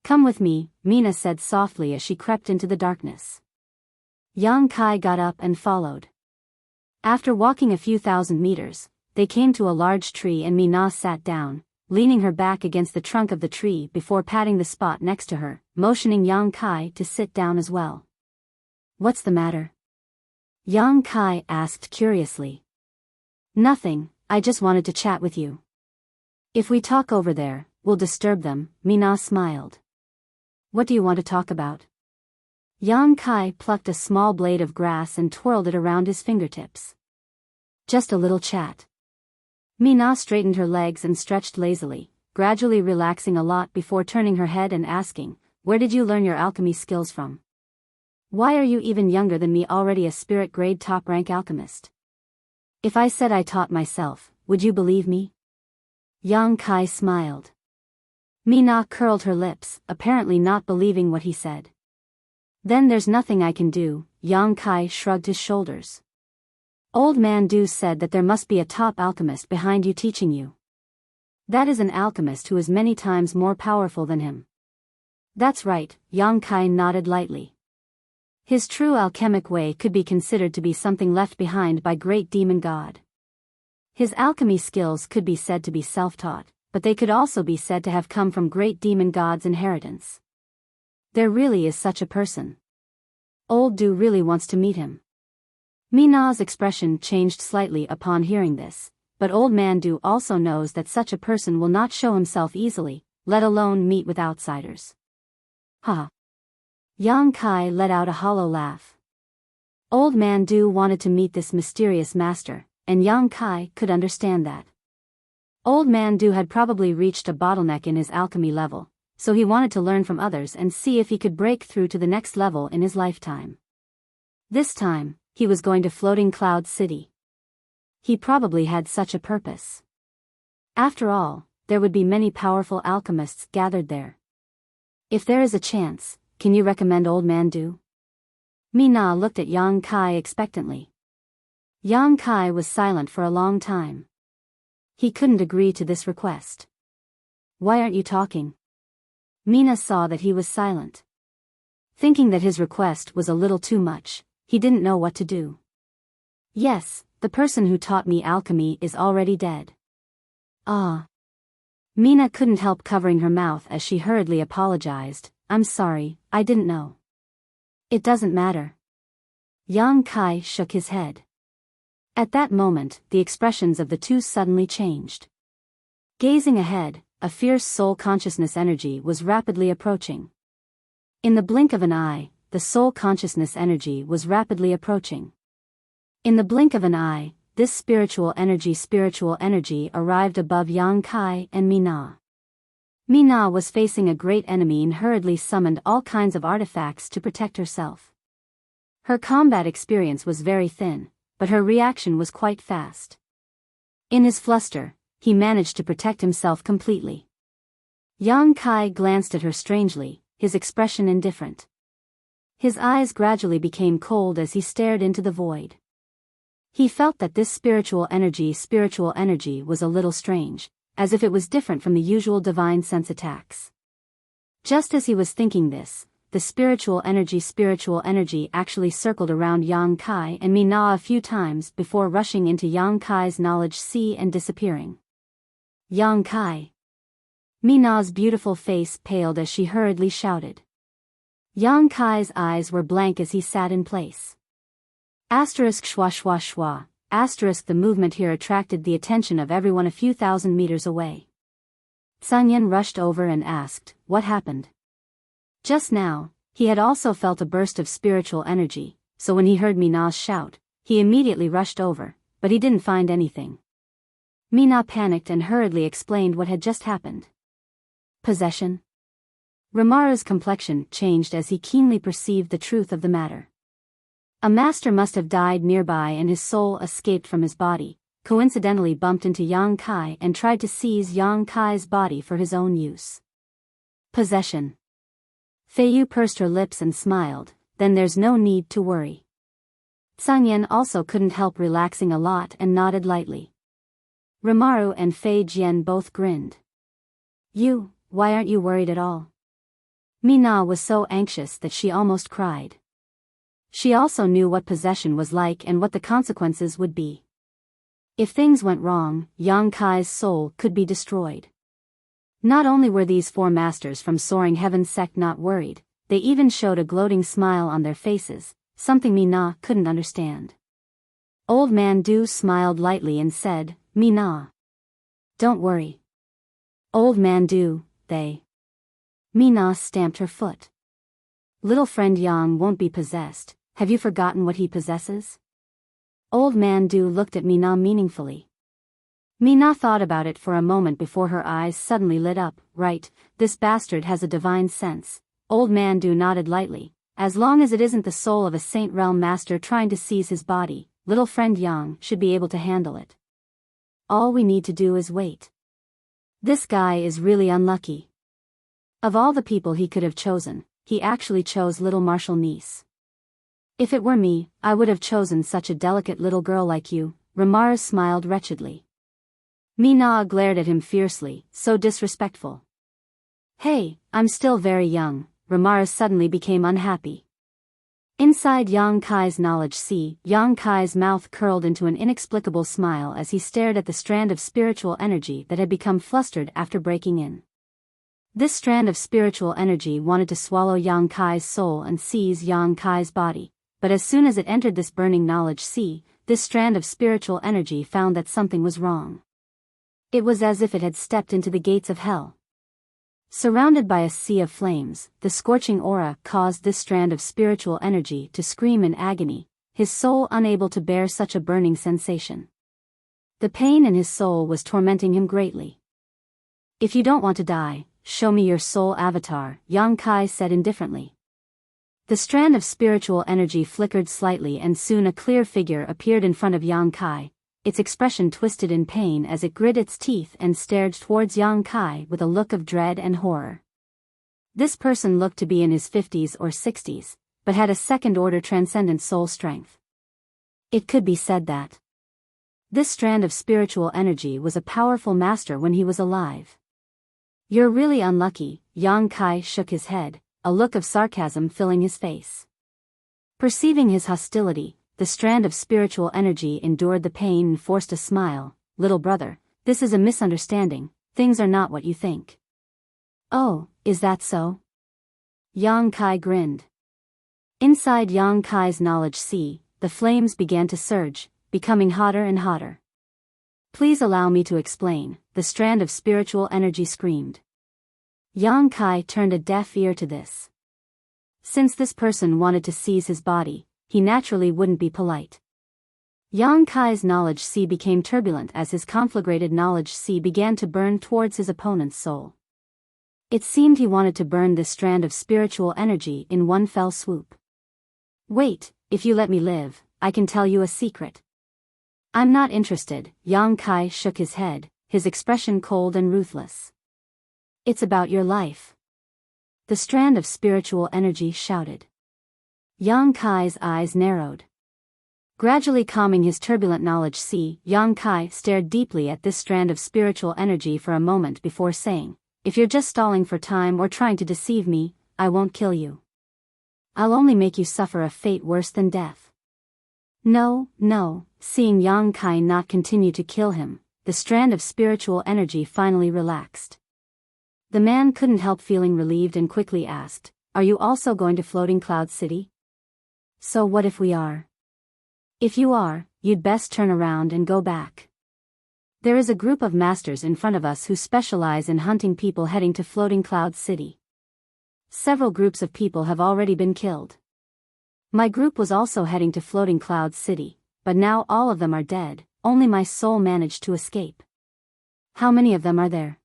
"Come with me," Mina said softly as she crept into the darkness. Yang Kai got up and followed. After walking a few thousand meters, they came to a large tree and Mina sat down, leaning her back against the trunk of the tree before patting the spot next to her, motioning Yang Kai to sit down as well. "What's the matter?" Yang Kai asked curiously. "Nothing, I just wanted to chat with you." "If we talk over there, we'll disturb them," Mina smiled. "What do you want to talk about?" Yang Kai plucked a small blade of grass and twirled it around his fingertips. "Just a little chat." Mina straightened her legs and stretched lazily, gradually relaxing a lot before turning her head and asking, "Where did you learn your alchemy skills from? Why are you even younger than me, already a spirit grade top rank alchemist? If I said I taught myself, would you believe me?" Yang Kai smiled. Mina curled her lips, apparently not believing what he said. "Then there's nothing I can do," Yang Kai shrugged his shoulders. "Old Man Du said that there must be a top alchemist behind you teaching you. That is an alchemist who is many times more powerful than him." "That's right," Yang Kai nodded lightly. His true alchemic way could be considered to be something left behind by great demon god. His alchemy skills could be said to be self-taught, but they could also be said to have come from great demon god's inheritance. There really is such a person. Old Du really wants to meet him. Mina's expression changed slightly upon hearing this, but Old Man Du also knows that such a person will not show himself easily, let alone meet with outsiders. Ha! Yang Kai let out a hollow laugh. Old Man Du wanted to meet this mysterious master, and Yang Kai could understand that. Old Man Du had probably reached a bottleneck in his alchemy level, so he wanted to learn from others and see if he could break through to the next level in his lifetime. This time, he was going to Floating Cloud City. He probably had such a purpose. After all, there would be many powerful alchemists gathered there. If there is a chance, can you recommend Old Man Du? Mina looked at Yang Kai expectantly. Yang Kai was silent for a long time. He couldn't agree to this request. "Why aren't you talking?" Mina saw that he was silent. Thinking that his request was a little too much, he didn't know what to do. "Yes, the person who taught me alchemy is already dead." "Ah." Mina couldn't help covering her mouth as she hurriedly apologized. "I'm sorry, I didn't know." "It doesn't matter." Yang Kai shook his head. At that moment, the expressions of the two suddenly changed. Gazing ahead, a fierce soul consciousness energy was rapidly approaching. In the blink of an eye, the soul consciousness energy was rapidly approaching. In the blink of an eye, this spiritual energy arrived above Yang Kai and Mina. Mina was facing a great enemy and hurriedly summoned all kinds of artifacts to protect herself. Her combat experience was very thin, but her reaction was quite fast. In his fluster, he managed to protect himself completely. Yang Kai glanced at her strangely, his expression indifferent. His eyes gradually became cold as he stared into the void. He felt that this spiritual energy was a little strange, as if it was different from the usual divine sense attacks. Just as he was thinking this, the spiritual energy actually circled around Yang Kai and Mina a few times before rushing into Yang Kai's knowledge sea and disappearing. "Yang Kai!" Mina's beautiful face paled as she hurriedly shouted. Yang Kai's eyes were blank as he sat in place. Asterisk schwa schwa schwa, asterisk the movement here attracted the attention of everyone a few thousand meters away. Sanyan rushed over and asked, "What happened?" Just now, he had also felt a burst of spiritual energy, so when he heard Mina's shout, he immediately rushed over, but he didn't find anything. Mina panicked and hurriedly explained what had just happened. Possession? Rimaru's complexion changed as he keenly perceived the truth of the matter. A master must have died nearby and his soul escaped from his body, coincidentally bumped into Yang Kai and tried to seize Yang Kai's body for his own use. Possession. Feiyu pursed her lips and smiled, then there's no need to worry. Tsangyan also couldn't help relaxing a lot and nodded lightly. Rimaru and Fei Jian both grinned. Why aren't you worried at all? Mina was so anxious that she almost cried. She also knew what possession was like and what the consequences would be. If things went wrong, Yang Kai's soul could be destroyed. Not only were these four masters from Soaring Heaven sect not worried, they even showed a gloating smile on their faces, something Mina couldn't understand. Old Man Du smiled lightly and said, Mina, don't worry. Old Man Du, Mina stamped her foot. Little friend Yang won't be possessed. Have you forgotten what he possesses? Old Man Du looked at Mina meaningfully. Mina thought about it for a moment before her eyes suddenly lit up. Right, this bastard has a divine sense. Old Man Du nodded lightly. As long as it isn't the soul of a Saint Realm master trying to seize his body, little friend Yang should be able to handle it. All we need to do is wait. This guy is really unlucky. Of all the people he could have chosen, he actually chose little Marshal Niece. If it were me, I would have chosen such a delicate little girl like you. Rimaru smiled wretchedly. Mina glared at him fiercely, so disrespectful. Hey, I'm still very young. Rimaru suddenly became unhappy. Inside Yang Kai's knowledge sea, Yang Kai's mouth curled into an inexplicable smile as he stared at the strand of spiritual energy that had become flustered after breaking in. This strand of spiritual energy wanted to swallow Yang Kai's soul and seize Yang Kai's body, but as soon as it entered this burning knowledge sea, this strand of spiritual energy found that something was wrong. It was as if it had stepped into the gates of hell. Surrounded by a sea of flames, the scorching aura caused this strand of spiritual energy to scream in agony, his soul unable to bear such a burning sensation. The pain in his soul was tormenting him greatly. If you don't want to die, show me your soul avatar, Yang Kai said indifferently. The strand of spiritual energy flickered slightly and soon a clear figure appeared in front of Yang Kai, its expression twisted in pain as it grit its teeth and stared towards Yang Kai with a look of dread and horror. This person looked to be in his 50s or 60s, but had a second-order transcendent soul strength. It could be said that this strand of spiritual energy was a powerful master when he was alive. You're really unlucky, Yang Kai shook his head, a look of sarcasm filling his face. Perceiving his hostility, the strand of spiritual energy endured the pain and forced a smile. Little brother, this is a misunderstanding, things are not what you think. Oh, is that so? Yang Kai grinned. Inside Yang Kai's knowledge sea, the flames began to surge, becoming hotter and hotter. Please allow me to explain, the strand of spiritual energy screamed. Yang Kai turned a deaf ear to this. Since this person wanted to seize his body, he naturally wouldn't be polite. Yang Kai's knowledge sea became turbulent as his conflagrated knowledge sea began to burn towards his opponent's soul. It seemed he wanted to burn this strand of spiritual energy in one fell swoop. Wait, if you let me live, I can tell you a secret. I'm not interested, Yang Kai shook his head, his expression cold and ruthless. It's about your life. The strand of spiritual energy shouted. Yang Kai's eyes narrowed. Gradually calming his turbulent knowledge sea, Yang Kai stared deeply at this strand of spiritual energy for a moment before saying, if you're just stalling for time or trying to deceive me, I won't kill you. I'll only make you suffer a fate worse than death. No, seeing Yang Kai not continue to kill him, the strand of spiritual energy finally relaxed. The man couldn't help feeling relieved and quickly asked, are you also going to Floating Cloud City? So what if we are? If you are, you'd best turn around and go back. There is a group of masters in front of us who specialize in hunting people heading to Floating Cloud City. Several groups of people have already been killed. My group was also heading to Floating Cloud City, but now all of them are dead, only my soul managed to escape. How many of them are there?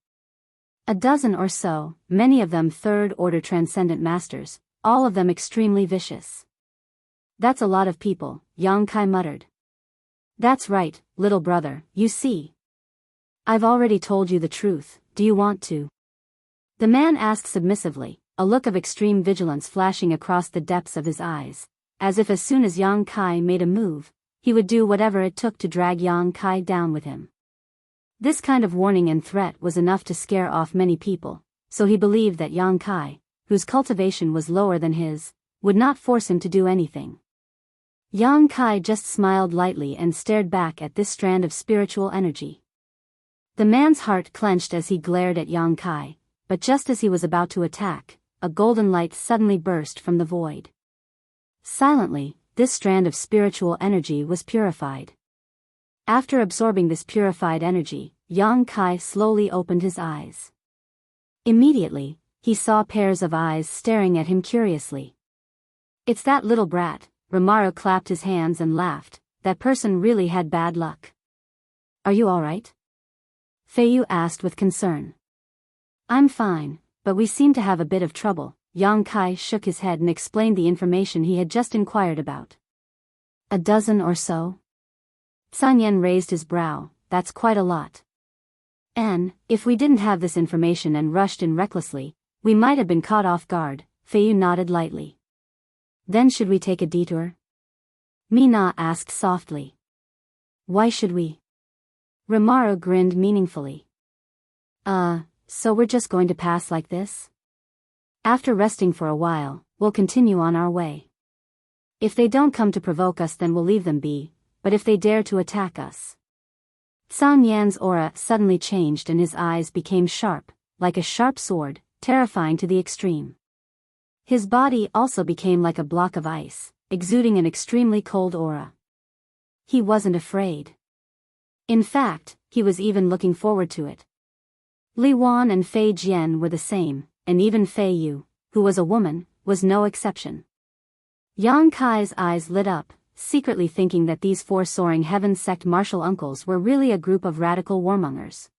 A dozen or so, many of them third-order transcendent masters, all of them extremely vicious. That's a lot of people, Yang Kai muttered. That's right, little brother, you see. I've already told you the truth, do you want to? The man asked submissively, a look of extreme vigilance flashing across the depths of his eyes, as if as soon as Yang Kai made a move, he would do whatever it took to drag Yang Kai down with him. This kind of warning and threat was enough to scare off many people, so he believed that Yang Kai, whose cultivation was lower than his, would not force him to do anything. Yang Kai just smiled lightly and stared back at this strand of spiritual energy. The man's heart clenched as he glared at Yang Kai, but just as he was about to attack, a golden light suddenly burst from the void. Silently, this strand of spiritual energy was purified. After absorbing this purified energy, Yang Kai slowly opened his eyes. Immediately, he saw pairs of eyes staring at him curiously. "It's that little brat," Romaru clapped his hands and laughed. "That person really had bad luck." "Are you all right?" Feiyu asked with concern. "I'm fine, but we seem to have a bit of trouble." Yang Kai shook his head and explained the information he had just inquired about. "A dozen or so?" Sanyan raised his brow. "That's quite a lot. And, if we didn't have this information and rushed in recklessly, we might have been caught off guard." Feiyu nodded lightly. "Then should we take a detour?" Mina asked softly. "Why should we?" Romaru grinned meaningfully. So we're just going to pass like this? After resting for a while, we'll continue on our way. If they don't come to provoke us, then we'll leave them be, but if they dare to attack us..." Sang Yan's aura suddenly changed and his eyes became sharp, like a sharp sword, terrifying to the extreme. His body also became like a block of ice, exuding an extremely cold aura. He wasn't afraid. In fact, he was even looking forward to it. Li Wan and Fei Jian were the same, and even Fei Yu, who was a woman, was no exception. Yang Kai's eyes lit up, secretly thinking that these four soaring heaven sect martial uncles were really a group of radical warmongers.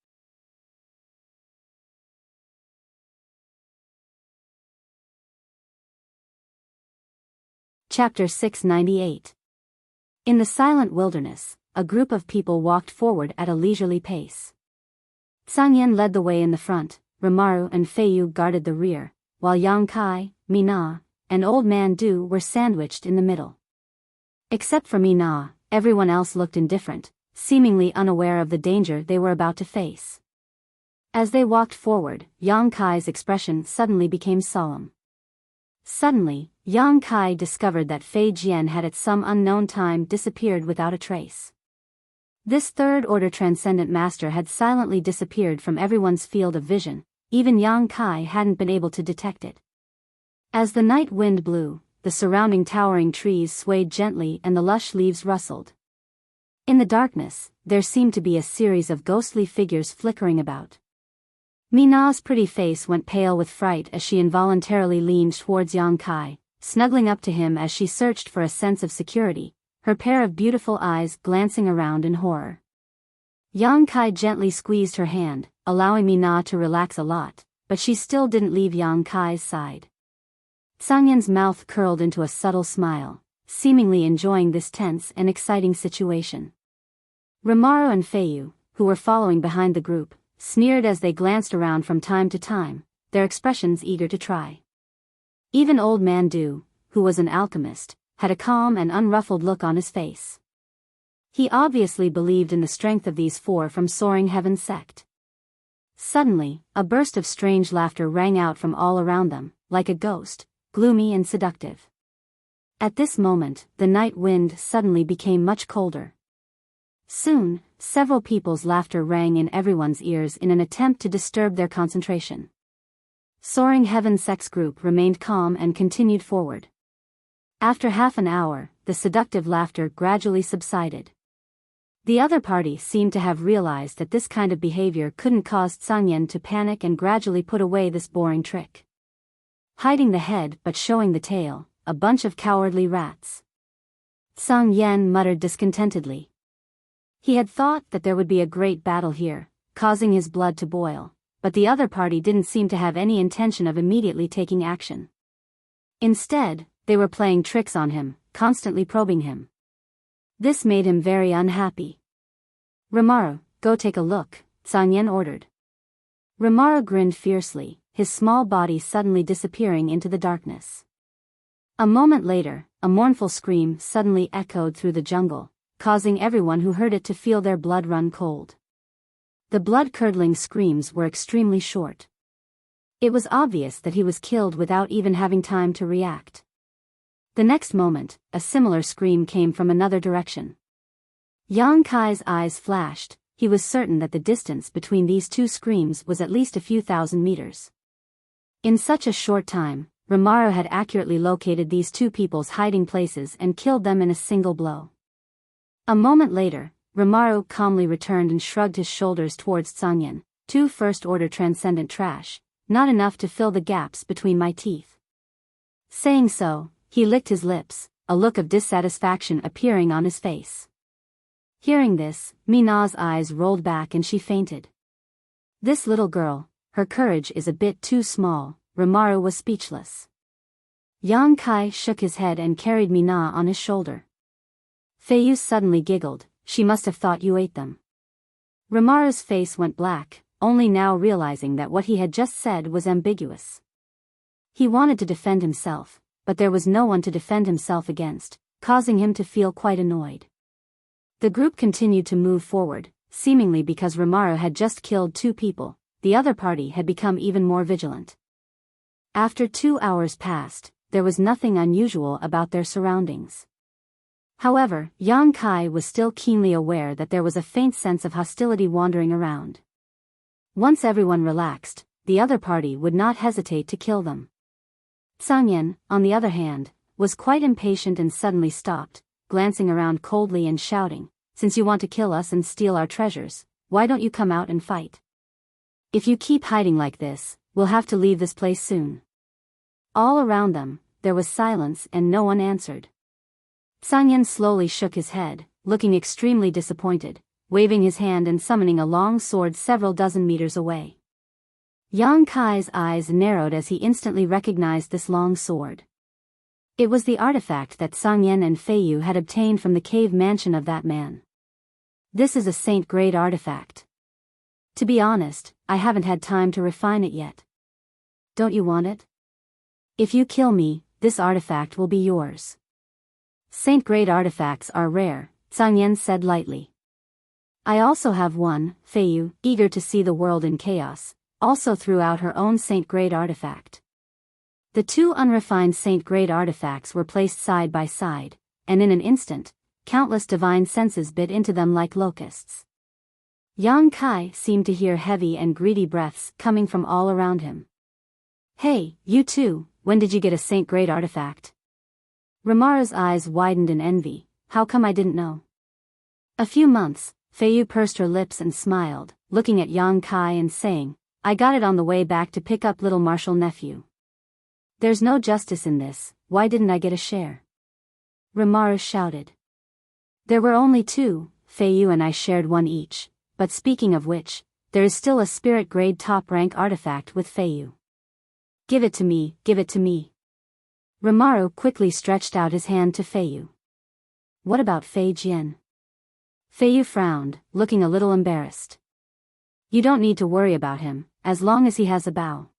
Chapter 698. In the silent wilderness, a group of people walked forward at a leisurely pace. Sangyan led the way in the front, Romaru and Feiyu guarded the rear, while Yang Kai, Mina, and Old Man Du were sandwiched in the middle. Except for Mina, everyone else looked indifferent, seemingly unaware of the danger they were about to face. As they walked forward, Yang Kai's expression suddenly became solemn. Suddenly, Yang Kai discovered that Fei Jian had at some unknown time disappeared without a trace. This third-order transcendent master had silently disappeared from everyone's field of vision, even Yang Kai hadn't been able to detect it. As the night wind blew, the surrounding towering trees swayed gently and the lush leaves rustled. In the darkness, there seemed to be a series of ghostly figures flickering about. Mina's pretty face went pale with fright as she involuntarily leaned towards Yang Kai, snuggling up to him as she searched for a sense of security, her pair of beautiful eyes glancing around in horror. Yang Kai gently squeezed her hand, allowing Mina to relax a lot, but she still didn't leave Yang Kai's side. Sangyan's mouth curled into a subtle smile, seemingly enjoying this tense and exciting situation. Romaru and Feiyu, who were following behind the group, sneered as they glanced around from time to time, their expressions eager to try. Even Old Man Du, who was an alchemist, had a calm and unruffled look on his face. He obviously believed in the strength of these four from soaring heaven sect. Suddenly, a burst of strange laughter rang out from all around them, like a ghost, gloomy and seductive. At this moment, the night wind suddenly became much colder. Soon, several people's laughter rang in everyone's ears in an attempt to disturb their concentration. Soaring Heaven Sect's group remained calm and continued forward. After half an hour, the seductive laughter gradually subsided. The other party seemed to have realized that this kind of behavior couldn't cause Sangyan to panic and gradually put away this boring trick. Hiding the head but showing the tail, a bunch of cowardly rats. Sang Yan muttered discontentedly. He had thought that there would be a great battle here, causing his blood to boil, but the other party didn't seem to have any intention of immediately taking action. Instead, they were playing tricks on him, constantly probing him. This made him very unhappy. "Romaru, go take a look," Sang Yan ordered. Romaru grinned fiercely, his small body suddenly disappearing into the darkness. A moment later, a mournful scream suddenly echoed through the jungle, causing everyone who heard it to feel their blood run cold. The blood-curdling screams were extremely short. It was obvious that he was killed without even having time to react. The next moment, a similar scream came from another direction. Yang Kai's eyes flashed. He was certain that the distance between these two screams was at least a few thousand meters. In such a short time, Rimaro had accurately located these two people's hiding places and killed them in a single blow. A moment later, Rimaro calmly returned and shrugged his shoulders towards Tsangyan. Two first-order transcendent trash, not enough to fill the gaps between my teeth. Saying so, he licked his lips, a look of dissatisfaction appearing on his face. Hearing this, Mina's eyes rolled back and she fainted. This little girl, her courage is a bit too small. Rimaro was speechless. Yang Kai shook his head and carried Mina on his shoulder. Feiyu suddenly giggled. She must have thought you ate them. Rimaro's face went black, only now realizing that what he had just said was ambiguous. He wanted to defend himself, but there was no one to defend himself against, causing him to feel quite annoyed. The group continued to move forward, seemingly because Rimaro had just killed two people. The other party had become even more vigilant. After 2 hours passed, there was nothing unusual about their surroundings. However, Yang Kai was still keenly aware that there was a faint sense of hostility wandering around. Once everyone relaxed, the other party would not hesitate to kill them. Tsangyan, on the other hand, was quite impatient and suddenly stopped, glancing around coldly and shouting, "Since you want to kill us and steal our treasures, why don't you come out and fight? If you keep hiding like this, we'll have to leave this place soon." All around them, there was silence and no one answered. Tsangyan slowly shook his head, looking extremely disappointed, waving his hand and summoning a long sword several dozen meters away. Yang Kai's eyes narrowed as he instantly recognized this long sword. It was the artifact that Tsangyan and Feiyu had obtained from the cave mansion of that man. This is a saint-grade artifact. To be honest, I haven't had time to refine it yet. Don't you want it? If you kill me, this artifact will be yours. Saint-grade artifacts are rare, Tsangyan said lightly. I also have one. Feiyu, eager to see the world in chaos, also threw out her own saint-grade artifact. The two unrefined saint-grade artifacts were placed side by side, and in an instant, countless divine senses bit into them like locusts. Yang Kai seemed to hear heavy and greedy breaths coming from all around him. Hey, you too, when did you get a saint-grade artifact? Rimaro's eyes widened in envy. How come I didn't know? A few months. Feiyu pursed her lips and smiled, looking at Yang Kai and saying, I got it on the way back to pick up little Marshal nephew. There's no justice in this, why didn't I get a share? Rimaro shouted. There were only two, Feiyu and I shared one each, but speaking of which, there is still a spirit-grade top-rank artifact with Feiyu. Give it to me, give it to me. Rimaro quickly stretched out his hand to Feiyu. What about Fei Jian? Feiyu frowned, looking a little embarrassed. You don't need to worry about him, as long as he has a bow.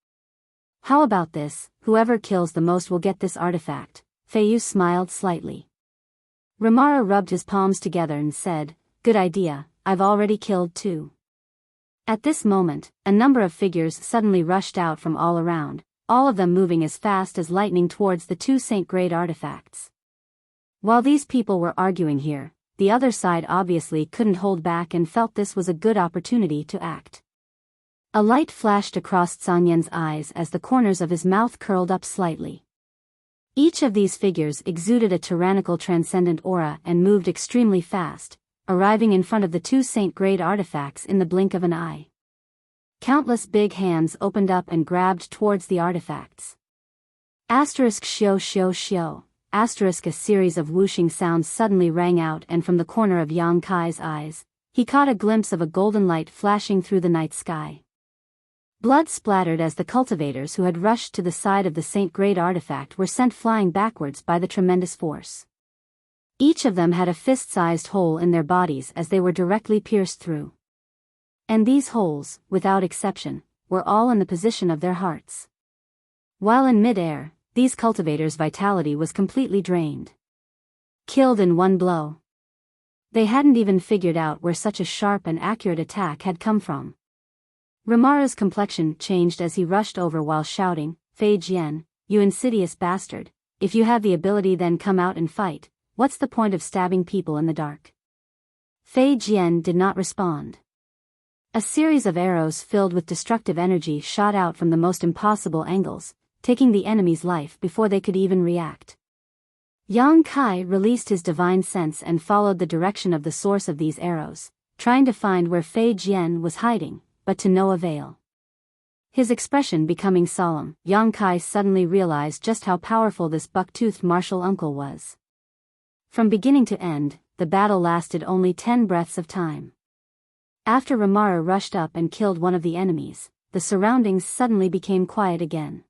How about this, whoever kills the most will get this artifact. Feiyu smiled slightly. Rimaro rubbed his palms together and said, Good idea, I've already killed two. At this moment, a number of figures suddenly rushed out from all around, all of them moving as fast as lightning towards the two saint-grade artifacts. While these people were arguing here, the other side obviously couldn't hold back and felt this was a good opportunity to act. A light flashed across Tsangyan's eyes as the corners of his mouth curled up slightly. Each of these figures exuded a tyrannical transcendent aura and moved extremely fast, arriving in front of the two saint-grade artifacts in the blink of an eye. Countless big hands opened up and grabbed towards the artifacts. Asterisk shio shio shio. Asterisk a series of whooshing sounds suddenly rang out, and from the corner of Yang Kai's eyes, he caught a glimpse of a golden light flashing through the night sky. Blood splattered as the cultivators who had rushed to the side of the saint-grade artifact were sent flying backwards by the tremendous force. Each of them had a fist-sized hole in their bodies as they were directly pierced through. And these holes, without exception, were all in the position of their hearts. While in mid-air, these cultivators' vitality was completely drained. Killed in one blow. They hadn't even figured out where such a sharp and accurate attack had come from. Rimaru's complexion changed as he rushed over while shouting, "Fei Jian, you insidious bastard, if you have the ability then come out and fight, what's the point of stabbing people in the dark?" Fei Jian did not respond. A series of arrows filled with destructive energy shot out from the most impossible angles, taking the enemy's life before they could even react. Yang Kai released his divine sense and followed the direction of the source of these arrows, trying to find where Fei Jian was hiding, but to no avail. His expression becoming solemn, Yang Kai suddenly realized just how powerful this buck-toothed martial uncle was. From beginning to end, the battle lasted only 10 breaths of time. After Rimaru rushed up and killed one of the enemies, the surroundings suddenly became quiet again.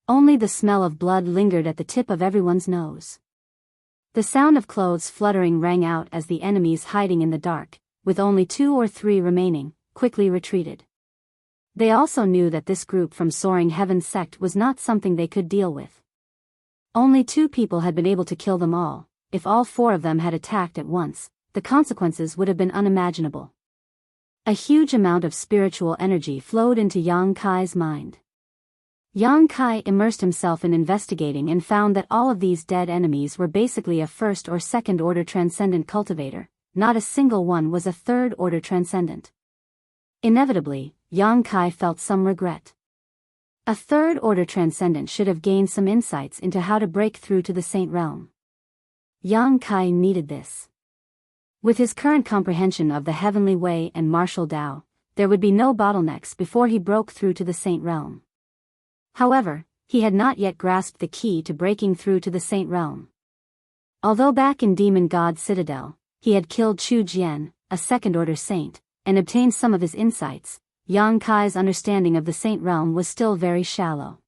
Only the smell of blood lingered at the tip of everyone's nose. The sound of clothes fluttering rang out as the enemies hiding in the dark, with only 2 or 3 remaining, quickly retreated. They also knew that this group from Soaring Heaven's sect was not something they could deal with. Only 2 people had been able to kill them all. If all 4 of them had attacked at once, the consequences would have been unimaginable. A huge amount of spiritual energy flowed into Yang Kai's mind. Yang Kai immersed himself in investigating and found that all of these dead enemies were basically a first or second order transcendent cultivator, not a single one was a third order transcendent. Inevitably, Yang Kai felt some regret. A third order transcendent should have gained some insights into how to break through to the Saint Realm. Yang Kai needed this. With his current comprehension of the heavenly way and martial Tao, there would be no bottlenecks before he broke through to the Saint Realm. However, he had not yet grasped the key to breaking through to the Saint Realm. Although back in Demon God Citadel, he had killed Chu Jian, a second-order saint, and obtained some of his insights, Yang Kai's understanding of the Saint Realm was still very shallow.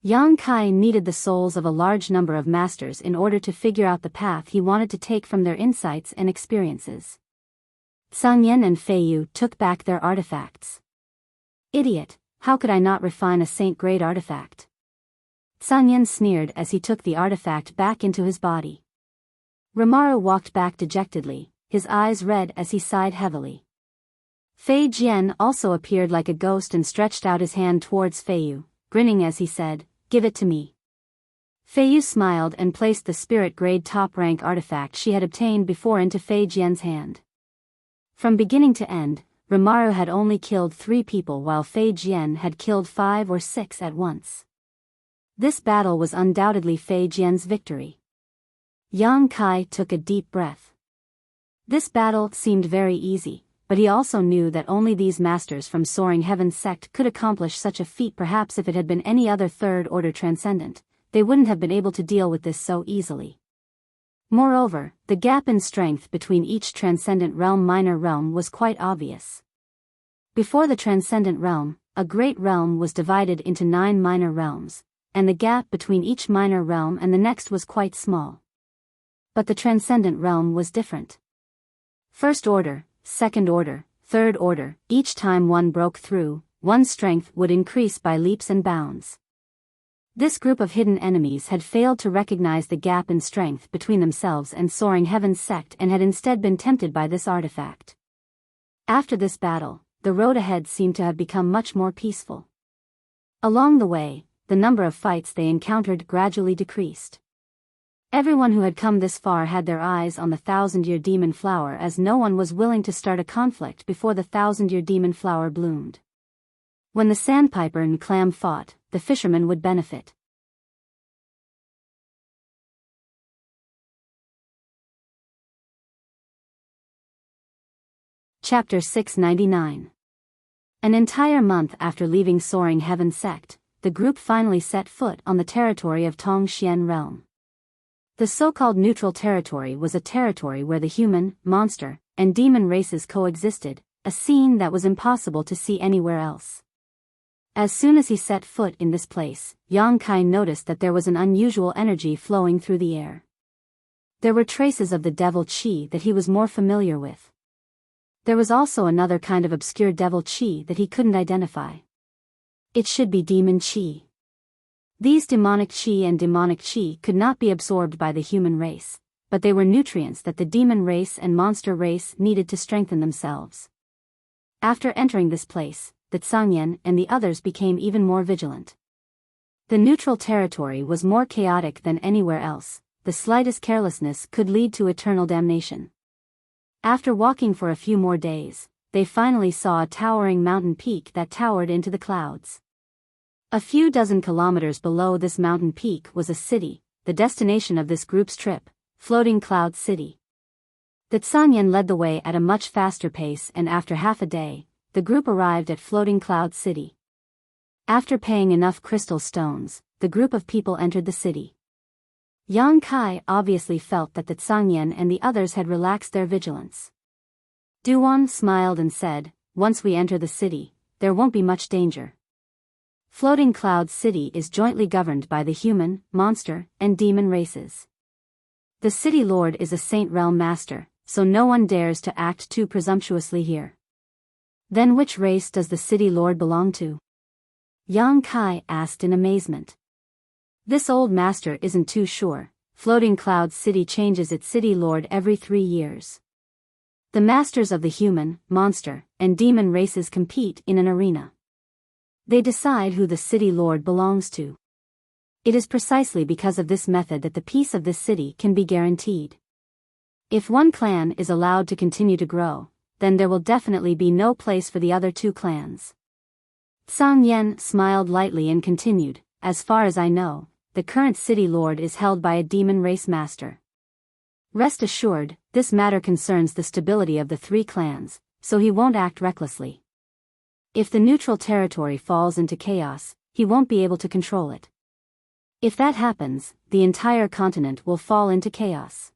Yang Kai needed the souls of a large number of masters in order to figure out the path he wanted to take from their insights and experiences. Sang Yan and Fei Yu took back their artifacts. "Idiot, how could I not refine a saint-grade artifact?" Sang Yan sneered as he took the artifact back into his body. Rimaru walked back dejectedly, his eyes red as he sighed heavily. Fei Jian also appeared like a ghost and stretched out his hand towards Fei Yu, grinning as he said, "Give it to me." Fei Yu smiled and placed the spirit-grade top-rank artifact she had obtained before into Fei Jian's hand. From beginning to end, Rimaru had only killed 3 people while Fei Jian had killed 5 or 6 at once. This battle was undoubtedly Fei Jian's victory. Yang Kai took a deep breath. This battle seemed very easy, but he also knew that only these masters from Soaring Heaven's sect could accomplish such a feat. Perhaps if it had been any other third-order transcendent, they wouldn't have been able to deal with this so easily. Moreover, the gap in strength between each transcendent realm minor realm was quite obvious. Before the transcendent realm, a great realm was divided into 9 minor realms, and the gap between each minor realm and the next was quite small. But the transcendent realm was different. First order, second order, third order, each time one broke through, one's strength would increase by leaps and bounds. This group of hidden enemies had failed to recognize the gap in strength between themselves and Soaring Heaven's sect and had instead been tempted by this artifact. After this battle, the road ahead seemed to have become much more peaceful. Along the way, the number of fights they encountered gradually decreased. Everyone who had come this far had their eyes on the 1,000-year demon flower, as no one was willing to start a conflict before the 1,000-year demon flower bloomed. When the sandpiper and clam fought, the fisherman would benefit. Chapter 699. An entire month after leaving Soaring Heaven's sect, the group finally set foot on the territory of Tongxian Realm. The so-called neutral territory was a territory where the human, monster, and demon races coexisted, a scene that was impossible to see anywhere else. As soon as he set foot in this place, Yang Kai noticed that there was an unusual energy flowing through the air. There were traces of the devil Qi that he was more familiar with. There was also another kind of obscure devil chi that he couldn't identify. It should be demon chi. These demonic chi and demonic chi could not be absorbed by the human race, but they were nutrients that the demon race and monster race needed to strengthen themselves. After entering this place, the Tsangyan and the others became even more vigilant. The neutral territory was more chaotic than anywhere else. The slightest carelessness could lead to eternal damnation. After walking for a few more days, they finally saw a towering mountain peak that towered into the clouds. A few dozen kilometers below this mountain peak was a city, the destination of this group's trip, Floating Cloud City. The Tsangyan led the way at a much faster pace, and after half a day, the group arrived at Floating Cloud City. After paying enough crystal stones, the group of people entered the city. Yang Kai obviously felt that the Tsangyan and the others had relaxed their vigilance. Duan smiled and said, "Once we enter the city, there won't be much danger." Floating Cloud City is jointly governed by the human, monster, and demon races. The city lord is a Saint Realm master, so no one dares to act too presumptuously here. Then which race does the city lord belong to? Yang Kai asked in amazement. This old master isn't too sure. Floating Cloud City changes its city lord every 3 years. The masters of the human, monster, and demon races compete in an arena. They decide who the city lord belongs to. It is precisely because of this method that the peace of this city can be guaranteed. If one clan is allowed to continue to grow, then there will definitely be no place for the other 2 clans. Tsang Yen smiled lightly and continued, "As far as I know, the current city lord is held by a demon race master. Rest assured, this matter concerns the stability of the 3 clans, so he won't act recklessly. If the neutral territory falls into chaos, he won't be able to control it. If that happens, the entire continent will fall into chaos.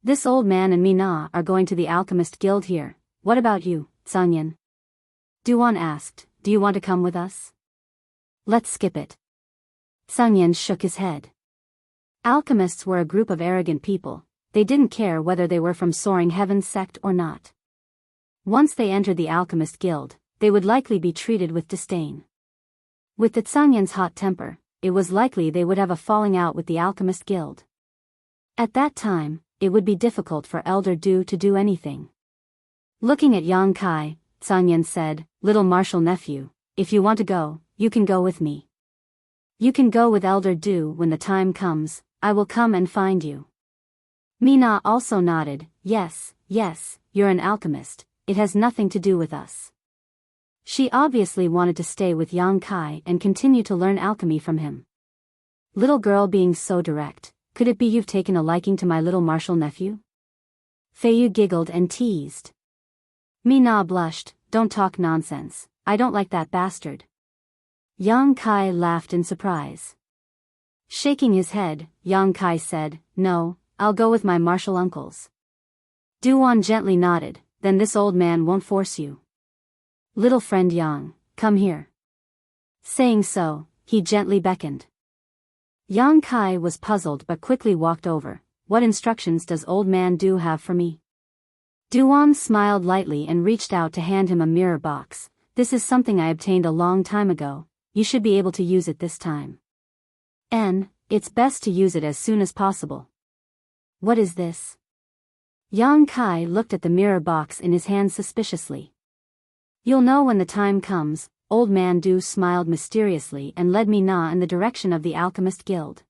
This old man and Mina are going to the Alchemist Guild here. What about you, Tsangyan?" Duan asked, "Do you want to come with us?" "Let's skip it." Tsangyan shook his head. Alchemists were a group of arrogant people. They didn't care whether they were from Soaring Heaven's sect or not. Once they entered the Alchemist Guild, they would likely be treated with disdain. With the Tsangyan's hot temper, it was likely they would have a falling out with the Alchemist Guild. At that time, it would be difficult for Elder Du to do anything. Looking at Yang Kai, Tsangyan said, "Little martial nephew, if you want to go, you can go with me. You can go with Elder Du when the time comes. I will come and find you." Mina also nodded, yes, you're an alchemist, it has nothing to do with us." She obviously wanted to stay with Yang Kai and continue to learn alchemy from him. Little girl being so direct, could it be you've taken a liking to my little martial nephew? Feiyu giggled and teased. Mina blushed, "Don't talk nonsense, I don't like that bastard." Yang Kai laughed in surprise. Shaking his head, Yang Kai said, "No, I'll go with my martial uncles." Duan gently nodded, "Then this old man won't force you. Little friend Yang, come here." Saying so, he gently beckoned. Yang Kai was puzzled but quickly walked over. "What instructions does old man Du have for me?" Duan smiled lightly and reached out to hand him a mirror box. "This is something I obtained a long time ago, you should be able to use it this time. And it's best to use it as soon as possible." "What is this?" Yang Kai looked at the mirror box in his hand suspiciously. "You'll know when the time comes." Old man Du smiled mysteriously and led Mina in the direction of the Alchemist Guild.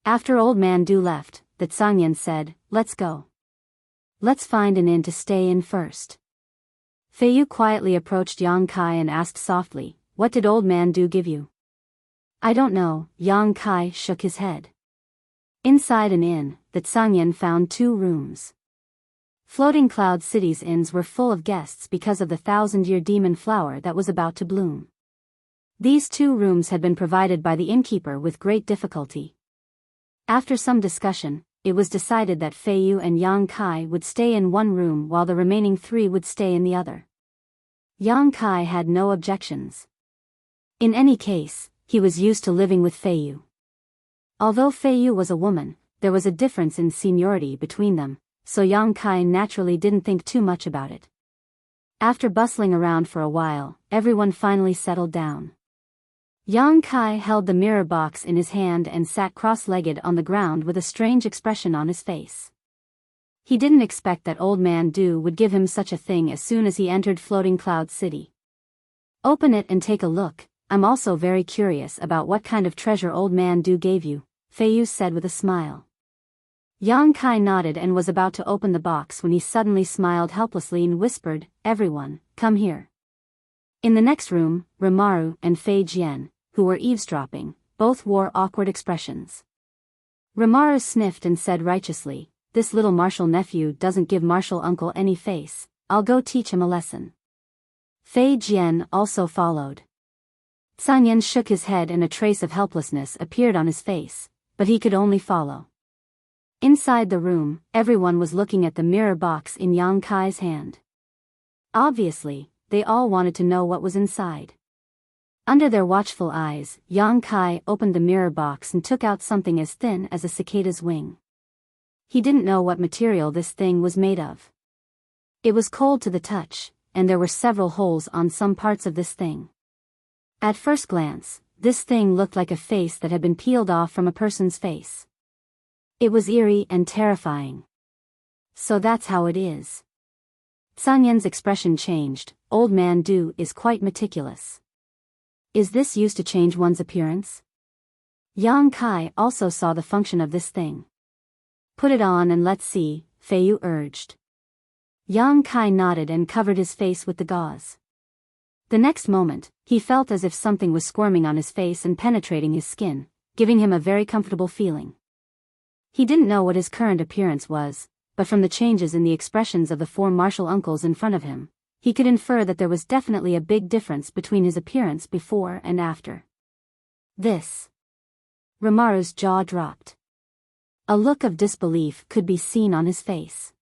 After old man Du left, the Tsangyan said, "Let's go. Let's find an inn to stay in first." Feiyu quietly approached Yang Kai and asked softly, "What did old man Du give you?" "I don't know." Yang Kai shook his head. Inside an inn, the Tsangyan found 2 rooms. Floating Cloud City's inns were full of guests because of the 1,000-year demon flower that was about to bloom. These 2 rooms had been provided by the innkeeper with great difficulty. After some discussion, it was decided that Feiyu and Yang Kai would stay in one room while the remaining 3 would stay in the other. Yang Kai had no objections. In any case, he was used to living with Feiyu. Although Feiyu was a woman, there was a difference in seniority between them, so Yang Kai naturally didn't think too much about it. After bustling around for a while, everyone finally settled down. Yang Kai held the mirror box in his hand and sat cross-legged on the ground with a strange expression on his face. He didn't expect that Old Man Du would give him such a thing as soon as he entered Floating Cloud City. "Open it and take a look. I'm also very curious about what kind of treasure Old Man Du gave you," Fei Yu said with a smile. Yang Kai nodded and was about to open the box when he suddenly smiled helplessly and whispered, "Everyone, come here." In the next room, Rimaru and Fei Jian, who were eavesdropping, both wore awkward expressions. Rimaru sniffed and said righteously, "This little martial nephew doesn't give martial uncle any face. I'll go teach him a lesson." Fei Jian also followed. Sanyan shook his head and a trace of helplessness appeared on his face, but he could only follow. Inside the room, everyone was looking at the mirror box in Yang Kai's hand. Obviously, they all wanted to know what was inside. Under their watchful eyes, Yang Kai opened the mirror box and took out something as thin as a cicada's wing. He didn't know what material this thing was made of. It was cold to the touch, and there were several holes on some parts of this thing. At first glance, this thing looked like a face that had been peeled off from a person's face. It was eerie and terrifying. "So that's how it is." Sanyan's expression changed. "Old Man Du is quite meticulous. Is this used to change one's appearance?" Yang Kai also saw the function of this thing. "Put it on and let's see," Fei Yu urged. Yang Kai nodded and covered his face with the gauze. The next moment, he felt as if something was squirming on his face and penetrating his skin, giving him a very comfortable feeling. He didn't know what his current appearance was, but from the changes in the expressions of the four martial uncles in front of him, he could infer that there was definitely a big difference between his appearance before and after. This. Rimaru's jaw dropped. A look of disbelief could be seen on his face.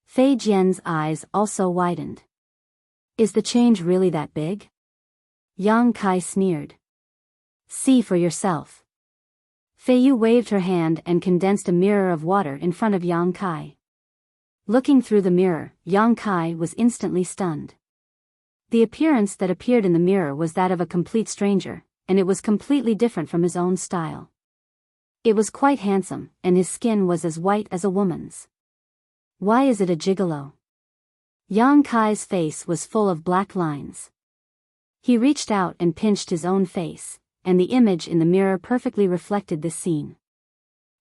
Fei Jian's eyes also widened. "Is the change really that big?" Yang Kai sneered. "See for yourself." Fei Yu waved her hand and condensed a mirror of water in front of Yang Kai. Looking through the mirror, Yang Kai was instantly stunned. The appearance that appeared in the mirror was that of a complete stranger, and it was completely different from his own style. It was quite handsome, and his skin was as white as a woman's. "Why is it a gigolo?" Yang Kai's face was full of black lines. He reached out and pinched his own face, and the image in the mirror perfectly reflected this scene.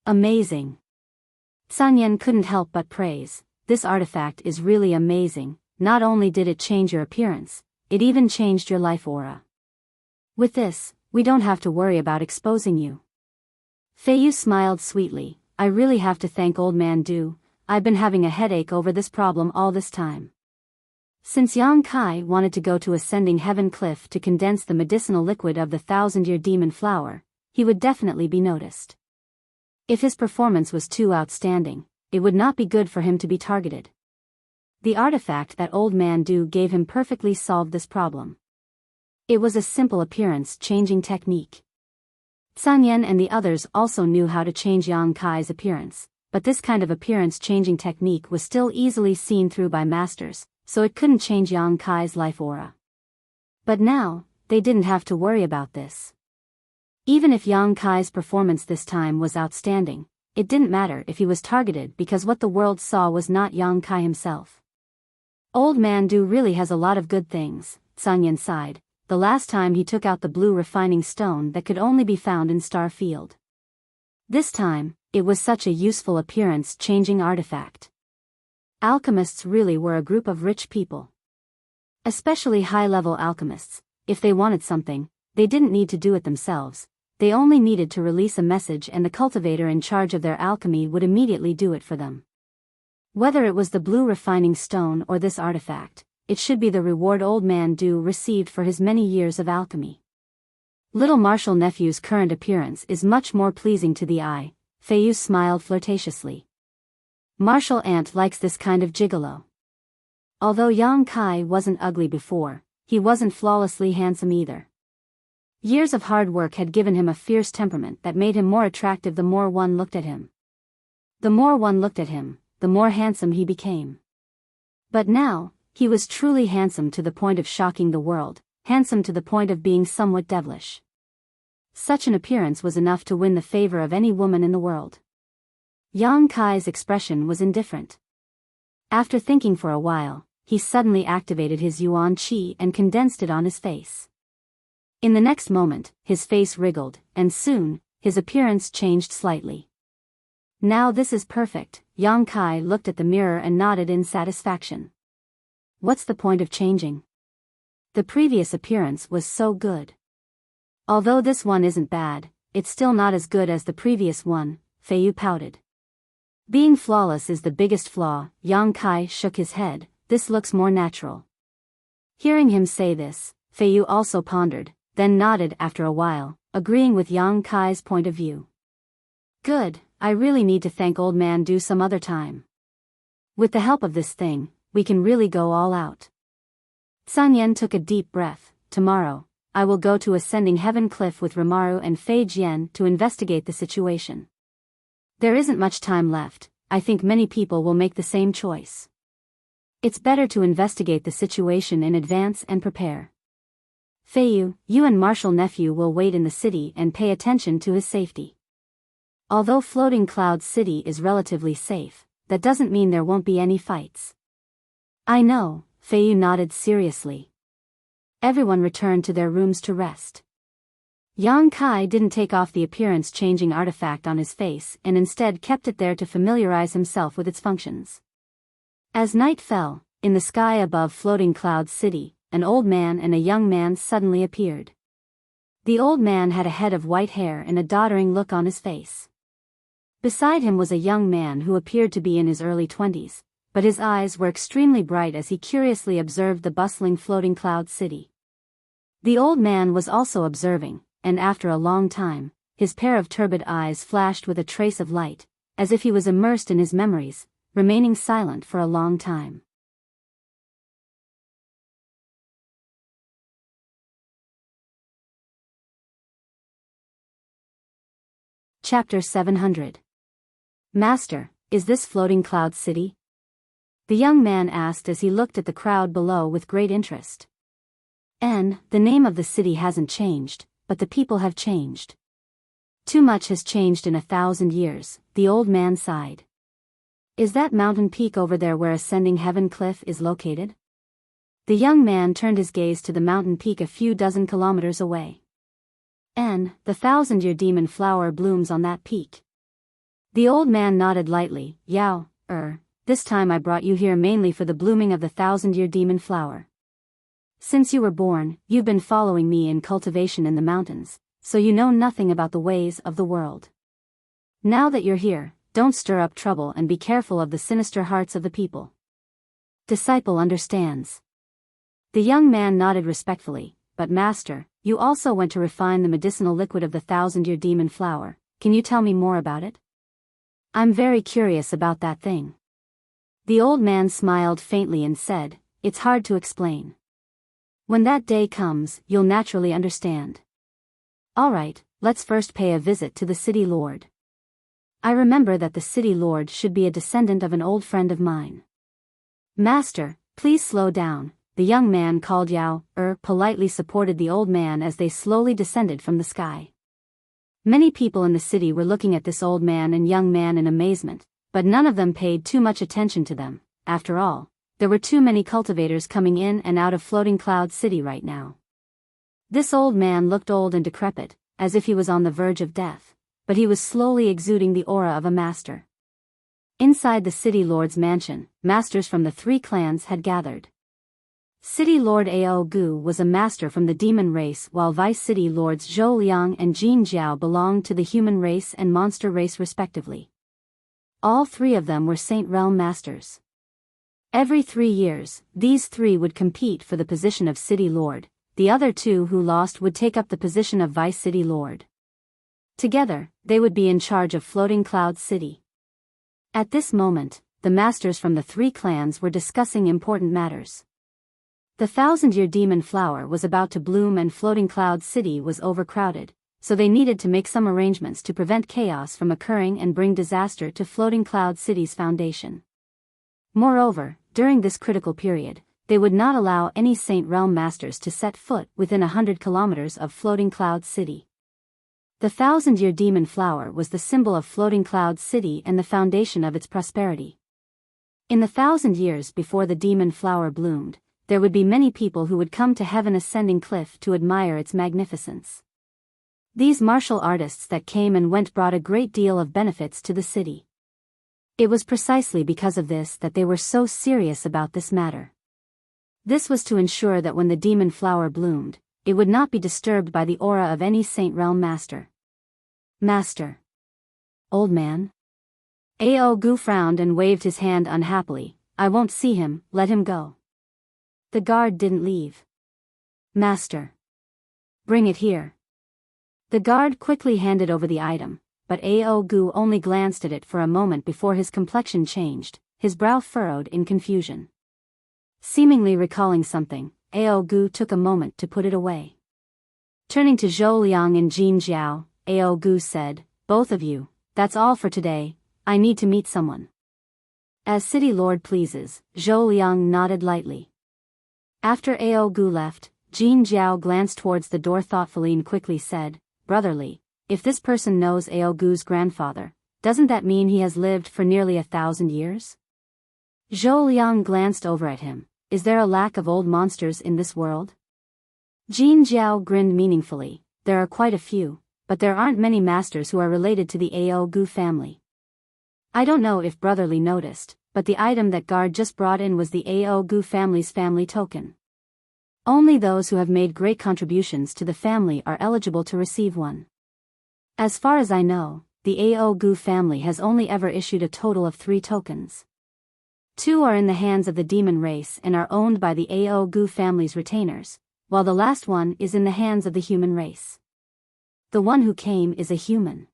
"Amazing." Sanyan couldn't help but praise, "This artifact is really amazing. Not only did it change your appearance, it even changed your life aura. With this, we don't have to worry about exposing you." Fei Yu smiled sweetly, "I really have to thank Old Man Du. I've been having a headache over this problem all this time." Since Yang Kai wanted to go to Ascending Heaven Cliff to condense the medicinal liquid of the 1,000-year demon flower, he would definitely be noticed. If his performance was too outstanding, it would not be good for him to be targeted. The artifact that Old Man Du gave him perfectly solved this problem. It was a simple appearance-changing technique. Sanyan and the others also knew how to change Yang Kai's appearance, but this kind of appearance-changing technique was still easily seen through by masters, so it couldn't change Yang Kai's life aura. But now, they didn't have to worry about this. Even if Yang Kai's performance this time was outstanding, it didn't matter if he was targeted because what the world saw was not Yang Kai himself. "Old Man Du really has a lot of good things," Sanyan sighed, the last time he took out the blue refining stone that could only be found in Star Field. This time, it was such a useful appearance-changing artifact. Alchemists really were a group of rich people. Especially high-level alchemists, if they wanted something, they didn't need to do it themselves, they only needed to release a message and the cultivator in charge of their alchemy would immediately do it for them. Whether it was the blue refining stone or this artifact, it should be the reward Old Man Du received for his many years of alchemy. Little martial nephew's current appearance is much more pleasing to the eye, Fei Yu smiled flirtatiously. Martial Ant likes this kind of gigolo. Although Yang Kai wasn't ugly before, he wasn't flawlessly handsome either. Years of hard work had given him a fierce temperament that made him more attractive the more one looked at him. The more one looked at him, the more handsome he became. But now, He was truly handsome to the point of shocking the world, handsome to the point of being somewhat devilish. Such an appearance was enough to win the favor of any woman in the world. Yang Kai's expression was indifferent. After thinking for a while, he suddenly activated his yuan qi and condensed it on his face. In the next moment, his face wriggled, and soon, his appearance changed slightly. Now this is perfect, Yang Kai looked at the mirror and nodded in satisfaction. What's the point of changing? The previous appearance was so good. Although this one isn't bad, it's still not as good as the previous one, Feiyu pouted. Being flawless is the biggest flaw, Yang Kai shook his head, this looks more natural. Hearing him say this, Feiyu also pondered, then nodded after a while, agreeing with Yang Kai's point of view. Good, I really need to thank old man Du some other time. With the help of this thing, we can really go all out. Sun Yan took a deep breath. Tomorrow, I will go to Ascending Heaven Cliff with Rimaru and Fei Jian to investigate the situation. There isn't much time left, I think many people will make the same choice. It's better to investigate the situation in advance and prepare. Feiyu, you and Marshal Nephew will wait in the city and pay attention to his safety. Although Floating Cloud City is relatively safe, that doesn't mean there won't be any fights. I know, Feiyu nodded seriously. Everyone returned to their rooms to rest. Yang Kai didn't take off the appearance-changing artifact on his face and instead kept it there to familiarize himself with its functions. As night fell, in the sky above Floating Cloud City, an old man and a young man suddenly appeared. The old man had a head of white hair and a doddering look on his face. Beside him was a young man who appeared to be in his early 20s, but his eyes were extremely bright as he curiously observed the bustling Floating Cloud City. The old man was also observing, and after a long time, his pair of turbid eyes flashed with a trace of light, as if he was immersed in his memories, remaining silent for a long time. Chapter 700. Master, is this Floating Cloud City? The young man asked as he looked at the crowd below with great interest. The name of the city hasn't changed, but the people have changed. Too much has changed in 1,000 years, the old man sighed. Is that mountain peak over there where Ascending Heaven Cliff is located? The young man turned his gaze to the mountain peak a few dozen kilometers away. The 1,000-year demon flower blooms on that peak. The old man nodded lightly. Yao, this time I brought you here mainly for the blooming of the 1,000-year demon flower. Since you were born, you've been following me in cultivation in the mountains, so you know nothing about the ways of the world. Now that you're here, don't stir up trouble and be careful of the sinister hearts of the people. Disciple understands. The young man nodded respectfully. But master, you also went to refine the medicinal liquid of the 1,000-year demon flower, can you tell me more about it? I'm very curious about that thing. The old man smiled faintly and said, it's hard to explain. When that day comes, you'll naturally understand. Alright, let's first pay a visit to the city lord. I remember that the city lord should be a descendant of an old friend of mine. Master, please slow down. The young man called Yao, politely supported the old man as they slowly descended from the sky. Many people in the city were looking at this old man and young man in amazement, but none of them paid too much attention to them. After all, there were too many cultivators coming in and out of Floating Cloud City right now. This old man looked old and decrepit, as if he was on the verge of death, but he was slowly exuding the aura of a master. Inside the city lord's mansion, masters from the 3 clans had gathered. City Lord Ao Gu was a master from the demon race while Vice City Lords Zhou Liang and Jin Jiao belonged to the human race and monster race respectively. All 3 of them were Saint Realm masters. Every 3 years, these 3 would compete for the position of City Lord, the other 2 who lost would take up the position of Vice City Lord. Together, they would be in charge of Floating Cloud City. At this moment, the masters from the 3 clans were discussing important matters. The 1,000-year demon flower was about to bloom and Floating Cloud City was overcrowded, so they needed to make some arrangements to prevent chaos from occurring and bring disaster to Floating Cloud City's foundation. Moreover, during this critical period, they would not allow any Saint Realm masters to set foot within 100 kilometers of Floating Cloud City. The 1,000-year demon flower was the symbol of Floating Cloud City and the foundation of its prosperity. In the 1,000 years before the demon flower bloomed, there would be many people who would come to Heaven Ascending Cliff to admire its magnificence. These martial artists that came and went brought a great deal of benefits to the city. It was precisely because of this that they were so serious about this matter. This was to ensure that when the demon flower bloomed, it would not be disturbed by the aura of any Saint Realm master. Master. Old man? Ao Gu frowned and waved his hand unhappily. I won't see him, let him go. The guard didn't leave. Master. Bring it here. The guard quickly handed over the item, but Ao Gu only glanced at it for a moment before his complexion changed, his brow furrowed in confusion. Seemingly recalling something, Ao Gu took a moment to put it away. Turning to Zhou Liang and Jin Jiao, Ao Gu said, both of you, that's all for today, I need to meet someone. As City Lord pleases, Zhou Liang nodded lightly. After Ao Gu left, Jin Jiao glanced towards the door thoughtfully and quickly said, brotherly, if this person knows Ao Gu's grandfather, doesn't that mean he has lived for nearly 1,000 years? Zhou Liang glanced over at him. Is there a lack of old monsters in this world? Jin Jiao grinned meaningfully. There are quite a few, but there aren't many masters who are related to the Ao Gu family. I don't know if brotherly noticed, but the item that guard just brought in was the Ao Gu family's family token. Only those who have made great contributions to the family are eligible to receive one. As far as I know, the Ao Gu family has only ever issued a total of 3 tokens. 2 are in the hands of the demon race and are owned by the Ao Gu family's retainers, while the last one is in the hands of the human race. The one who came is a human.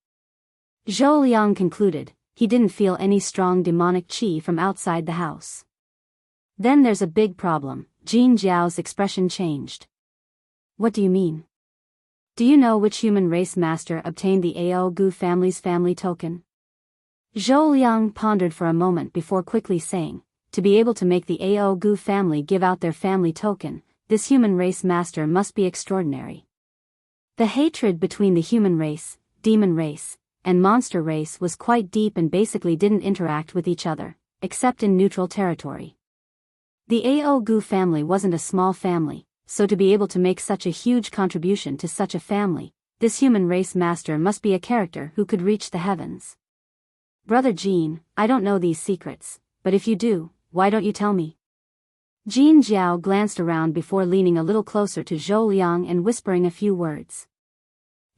Zhou Liang concluded. He didn't feel any strong demonic qi from outside the house. Then there's a big problem. Jin Jiao's expression changed. What do you mean? Do you know which human race master obtained the Ao Gu family's family token? Zhou Liang pondered for a moment before quickly saying, to be able to make the Ao Gu family give out their family token, this human race master must be extraordinary. The hatred between the human race, demon race, and monster race was quite deep and basically didn't interact with each other, except in neutral territory. The Ao Gu family wasn't a small family, so to be able to make such a huge contribution to such a family, this human race master must be a character who could reach the heavens. Brother Jin, I don't know these secrets, but if you do, why don't you tell me? Jin Jiao glanced around before leaning a little closer to Zhou Liang and whispering a few words.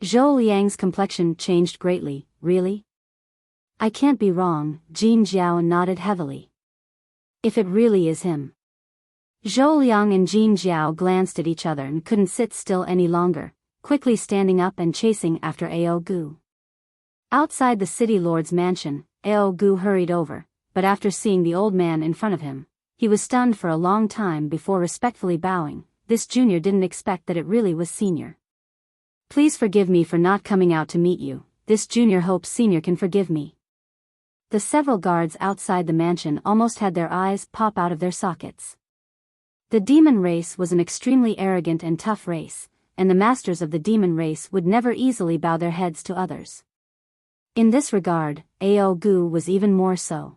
Zhou Liang's complexion changed greatly. Really? I can't be wrong, Jin Jiao nodded heavily. If it really is him. Zhou Liang and Jin Jiao glanced at each other and couldn't sit still any longer, quickly standing up and chasing after Ao Gu. Outside the city lord's mansion, Ao Gu hurried over, but after seeing the old man in front of him, he was stunned for a long time before respectfully bowing. This junior didn't expect that it really was senior. Please forgive me for not coming out to meet you. This junior hopes senior can forgive me. The several guards outside the mansion almost had their eyes pop out of their sockets. The demon race was an extremely arrogant and tough race, and the masters of the demon race would never easily bow their heads to others. In this regard, Ao Gu was even more so.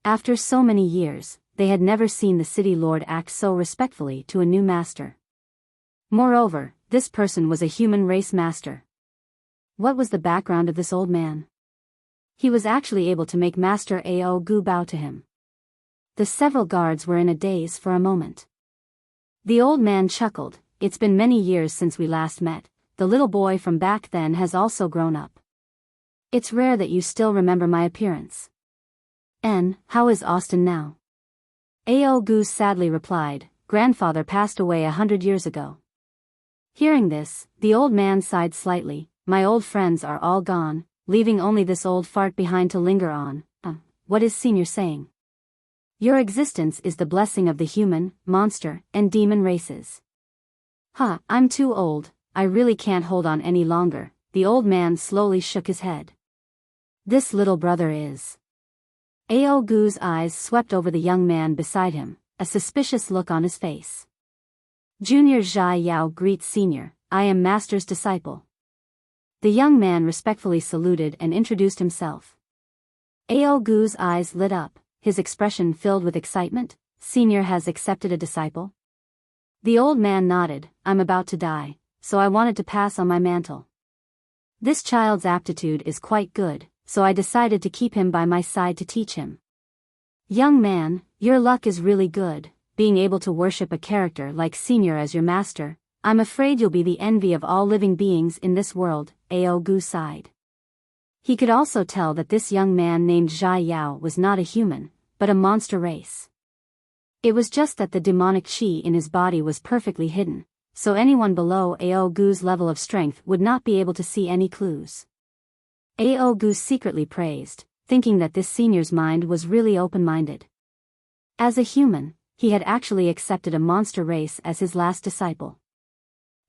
After so many years, they had never seen the city lord act so respectfully to a new master. Moreover, this person was a human race master. What was the background of this old man? He was actually able to make Master Ao Gu bow to him. The several guards were in a daze for a moment. The old man chuckled. It's been many years since we last met. The little boy from back then has also grown up. It's rare that you still remember my appearance. How is Austin now? Ao Gu sadly replied, grandfather passed away 100 years ago. Hearing this, the old man sighed slightly. My old friends are all gone, leaving only this old fart behind to linger on. What is senior saying? Your existence is the blessing of the human, monster, and demon races. I'm too old, I really can't hold on any longer. The old man slowly shook his head. This little brother is. Ao Gu's eyes swept over the young man beside him, a suspicious look on his face. Junior Zhai Yao greets Senior, I am Master's disciple. The young man respectfully saluted and introduced himself. Ao Gu's eyes lit up, his expression filled with excitement. Senior has accepted a disciple? The old man nodded, I'm about to die, so I wanted to pass on my mantle. This child's aptitude is quite good, so I decided to keep him by my side to teach him. Young man, your luck is really good, being able to worship a character like Senior as your master. I'm afraid you'll be the envy of all living beings in this world, Ao Gu sighed. He could also tell that this young man named Zhai Yao was not a human, but a monster race. It was just that the demonic chi in his body was perfectly hidden, so anyone below Ao Gu's level of strength would not be able to see any clues. Ao Gu secretly praised, thinking that this senior's mind was really open-minded. As a human, he had actually accepted a monster race as his last disciple.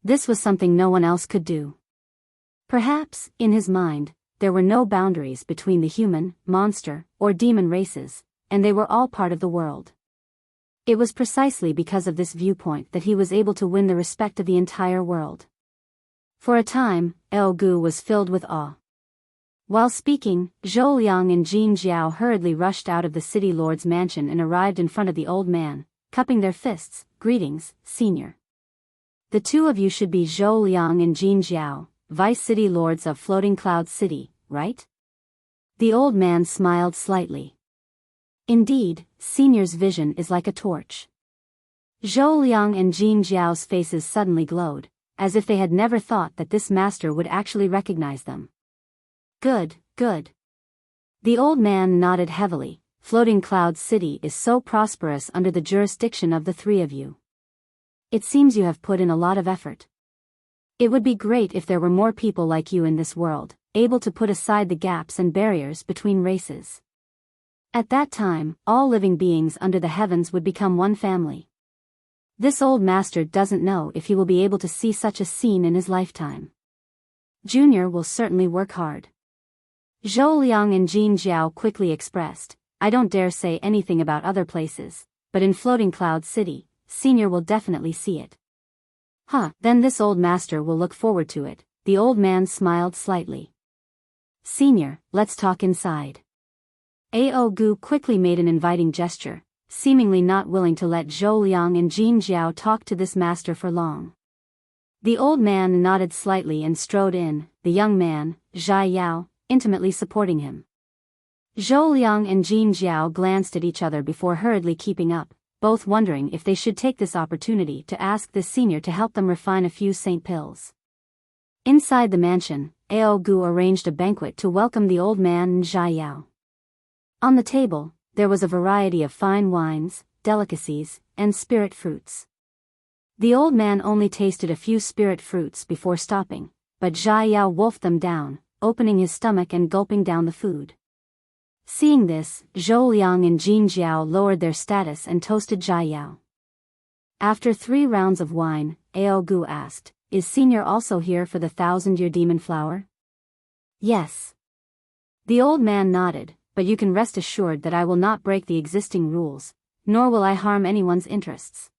This was something no one else could do. Perhaps, in his mind, there were no boundaries between the human, monster, or demon races, and they were all part of the world. It was precisely because of this viewpoint that he was able to win the respect of the entire world. For a time, Ao Gu was filled with awe. While speaking, Zhou Liang and Jin Jiao hurriedly rushed out of the city lord's mansion and arrived in front of the old man, cupping their fists. Greetings, Senior. The two of you should be Zhou Liang and Jin Jiao, vice city lords of Floating Cloud City, right? The old man smiled slightly. Indeed, Senior's vision is like a torch. Zhou Liang and Jin Jiao's faces suddenly glowed, as if they had never thought that this master would actually recognize them. Good, good. The old man nodded heavily. Floating Cloud City is so prosperous under the jurisdiction of the three of you. It seems you have put in a lot of effort. It would be great if there were more people like you in this world, able to put aside the gaps and barriers between races. At that time, all living beings under the heavens would become one family. This old master doesn't know if he will be able to see such a scene in his lifetime. Junior will certainly work hard. Zhou Liang and Jin Jiao quickly expressed, I don't dare say anything about other places, but in Floating Cloud City, Senior will definitely see it. Then this old master will look forward to it. The old man smiled slightly. Senior, let's talk inside. Ao Gu quickly made an inviting gesture, seemingly not willing to let Zhou Liang and Jin Jiao talk to this master for long. The old man nodded slightly and strode in, the young man, Zhai Yao, intimately supporting him. Zhou Liang and Jin Jiao glanced at each other before hurriedly keeping up, both wondering if they should take this opportunity to ask this senior to help them refine a few saint pills. Inside the mansion, Ao Gu arranged a banquet to welcome the old man and Zhai Yao. On the table, there was a variety of fine wines, delicacies, and spirit fruits. The old man only tasted a few spirit fruits before stopping, but Zhai Yao wolfed them down, opening his stomach and gulping down the food. Seeing this, Zhou Liang and Jin Jiao lowered their status and toasted Zhai Yao. After 3 rounds of wine, Ao Gu asked, Is Senior also here for the 1,000-year demon flower? Yes. The old man nodded, but you can rest assured that I will not break the existing rules, nor will I harm anyone's interests.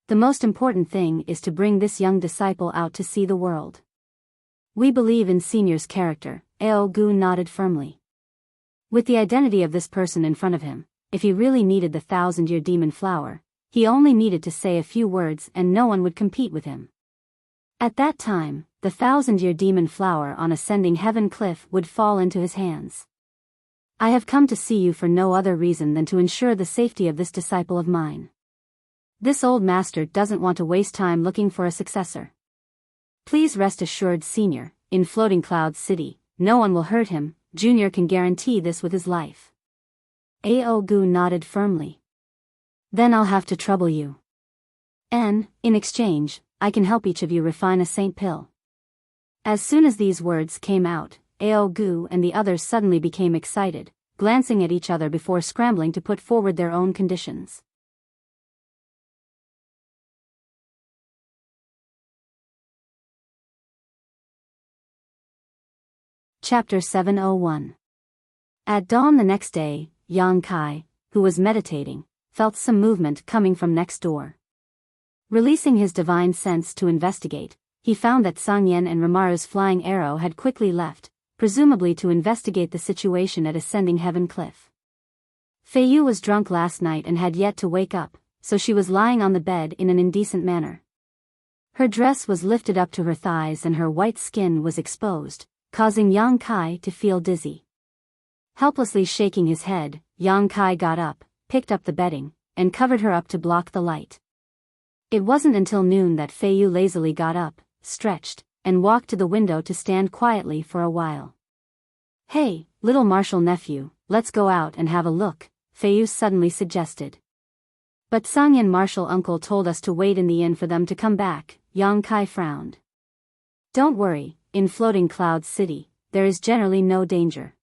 The most important thing is to bring this young disciple out to see the world. We believe in Senior's character, Ao Gu nodded firmly. With the identity of this person in front of him, if he really needed the 1,000-year demon flower, he only needed to say a few words and no one would compete with him. At that time, the 1,000-year demon flower on ascending heaven cliff would fall into his hands. I have come to see you for no other reason than to ensure the safety of this disciple of mine. This old master doesn't want to waste time looking for a successor. Please rest assured, Senior, in Floating Cloud City, no one will hurt him. Junior can guarantee this with his life. Ao Gu nodded firmly. Then I'll have to trouble you. And, in exchange, I can help each of you refine a saint pill. As soon as these words came out, Ao Gu and the others suddenly became excited, glancing at each other before scrambling to put forward their own conditions. Chapter 701. At dawn the next day, Yang Kai, who was meditating, felt some movement coming from next door. Releasing his divine sense to investigate, he found that Sangyen and Rimaru's flying arrow had quickly left, presumably to investigate the situation at Ascending Heaven Cliff. Feiyu was drunk last night and had yet to wake up, so she was lying on the bed in an indecent manner. Her dress was lifted up to her thighs and her white skin was exposed, causing Yang Kai to feel dizzy. Helplessly shaking his head, Yang Kai got up, picked up the bedding, and covered her up to block the light. It wasn't until noon that Feiyu lazily got up, stretched, and walked to the window to stand quietly for a while. "Hey, little martial nephew, let's go out and have a look," Feiyu suddenly suggested. "But Sangyen martial uncle told us to wait in the inn for them to come back," Yang Kai frowned. "Don't worry, in Floating Cloud City, there is generally no danger.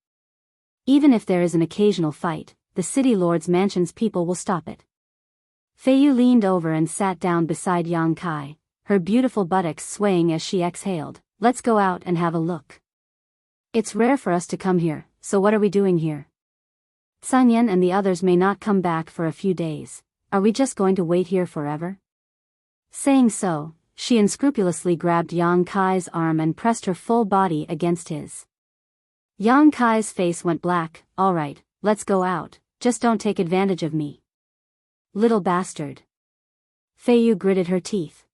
Even if there is an occasional fight, the city lord's mansion's people will stop it." Feiyu leaned over and sat down beside Yang Kai, her beautiful buttocks swaying as she exhaled. "Let's go out and have a look. It's rare for us to come here, so what are we doing here? Sangyen and the others may not come back for a few days. Are we just going to wait here forever?" Saying so, she unscrupulously grabbed Yang Kai's arm and pressed her full body against his. Yang Kai's face went black. "All right, let's go out, just don't take advantage of me. Little bastard." Feiyu gritted her teeth.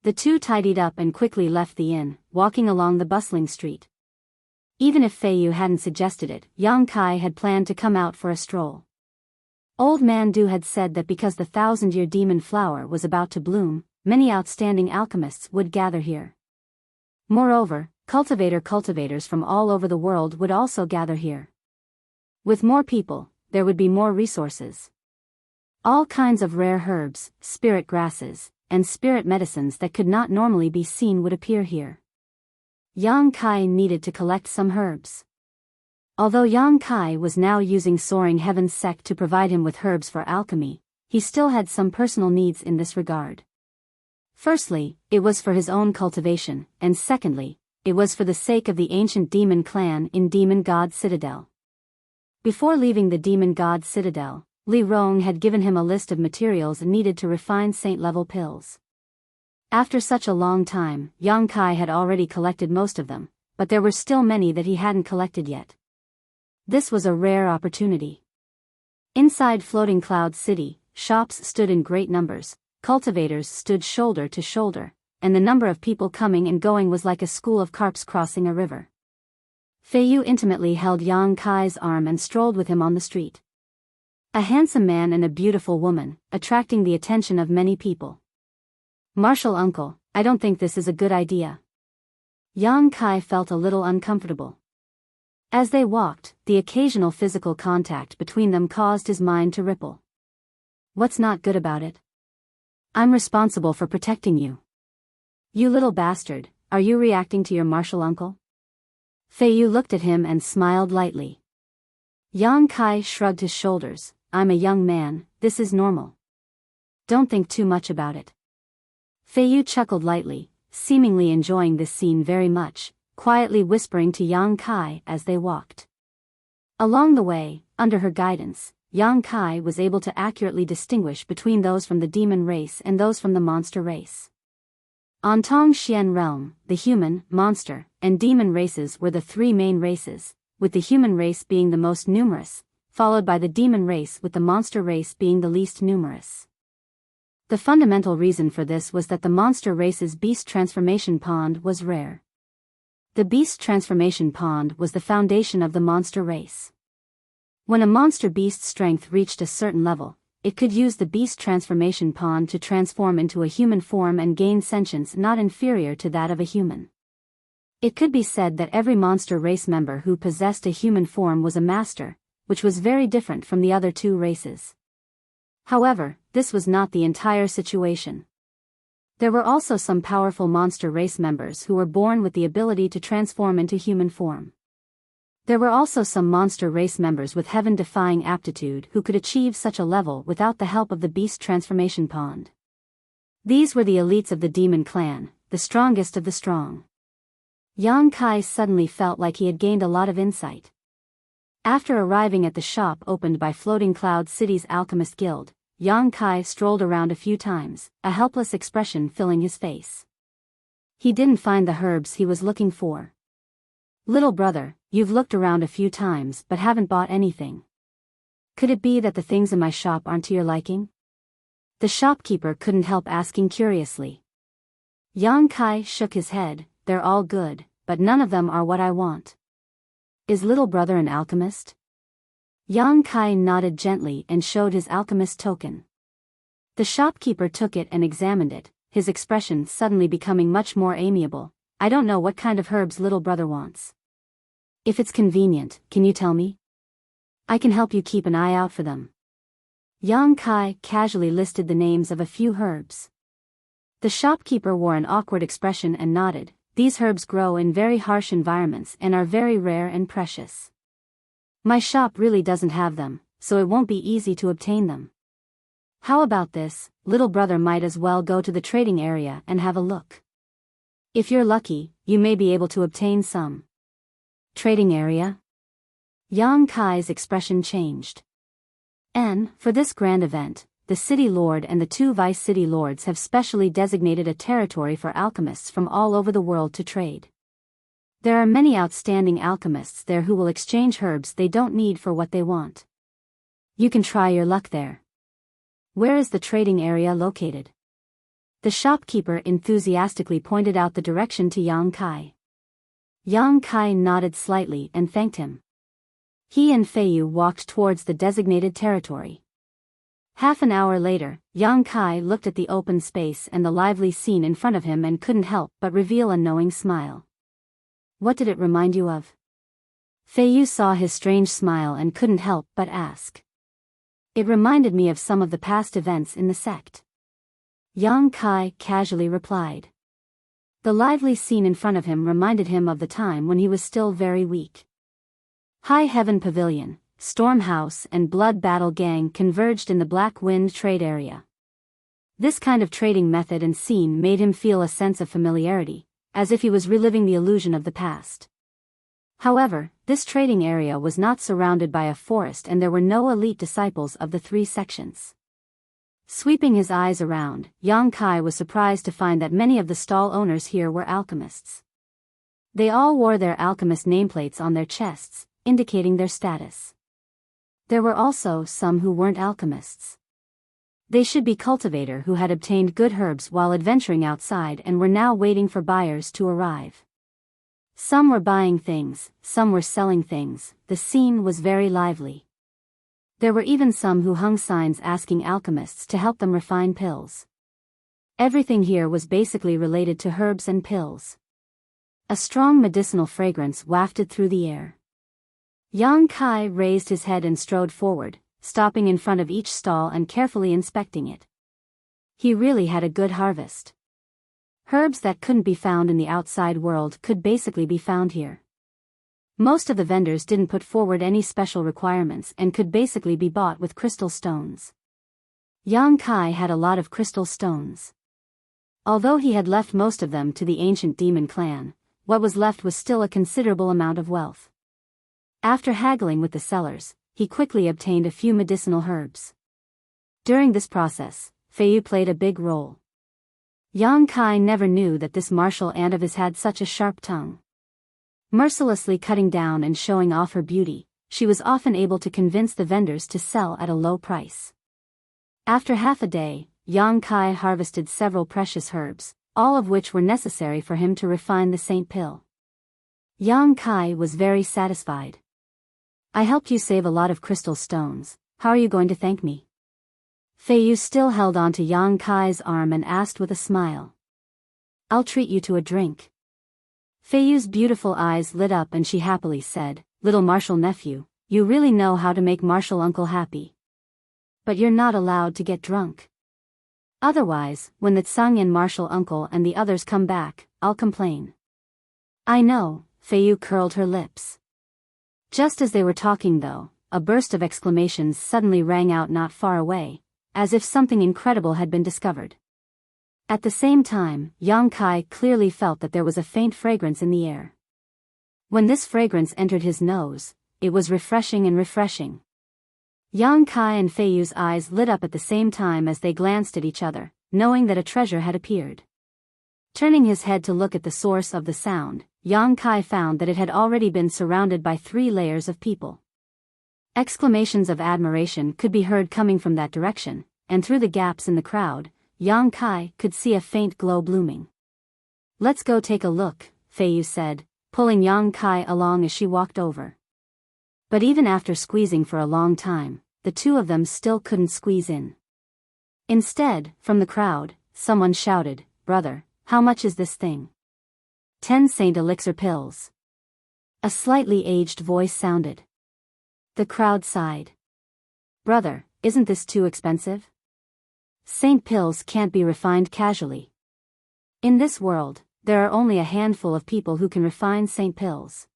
The two tidied up and quickly left the inn, walking along the bustling street. Even if Feiyu hadn't suggested it, Yang Kai had planned to come out for a stroll. Old Man Du had said that because the 1,000-year demon flower was about to bloom, many outstanding alchemists would gather here. Moreover, cultivators from all over the world would also gather here. With more people, there would be more resources. All kinds of rare herbs, spirit grasses, and spirit medicines that could not normally be seen would appear here. Yang Kai needed to collect some herbs. Although Yang Kai was now using Soaring Heaven's sect to provide him with herbs for alchemy, he still had some personal needs in this regard. Firstly, it was for his own cultivation, and secondly, it was for the sake of the ancient demon clan in Demon God Citadel. Before leaving the Demon God Citadel, Li Rong had given him a list of materials needed to refine saint-level pills. After such a long time, Yang Kai had already collected most of them, but there were still many that he hadn't collected yet. This was a rare opportunity. Inside Floating Cloud City, shops stood in great numbers, cultivators stood shoulder to shoulder, and the number of people coming and going was like a school of carps crossing a river. Feiyu intimately held Yang Kai's arm and strolled with him on the street. A handsome man and a beautiful woman, attracting the attention of many people. "Martial uncle, I don't think this is a good idea." Yang Kai felt a little uncomfortable. As they walked, the occasional physical contact between them caused his mind to ripple. "What's not good about it? I'm responsible for protecting you. You little bastard, are you reacting to your martial uncle?" Feiyu looked at him and smiled lightly. Yang Kai shrugged his shoulders. "I'm a young man, this is normal. Don't think too much about it." Feiyu chuckled lightly, seemingly enjoying this scene very much, quietly whispering to Yang Kai as they walked. Along the way, under her guidance, Yang Kai was able to accurately distinguish between those from the demon race and those from the monster race. On Tong Xian realm, the human, monster, and demon races were the three main races, with the human race being the most numerous, followed by the demon race with the monster race being the least numerous. The fundamental reason for this was that the monster race's beast transformation pond was rare. The beast transformation pond was the foundation of the monster race. When a monster beast's strength reached a certain level, it could use the beast transformation pond to transform into a human form and gain sentience not inferior to that of a human. It could be said that every monster race member who possessed a human form was a master, which was very different from the other two races. However, this was not the entire situation. There were also some powerful monster race members who were born with the ability to transform into human form. There were also some monster race members with heaven-defying aptitude who could achieve such a level without the help of the beast transformation pond. These were the elites of the demon clan, the strongest of the strong. Yang Kai suddenly felt like he had gained a lot of insight. After arriving at the shop opened by Floating Cloud City's Alchemist Guild, Yang Kai strolled around a few times, a helpless expression filling his face. He didn't find the herbs he was looking for. Little brother, you've looked around a few times but haven't bought anything. Could it be that the things in my shop aren't to your liking? The shopkeeper couldn't help asking curiously. Yang Kai shook his head. They're all good, but none of them are what I want. Is little brother an alchemist? Yang Kai nodded gently and showed his alchemist token. The shopkeeper took it and examined it, his expression suddenly becoming much more amiable. I don't know what kind of herbs little brother wants. If it's convenient, can you tell me? I can help you keep an eye out for them. Yang Kai casually listed the names of a few herbs. The shopkeeper wore an awkward expression and nodded. These herbs grow in very harsh environments and are very rare and precious. My shop really doesn't have them, so it won't be easy to obtain them. How about this? Little brother might as well go to the trading area and have a look. If you're lucky, you may be able to obtain some. Trading area? Yang Kai's expression changed. For this grand event, the city lord and the 2 vice city lords have specially designated a territory for alchemists from all over the world to trade. There are many outstanding alchemists there who will exchange herbs they don't need for what they want. You can try your luck there. Where is the trading area located? The shopkeeper enthusiastically pointed out the direction to Yang Kai. Yang Kai nodded slightly and thanked him. He and Feiyu walked towards the designated territory. Half an hour later, Yang Kai looked at the open space and the lively scene in front of him and couldn't help but reveal a knowing smile. What did it remind you of? Feiyu saw his strange smile and couldn't help but ask. It reminded me of some of the past events in the sect. Yang Kai casually replied. The lively scene in front of him reminded him of the time when he was still very weak. High Heaven Pavilion, Storm House and Blood Battle Gang converged in the Black Wind trade area. This kind of trading method and scene made him feel a sense of familiarity, as if he was reliving the illusion of the past. However, this trading area was not surrounded by a forest and there were no elite disciples of the 3 sections. Sweeping his eyes around, Yang Kai was surprised to find that many of the stall owners here were alchemists. They all wore their alchemist nameplates on their chests, indicating their status. There were also some who weren't alchemists. They should be cultivator who had obtained good herbs while adventuring outside and were now waiting for buyers to arrive. Some were buying things, some were selling things. The scene was very lively. There were even some who hung signs asking alchemists to help them refine pills. Everything here was basically related to herbs and pills. A strong medicinal fragrance wafted through the air. Yang Kai raised his head and strode forward, stopping in front of each stall and carefully inspecting it. He really had a good harvest. Herbs that couldn't be found in the outside world could basically be found here. Most of the vendors didn't put forward any special requirements and could basically be bought with crystal stones. Yang Kai had a lot of crystal stones. Although he had left most of them to the ancient demon clan, what was left was still a considerable amount of wealth. After haggling with the sellers, he quickly obtained a few medicinal herbs. During this process, Feiyu played a big role. Yang Kai never knew that this martial ant of his had such a sharp tongue. Mercilessly cutting down and showing off her beauty, she was often able to convince the vendors to sell at a low price. After half a day, Yang Kai harvested several precious herbs, all of which were necessary for him to refine the Saint Pill. Yang Kai was very satisfied. I helped you save a lot of crystal stones. How are you going to thank me? Feiyu still held on to Yang Kai's arm and asked with a smile. I'll treat you to a drink. Feiyu's beautiful eyes lit up and she happily said, Little martial nephew, you really know how to make martial uncle happy. But you're not allowed to get drunk. Otherwise, when the Tsang and martial uncle and the others come back, I'll complain. I know, Feiyu curled her lips. Just as they were talking though, a burst of exclamations suddenly rang out not far away, as if something incredible had been discovered. At the same time, Yang Kai clearly felt that there was a faint fragrance in the air. When this fragrance entered his nose, it was refreshing and refreshing. Yang Kai and Fei Yu's eyes lit up at the same time as they glanced at each other, knowing that a treasure had appeared. Turning his head to look at the source of the sound, Yang Kai found that it had already been surrounded by 3 layers of people. Exclamations of admiration could be heard coming from that direction, and through the gaps in the crowd, Yang Kai could see a faint glow blooming. "Let's go take a look," Fei Yu said, pulling Yang Kai along as she walked over. But even after squeezing for a long time, the two of them still couldn't squeeze in. Instead, from the crowd, someone shouted, "Brother, how much is this thing?" 10 Saint Elixir pills. A slightly aged voice sounded. The crowd sighed. "Brother, isn't this too expensive? Saint pills can't be refined casually. In this world, there are only a handful of people who can refine saint pills.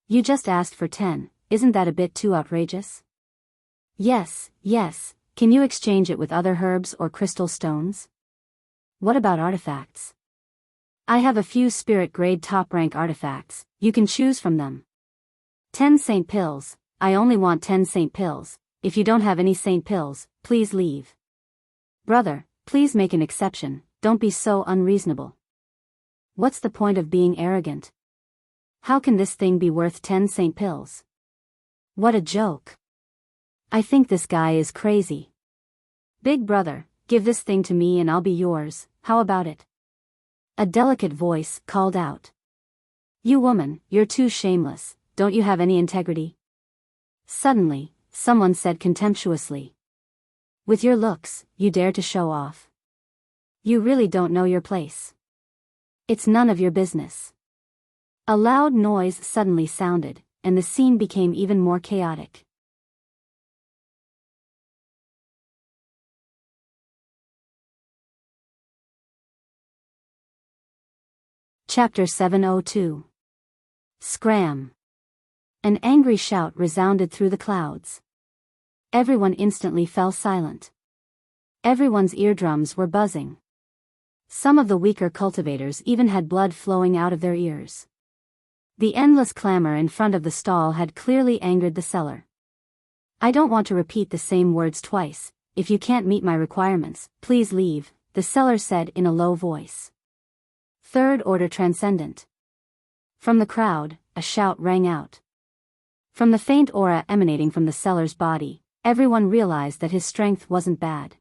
You just asked for 10, isn't that a bit too outrageous?" Yes, can you exchange it with other herbs or crystal stones? What about artifacts? I have a few spirit-grade top-rank artifacts, you can choose from them. 10 saint pills, I only want 10 saint pills, if you don't have any saint pills, please leave. Brother, please make an exception, don't be so unreasonable. What's the point of being arrogant? How can this thing be worth 10 saint pills? What a joke. I think this guy is crazy. Big brother, give this thing to me and I'll be yours, how about it? A delicate voice called out. You woman, you're too shameless, don't you have any integrity? Suddenly, someone said contemptuously. With your looks, you dare to show off. You really don't know your place. It's none of your business. A loud noise suddenly sounded, and the scene became even more chaotic. Chapter 702. Scram. An angry shout resounded through the clouds. Everyone instantly fell silent. Everyone's eardrums were buzzing. Some of the weaker cultivators even had blood flowing out of their ears. The endless clamor in front of the stall had clearly angered the seller. I don't want to repeat the same words twice. If you can't meet my requirements, please leave, the seller said in a low voice. Third order transcendent. From the crowd, a shout rang out. From the faint aura emanating from the seller's body, everyone realized that his strength wasn't bad.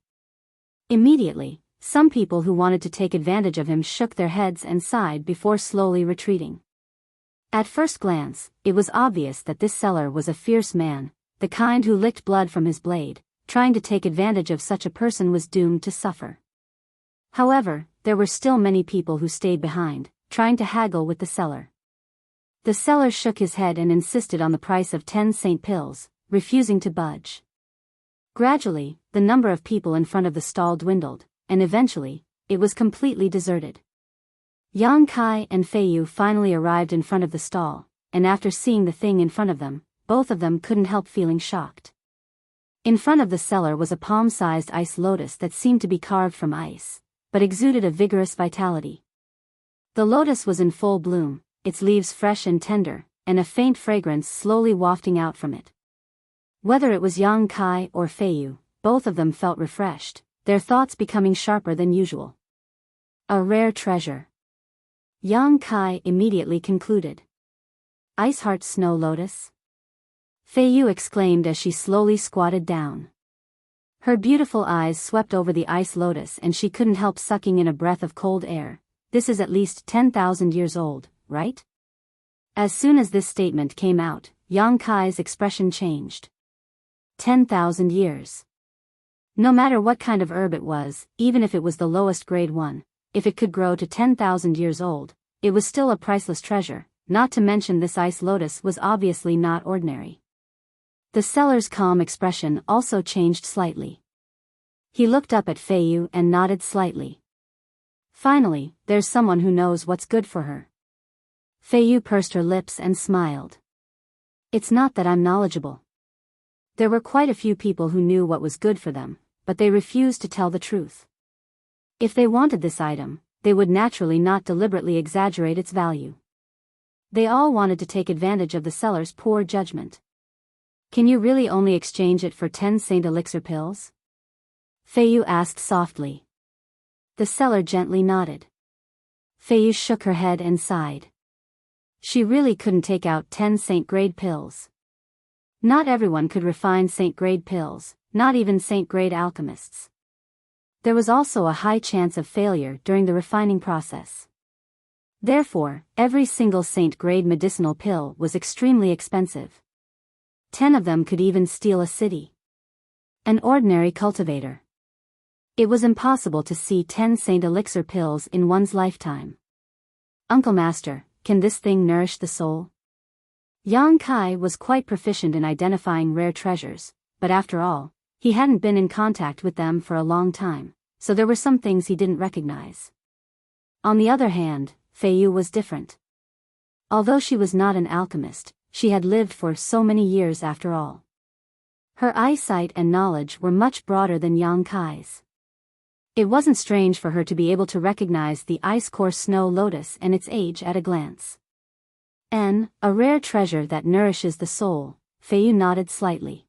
Immediately, some people who wanted to take advantage of him shook their heads and sighed before slowly retreating. At first glance, it was obvious that this seller was a fierce man, the kind who licked blood from his blade. Trying to take advantage of such a person was doomed to suffer. However, there were still many people who stayed behind, trying to haggle with the seller. The seller shook his head and insisted on the price of 10 saint pills, refusing to budge. Gradually, the number of people in front of the stall dwindled, and eventually, it was completely deserted. Yang Kai and Fei Yu finally arrived in front of the stall, and after seeing the thing in front of them, both of them couldn't help feeling shocked. In front of the seller was a palm-sized ice lotus that seemed to be carved from ice, but exuded a vigorous vitality. The lotus was in full bloom, its leaves fresh and tender, and a faint fragrance slowly wafting out from it. Whether it was Yang Kai or Fei Yu, both of them felt refreshed, their thoughts becoming sharper than usual. A rare treasure. Yang Kai immediately concluded. Iceheart Snow Lotus? Fei Yu exclaimed as she slowly squatted down. Her beautiful eyes swept over the ice lotus and she couldn't help sucking in a breath of cold air. This is at least 10,000 years old, right? As soon as this statement came out, Yang Kai's expression changed. 10,000 years. No matter what kind of herb it was, even if it was the lowest grade one, if it could grow to 10,000 years old, it was still a priceless treasure, not to mention this ice lotus was obviously not ordinary. The seller's calm expression also changed slightly. He looked up at Fei Yu and nodded slightly. Finally, there's someone who knows what's good for her. Fei Yu pursed her lips and smiled. It's not that I'm knowledgeable. There were quite a few people who knew what was good for them, but they refused to tell the truth. If they wanted this item, they would naturally not deliberately exaggerate its value. They all wanted to take advantage of the seller's poor judgment. Can you really only exchange it for 10 Saint Elixir pills? Feiyu asked softly. The seller gently nodded. Feiyu shook her head and sighed. She really couldn't take out 10 Saint-grade pills. Not everyone could refine Saint-grade pills, not even Saint-grade alchemists. There was also a high chance of failure during the refining process. Therefore, every single Saint-grade medicinal pill was extremely expensive. 10 of them could even steal a city. An ordinary cultivator. It was impossible to see 10 Saint Elixir pills in one's lifetime. Uncle Master, can this thing nourish the soul? Yang Kai was quite proficient in identifying rare treasures, but after all, he hadn't been in contact with them for a long time, so there were some things he didn't recognize. On the other hand, Feiyu was different. Although she was not an alchemist, she had lived for so many years after all. Her eyesight and knowledge were much broader than Yang Kai's. It wasn't strange for her to be able to recognize the ice-core snow lotus and its age at a glance. A rare treasure that nourishes the soul, Feiyu nodded slightly.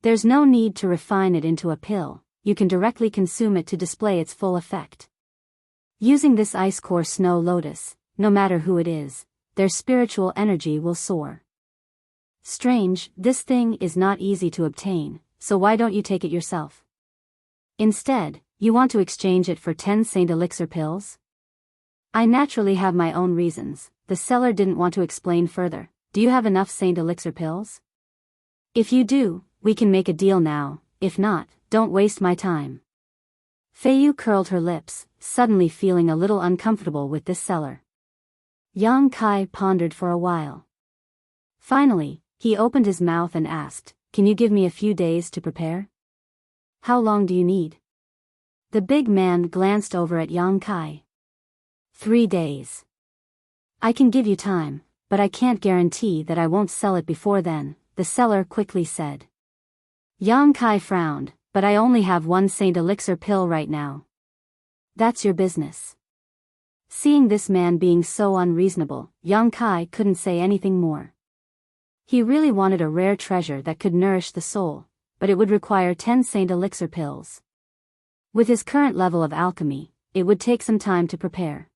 There's no need to refine it into a pill, you can directly consume it to display its full effect. Using this ice-core snow lotus, no matter who it is, their spiritual energy will soar. Strange, this thing is not easy to obtain, so why don't you take it yourself? Instead, you want to exchange it for 10 Saint Elixir pills? I naturally have my own reasons, the seller didn't want to explain further. Do you have enough Saint Elixir pills? If you do, we can make a deal now, if not, don't waste my time. Feiyu curled her lips, suddenly feeling a little uncomfortable with this seller. Yang Kai pondered for a while. Finally, he opened his mouth and asked, can you give me a few days to prepare? How long do you need? The big man glanced over at Yang Kai. 3 days. I can give you time, but I can't guarantee that I won't sell it before then, the seller quickly said. Yang Kai frowned, but I only have 1 Saint Elixir pill right now. That's your business. Seeing this man being so unreasonable, Yang Kai couldn't say anything more. He really wanted a rare treasure that could nourish the soul, but it would require 10 Saint Elixir pills. With his current level of alchemy, it would take some time to prepare.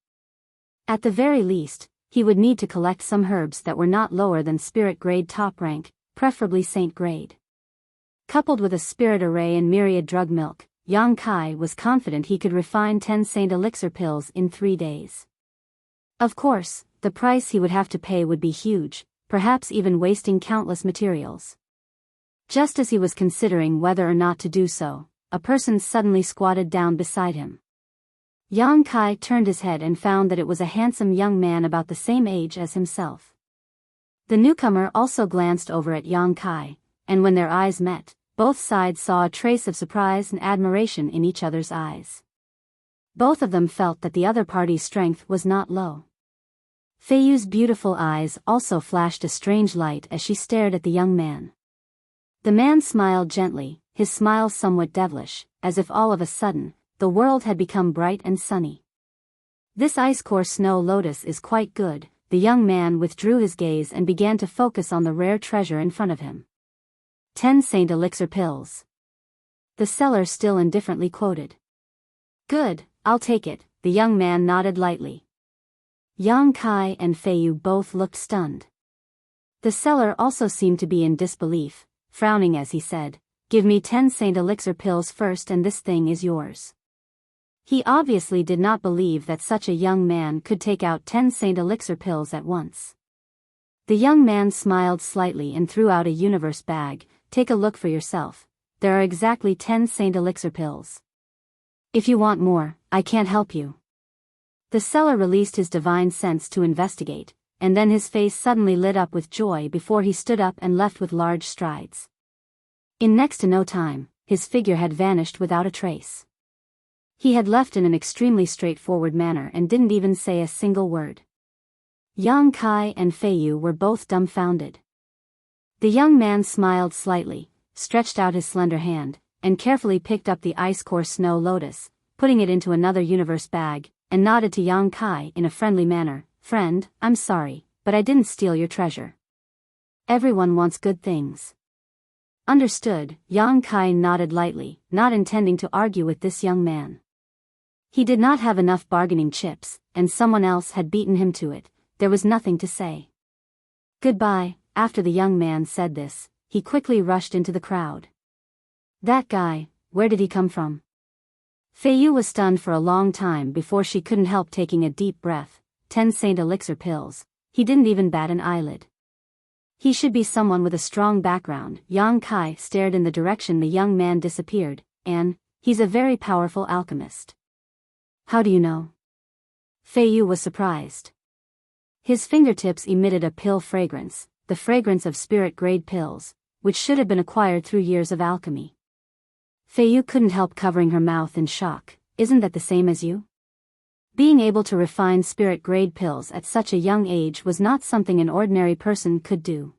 At the very least, he would need to collect some herbs that were not lower than spirit grade top rank, preferably saint grade. Coupled with a spirit array and myriad drug milk, Yang Kai was confident he could refine 10 Saint Elixir pills in 3 days. Of course, the price he would have to pay would be huge, perhaps even wasting countless materials. Just as he was considering whether or not to do so, a person suddenly squatted down beside him. Yang Kai turned his head and found that it was a handsome young man about the same age as himself. The newcomer also glanced over at Yang Kai, and when their eyes met, both sides saw a trace of surprise and admiration in each other's eyes. Both of them felt that the other party's strength was not low. Feiyu's beautiful eyes also flashed a strange light as she stared at the young man. The man smiled gently, his smile somewhat devilish, as if all of a sudden, the world had become bright and sunny. This ice-core snow lotus is quite good, the young man withdrew his gaze and began to focus on the rare treasure in front of him. 10 Saint Elixir pills. The seller still indifferently quoted. Good, I'll take it, the young man nodded lightly. Yang Kai and Feiyu both looked stunned. The seller also seemed to be in disbelief, frowning as he said, give me 10 Saint Elixir pills first and this thing is yours. He obviously did not believe that such a young man could take out 10 Saint Elixir pills at once. The young man smiled slightly and threw out a universe bag. Take a look for yourself, there are exactly 10 Saint Elixir pills. If you want more, I can't help you. The seller released his divine sense to investigate, and then his face suddenly lit up with joy before he stood up and left with large strides. In next to no time, his figure had vanished without a trace. He had left in an extremely straightforward manner and didn't even say a single word. Yang Kai and Feiyu were both dumbfounded. The young man smiled slightly, stretched out his slender hand, and carefully picked up the ice-core snow lotus, putting it into another universe bag, and nodded to Yang Kai in a friendly manner. Friend, I'm sorry, but I didn't steal your treasure. Everyone wants good things. Understood, Yang Kai nodded lightly, not intending to argue with this young man. He did not have enough bargaining chips, and someone else had beaten him to it. There was nothing to say. Goodbye. After the young man said this, he quickly rushed into the crowd. That guy, where did he come from? Fei Yu was stunned for a long time before she couldn't help taking a deep breath. 10 Saint Elixir pills. He didn't even bat an eyelid. He should be someone with a strong background. Yang Kai stared in the direction the young man disappeared, and, he's a very powerful alchemist. How do you know? Fei Yu was surprised. His fingertips emitted a pill fragrance, the fragrance of spirit-grade pills, which should have been acquired through years of alchemy. Fei Yu couldn't help covering her mouth in shock. Isn't that the same as you? Being able to refine spirit-grade pills at such a young age was not something an ordinary person could do.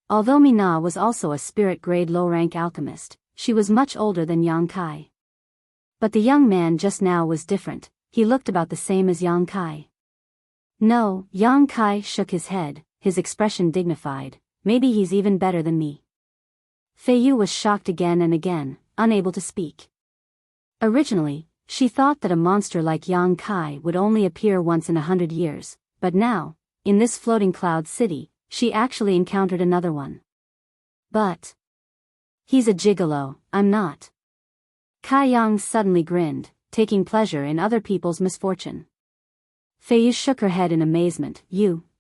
Although Mina was also a spirit-grade low-rank alchemist, she was much older than Yang Kai. But the young man just now was different. He looked about the same as Yang Kai. No, Yang Kai shook his head, his expression dignified. Maybe he's even better than me. Fei Yu was shocked again and again, unable to speak. Originally, she thought that a monster like Yang Kai would only appear once in 100 years, but now, in this floating cloud city, she actually encountered another one. But he's a gigolo, I'm not. Kai Yang suddenly grinned, taking pleasure in other people's misfortune. Fei Yu shook her head in amazement.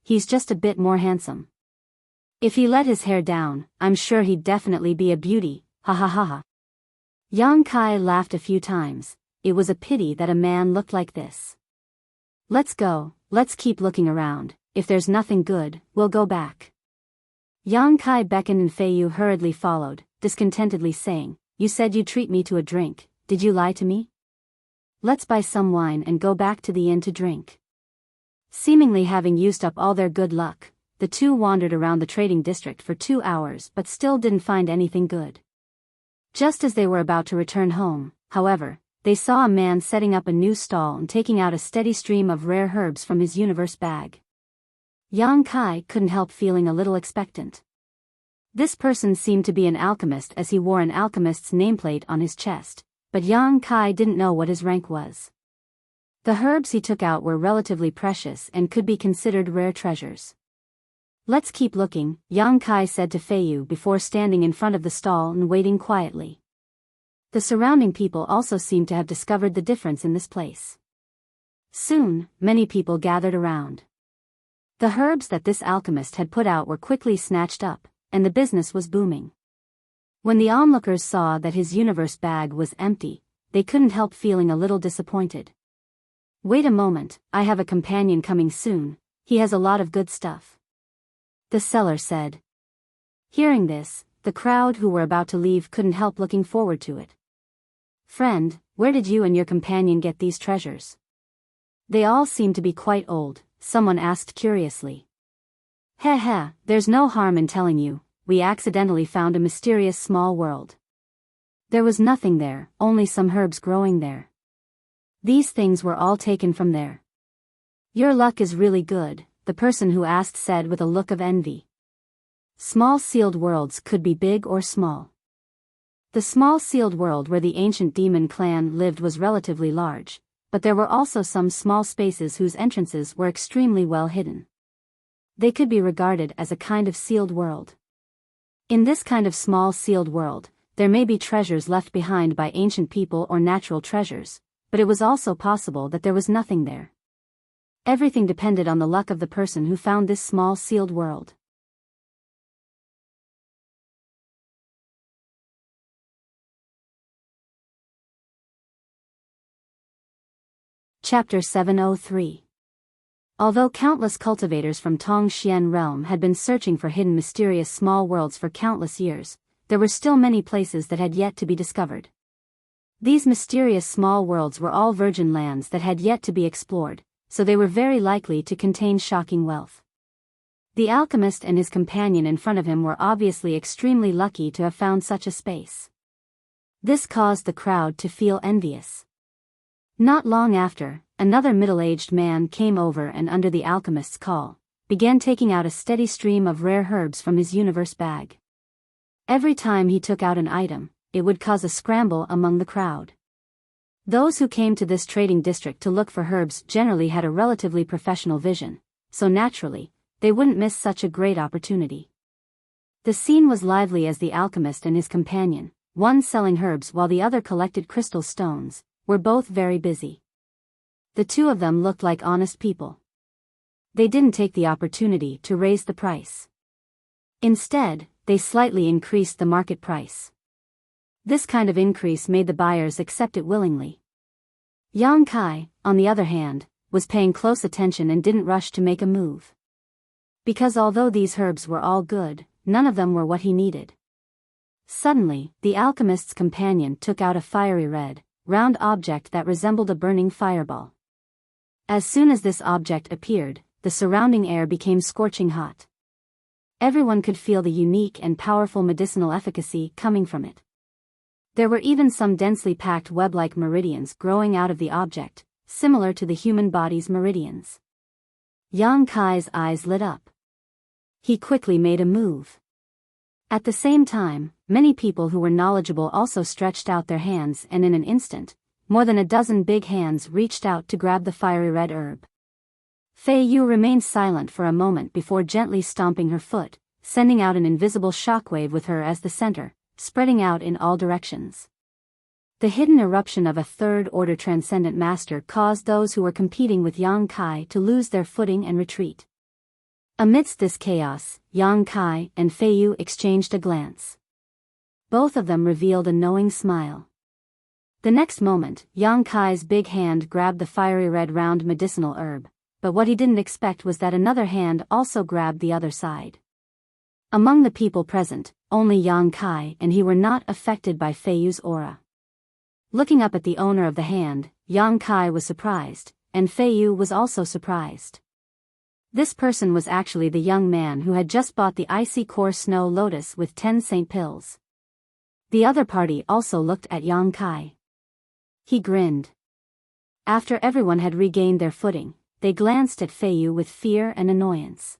He's just a bit more handsome. If he let his hair down, I'm sure he'd definitely be a beauty, ha ha ha ha. Yang Kai laughed a few times. It was a pity that a man looked like this. Let's go, let's keep looking around. If there's nothing good, we'll go back. Yang Kai beckoned and Fei Yu hurriedly followed, discontentedly saying, You said you'd treat me to a drink, did you lie to me? Let's buy some wine and go back to the inn to drink. Seemingly having used up all their good luck, the two wandered around the trading district for 2 hours but still didn't find anything good. Just as they were about to return home, however, they saw a man setting up a new stall and taking out a steady stream of rare herbs from his universe bag. Yang Kai couldn't help feeling a little expectant. This person seemed to be an alchemist as he wore an alchemist's nameplate on his chest, but Yang Kai didn't know what his rank was. The herbs he took out were relatively precious and could be considered rare treasures. Let's keep looking, Yang Kai said to Fei Yu before standing in front of the stall and waiting quietly. The surrounding people also seemed to have discovered the difference in this place. Soon, many people gathered around. The herbs that this alchemist had put out were quickly snatched up, and the business was booming. When the onlookers saw that his universe bag was empty, they couldn't help feeling a little disappointed. Wait a moment, I have a companion coming soon, he has a lot of good stuff. The seller said. Hearing this, the crowd who were about to leave couldn't help looking forward to it. Friend, where did you and your companion get these treasures? They all seem to be quite old, someone asked curiously. Heh, there's no harm in telling you, we accidentally found a mysterious small world. There was nothing there, only some herbs growing there. These things were all taken from there. Your luck is really good, the person who asked said with a look of envy. Small sealed worlds could be big or small. The small sealed world where the ancient demon clan lived was relatively large, but there were also some small spaces whose entrances were extremely well hidden. They could be regarded as a kind of sealed world. In this kind of small sealed world, there may be treasures left behind by ancient people or natural treasures, but it was also possible that there was nothing there. Everything depended on the luck of the person who found this small sealed world. Chapter 703. Although countless cultivators from Tongxian realm had been searching for hidden mysterious small worlds for countless years, there were still many places that had yet to be discovered. These mysterious small worlds were all virgin lands that had yet to be explored, so they were very likely to contain shocking wealth. The alchemist and his companion in front of him were obviously extremely lucky to have found such a space. This caused the crowd to feel envious. Not long after, another middle-aged man came over and under the alchemist's call, began taking out a steady stream of rare herbs from his universe bag. Every time he took out an item, it would cause a scramble among the crowd. Those who came to this trading district to look for herbs generally had a relatively professional vision, so naturally, they wouldn't miss such a great opportunity. The scene was lively as the alchemist and his companion, one selling herbs while the other collected crystal stones, were both very busy. The two of them looked like honest people. They didn't take the opportunity to raise the price. Instead, they slightly increased the market price. This kind of increase made the buyers accept it willingly. Yang Kai, on the other hand, was paying close attention and didn't rush to make a move. Because although these herbs were all good, none of them were what he needed. Suddenly, the alchemist's companion took out a fiery red, round object that resembled a burning fireball. As soon as this object appeared, the surrounding air became scorching hot. Everyone could feel the unique and powerful medicinal efficacy coming from it. There were even some densely packed web-like meridians growing out of the object, similar to the human body's meridians. Yang Kai's eyes lit up. He quickly made a move. At the same time, many people who were knowledgeable also stretched out their hands, and in an instant, more than a dozen big hands reached out to grab the fiery red herb. Fei Yu remained silent for a moment before gently stomping her foot, sending out an invisible shockwave with her as the center, spreading out in all directions. The hidden eruption of a third-order transcendent master caused those who were competing with Yang Kai to lose their footing and retreat. Amidst this chaos, Yang Kai and Fei Yu exchanged a glance. Both of them revealed a knowing smile. The next moment, Yang Kai's big hand grabbed the fiery red round medicinal herb, but what he didn't expect was that another hand also grabbed the other side. Among the people present, only Yang Kai and he were not affected by Fei Yu's aura. Looking up at the owner of the hand, Yang Kai was surprised, and Fei Yu was also surprised. This person was actually the young man who had just bought the icy core snow lotus with 10 saint pills. The other party also looked at Yang Kai. He grinned. After everyone had regained their footing, they glanced at Fei Yu with fear and annoyance.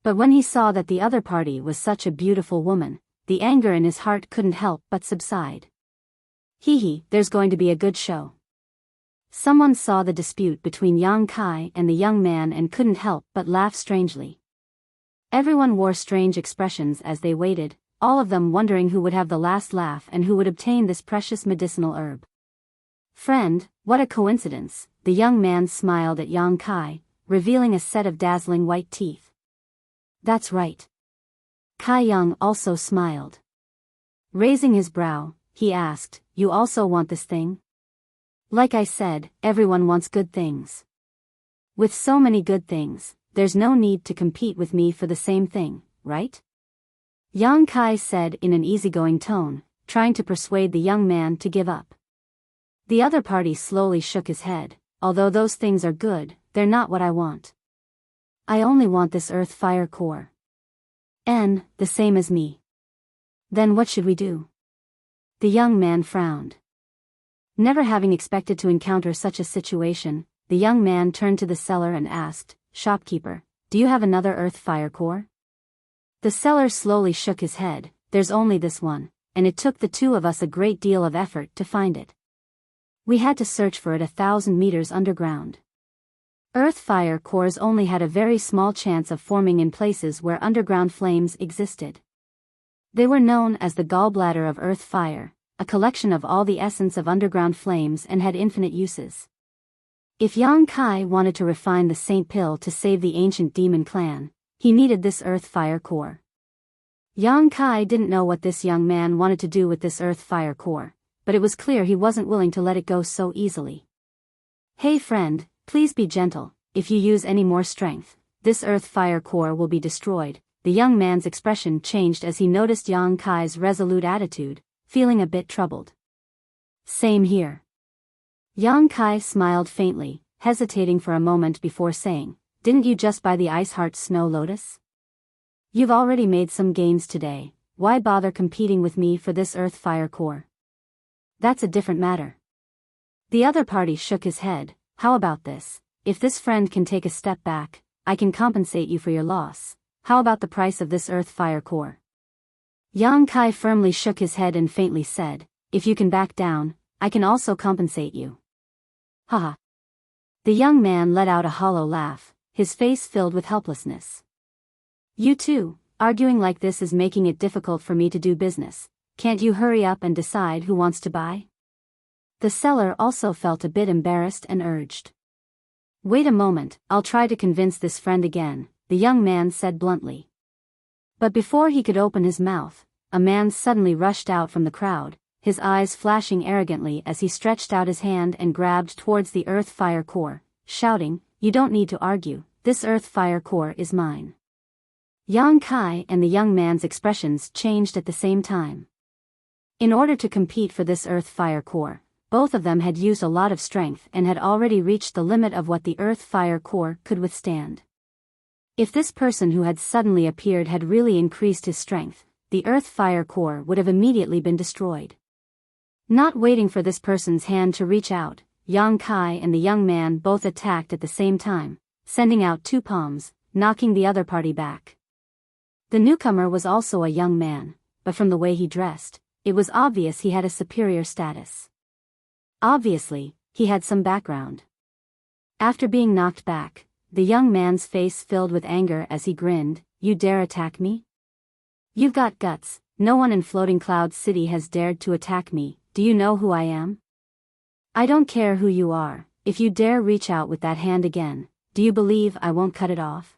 But when he saw that the other party was such a beautiful woman, the anger in his heart couldn't help but subside. Hee, there's going to be a good show. Someone saw the dispute between Yang Kai and the young man and couldn't help but laugh strangely. Everyone wore strange expressions as they waited, all of them wondering who would have the last laugh and who would obtain this precious medicinal herb. Friend, what a coincidence, the young man smiled at Yang Kai, revealing a set of dazzling white teeth. That's right. Kai Yang also smiled. Raising his brow, he asked, you also want this thing? Like I said, everyone wants good things. With so many good things, there's no need to compete with me for the same thing, right? Yang Kai said in an easygoing tone, trying to persuade the young man to give up. The other party slowly shook his head. Although those things are good, they're not what I want. I only want this earth fire core. The same as me. Then what should we do? The young man frowned. Never having expected to encounter such a situation, the young man turned to the seller and asked, Shopkeeper, do you have another earth fire core? The seller slowly shook his head, there's only this one, and it took the two of us a great deal of effort to find it. We had to search for it 1,000 meters underground. Earth fire cores only had a very small chance of forming in places where underground flames existed. They were known as the gallbladder of earth fire, a collection of all the essence of underground flames and had infinite uses. If Yang Kai wanted to refine the Saint Pill to save the ancient demon clan, he needed this earth fire core. Yang Kai didn't know what this young man wanted to do with this earth fire core, but it was clear he wasn't willing to let it go so easily. Hey friend, please be gentle, if you use any more strength, this earth fire core will be destroyed. The young man's expression changed as he noticed Yang Kai's resolute attitude, feeling a bit troubled. Same here. Yang Kai smiled faintly, hesitating for a moment before saying, didn't you just buy the Ice Heart Snow Lotus? You've already made some gains today, why bother competing with me for this earth fire core? That's a different matter. The other party shook his head, how about this, if this friend can take a step back, I can compensate you for your loss. How about the price of this earth fire core? Yang Kai firmly shook his head and faintly said, if you can back down, I can also compensate you. Haha. The young man let out a hollow laugh, his face filled with helplessness. You too, arguing like this is making it difficult for me to do business. Can't you hurry up and decide who wants to buy? The seller also felt a bit embarrassed and urged. Wait a moment, I'll try to convince this friend again, the young man said bluntly. But before he could open his mouth, a man suddenly rushed out from the crowd, his eyes flashing arrogantly as he stretched out his hand and grabbed towards the earth fire core, shouting, you don't need to argue, this earth fire core is mine. Yang Kai and the young man's expressions changed at the same time. In order to compete for this earth fire core, both of them had used a lot of strength and had already reached the limit of what the earth fire core could withstand. If this person who had suddenly appeared had really increased his strength, the earth fire core would have immediately been destroyed. Not waiting for this person's hand to reach out, Yang Kai and the young man both attacked at the same time, sending out two palms, knocking the other party back. The newcomer was also a young man, but from the way he dressed, it was obvious he had a superior status. Obviously, he had some background. After being knocked back, the young man's face filled with anger as he grinned, you dare attack me? You've got guts, no one in Floating Cloud City has dared to attack me, do you know who I am? I don't care who you are, if you dare reach out with that hand again, do you believe I won't cut it off?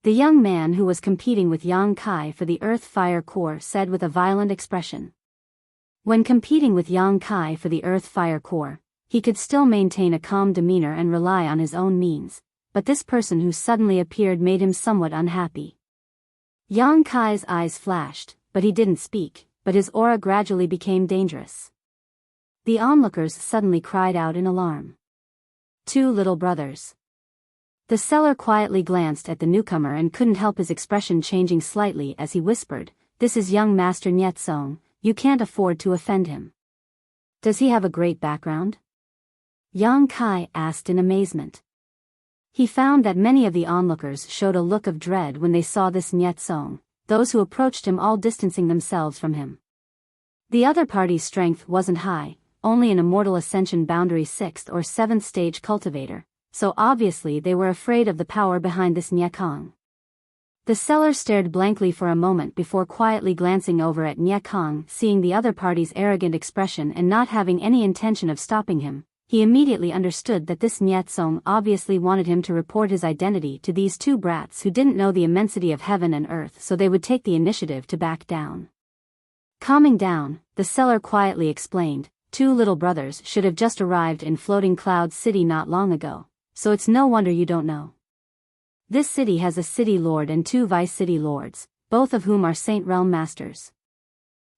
The young man who was competing with Yang Kai for the earth fire core said with a violent expression. When competing with Yang Kai for the earth fire core, he could still maintain a calm demeanor and rely on his own means, but this person who suddenly appeared made him somewhat unhappy. Yang Kai's eyes flashed, but he didn't speak, but his aura gradually became dangerous. The onlookers suddenly cried out in alarm. Two little brothers. The seller quietly glanced at the newcomer and couldn't help his expression changing slightly as he whispered, this is young Master Nyetsong, you can't afford to offend him. Does he have a great background? Yang Kai asked in amazement. He found that many of the onlookers showed a look of dread when they saw this Nyetsong, those who approached him all distancing themselves from him. The other party's strength wasn't high, only an immortal ascension boundary 6th or 7th stage cultivator, so obviously they were afraid of the power behind this Nyekong. The seller stared blankly for a moment before quietly glancing over at Nyekong. Seeing the other party's arrogant expression and not having any intention of stopping him, he immediately understood that this Nyetsong obviously wanted him to report his identity to these two brats who didn't know the immensity of heaven and earth, so they would take the initiative to back down. Calming down, the seller quietly explained, two little brothers should have just arrived in Floating Cloud City not long ago, so it's no wonder you don't know. This city has a city lord and two vice city lords, both of whom are Saint Realm masters.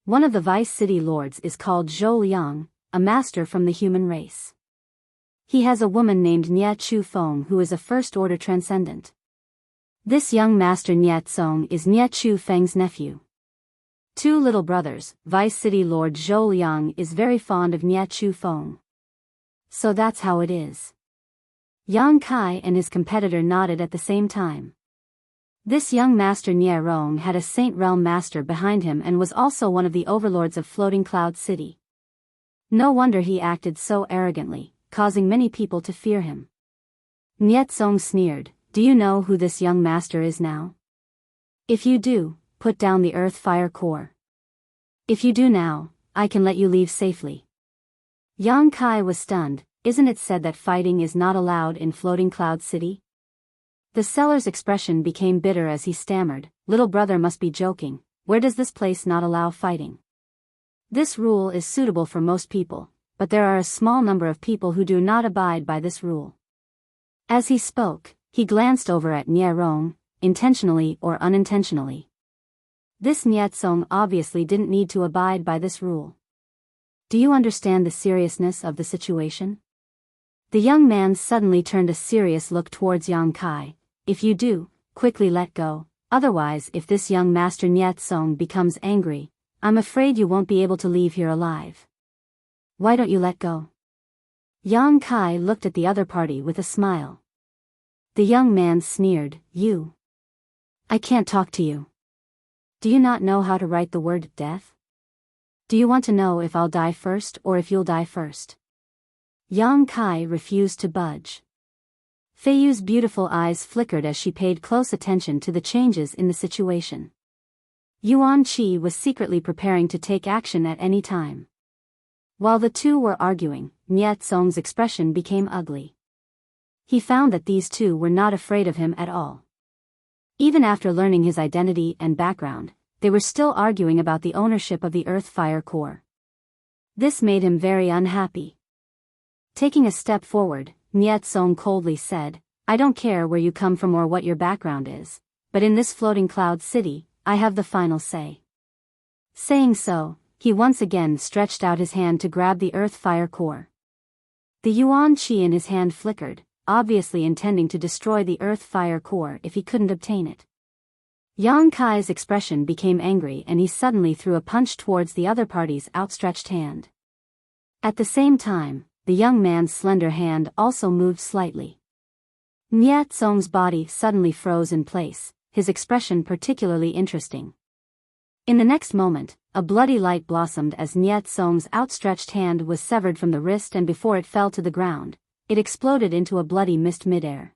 One of the vice city lords is called Zhou Liang, a master from the human race. He has a woman named Nye Chu Feng who is a first-order transcendent. This young master Nyetsong is Nye Chu Feng's nephew. Two little brothers, vice city lord Zhou Liang is very fond of Nye Chu Feng. So that's how it is. Yang Kai and his competitor nodded at the same time. This young master Nye Rong had a Saint Realm master behind him and was also one of the overlords of Floating Cloud City. No wonder he acted so arrogantly, causing many people to fear him. Nyetsong sneered, do you know who this young master is now? If you do, put down the earth fire core. If you do now, I can let you leave safely. Yang Kai was stunned. Isn't it said that fighting is not allowed in Floating Cloud City? The seller's expression became bitter as he stammered, little brother must be joking, where does this place not allow fighting? This rule is suitable for most people, but there are a small number of people who do not abide by this rule. As he spoke, he glanced over at Nye Rong, intentionally or unintentionally. This Nyetsong obviously didn't need to abide by this rule. Do you understand the seriousness of the situation? The young man suddenly turned a serious look towards Yang Kai. If you do, quickly let go, otherwise if this young master Nyetsong becomes angry, I'm afraid you won't be able to leave here alive. Why don't you let go? Yang Kai looked at the other party with a smile. The young man sneered, "You. I can't talk to you. Do you not know how to write the word death? Do you want to know if I'll die first or if you'll die first?" Yang Kai refused to budge. Feiyu's beautiful eyes flickered as she paid close attention to the changes in the situation. Yuan Qi was secretly preparing to take action at any time. While the two were arguing, Niet Song's expression became ugly. He found that these two were not afraid of him at all. Even after learning his identity and background, they were still arguing about the ownership of the Earth Fire Core. This made him very unhappy. Taking a step forward, Niet Song coldly said, "I don't care where you come from or what your background is, but in this floating cloud city, I have the final say." Saying so, he once again stretched out his hand to grab the Earth Fire Core. The Yuan Qi in his hand flickered, obviously intending to destroy the Earth Fire Core if he couldn't obtain it. Yang Kai's expression became angry and he suddenly threw a punch towards the other party's outstretched hand. At the same time, the young man's slender hand also moved slightly. Niet Song's body suddenly froze in place, his expression particularly interesting. In the next moment, a bloody light blossomed as Niet Song's outstretched hand was severed from the wrist, and before it fell to the ground, it exploded into a bloody mist midair.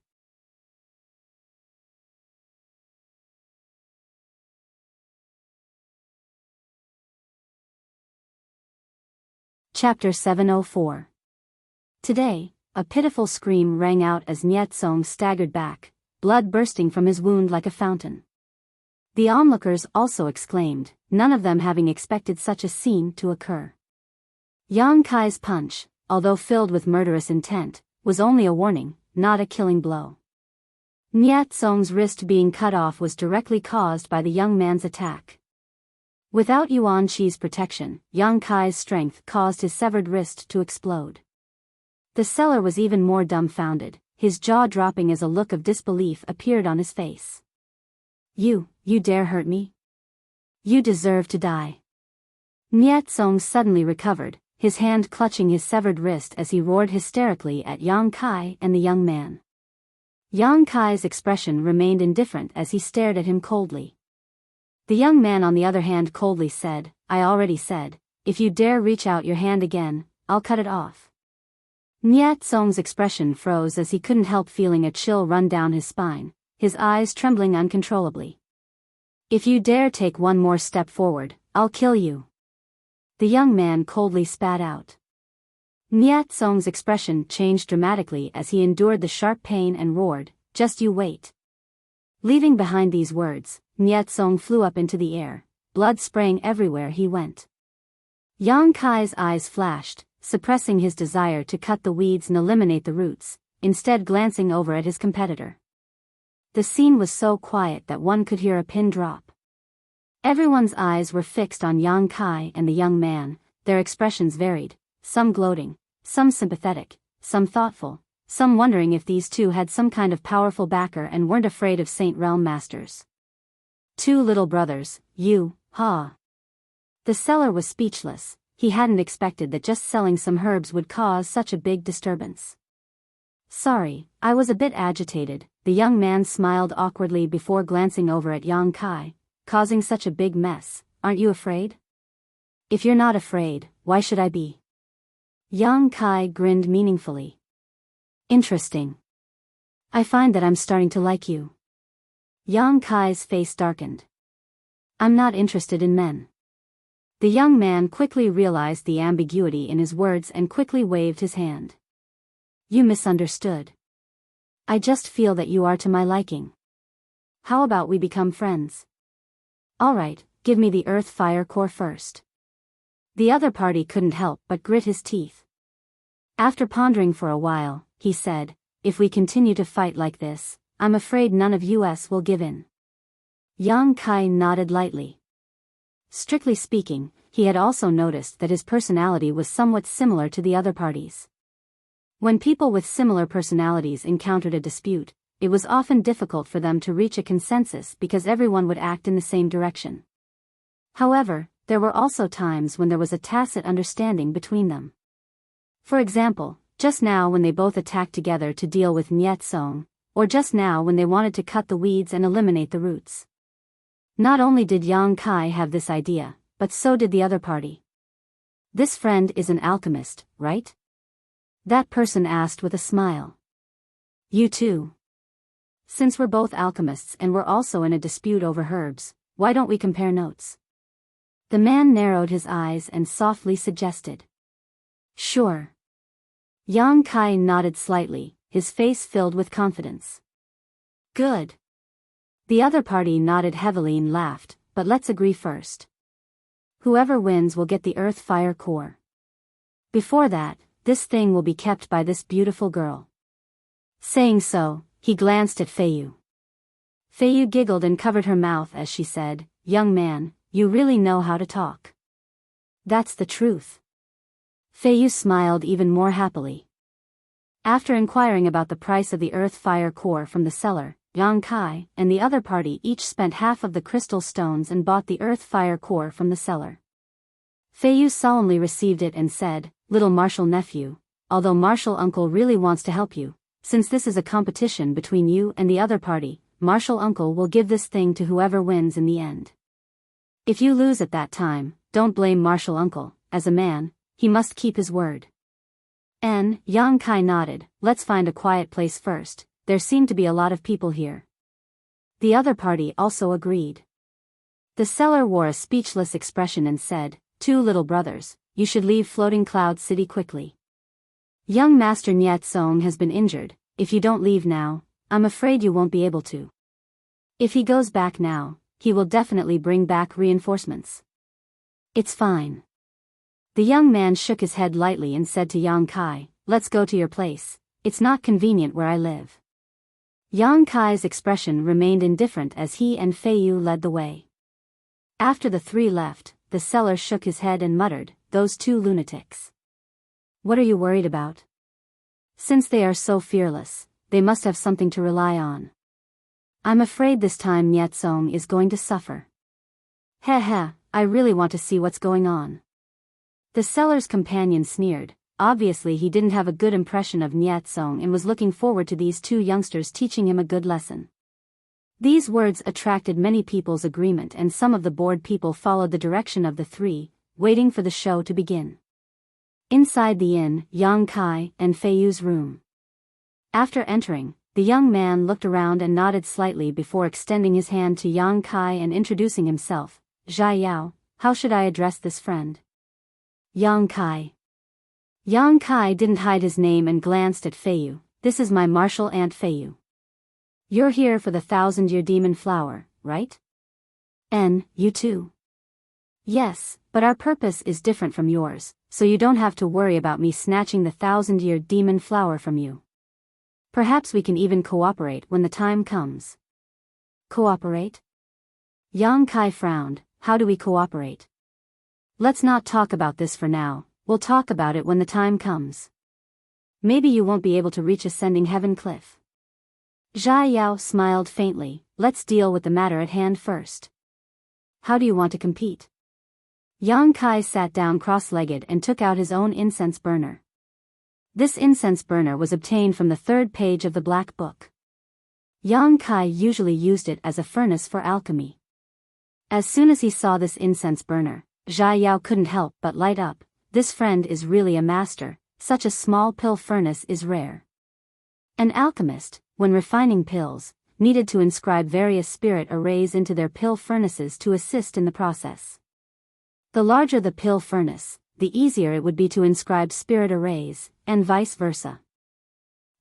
Chapter 704. Today, a pitiful scream rang out as Niet Song staggered back, blood bursting from his wound like a fountain. The onlookers also exclaimed, none of them having expected such a scene to occur. Yang Kai's punch, although filled with murderous intent, was only a warning, not a killing blow. Niet Song's wrist being cut off was directly caused by the young man's attack. Without Yuan Qi's protection, Yang Kai's strength caused his severed wrist to explode. The seller was even more dumbfounded, his jaw dropping as a look of disbelief appeared on his face. You dare hurt me? You deserve to die." Niet Song suddenly recovered, his hand clutching his severed wrist as he roared hysterically at Yang Kai and the young man. Yang Kai's expression remained indifferent as he stared at him coldly. The young man on the other hand coldly said, "I already said, if you dare reach out your hand again, I'll cut it off." Niet Song's expression froze as he couldn't help feeling a chill run down his spine, his eyes trembling uncontrollably. "If you dare take one more step forward, I'll kill you," the young man coldly spat out. Niet Song's expression changed dramatically as he endured the sharp pain and roared, "Just you wait." Leaving behind these words, Niet Song flew up into the air, blood spraying everywhere he went. Yang Kai's eyes flashed, suppressing his desire to cut the weeds and eliminate the roots, instead glancing over at his competitor. The scene was so quiet that one could hear a pin drop. Everyone's eyes were fixed on Yang Kai and the young man, their expressions varied, some gloating, some sympathetic, some thoughtful, some wondering if these two had some kind of powerful backer and weren't afraid of Saint Realm Masters. Two little brothers, ha. The seller was speechless, he hadn't expected that just selling some herbs would cause such a big disturbance. "Sorry, I was a bit agitated," the young man smiled awkwardly before glancing over at Yang Kai, "causing such a big mess, aren't you afraid?" "If you're not afraid, why should I be?" Yang Kai grinned meaningfully. "Interesting. I find that I'm starting to like you." Yang Kai's face darkened. "I'm not interested in men." The young man quickly realized the ambiguity in his words and quickly waved his hand. "You misunderstood. I just feel that you are to my liking. How about we become friends?" "All right, give me the Earth Fire Core first." The other party couldn't help but grit his teeth. After pondering for a while, he said, "If we continue to fight like this, I'm afraid none of us will give in." Yang Kai nodded lightly. Strictly speaking, he had also noticed that his personality was somewhat similar to the other parties. When people with similar personalities encountered a dispute, it was often difficult for them to reach a consensus because everyone would act in the same direction. However, there were also times when there was a tacit understanding between them. For example, just now when they both attacked together to deal with Niet Song, or just now when they wanted to cut the weeds and eliminate the roots. Not only did Yang Kai have this idea, but so did the other party. This friend is an alchemist, right? That person asked with a smile. You too. Since we're both alchemists and we're also in a dispute over herbs, why don't we compare notes? The man narrowed his eyes and softly suggested. Sure. Yang Kai nodded slightly, his face filled with confidence. Good. The other party nodded heavily and laughed, but let's agree first. Whoever wins will get the earth fire core. Before that, this thing will be kept by this beautiful girl. Saying so, he glanced at Feiyu. Feiyu giggled and covered her mouth as she said, Young man, you really know how to talk. That's the truth. Feiyu smiled even more happily. After inquiring about the price of the earth fire core from the seller, Yang Kai and the other party each spent half of the crystal stones and bought the earth fire core from the seller. Feiyu solemnly received it and said, Little martial nephew, although martial uncle really wants to help you, since this is a competition between you and the other party, martial uncle will give this thing to whoever wins in the end. If you lose at that time, don't blame martial uncle, as a man, he must keep his word. Yang Kai nodded, let's find a quiet place first, there seem to be a lot of people here. The other party also agreed. The seller wore a speechless expression and said, Two little brothers, you should leave Floating Cloud City quickly. Young Master Nyat Song has been injured, if you don't leave now, I'm afraid you won't be able to. If he goes back now, he will definitely bring back reinforcements. It's fine. The young man shook his head lightly and said to Yang Kai, let's go to your place, it's not convenient where I live. Yang Kai's expression remained indifferent as he and Feiyu led the way. After the three left, the seller shook his head and muttered, those two lunatics. What are you worried about? Since they are so fearless, they must have something to rely on. I'm afraid this time Nyat Song is going to suffer. Heh, I really want to see what's going on. The seller's companion sneered. Obviously he didn't have a good impression of Nyat Song and was looking forward to these two youngsters teaching him a good lesson. These words attracted many people's agreement and some of the bored people followed the direction of the three, waiting for the show to begin. Inside the inn, Yang Kai and Feiyu's room. After entering, the young man looked around and nodded slightly before extending his hand to Yang Kai and introducing himself. Zhai, how should I address this friend? Yang Kai. Yang Kai didn't hide his name and glanced at Feiyu. This is my martial aunt Feiyu. You're here for the 1,000-year demon flower, right? You too. Yes, but our purpose is different from yours, so you don't have to worry about me snatching the 1,000-year demon flower from you. Perhaps we can even cooperate when the time comes. Cooperate? Yang Kai frowned. How do we cooperate? Let's not talk about this for now, we'll talk about it when the time comes. Maybe you won't be able to reach Ascending Heaven Cliff. Zhai smiled faintly. Let's deal with the matter at hand first. How do you want to compete? Yang Kai sat down cross-legged and took out his own incense burner. This incense burner was obtained from the 3rd page of the Black Book. Yang Kai usually used it as a furnace for alchemy. As soon as he saw this incense burner, Zhai couldn't help but light up. This friend is really a master, such a small pill furnace is rare. An alchemist, when refining pills, needed to inscribe various spirit arrays into their pill furnaces to assist in the process. The larger the pill furnace, the easier it would be to inscribe spirit arrays, and vice versa.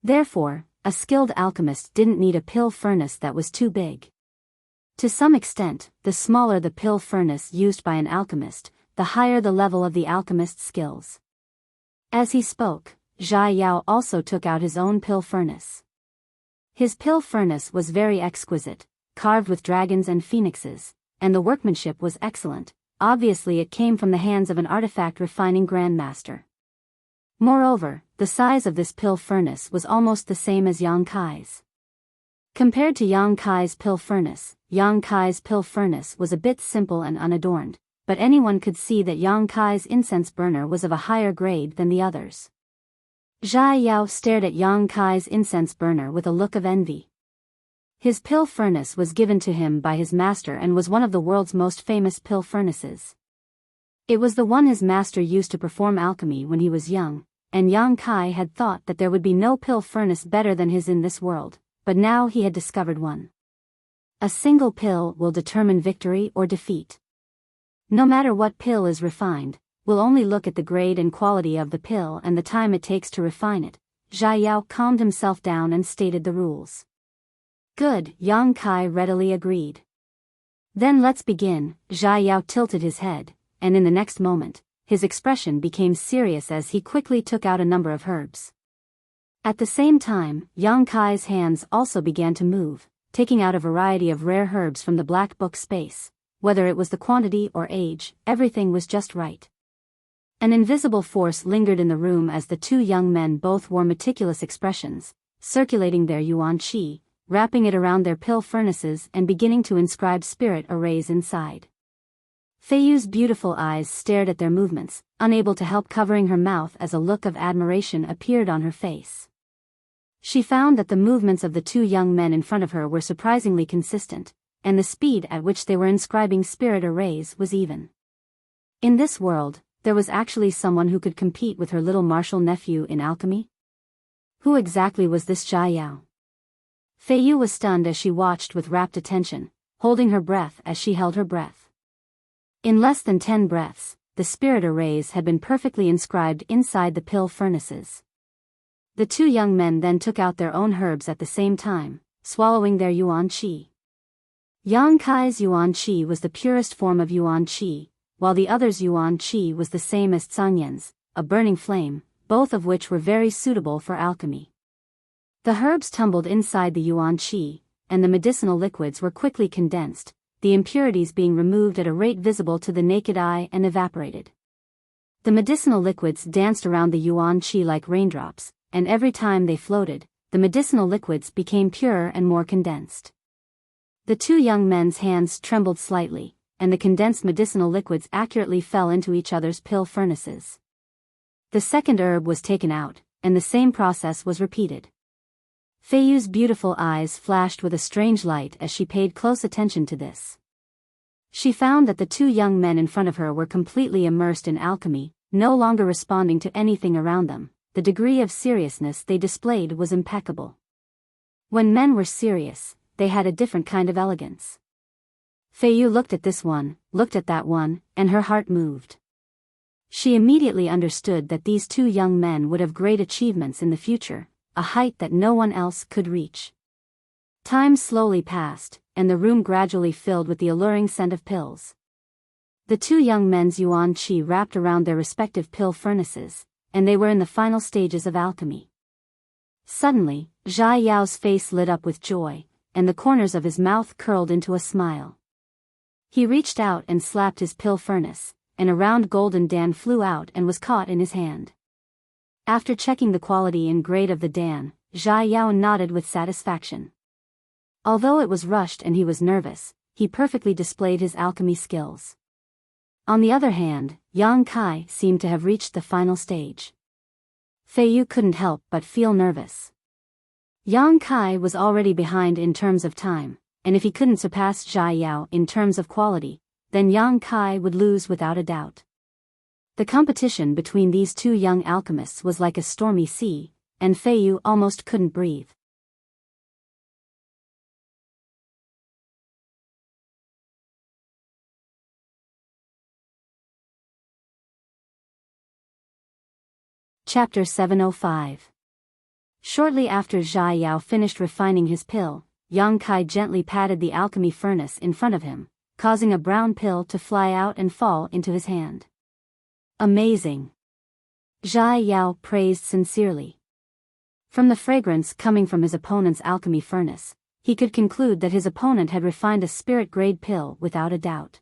Therefore, a skilled alchemist didn't need a pill furnace that was too big. To some extent, the smaller the pill furnace used by an alchemist, the higher the level of the alchemist's skills. As he spoke, Zhai also took out his own pill furnace. His pill furnace was very exquisite, carved with dragons and phoenixes, and the workmanship was excellent. Obviously it came from the hands of an artifact refining grandmaster. Moreover, the size of this pill furnace was almost the same as Yang Kai's. Compared to Yang Kai's pill furnace was a bit simple and unadorned, but anyone could see that Yang Kai's incense burner was of a higher grade than the others. Zhai Yao stared at Yang Kai's incense burner with a look of envy. His pill furnace was given to him by his master and was one of the world's most famous pill furnaces. It was the one his master used to perform alchemy when he was young, and Yang Kai had thought that there would be no pill furnace better than his in this world, but now he had discovered one. A single pill will determine victory or defeat. No matter what pill is refined, we'll only look at the grade and quality of the pill and the time it takes to refine it. Zhai Yao calmed himself down and stated the rules. Good, Yang Kai readily agreed. Then let's begin. Zhai Yao tilted his head, and in the next moment, his expression became serious as he quickly took out a number of herbs. At the same time, Yang Kai's hands also began to move, taking out a variety of rare herbs from the black book space. Whether it was the quantity or age, everything was just right. An invisible force lingered in the room as the two young men both wore meticulous expressions, circulating their yuan qi, wrapping it around their pill furnaces and beginning to inscribe spirit arrays inside. Feiyu's beautiful eyes stared at their movements, unable to help covering her mouth as a look of admiration appeared on her face. She found that the movements of the two young men in front of her were surprisingly consistent, and the speed at which they were inscribing spirit arrays was even. In this world, there was actually someone who could compete with her little martial nephew in alchemy? Who exactly was this Zhai Yao? Feiyu was stunned as she watched with rapt attention, holding her breath as she held her breath. In less than 10 breaths, the spirit arrays had been perfectly inscribed inside the pill furnaces. The two young men then took out their own herbs at the same time, swallowing their yuan qi. Yang Kai's yuan qi was the purest form of yuan qi, while the other's yuan qi was the same as Cangyan's, a burning flame, both of which were very suitable for alchemy. The herbs tumbled inside the yuan qi, and the medicinal liquids were quickly condensed, the impurities being removed at a rate visible to the naked eye and evaporated. The medicinal liquids danced around the yuan qi like raindrops, and every time they floated, the medicinal liquids became purer and more condensed. The two young men's hands trembled slightly, and the condensed medicinal liquids accurately fell into each other's pill furnaces. The second herb was taken out, and the same process was repeated. Feiyu's beautiful eyes flashed with a strange light as she paid close attention to this. She found that the two young men in front of her were completely immersed in alchemy, no longer responding to anything around them. The degree of seriousness they displayed was impeccable. When men were serious, they had a different kind of elegance. Feiyu looked at this one, looked at that one, and her heart moved. She immediately understood that these two young men would have great achievements in the future, a height that no one else could reach. Time slowly passed, and the room gradually filled with the alluring scent of pills. The two young men's yuan qi wrapped around their respective pill furnaces, and they were in the final stages of alchemy. Suddenly, Zhai Yao's face lit up with joy, and the corners of his mouth curled into a smile. He reached out and slapped his pill furnace, and a round golden dan flew out and was caught in his hand. After checking the quality and grade of the dan, Zhai Yao nodded with satisfaction. Although it was rushed and he was nervous, he perfectly displayed his alchemy skills. On the other hand, Yang Kai seemed to have reached the final stage. Feiyu couldn't help but feel nervous. Yang Kai was already behind in terms of time, and if he couldn't surpass Zhai Yao in terms of quality, then Yang Kai would lose without a doubt. The competition between these two young alchemists was like a stormy sea, and Feiyu almost couldn't breathe. Chapter 705. Shortly after Zhai Yao finished refining his pill, Yang Kai gently patted the alchemy furnace in front of him, causing a brown pill to fly out and fall into his hand. Amazing! Zhai Yao praised sincerely. From the fragrance coming from his opponent's alchemy furnace, he could conclude that his opponent had refined a spirit-grade pill without a doubt.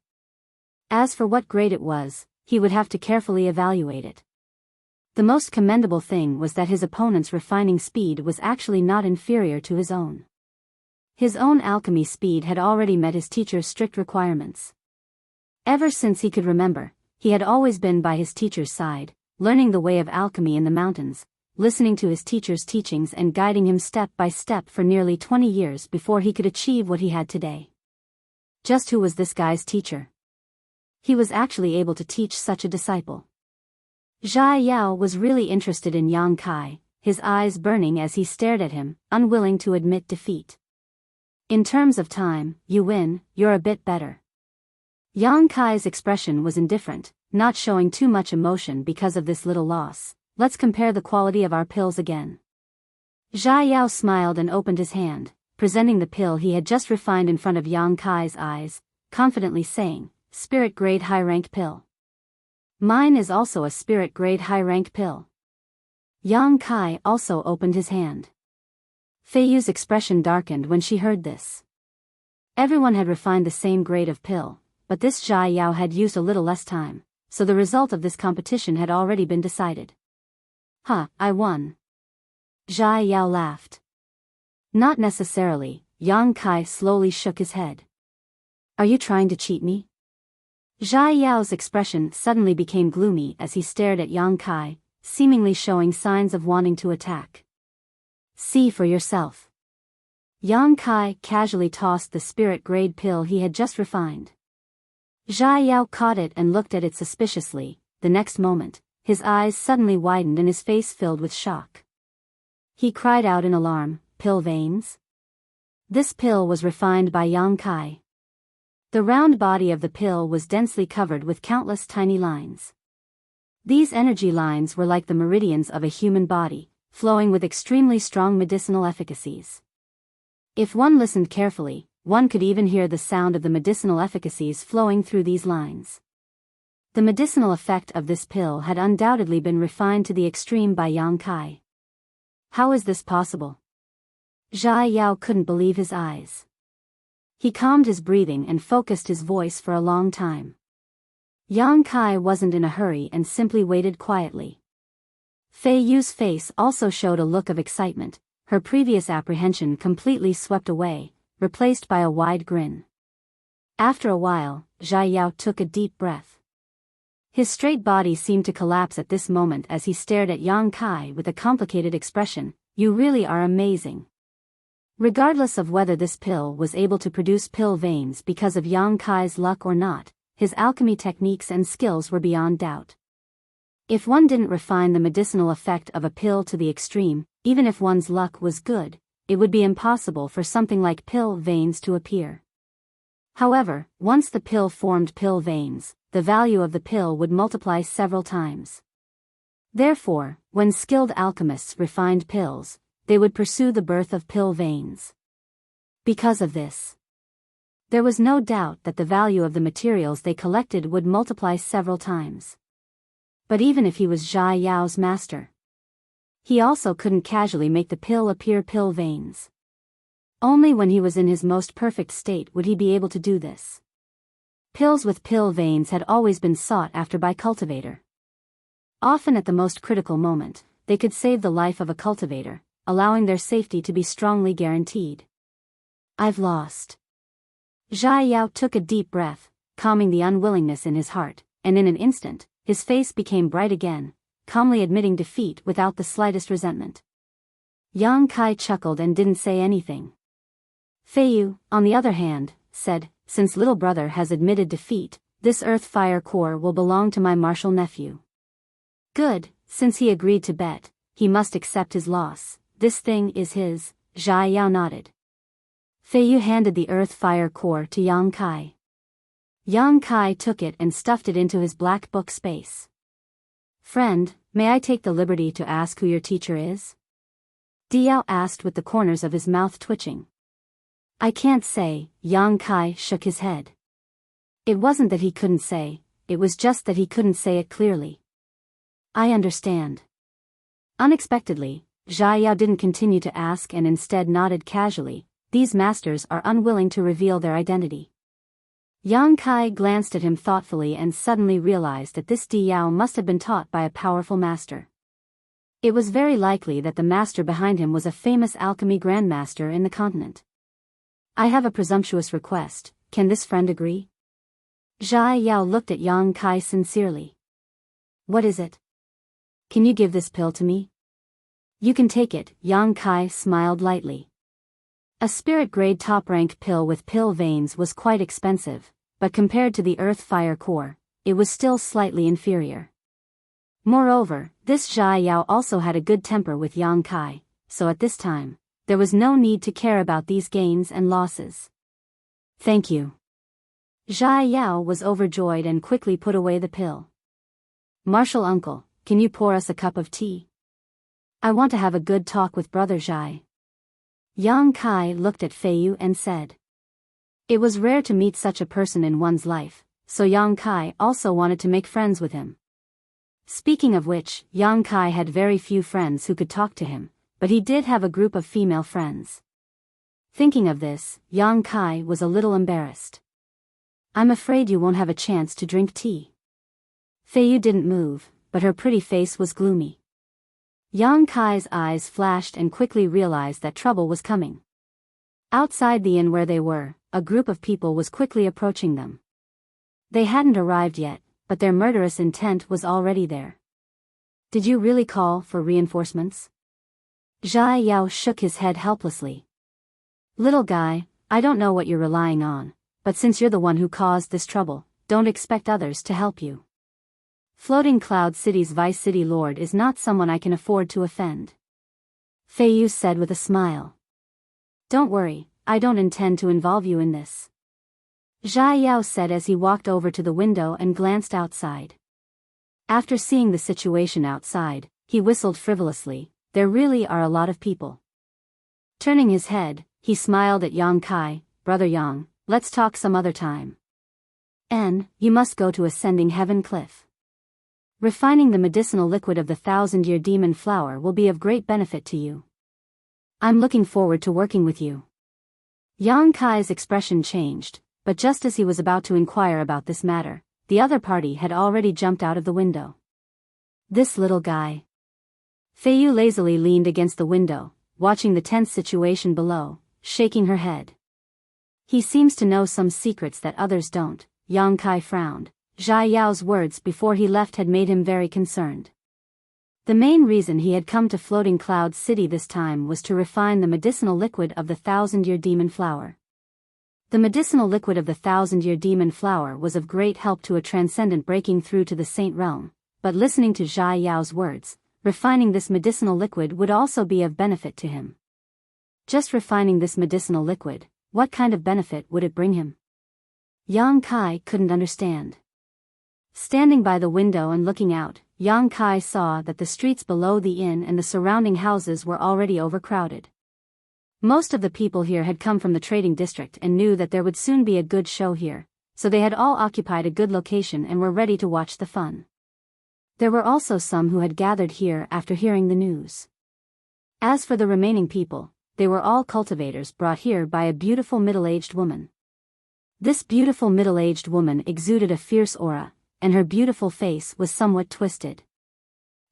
As for what grade it was, he would have to carefully evaluate it. The most commendable thing was that his opponent's refining speed was actually not inferior to his own. His own alchemy speed had already met his teacher's strict requirements. Ever since he could remember, he had always been by his teacher's side, learning the way of alchemy in the mountains, listening to his teacher's teachings and guiding him step by step for nearly 20 years before he could achieve what he had today. Just who was this guy's teacher? He was actually able to teach such a disciple. Zhai Yao was really interested in Yang Kai, his eyes burning as he stared at him, unwilling to admit defeat. In terms of time, you win, you're a bit better. Yang Kai's expression was indifferent, not showing too much emotion because of this little loss. Let's compare the quality of our pills again. Zhai Yao smiled and opened his hand, presenting the pill he had just refined in front of Yang Kai's eyes, confidently saying, Spirit grade high rank pill. Mine is also a spirit grade high rank pill. Yang Kai also opened his hand. Fei Yu's expression darkened when she heard this. Everyone had refined the same grade of pill, but this Zhai Yao had used a little less time, so the result of this competition had already been decided. I won. Zhai Yao laughed. Not necessarily, Yang Kai slowly shook his head. Are you trying to cheat me? Zhai Yao's expression suddenly became gloomy as he stared at Yang Kai, seemingly showing signs of wanting to attack. See for yourself. Yang Kai casually tossed the spirit grade pill he had just refined. Zhai Yao caught it and looked at it suspiciously. The next moment, his eyes suddenly widened and his face filled with shock. He cried out in alarm, pill veins? This pill was refined by Yang Kai. The round body of the pill was densely covered with countless tiny lines. These energy lines were like the meridians of a human body, flowing with extremely strong medicinal efficacies. If one listened carefully, one could even hear the sound of the medicinal efficacies flowing through these lines. The medicinal effect of this pill had undoubtedly been refined to the extreme by Yang Kai. How is this possible? Zhai Yao couldn't believe his eyes. He calmed his breathing and focused his voice for a long time. Yang Kai wasn't in a hurry and simply waited quietly. Fei Yu's face also showed a look of excitement, her previous apprehension completely swept away, replaced by a wide grin. After a while, Zhai Yao took a deep breath. His straight body seemed to collapse at this moment as he stared at Yang Kai with a complicated expression. You really are amazing. Regardless of whether this pill was able to produce pill veins because of Yang Kai's luck or not, his alchemy techniques and skills were beyond doubt. If one didn't refine the medicinal effect of a pill to the extreme, even if one's luck was good, it would be impossible for something like pill veins to appear. However, once the pill formed pill veins, the value of the pill would multiply several times. Therefore, when skilled alchemists refined pills, they would pursue the birth of pill veins. Because of this, there was no doubt that the value of the materials they collected would multiply several times. But even if he was Zhai Yao's master, he also couldn't casually make the pill appear pill veins. Only when he was in his most perfect state would he be able to do this. Pills with pill veins had always been sought after by cultivator. Often at the most critical moment, they could save the life of a cultivator, allowing their safety to be strongly guaranteed. I've lost. Zhai Yao took a deep breath, calming the unwillingness in his heart, and in an instant, his face became bright again, calmly admitting defeat without the slightest resentment. Yang Kai chuckled and didn't say anything. Fei Yu, on the other hand, said, since little brother has admitted defeat, this earth fire core will belong to my martial nephew. Good, since he agreed to bet, he must accept his loss. This thing is his. Zhai Yao nodded. Fei Yu handed the earth fire core to Yang Kai. Yang Kai took it and stuffed it into his black book space. Friend, may I take the liberty to ask who your teacher is? Biyao asked with the corners of his mouth twitching. I can't say, Yang Kai shook his head. It wasn't that he couldn't say, it was just that he couldn't say it clearly. I understand. Unexpectedly, Zhai Yao didn't continue to ask and instead nodded casually. These masters are unwilling to reveal their identity. Yang Kai glanced at him thoughtfully and suddenly realized that this Biyao must have been taught by a powerful master. It was very likely that the master behind him was a famous alchemy grandmaster in the continent. I have a presumptuous request, can this friend agree? Zhai Yao looked at Yang Kai sincerely. What is it? Can you give this pill to me? You can take it, Yang Kai smiled lightly. A spirit-grade top-rank pill with pill veins was quite expensive, but compared to the earth fire core, it was still slightly inferior. Moreover, this Zhai Yao also had a good temper with Yang Kai, so at this time, there was no need to care about these gains and losses. Thank you. Zhai Yao was overjoyed and quickly put away the pill. Martial uncle, can you pour us a cup of tea? I want to have a good talk with brother Zhai. Yang Kai looked at Fei Yu and said. It was rare to meet such a person in one's life, so Yang Kai also wanted to make friends with him. Speaking of which, Yang Kai had very few friends who could talk to him, but he did have a group of female friends. Thinking of this, Yang Kai was a little embarrassed. I'm afraid you won't have a chance to drink tea. Fei Yu didn't move, but her pretty face was gloomy. Yang Kai's eyes flashed and quickly realized that trouble was coming. Outside the inn where they were, a group of people was quickly approaching them. They hadn't arrived yet, but their murderous intent was already there. Did you really call for reinforcements? Zhai Yao shook his head helplessly. Little guy, I don't know what you're relying on, but since you're the one who caused this trouble, don't expect others to help you. Floating Cloud City's Vice City Lord is not someone I can afford to offend. Fei Yu said with a smile. Don't worry, I don't intend to involve you in this. Zhai Yao said as he walked over to the window and glanced outside. After seeing the situation outside, he whistled frivolously. There really are a lot of people. Turning his head, he smiled at Yang Kai. Brother Yang, let's talk some other time. You must go to Ascending Heaven Cliff. Refining the medicinal liquid of the 1,000-year demon flower will be of great benefit to you. I'm looking forward to working with you. Yang Kai's expression changed, but just as he was about to inquire about this matter, the other party had already jumped out of the window. This little guy. Fei Yu lazily leaned against the window, watching the tense situation below, shaking her head. He seems to know some secrets that others don't. Yang Kai frowned. Zhai Yao's words before he left had made him very concerned. The main reason he had come to Floating Cloud City this time was to refine the medicinal liquid of the 1,000-year demon flower. The medicinal liquid of the 1,000-year demon flower was of great help to a transcendent breaking through to the Saint Realm, but listening to Zhai Yao's words, refining this medicinal liquid would also be of benefit to him. Just refining this medicinal liquid, what kind of benefit would it bring him? Yang Kai couldn't understand. Standing by the window and looking out, Yang Kai saw that the streets below the inn and the surrounding houses were already overcrowded. Most of the people here had come from the trading district and knew that there would soon be a good show here, so they had all occupied a good location and were ready to watch the fun. There were also some who had gathered here after hearing the news. As for the remaining people, they were all cultivators brought here by a beautiful middle-aged woman. This beautiful middle-aged woman exuded a fierce aura, and her beautiful face was somewhat twisted.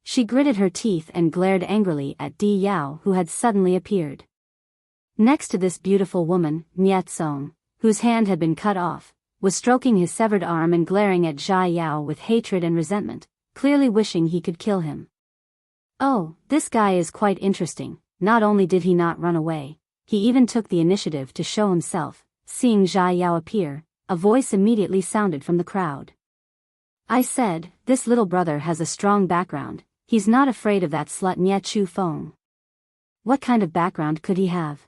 She gritted her teeth and glared angrily at Di Yao, who had suddenly appeared. Next to this beautiful woman, Niet Song, whose hand had been cut off, was stroking his severed arm and glaring at Zhai Yao with hatred and resentment, clearly wishing he could kill him. Oh, this guy is quite interesting. Not only did he not run away, he even took the initiative to show himself. Seeing Zhai Yao appear, a voice immediately sounded from the crowd. I said, this little brother has a strong background, he's not afraid of that slut Nye Chu Feng. What kind of background could he have?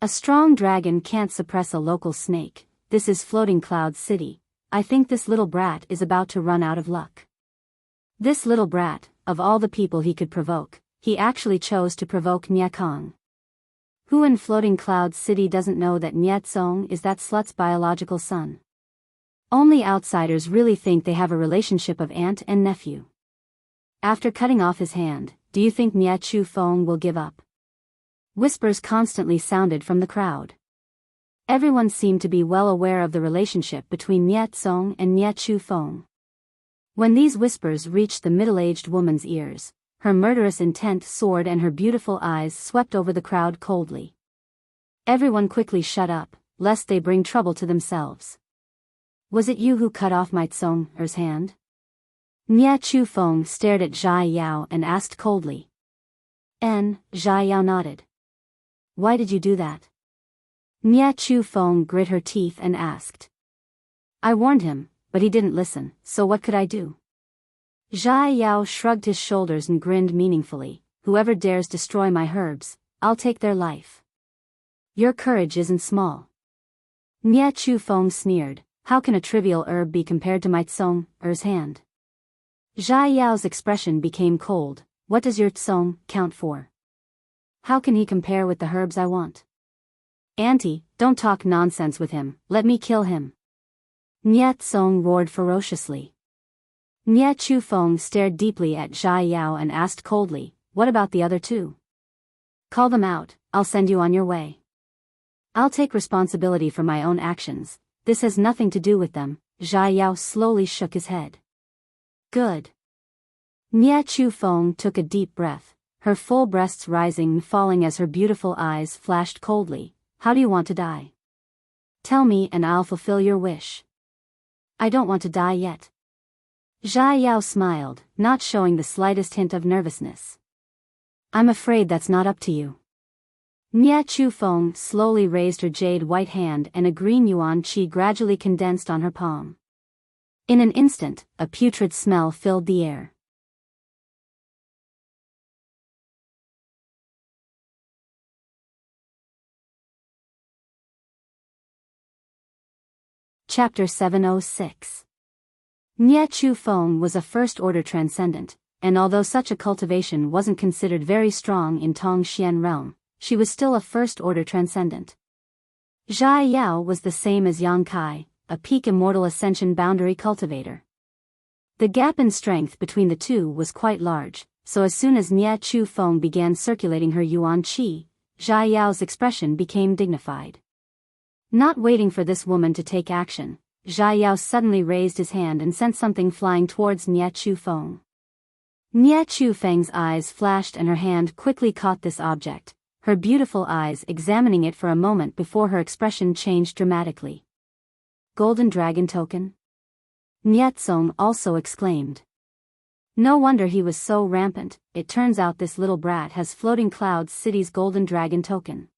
A strong dragon can't suppress a local snake. This is Floating Cloud City. I think this little brat is about to run out of luck. This little brat, of all the people he could provoke, he actually chose to provoke Nye Kong. Who in Floating Cloud City doesn't know that Nye Tsong is that slut's biological son? Only outsiders really think they have a relationship of aunt and nephew. After cutting off his hand, do you think Nye Chu Feng will give up? Whispers constantly sounded from the crowd. Everyone seemed to be well aware of the relationship between Nye Tsong and Nye Chu Feng. When these whispers reached the middle-aged woman's ears, her murderous intent soared and her beautiful eyes swept over the crowd coldly. Everyone quickly shut up, lest they bring trouble to themselves. Was it you who cut off my Tsong's hand? Nye Chu Feng stared at Zhai Yao and asked coldly. Zhai Yao nodded. Why did you do that? Nia Chu Feng grit her teeth and asked. I warned him, but he didn't listen, so what could I do? Zhai Yao shrugged his shoulders and grinned meaningfully. Whoever dares destroy my herbs, I'll take their life. Your courage isn't small. Nia Chu Feng sneered. How can a trivial herb be compared to my Tsong, Er's hand? Zhai Yao's expression became cold. What does your Tsong count for? How can he compare with the herbs I want? Auntie, don't talk nonsense with him, let me kill him. Nia Tsong roared ferociously. Nia Chu Feng stared deeply at Zhai Yao and asked coldly, what about the other two? Call them out, I'll send you on your way. I'll take responsibility for my own actions, this has nothing to do with them. Zhai Yao slowly shook his head. Good. Nia Chu Feng took a deep breath, her full breasts rising and falling as her beautiful eyes flashed coldly. How do you want to die? Tell me and I'll fulfill your wish. I don't want to die yet. Zhai Yao smiled, not showing the slightest hint of nervousness. I'm afraid that's not up to you. Nia Chu Feng slowly raised her jade white hand and a green yuan qi gradually condensed on her palm. In an instant, a putrid smell filled the air. Chapter 706. Nia Chu Feng was a first-order transcendent, and although such a cultivation wasn't considered very strong in Tongxian realm, she was still a first-order transcendent. Zhai Yao was the same as Yang Kai, a peak immortal ascension boundary cultivator. The gap in strength between the two was quite large, so as soon as Nia Chu Feng began circulating her yuan qi, Zhai Yao's expression became dignified. Not waiting for this woman to take action, Zhai Yao suddenly raised his hand and sent something flying towards Nia Chu Feng. Nia Chu Feng's eyes flashed and her hand quickly caught this object, her beautiful eyes examining it for a moment before her expression changed dramatically. Golden Dragon Token? Nia Tsong also exclaimed. No wonder he was so rampant, it turns out this little brat has Floating Clouds City's Golden Dragon Token.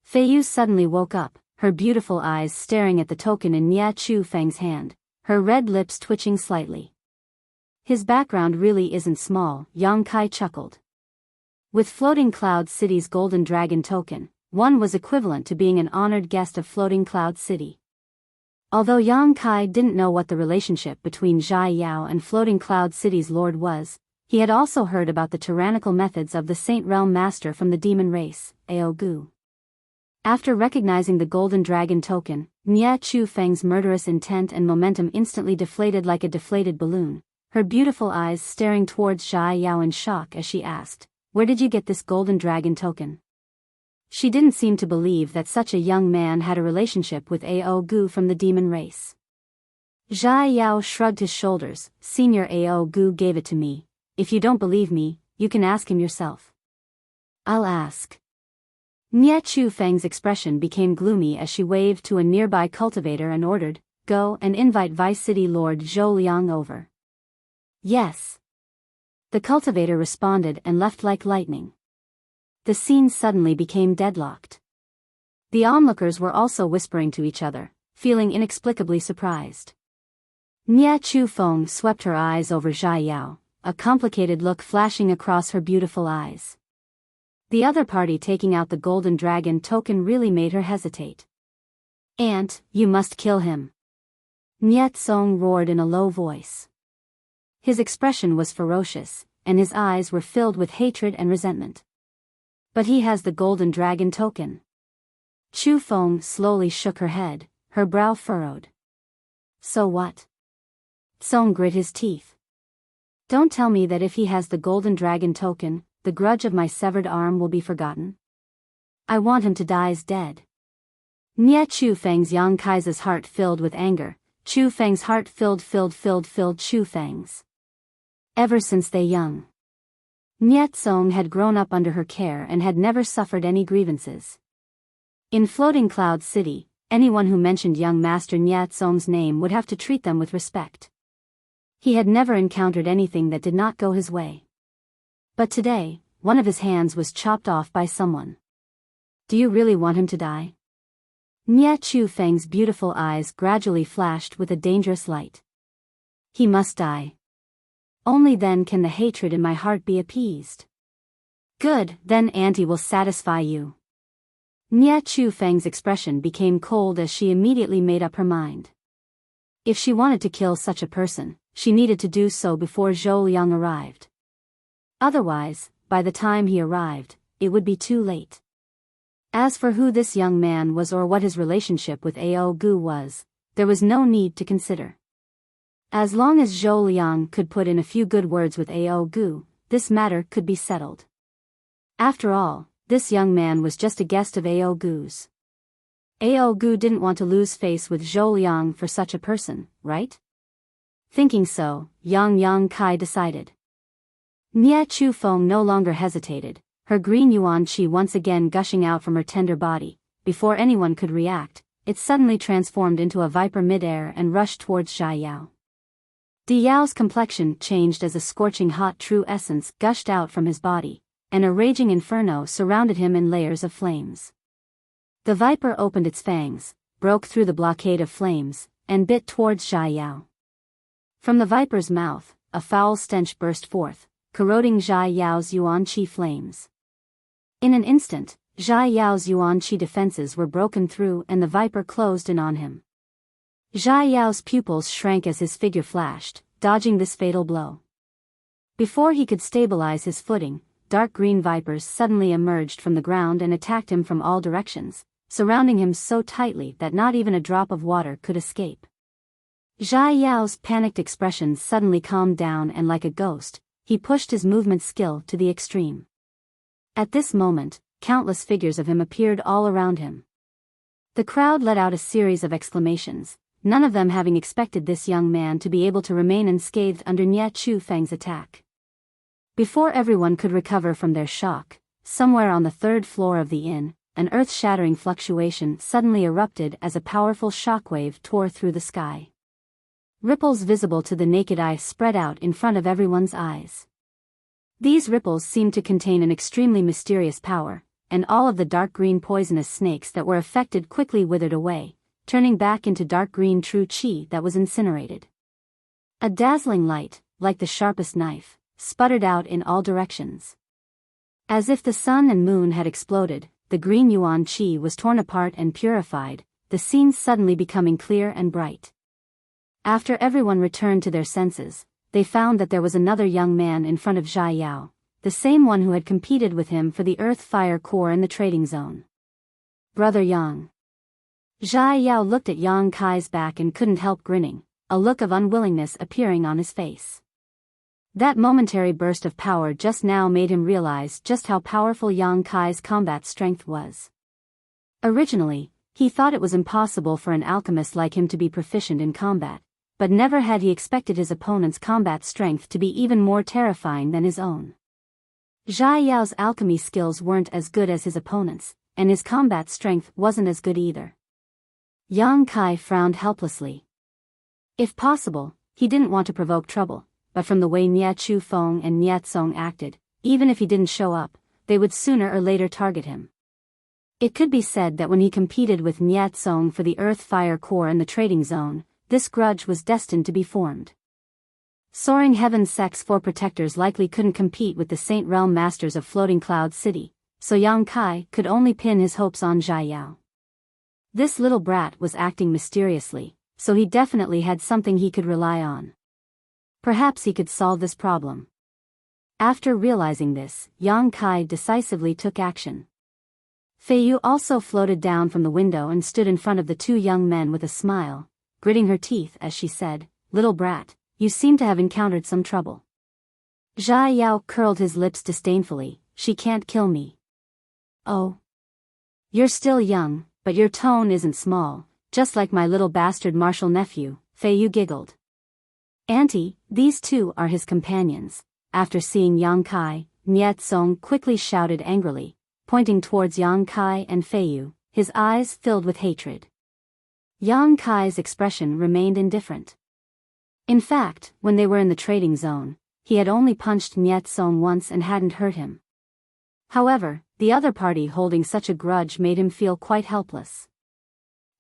Fei Yu suddenly woke up, her beautiful eyes staring at the token in Nia Chu Feng's hand, her red lips twitching slightly. His background really isn't small, Yang Kai chuckled. With Floating Cloud City's Golden Dragon Token, one was equivalent to being an honored guest of Floating Cloud City. Although Yang Kai didn't know what the relationship between Zhai Yao and Floating Cloud City's lord was, he had also heard about the tyrannical methods of the Saint Realm Master from the demon race, Ao Gu. After recognizing the Golden Dragon Token, Nia Chu Feng's murderous intent and momentum instantly deflated like a deflated balloon, her beautiful eyes staring towards Zhai Yao in shock as she asked, where did you get this Golden Dragon Token? She didn't seem to believe that such a young man had a relationship with Ao Gu from the demon race. Zhai Yao shrugged his shoulders. Senior Ao Gu gave it to me. If you don't believe me, you can ask him yourself. I'll ask. Nia Chu Feng's expression became gloomy as she waved to a nearby cultivator and ordered, go and invite Vice City Lord Zhou Liang over. Yes. The cultivator responded and left like lightning. The scene suddenly became deadlocked. The onlookers were also whispering to each other, feeling inexplicably surprised. Nia Chu Feng swept her eyes over Zhai Yao, a complicated look flashing across her beautiful eyes. The other party taking out the Golden Dragon Token really made her hesitate. Aunt, you must kill him. Nia Tsong roared in a low voice. His expression was ferocious, and his eyes were filled with hatred and resentment. But he has the Golden Dragon Token. Chu Feng slowly shook her head, her brow furrowed. So what? Tsong grit his teeth. Don't tell me that if he has the Golden Dragon Token, the grudge of my severed arm will be forgotten. I want him to die dead. Nia Chu Feng's Yang Kai's heart filled with anger, Chu Feng's heart filled Chu Feng's. Ever since they young, Nia Tsong had grown up under her care and had never suffered any grievances. In Floating Cloud City, anyone who mentioned young Master Nia Tsong's name would have to treat them with respect. He had never encountered anything that did not go his way. But today, one of his hands was chopped off by someone. Do you really want him to die? Nie Chu Feng's beautiful eyes gradually flashed with a dangerous light. He must die. Only then can the hatred in my heart be appeased. Good, then Auntie will satisfy you. Nie Chu Feng's expression became cold as she immediately made up her mind. If she wanted to kill such a person, she needed to do so before Zhou Liang arrived. Otherwise, by the time he arrived, it would be too late. As for who this young man was or what his relationship with Ao Gu was, there was no need to consider. As long as Zhou Liang could put in a few good words with Ao Gu, this matter could be settled. After all, this young man was just a guest of Ao Gu's. Ao Gu didn't want to lose face with Zhou Liang for such a person, right? Thinking so, Yang Kai decided. Nie Chu Feng no longer hesitated, her green yuan qi once again gushing out from her tender body. Before anyone could react, it suddenly transformed into a viper mid-air and rushed towards Xia Yao. Diyao's complexion changed as a scorching hot true essence gushed out from his body, and a raging inferno surrounded him in layers of flames. The viper opened its fangs, broke through the blockade of flames, and bit towards Xia Yao. From the viper's mouth, a foul stench burst forth, corroding Xia Yao's yuan qi flames. In an instant, Xia Yao's yuan qi defenses were broken through and the viper closed in on him. Xia Yao's pupils shrank as his figure flashed, dodging this fatal blow. Before he could stabilize his footing, dark green vipers suddenly emerged from the ground and attacked him from all directions, surrounding him so tightly that not even a drop of water could escape. Xia Yao's panicked expression suddenly calmed down and like a ghost, he pushed his movement skill to the extreme. At this moment, countless figures of him appeared all around him. The crowd let out a series of exclamations, none of them having expected this young man to be able to remain unscathed under Nie Chu Feng's attack. Before everyone could recover from their shock, somewhere on the third floor of the inn, an earth-shattering fluctuation suddenly erupted as a powerful shockwave tore through the sky. Ripples visible to the naked eye spread out in front of everyone's eyes. These ripples seemed to contain an extremely mysterious power, and all of the dark green poisonous snakes that were affected quickly withered away, turning back into dark green true qi that was incinerated. A dazzling light, like the sharpest knife, sputtered out in all directions. As if the sun and moon had exploded, the green yuan qi was torn apart and purified, the scene suddenly becoming clear and bright. After everyone returned to their senses, they found that there was another young man in front of Xia Yao, the same one who had competed with him for the Earth-Fire Core in the trading zone. Brother Yang. Xia Yao looked at Yang Kai's back and couldn't help grinning, a look of unwillingness appearing on his face. That momentary burst of power just now made him realize just how powerful Yang Kai's combat strength was. Originally, he thought it was impossible for an alchemist like him to be proficient in combat, but never had he expected his opponent's combat strength to be even more terrifying than his own. Xia Yao's alchemy skills weren't as good as his opponent's, and his combat strength wasn't as good either. Yang Kai frowned helplessly. If possible, he didn't want to provoke trouble, but from the way Nie Chu Feng and Nie Tsong acted, even if he didn't show up, they would sooner or later target him. It could be said that when he competed with Nie Tsong for the Earth-Fire Core in the trading zone, this grudge was destined to be formed. Soaring Heaven Sect's 4 protectors likely couldn't compete with the Saint Realm Masters of Floating Cloud City, so Yang Kai could only pin his hopes on Xia Yao. This little brat was acting mysteriously, so he definitely had something he could rely on. Perhaps he could solve this problem. After realizing this, Yang Kai decisively took action. Fei Yu also floated down from the window and stood in front of the 2 young men with a smile, gritting her teeth as she said, "Little brat, you seem to have encountered some trouble." Xia Yao curled his lips disdainfully, "She can't kill me." "Oh. You're still young, but your tone isn't small, just like my little bastard martial nephew," Fei Yu giggled. "Auntie, these 2 are his companions." After seeing Yang Kai, Nie Tsong quickly shouted angrily, pointing towards Yang Kai and Fei Yu, his eyes filled with hatred. Yang Kai's expression remained indifferent. In fact, when they were in the trading zone, he had only punched Nie Tsong once and hadn't hurt him. However, the other party holding such a grudge made him feel quite helpless.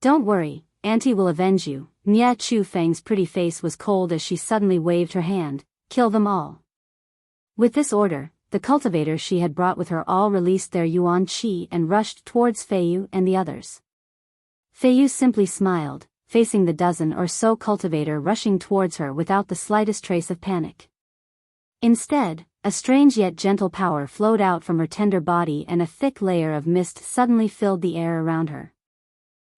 "Don't worry, Auntie will avenge you." Nia Chu Feng's pretty face was cold as she suddenly waved her hand. "Kill them all." With this order, the cultivators she had brought with her all released their yuan qi and rushed towards Feiyu and the others. Feiyu simply smiled, facing the dozen or so cultivator rushing towards her without the slightest trace of panic. Instead, a strange yet gentle power flowed out from her tender body and a thick layer of mist suddenly filled the air around her.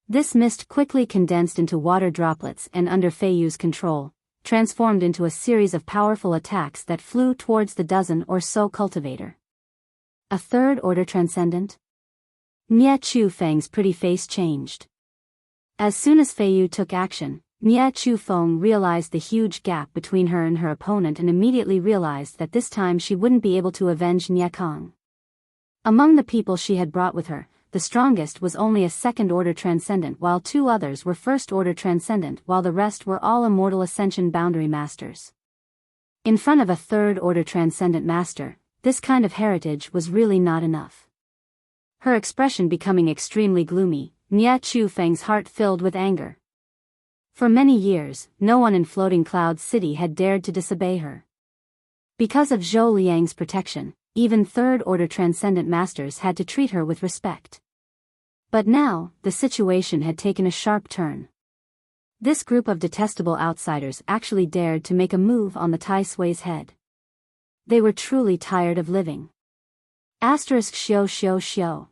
This mist quickly condensed into water droplets and under Feiyu's control, transformed into a series of powerful attacks that flew towards the dozen or so cultivator. A third-order transcendent? Nia Chu Feng's pretty face changed. As soon as Feiyu took action, Nia Chu Feng realized the huge gap between her and her opponent and immediately realized that this time she wouldn't be able to avenge Nia Kong. Among the people she had brought with her, the strongest was only a second-order transcendent while two others were first-order transcendent while the rest were all immortal ascension boundary masters. In front of a third-order transcendent master, this kind of heritage was really not enough. Her expression becoming extremely gloomy, Nia Chu Feng's heart filled with anger. For many years, no one in Floating Cloud City had dared to disobey her. Because of Zhou Liang's protection, even third-order transcendent masters had to treat her with respect. But now, the situation had taken a sharp turn. This group of detestable outsiders actually dared to make a move on the Tai Sui's head. They were truly tired of living. **Xio.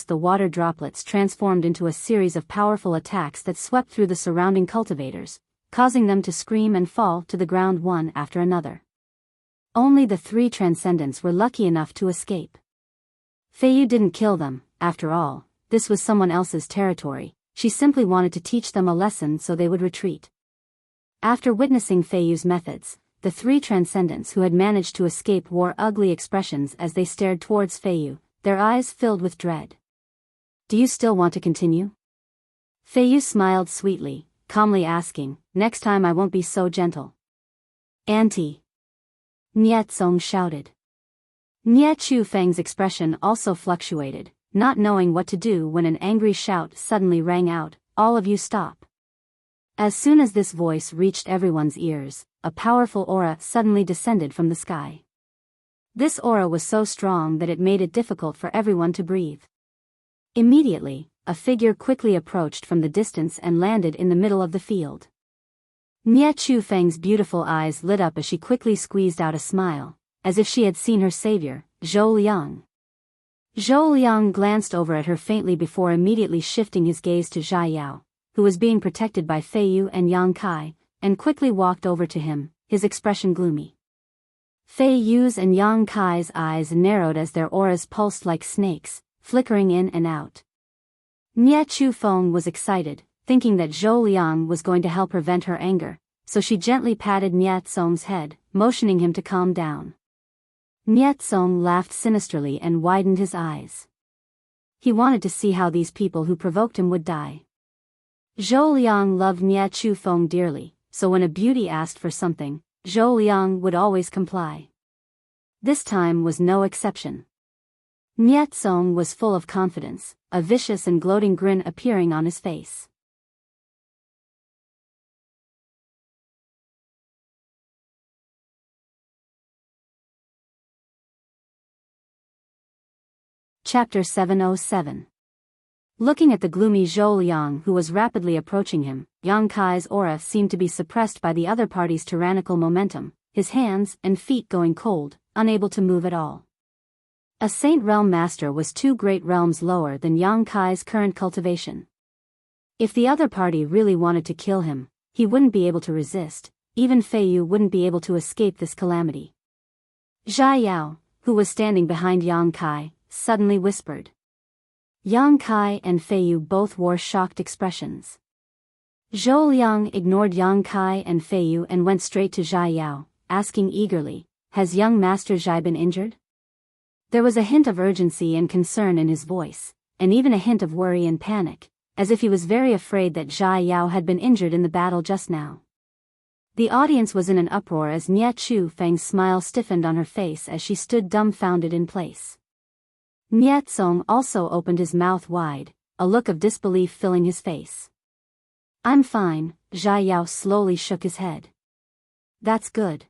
The water droplets transformed into a series of powerful attacks that swept through the surrounding cultivators, causing them to scream and fall to the ground one after another. Only the three transcendents were lucky enough to escape. Feiyu didn't kill them, after all. This was someone else's territory. She simply wanted to teach them a lesson so they would retreat. After witnessing Feiyu's methods, the three transcendents who had managed to escape wore ugly expressions as they stared towards Feiyu, their eyes filled with dread. "Do you still want to continue?" Feiyu smiled sweetly, calmly asking, "Next time I won't be so gentle." "Auntie!" Niet Song shouted. Nia Chu Feng's expression also fluctuated, not knowing what to do when an angry shout suddenly rang out, "All of you stop." As soon as this voice reached everyone's ears, a powerful aura suddenly descended from the sky. This aura was so strong that it made it difficult for everyone to breathe. Immediately, a figure quickly approached from the distance and landed in the middle of the field. Nia Chu Feng's beautiful eyes lit up as she quickly squeezed out a smile, as if she had seen her savior, Zhou Liang. Zhou Liang glanced over at her faintly before immediately shifting his gaze to Zhai Yao, who was being protected by Feiyu and Yang Kai, and quickly walked over to him, his expression gloomy. Feiyu's and Yang Kai's eyes narrowed as their auras pulsed like snakes, flickering in and out. Nia Chu Feng was excited, thinking that Zhou Liang was going to help prevent her anger, so she gently patted Niet Song's head, motioning him to calm down. Niet Song laughed sinisterly and widened his eyes. He wanted to see how these people who provoked him would die. Zhou Liang loved Nia Chu Feng dearly, so when a beauty asked for something, Zhou Liang would always comply. This time was no exception. Niet Song was full of confidence, a vicious and gloating grin appearing on his face. Chapter 707. Looking at the gloomy Zhou Liang who was rapidly approaching him, Yang Kai's aura seemed to be suppressed by the other party's tyrannical momentum, his hands and feet going cold, unable to move at all. A Saint Realm Master was 2 great realms lower than Yang Kai's current cultivation. If the other party really wanted to kill him, he wouldn't be able to resist, even Feiyu wouldn't be able to escape this calamity. Zhai Yao, who was standing behind Yang Kai, suddenly whispered. Yang Kai and Feiyu both wore shocked expressions. Zhou Liang ignored Yang Kai and Feiyu and went straight to Zhai Yao, asking eagerly, "Has young Master Zhai been injured?" There was a hint of urgency and concern in his voice, and even a hint of worry and panic, as if he was very afraid that Zhai Yao had been injured in the battle just now. The audience was in an uproar as Nia Chu Feng's smile stiffened on her face as she stood dumbfounded in place. Niatsong also opened his mouth wide, a look of disbelief filling his face. I'm fine, Zhai Yao slowly shook his head. That's good.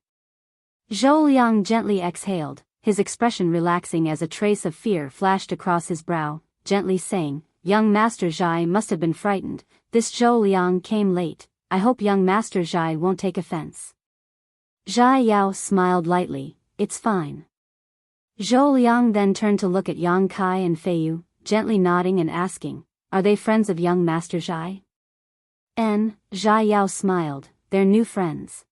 Zhou Liang gently exhaled, his expression relaxing as a trace of fear flashed across his brow, gently saying, Young Master Zhai must have been frightened. This Zhou Liang came late. I hope young Master Zhai won't take offense. Zhai Yao smiled lightly. It's fine. Zhou Liang then turned to look at Yang Kai and Fei Yu, gently nodding and asking, Are they friends of young Master Zhai? Zhai Yao smiled, they're new friends.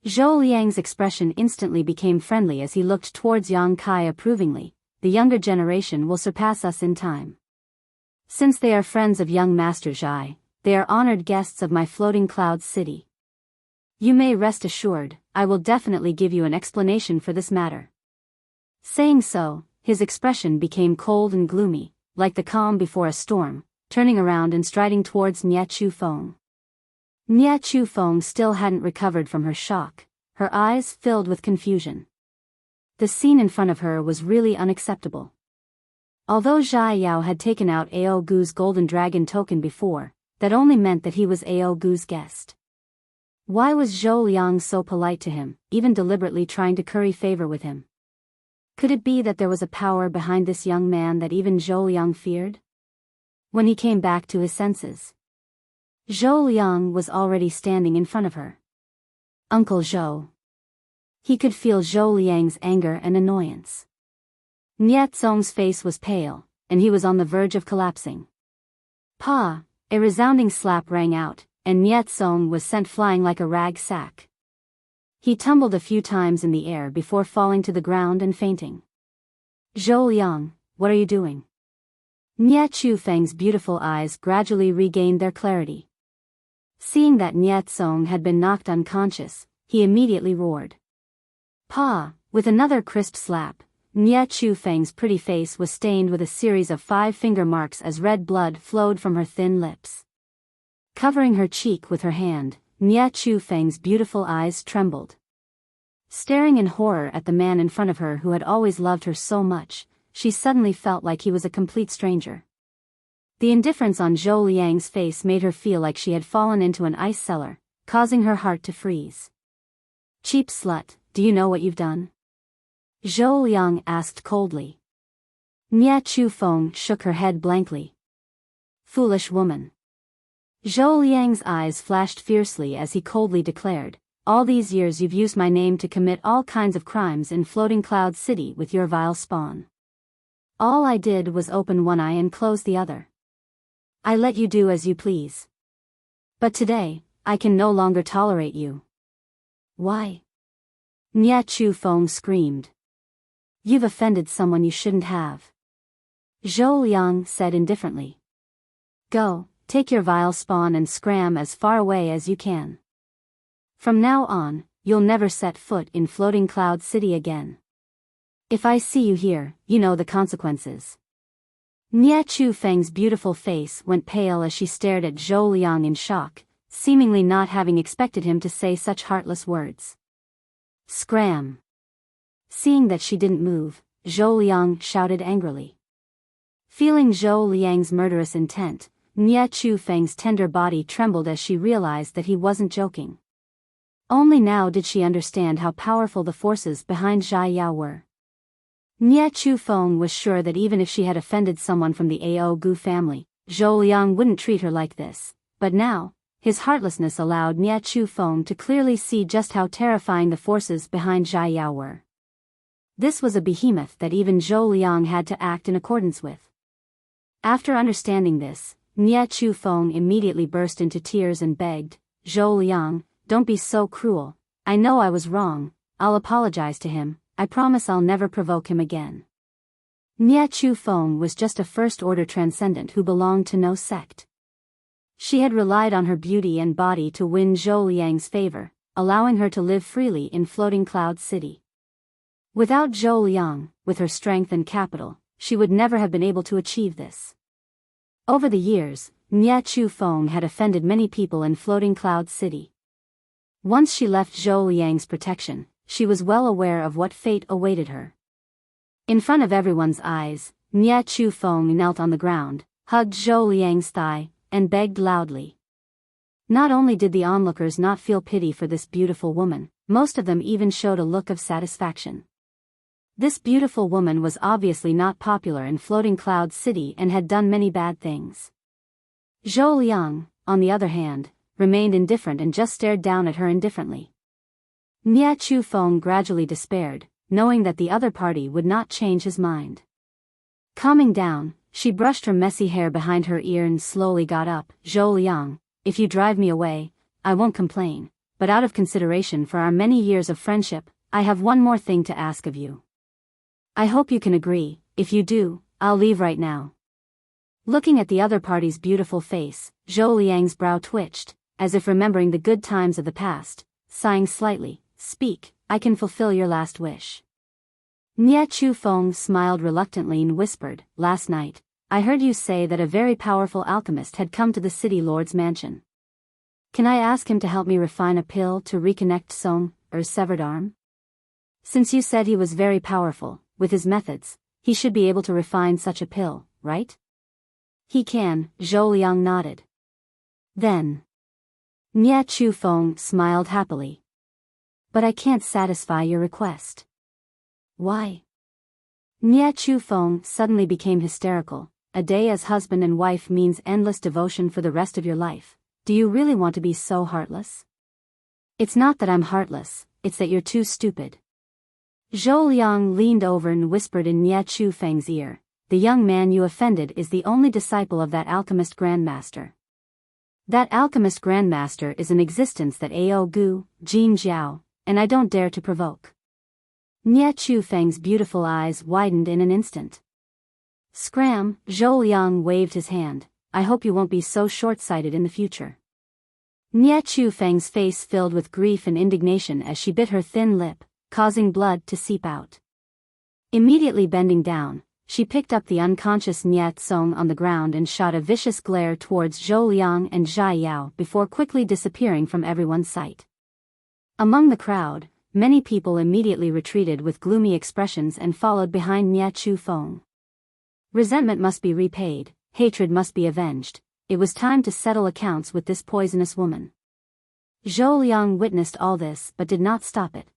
Zhou Liang's expression instantly became friendly as he looked towards Yang Kai approvingly. The younger generation will surpass us in time. Since they are friends of young Master Zhai, they are honored guests of my floating cloud city. You may rest assured, I will definitely give you an explanation for this matter. Saying so, his expression became cold and gloomy, like the calm before a storm, turning around and striding towards Nye Chu Feng. Nye Chu Feng still hadn't recovered from her shock, her eyes filled with confusion. The scene in front of her was really unacceptable. Although Zhai Yao had taken out Ao Gu's golden dragon token before, that only meant that he was Ao Gu's guest. Why was Zhou Liang so polite to him, even deliberately trying to curry favor with him? Could it be that there was a power behind this young man that even Zhou Liang feared? When he came back to his senses, Zhou Liang was already standing in front of her. Uncle Zhou. He could feel Zhou Liang's anger and annoyance. Niet Song's face was pale, and he was on the verge of collapsing. Pa! A resounding slap rang out, and Niet Song was sent flying like a rag sack. He tumbled a few times in the air before falling to the ground and fainting. Zhou Liang, what are you doing? Nye Chu Feng's beautiful eyes gradually regained their clarity. Seeing that Niet Song had been knocked unconscious, he immediately roared. Pa! With another crisp slap, Nye Chu Feng's pretty face was stained with a series of 5 finger marks as red blood flowed from her thin lips. Covering her cheek with her hand, Nye Chu Feng's beautiful eyes trembled. Staring in horror at the man in front of her who had always loved her so much, she suddenly felt like he was a complete stranger. The indifference on Zhou Liang's face made her feel like she had fallen into an ice cellar, causing her heart to freeze. Cheap slut, do you know what you've done? Zhou Liang asked coldly. Nye Chu Feng shook her head blankly. Foolish woman. Zhou Liang's eyes flashed fiercely as he coldly declared, all these years you've used my name to commit all kinds of crimes in Floating Cloud City with your vile spawn. All I did was open one eye and close the other. I let you do as you please. But today, I can no longer tolerate you. Why? Nye Chu Feng screamed. You've offended someone you shouldn't have. Zhou Liang said indifferently. Go. Take your vile spawn and scram as far away as you can. From now on, you'll never set foot in Floating Cloud City again. If I see you here, you know the consequences. Nye Chu Feng's beautiful face went pale as she stared at Zhou Liang in shock, seemingly not having expected him to say such heartless words. Scram! Seeing that she didn't move, Zhou Liang shouted angrily. Feeling Zhou Liang's murderous intent, Nye Chu Feng's tender body trembled as she realized that he wasn't joking. Only now did she understand how powerful the forces behind Zhai Yao were. Nye Chu Feng was sure that even if she had offended someone from the Ao Gu family, Zhou Liang wouldn't treat her like this, but now, his heartlessness allowed Nye Chu Feng to clearly see just how terrifying the forces behind Zhai Yao were. This was a behemoth that even Zhou Liang had to act in accordance with. After understanding this, Nye Chu Feng immediately burst into tears and begged, Zhou Liang, don't be so cruel. I know I was wrong. I'll apologize to him. I promise I'll never provoke him again. Nye Chu Feng was just a first-order transcendent who belonged to no sect. She had relied on her beauty and body to win Zhou Liang's favor, allowing her to live freely in Floating Cloud City. Without Zhou Liang, with her strength and capital, she would never have been able to achieve this. Over the years, Nye Chu Feng had offended many people in Floating Cloud City. Once she left Zhou Liang's protection, she was well aware of what fate awaited her. In front of everyone's eyes, Nie Chu Feng knelt on the ground, hugged Zhou Liang's thigh, and begged loudly. Not only did the onlookers not feel pity for this beautiful woman, most of them even showed a look of satisfaction. This beautiful woman was obviously not popular in Floating Cloud City and had done many bad things. Zhou Liang, on the other hand, remained indifferent and just stared down at her indifferently. Nie Chu Feng gradually despaired, knowing that the other party would not change his mind. Calming down, she brushed her messy hair behind her ear and slowly got up. Zhou Liang, if you drive me away, I won't complain, but out of consideration for our many years of friendship, I have one more thing to ask of you. I hope you can agree. If you do, I'll leave right now. Looking at the other party's beautiful face, Zhou Liang's brow twitched, as if remembering the good times of the past, sighing slightly. Speak, I can fulfill your last wish. Nie Chu Feng smiled reluctantly and whispered, last night, I heard you say that a very powerful alchemist had come to the city lord's mansion. Can I ask him to help me refine a pill to reconnect Song, or severed arm? Since you said he was very powerful, with his methods, he should be able to refine such a pill, right? He can, Zhou Liang nodded. Then. Nie Chu Feng smiled happily. But I can't satisfy your request. Why? Nie Chu Feng suddenly became hysterical. A day as husband and wife means endless devotion for the rest of your life. Do you really want to be so heartless? It's not that I'm heartless, it's that you're too stupid. Zhou Liang leaned over and whispered in Nie Chu Feng's ear, the young man you offended is the only disciple of that alchemist grandmaster. That alchemist grandmaster is an existence that Ao Gu, Jin Jiao, and I don't dare to provoke. Nie Chu Feng's beautiful eyes widened in an instant. Scram, Zhou Liang waved his hand, I hope you won't be so short-sighted in the future. Nie Chu Feng's face filled with grief and indignation as she bit her thin lip, causing blood to seep out. Immediately bending down, she picked up the unconscious Nie Tsong on the ground and shot a vicious glare towards Zhou Liang and Zhai Yao before quickly disappearing from everyone's sight. Among the crowd, many people immediately retreated with gloomy expressions and followed behind Nie Chu Feng. Resentment must be repaid, hatred must be avenged. It was time to settle accounts with this poisonous woman. Zhou Liang witnessed all this but did not stop it.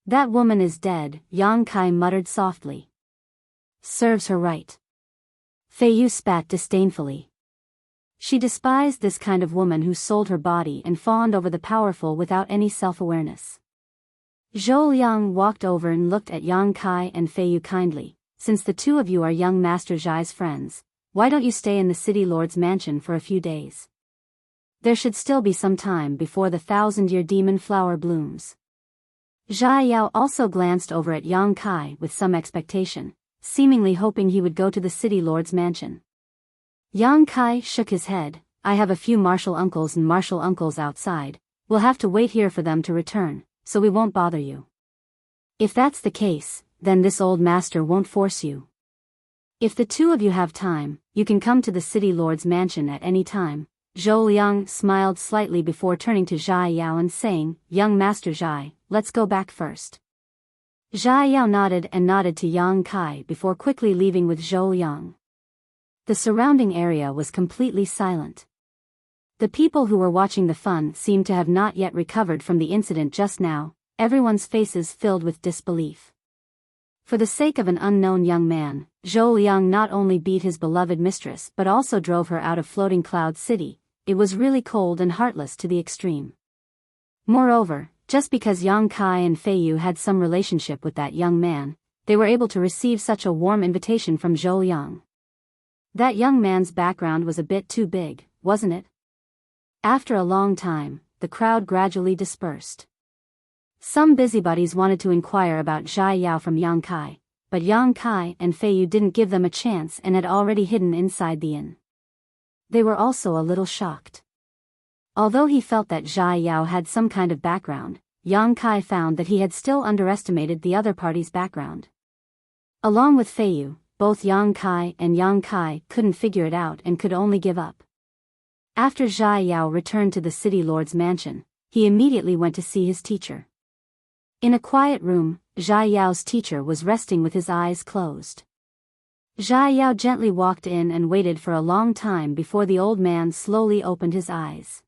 That woman is dead, Yang Kai muttered softly. Serves her right. Fei Yu spat disdainfully. She despised this kind of woman who sold her body and fawned over the powerful without any self-awareness. Zhou Liang walked over and looked at Yang Kai and Fei Yu kindly. Since the two of you are young Master Zhai's friends, why don't you stay in the city lord's mansion for a few days? There should still be some time before the 1,000-year demon flower blooms. Zhai Yao also glanced over at Yang Kai with some expectation, seemingly hoping he would go to the city lord's mansion. Yang Kai shook his head, I have a few martial uncles and martial uncles outside, we'll have to wait here for them to return, so we won't bother you. If that's the case, then this old master won't force you. If the two of you have time, you can come to the city lord's mansion at any time. Zhou Liang smiled slightly before turning to Zhai Yao and saying, Young Master Zhai, let's go back first. Zhai Yao nodded and nodded to Yang Kai before quickly leaving with Zhou Liang. The surrounding area was completely silent. The people who were watching the fun seemed to have not yet recovered from the incident just now, everyone's faces filled with disbelief. For the sake of an unknown young man, Zhou Liang not only beat his beloved mistress but also drove her out of Floating Cloud City. It was really cold and heartless to the extreme. Moreover, just because Yang Kai and Fei Yu had some relationship with that young man, they were able to receive such a warm invitation from Zhou Liang. That young man's background was a bit too big, wasn't it? After a long time, the crowd gradually dispersed. Some busybodies wanted to inquire about Zhai Yao from Yang Kai, but Yang Kai and Fei Yu didn't give them a chance and had already hidden inside the inn. They were also a little shocked. Although he felt that Zhai Yao had some kind of background, Yang Kai found that he had still underestimated the other party's background. Along with Fei Yu, both Yang Kai and Yang Kai couldn't figure it out and could only give up. After Zhai Yao returned to the city lord's mansion, he immediately went to see his teacher. In a quiet room, Zhai Yao's teacher was resting with his eyes closed. Zhai Yao gently walked in and waited for a long time before the old man slowly opened his eyes.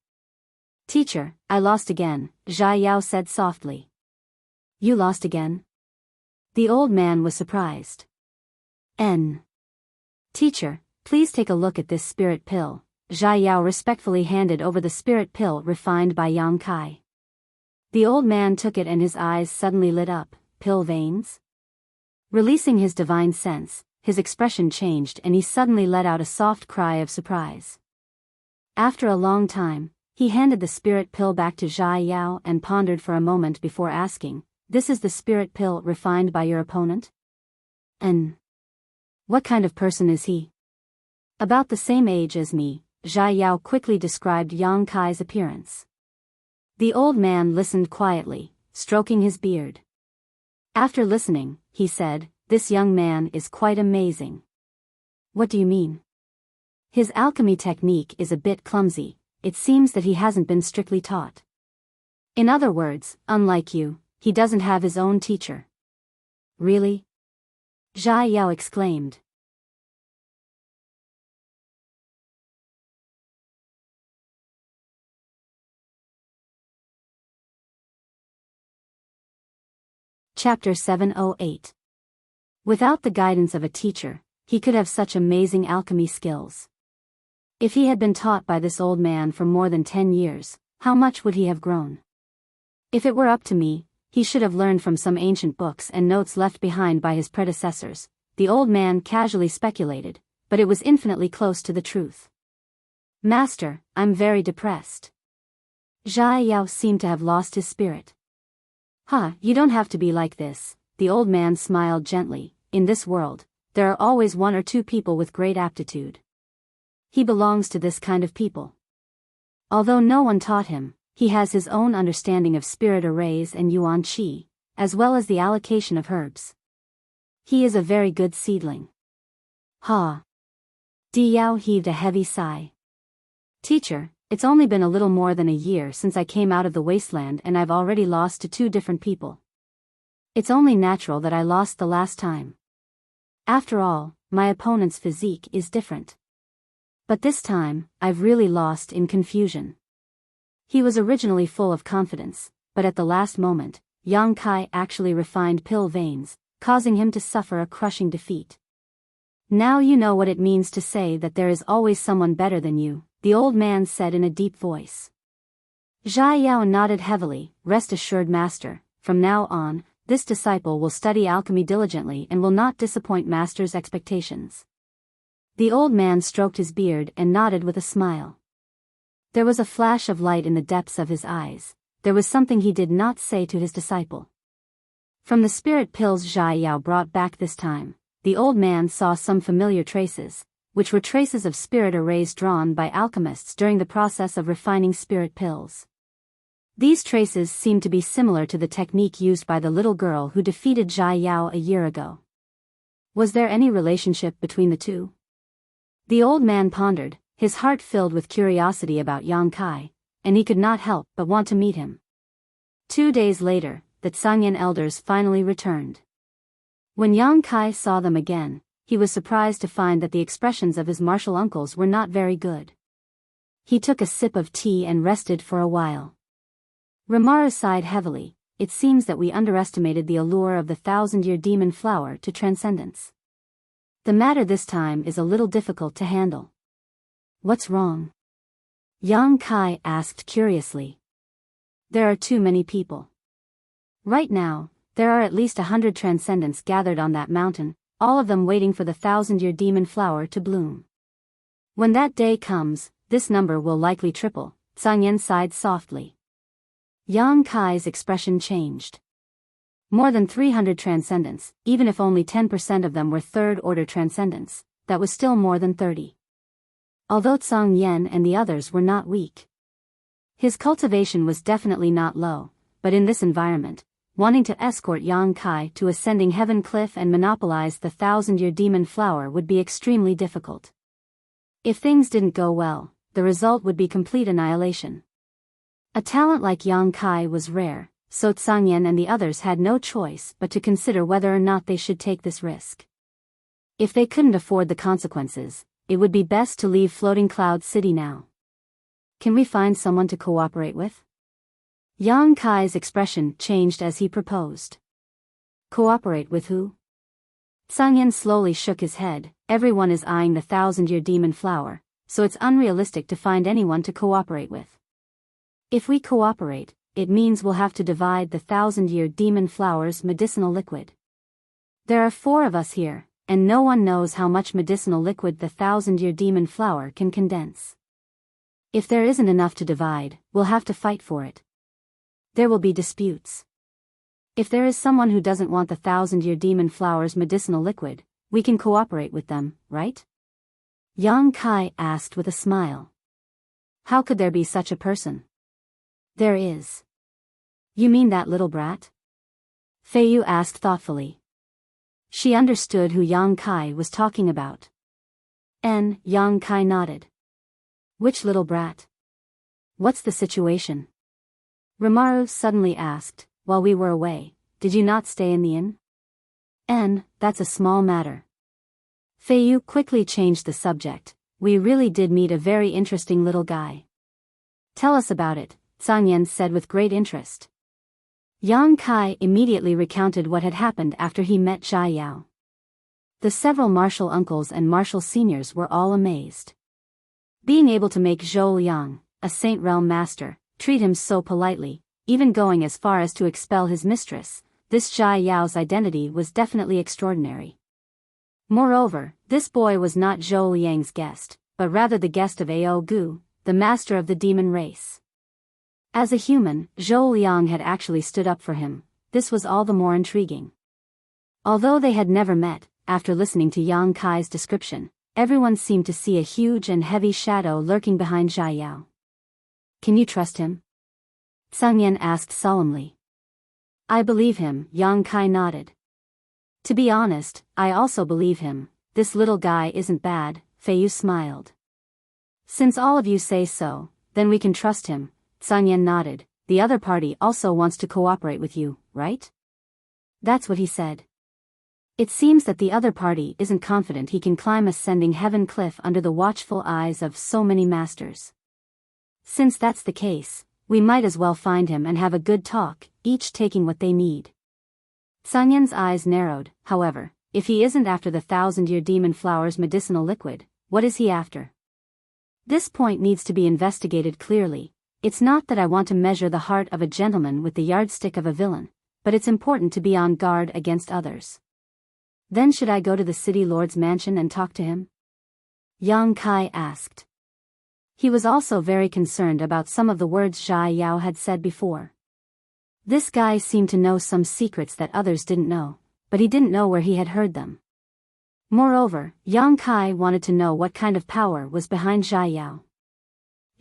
"Teacher, I lost again," Zhai Yao said softly. "You lost again?" The old man was surprised. Teacher, please take a look at this spirit pill." Zhai Yao respectfully handed over the spirit pill refined by Yang Kai. The old man took it and his eyes suddenly lit up. "Pill veins?" Releasing his divine sense, his expression changed and he suddenly let out a soft cry of surprise. After a long time, he handed the spirit pill back to Zhai Yao and pondered for a moment before asking, "This is the spirit pill refined by your opponent? And what kind of person is he?" "About the same age as me," Zhai Yao quickly described Yang Kai's appearance. The old man listened quietly, stroking his beard. After listening, he said, "This young man is quite amazing." "What do you mean?" "His alchemy technique is a bit clumsy. It seems that he hasn't been strictly taught. In other words, unlike you, he doesn't have his own teacher." "Really?" Zhai Yao exclaimed. Chapter 708. Without the guidance of a teacher, he could have such amazing alchemy skills. If he had been taught by this old man for more than 10 years, how much would he have grown? "If it were up to me, he should have learned from some ancient books and notes left behind by his predecessors," the old man casually speculated, but it was infinitely close to the truth. "Master, I'm very depressed." Zhai Yao seemed to have lost his spirit. You don't have to be like this," the old man smiled gently. "In this world, there are always one or two people with great aptitude. He belongs to this kind of people. Although no one taught him, he has his own understanding of spirit arrays and yuan qi, as well as the allocation of herbs. He is a very good seedling." Biyao heaved a heavy sigh. "Teacher, it's only been a little more than a year since I came out of the wasteland and I've already lost to 2 different people. It's only natural that I lost the last time. After all, my opponent's physique is different. But this time, I've really lost in confusion." He was originally full of confidence, but at the last moment, Yang Kai actually refined pill veins, causing him to suffer a crushing defeat. "Now you know what it means to say that there is always someone better than you," the old man said in a deep voice. Zhai Yao nodded heavily. "Rest assured, master, from now on, this disciple will study alchemy diligently and will not disappoint master's expectations." The old man stroked his beard and nodded with a smile. There was a flash of light in the depths of his eyes. There was something he did not say to his disciple. From the spirit pills Zhai Yao brought back this time, the old man saw some familiar traces, which were traces of spirit arrays drawn by alchemists during the process of refining spirit pills. These traces seemed to be similar to the technique used by the little girl who defeated Zhai Yao a year ago. Was there any relationship between the two? The old man pondered, his heart filled with curiosity about Yang Kai, and he could not help but want to meet him. 2 days later, the Tsangyan elders finally returned. When Yang Kai saw them again, he was surprised to find that the expressions of his martial uncles were not very good. He took a sip of tea and rested for a while. Ramaru sighed heavily. "It seems that we underestimated the allure of the 1,000-year demon flower to transcendence. The matter this time is a little difficult to handle." "What's wrong?" Yang Kai asked curiously. "There are too many people. Right now, there are at least 100 transcendents gathered on that mountain, all of them waiting for the 1,000-year demon flower to bloom. When that day comes, this number will likely triple." Tsangyan sighed softly. Yang Kai's expression changed. More than 300 transcendents, even if only 10% of them were third-order transcendents, that was still more than 30. Although Tsangyan and the others were not weak. His cultivation was definitely not low, but in this environment, wanting to escort Yang Kai to ascending heaven cliff and monopolize the 1,000-year demon flower would be extremely difficult. If things didn't go well, the result would be complete annihilation. A talent like Yang Kai was rare, so Tsangyan and the others had no choice but to consider whether or not they should take this risk. If they couldn't afford the consequences, it would be best to leave Floating Cloud City now. Can we find someone to cooperate with? Yang Kai's expression changed as he proposed. Cooperate with who? Tsangyan slowly shook his head. Everyone is eyeing the 1,000-year demon flower, so it's unrealistic to find anyone to cooperate with. If we cooperate, it means we'll have to divide the 1,000-year demon flower's medicinal liquid. There are 4 of us here, and no one knows how much medicinal liquid the 1,000-year demon flower can condense. If there isn't enough to divide, we'll have to fight for it. There will be disputes. If there is someone who doesn't want the 1,000-year demon flower's medicinal liquid, we can cooperate with them, right? Yang Kai asked with a smile. How could there be such a person? There is. You mean that little brat? Fei Yu asked thoughtfully. She understood who Yang Kai was talking about. Yang Kai nodded. Which little brat? What's the situation? Rimaru suddenly asked. While we were away, did you not stay in the inn? That's a small matter. Fei Yu quickly changed the subject. We really did meet a very interesting little guy. Tell us about it, Tsangyan said with great interest. Yang Kai immediately recounted what had happened after he met Zhai Yao. The several martial uncles and martial seniors were all amazed. Being able to make Zhou Liang, a Saint Realm master, treat him so politely, even going as far as to expel his mistress, this Zhai Yao's identity was definitely extraordinary. Moreover, this boy was not Zhou Liang's guest, but rather the guest of Ao Gu, the master of the demon race. As a human, Zhou Liang had actually stood up for him. This was all the more intriguing. Although they had never met, after listening to Yang Kai's description, everyone seemed to see a huge and heavy shadow lurking behind Zhai Yao. Can you trust him? Tsangyan asked solemnly. I believe him, Yang Kai nodded. To be honest, I also believe him. This little guy isn't bad, Fei Yu smiled. Since all of you say so, then we can trust him, Tsangyan nodded. The other party also wants to cooperate with you, right? That's what he said. It seems that the other party isn't confident he can climb ascending heaven cliff under the watchful eyes of so many masters. Since that's the case, we might as well find him and have a good talk, each taking what they need. Tsangyan's eyes narrowed. However, if he isn't after the 1,000-year demon flower's medicinal liquid, what is he after? This point needs to be investigated clearly. It's not that I want to measure the heart of a gentleman with the yardstick of a villain, but it's important to be on guard against others. Then should I go to the city lord's mansion and talk to him? Yang Kai asked. He was also very concerned about some of the words Zhai Yao had said before. This guy seemed to know some secrets that others didn't know, but he didn't know where he had heard them. Moreover, Yang Kai wanted to know what kind of power was behind Zhai Yao.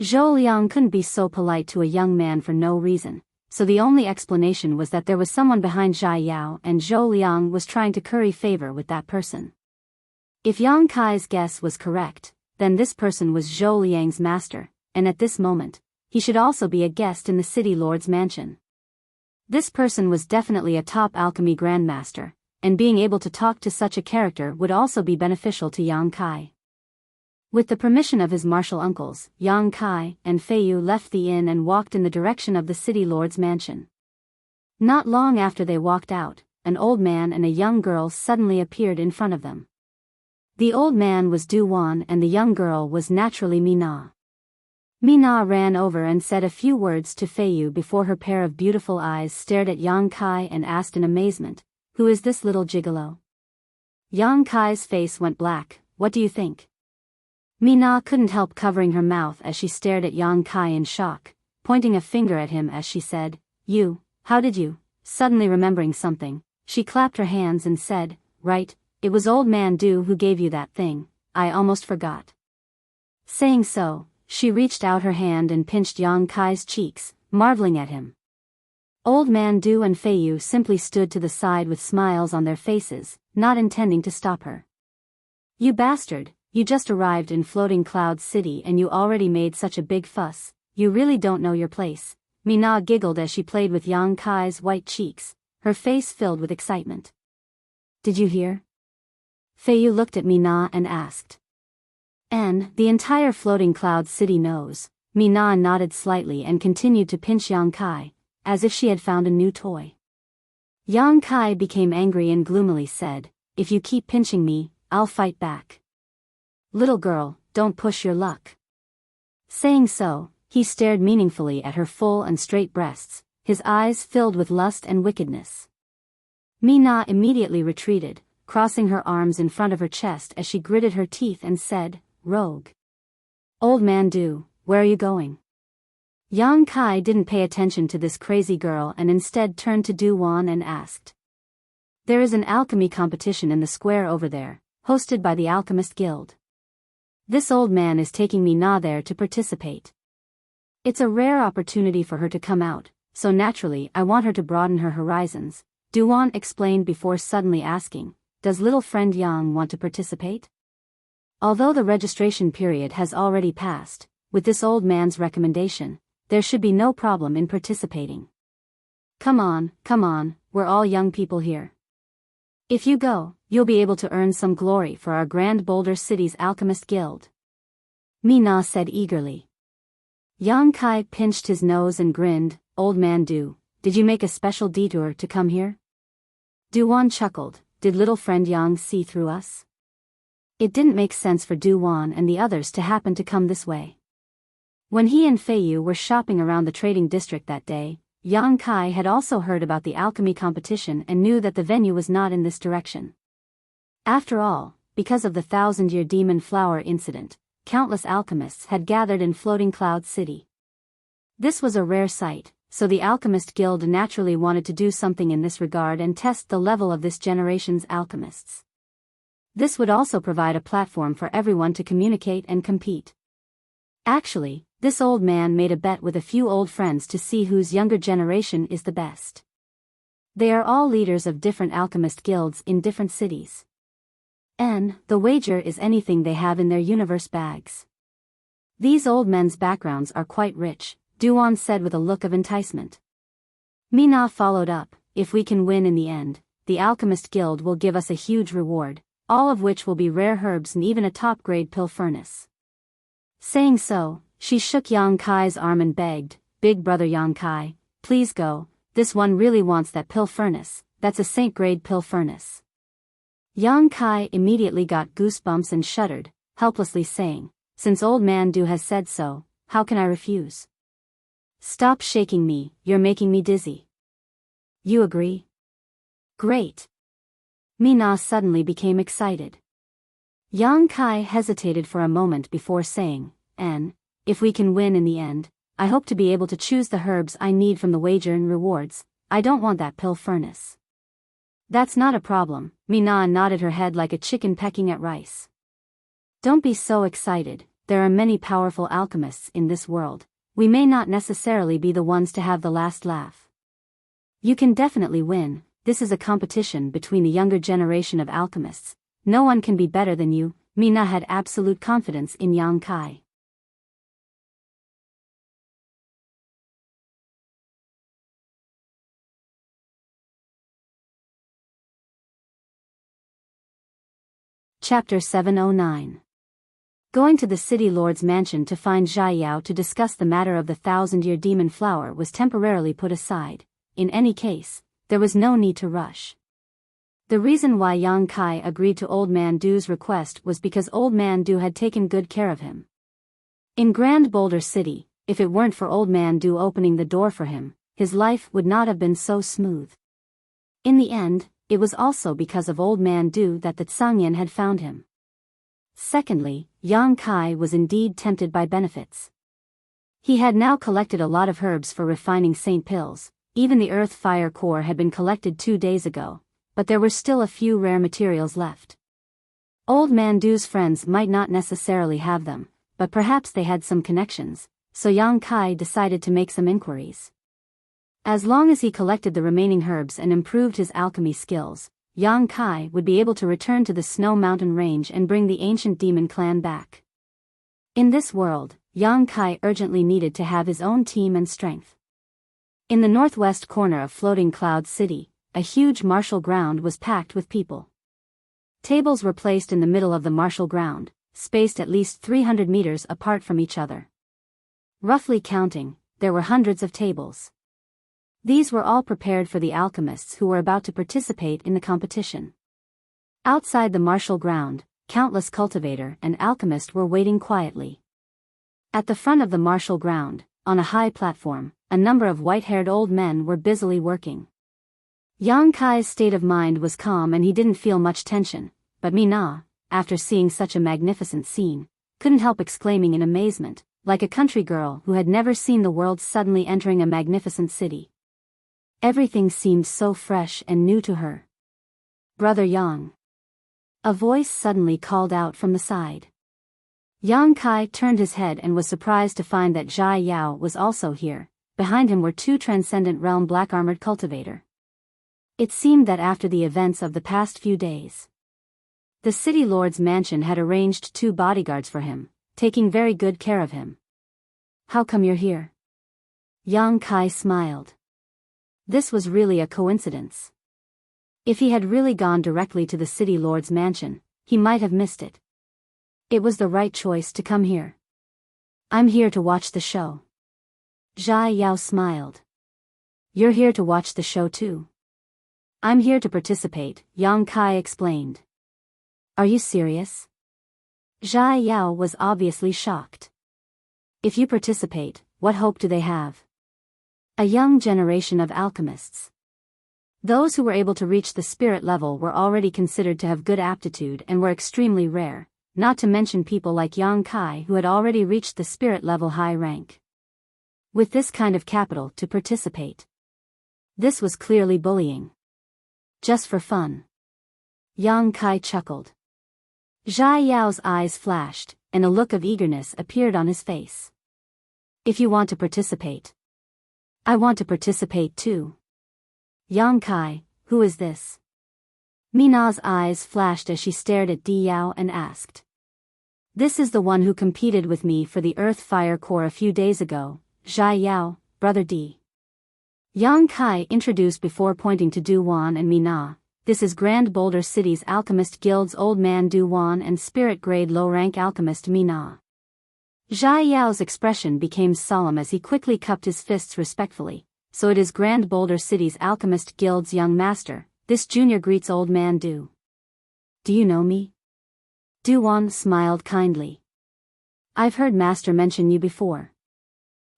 Zhou Liang couldn't be so polite to a young man for no reason, so the only explanation was that there was someone behind Zhai Yao and Zhou Liang was trying to curry favor with that person. If Yang Kai's guess was correct, then this person was Zhou Liang's master, and at this moment, he should also be a guest in the city lord's mansion. This person was definitely a top alchemy grandmaster, and being able to talk to such a character would also be beneficial to Yang Kai. With the permission of his martial uncles, Yang Kai and Fei Yu left the inn and walked in the direction of the city lord's mansion. Not long after they walked out, an old man and a young girl suddenly appeared in front of them. The old man was Du Wan and the young girl was naturally Mina. Mina ran over and said a few words to Fei Yu before her pair of beautiful eyes stared at Yang Kai and asked in amazement, "Who is this little gigolo?" Yang Kai's face went black. "What do you think?" Mina couldn't help covering her mouth as she stared at Yang Kai in shock, pointing a finger at him as she said, "You, how did you?" Suddenly remembering something, she clapped her hands and said, "Right, it was old man Du who gave you that thing, I almost forgot." Saying so, she reached out her hand and pinched Yang Kai's cheeks, marveling at him. Old man Du and Fei Yu simply stood to the side with smiles on their faces, not intending to stop her. "You bastard, you just arrived in Floating Cloud City and you already made such a big fuss, you really don't know your place," Mina giggled as she played with Yang Kai's white cheeks, her face filled with excitement. "Did you hear?" Feiyu looked at Mina and asked. And the entire floating cloud city knows. Mina nodded slightly and continued to pinch Yang Kai, as if she had found a new toy. Yang Kai became angry and gloomily said, "If you keep pinching me, I'll fight back. Little girl, don't push your luck." Saying so, he stared meaningfully at her full and straight breasts, his eyes filled with lust and wickedness. Mina immediately retreated, crossing her arms in front of her chest as she gritted her teeth and said, "Rogue. Old man Du, where are you going?" Yang Kai didn't pay attention to this crazy girl and instead turned to Du Wan and asked. "There is an alchemy competition in the square over there, hosted by the Alchemist Guild. This old man is taking Mina there to participate. It's a rare opportunity for her to come out, so naturally I want her to broaden her horizons," Du Wan explained before suddenly asking, "Does little friend Yang want to participate?" Although the registration period has already passed, with this old man's recommendation, there should be no problem in participating. Come on, we're all young people here. If you go, you'll be able to earn some glory for our Grand Boulder City's Alchemist Guild," Mina said eagerly. Yang Kai pinched his nose and grinned. "Old man Du, did you make a special detour to come here?" Du Wan chuckled. "Did little friend Yang see through us?" It didn't make sense for Du Wan and the others to happen to come this way. When he and Feiyu were shopping around the trading district that day, Yang Kai had also heard about the alchemy competition and knew that the venue was not in this direction. After all, because of the 1,000-year demon flower incident, countless alchemists had gathered in Floating Cloud City. This was a rare sight, so the Alchemist Guild naturally wanted to do something in this regard and test the level of this generation's alchemists. This would also provide a platform for everyone to communicate and compete. Actually, this old man made a bet with a few old friends to see whose younger generation is the best. They are all leaders of different alchemist guilds in different cities. And the wager is anything they have in their universe bags. These old men's backgrounds are quite rich, Du Wan said with a look of enticement. Mina followed up, "If we can win in the end, the Alchemist Guild will give us a huge reward, all of which will be rare herbs and even a top-grade pill furnace." Saying so, she shook Yang Kai's arm and begged, "Big brother Yang Kai, please go, this one really wants that pill furnace, that's a saint-grade pill furnace." Yang Kai immediately got goosebumps and shuddered, helplessly saying, "Since old man Du has said so, how can I refuse? Stop shaking me, you're making me dizzy." "You agree?" "Great." Mina suddenly became excited. Yang Kai hesitated for a moment before saying, "And, if we can win in the end, I hope to be able to choose the herbs I need from the wager and rewards. I don't want that pill furnace." "That's not a problem," Mina nodded her head like a chicken pecking at rice. "Don't be so excited, there are many powerful alchemists in this world. We may not necessarily be the ones to have the last laugh. You can definitely win. This is a competition between the younger generation of alchemists. No one can be better than you." Mina had absolute confidence in Yang Kai. Chapter 709. Going to the city lord's mansion to find Biyao to discuss the matter of the 1,000-year demon flower was temporarily put aside. In any case, there was no need to rush. The reason why Yang Kai agreed to Old Man Du's request was because Old Man Du had taken good care of him. In Grand Boulder City, if it weren't for Old Man Du opening the door for him, his life would not have been so smooth. In the end, it was also because of Old Man Du that the Tsangyan had found him. Secondly, Yang Kai was indeed tempted by benefits. He had now collected a lot of herbs for refining saint pills. Even the earth fire core had been collected 2 days ago, but there were still a few rare materials left. Old Man Du's friends might not necessarily have them, but perhaps they had some connections, so Yang Kai decided to make some inquiries. As long as he collected the remaining herbs and improved his alchemy skills, Yang Kai would be able to return to the Snow Mountain Range and bring the ancient demon clan back. In this world, Yang Kai urgently needed to have his own team and strength. In the northwest corner of Floating Cloud City, a huge martial ground was packed with people. Tables were placed in the middle of the martial ground, spaced at least 300 meters apart from each other. Roughly counting, there were hundreds of tables. These were all prepared for the alchemists who were about to participate in the competition. Outside the martial ground, countless cultivator and alchemist were waiting quietly. At the front of the martial ground, on a high platform, a number of white-haired old men were busily working. Yang Kai's state of mind was calm and he didn't feel much tension, but Mina, after seeing such a magnificent scene, couldn't help exclaiming in amazement, like a country girl who had never seen the world suddenly entering a magnificent city. Everything seemed so fresh and new to her. "Brother Yang." A voice suddenly called out from the side. Yang Kai turned his head and was surprised to find that Zhai Yao was also here. Behind him were two Transcendent Realm black-armored cultivator. It seemed that after the events of the past few days, the city lord's mansion had arranged 2 bodyguards for him, taking very good care of him. "How come you're here?" Yang Kai smiled. This was really a coincidence. If he had really gone directly to the city lord's mansion, he might have missed it. It was the right choice to come here. "I'm here to watch the show." Zhai Yao smiled. "You're here to watch the show too?" "I'm here to participate," Yang Kai explained. "Are you serious?" Zhai Yao was obviously shocked. "If you participate, what hope do they have?" "A young generation of alchemists. Those who were able to reach the spirit level were already considered to have good aptitude and were extremely rare, not to mention people like Yang Kai who had already reached the spirit level high rank. With this kind of capital to participate. This was clearly bullying. Just for fun." Yang Kai chuckled. Zhai Yao's eyes flashed, and a look of eagerness appeared on his face. "If you want to participate, I want to participate too." "Yang Kai, who is this?" Mina's eyes flashed as she stared at Biyao and asked. "This is the one who competed with me for the Earth Fire Core a few days ago, Zhai Yao, brother D." Yang Kai introduced before pointing to Du Wan and Mina. "This is Grand Boulder City's Alchemist Guild's Old Man Du Wan and Spirit Grade Low-Rank Alchemist Mina." Zhai Yao's expression became solemn as he quickly cupped his fists respectfully. "So it is Grand Boulder City's Alchemist Guild's young master, this junior greets Old Man Du. Do you know me?" Du Wan smiled kindly. "I've heard Master mention you before.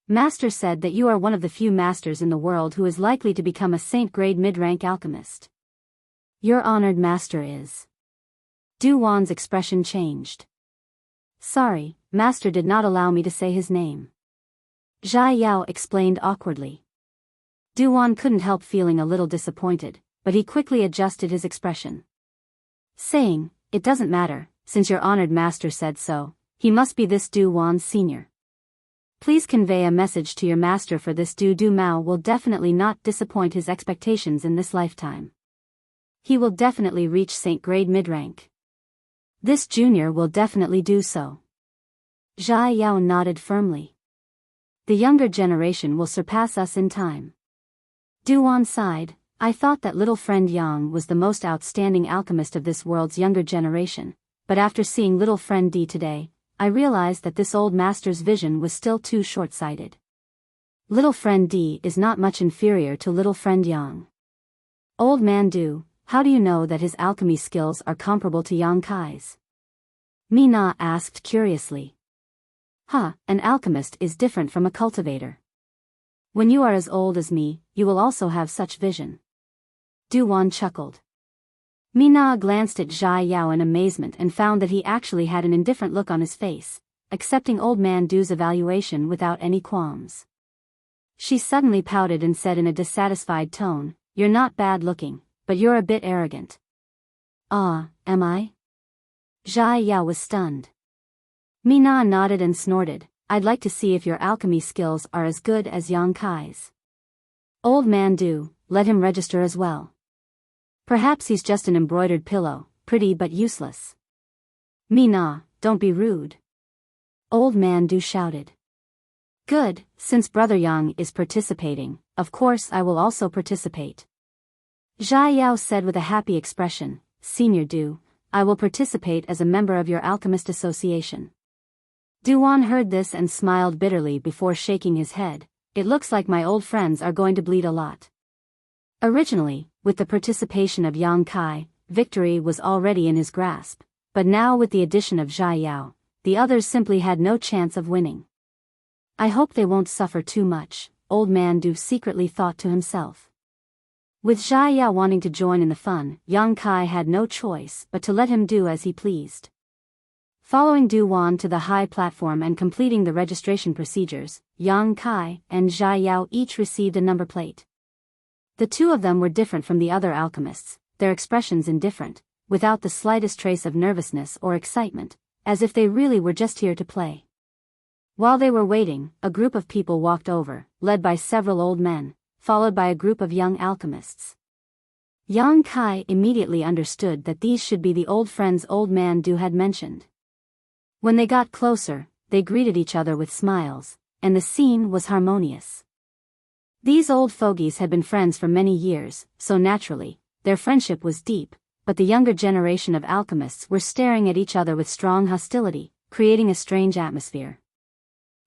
Master said that you are one of the few masters in the world who is likely to become a saint-grade mid-rank alchemist. Your honored master is..." Du Wan's expression changed. "Sorry, Master did not allow me to say his name." Zhai Yao explained awkwardly. Du Wan couldn't help feeling a little disappointed, but he quickly adjusted his expression, saying, "It doesn't matter, since your honored master said so, he must be this Du Wan senior. Please convey a message to your master for this Du Mao will definitely not disappoint his expectations in this lifetime. He will definitely reach Saint Grade mid-rank. This junior will definitely do so." Zhai Yao nodded firmly. "The younger generation will surpass us in time." Du Wan sighed. "I thought that little friend Yang was the most outstanding alchemist of this world's younger generation, but after seeing little friend D today, I realized that this old master's vision was still too short-sighted. Little friend D is not much inferior to little friend Yang. Old man Du, how do you know that his alchemy skills are comparable to Yang Kai's?" Mina asked curiously. An alchemist is different from a cultivator. When you are as old as me, you will also have such vision." Du Wan chuckled. Mina glanced at Zhai Yao in amazement and found that he actually had an indifferent look on his face, accepting old man Du's evaluation without any qualms. She suddenly pouted and said in a dissatisfied tone, "You're not bad looking, but you're a bit arrogant." "Ah, am I?" Zhai Yao was stunned. Mina nodded and snorted. "I'd like to see if your alchemy skills are as good as Yang Kai's." "Old man Du, let him register as well. Perhaps he's just an embroidered pillow, pretty but useless." "Mina, don't be rude." Old man Du shouted. "Good, since Brother Yang is participating, of course I will also participate." Zhai Yao said with a happy expression, "Senior Du, I will participate as a member of your alchemist association. Duan heard this and smiled bitterly before shaking his head. It looks like my old friends are going to bleed a lot. Originally, with the participation of Yang Kai, victory was already in his grasp, but now with the addition of Zhai Yao, the others simply had no chance of winning. I hope they won't suffer too much, Old Man Du secretly thought to himself. With Zhai Yao wanting to join in the fun, Yang Kai had no choice but to let him do as he pleased. Following Du Wan to the high platform and completing the registration procedures, Yang Kai and Zhai Yao each received a number plate. The two of them were different from the other alchemists, their expressions indifferent, without the slightest trace of nervousness or excitement, as if they really were just here to play. While they were waiting, a group of people walked over, led by several old men, followed by a group of young alchemists. Yang Kai immediately understood that these should be the old friends Old Man Du had mentioned. When they got closer, they greeted each other with smiles, and the scene was harmonious. These old fogies had been friends for many years, so naturally, their friendship was deep, but the younger generation of alchemists were staring at each other with strong hostility, creating a strange atmosphere.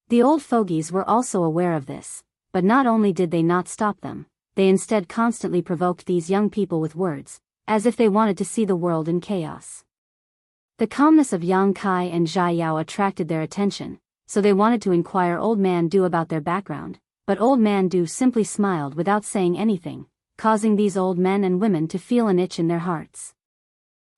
The old fogies were also aware of this, but not only did they not stop them, they instead constantly provoked these young people with words, as if they wanted to see the world in chaos. The calmness of Yang Kai and Zhai Yao attracted their attention, so they wanted to inquire Old Man Du about their background, but Old Man Du simply smiled without saying anything, causing these old men and women to feel an itch in their hearts.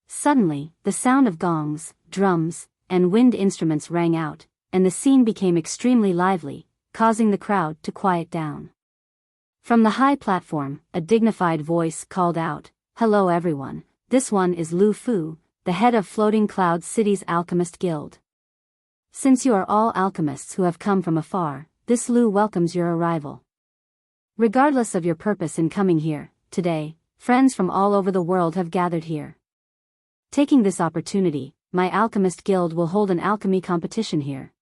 Suddenly, the sound of gongs, drums, and wind instruments rang out, and the scene became extremely lively, causing the crowd to quiet down. From the high platform, a dignified voice called out, "Hello everyone, this one is Lu Fu, the head of Floating Cloud City's Alchemist Guild. Since you are all alchemists who have come from afar, this Lu welcomes your arrival. Regardless of your purpose in coming here, today, friends from all over the world have gathered here. Taking this opportunity, my Alchemist Guild will hold an alchemy competition here.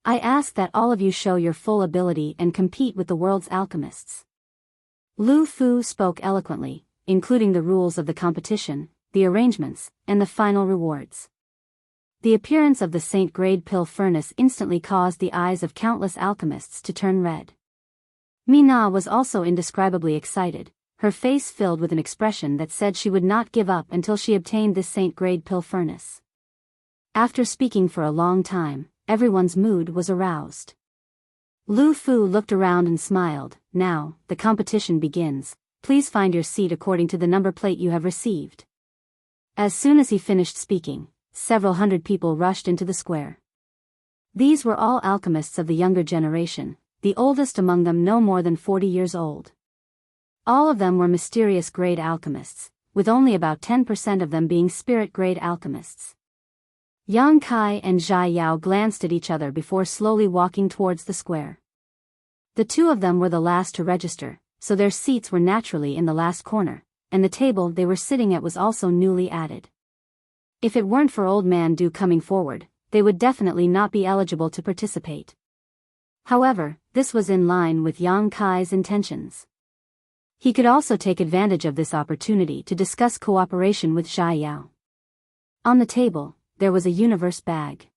I ask that all of you show your full ability and compete with the world's alchemists." Lu Fu spoke eloquently, including the rules of the competition, the arrangements, and the final rewards. The appearance of the Saint Grade Pill Furnace instantly caused the eyes of countless alchemists to turn red. Mina was also indescribably excited, her face filled with an expression that said she would not give up until she obtained this Saint Grade Pill Furnace. After speaking for a long time, everyone's mood was aroused. Lu Fu looked around and smiled. "Now, the competition begins. Please find your seat according to the number plate you have received." As soon as he finished speaking, several hundred people rushed into the square. These were all alchemists of the younger generation, the oldest among them no more than 40 years old. All of them were mysterious grade alchemists, with only about 10% of them being spirit grade alchemists. Yang Kai and Zhai Yao glanced at each other before slowly walking towards the square. The two of them were the last to register, so their seats were naturally in the last corner, and the table they were sitting at was also newly added. If it weren't for Old Man Du coming forward, they would definitely not be eligible to participate. However, this was in line with Yang Kai's intentions. He could also take advantage of this opportunity to discuss cooperation with Zhai Yao. On the table, there was a universe bag.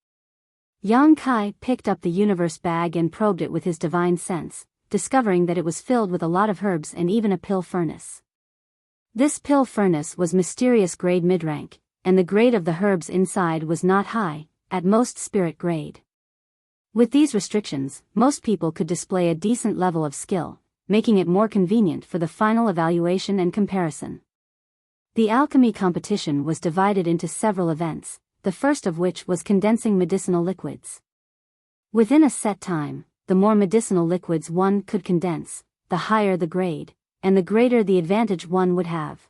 Yang Kai picked up the universe bag and probed it with his divine sense, discovering that it was filled with a lot of herbs and even a pill furnace. This pill furnace was mysterious grade mid-rank, and the grade of the herbs inside was not high, at most spirit grade. With these restrictions, most people could display a decent level of skill, making it more convenient for the final evaluation and comparison. The alchemy competition was divided into several events, the first of which was condensing medicinal liquids. Within a set time, the more medicinal liquids one could condense, the higher the grade, and the greater the advantage one would have.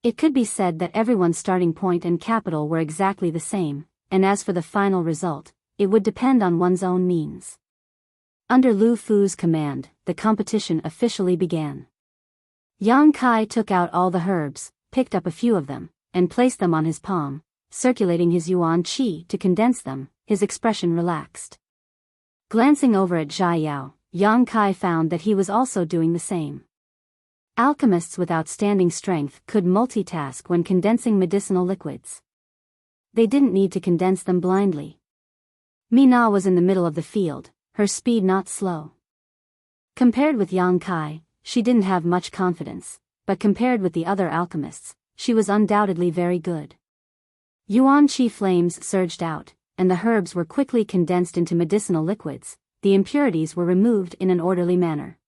It could be said that everyone's starting point and capital were exactly the same, and as for the final result, it would depend on one's own means. Under Lu Fu's command, the competition officially began. Yang Kai took out all the herbs, picked up a few of them, and placed them on his palm, circulating his yuan qi to condense them. His expression relaxed. Glancing over at Zhai Yao, Yang Kai found that he was also doing the same. Alchemists with outstanding strength could multitask when condensing medicinal liquids. They didn't need to condense them blindly. Mina was in the middle of the field, her speed not slow. Compared with Yang Kai, she didn't have much confidence, but compared with the other alchemists, she was undoubtedly very good. Yuan Qi flames surged out, and the herbs were quickly condensed into medicinal liquids. The impurities were removed in an orderly manner.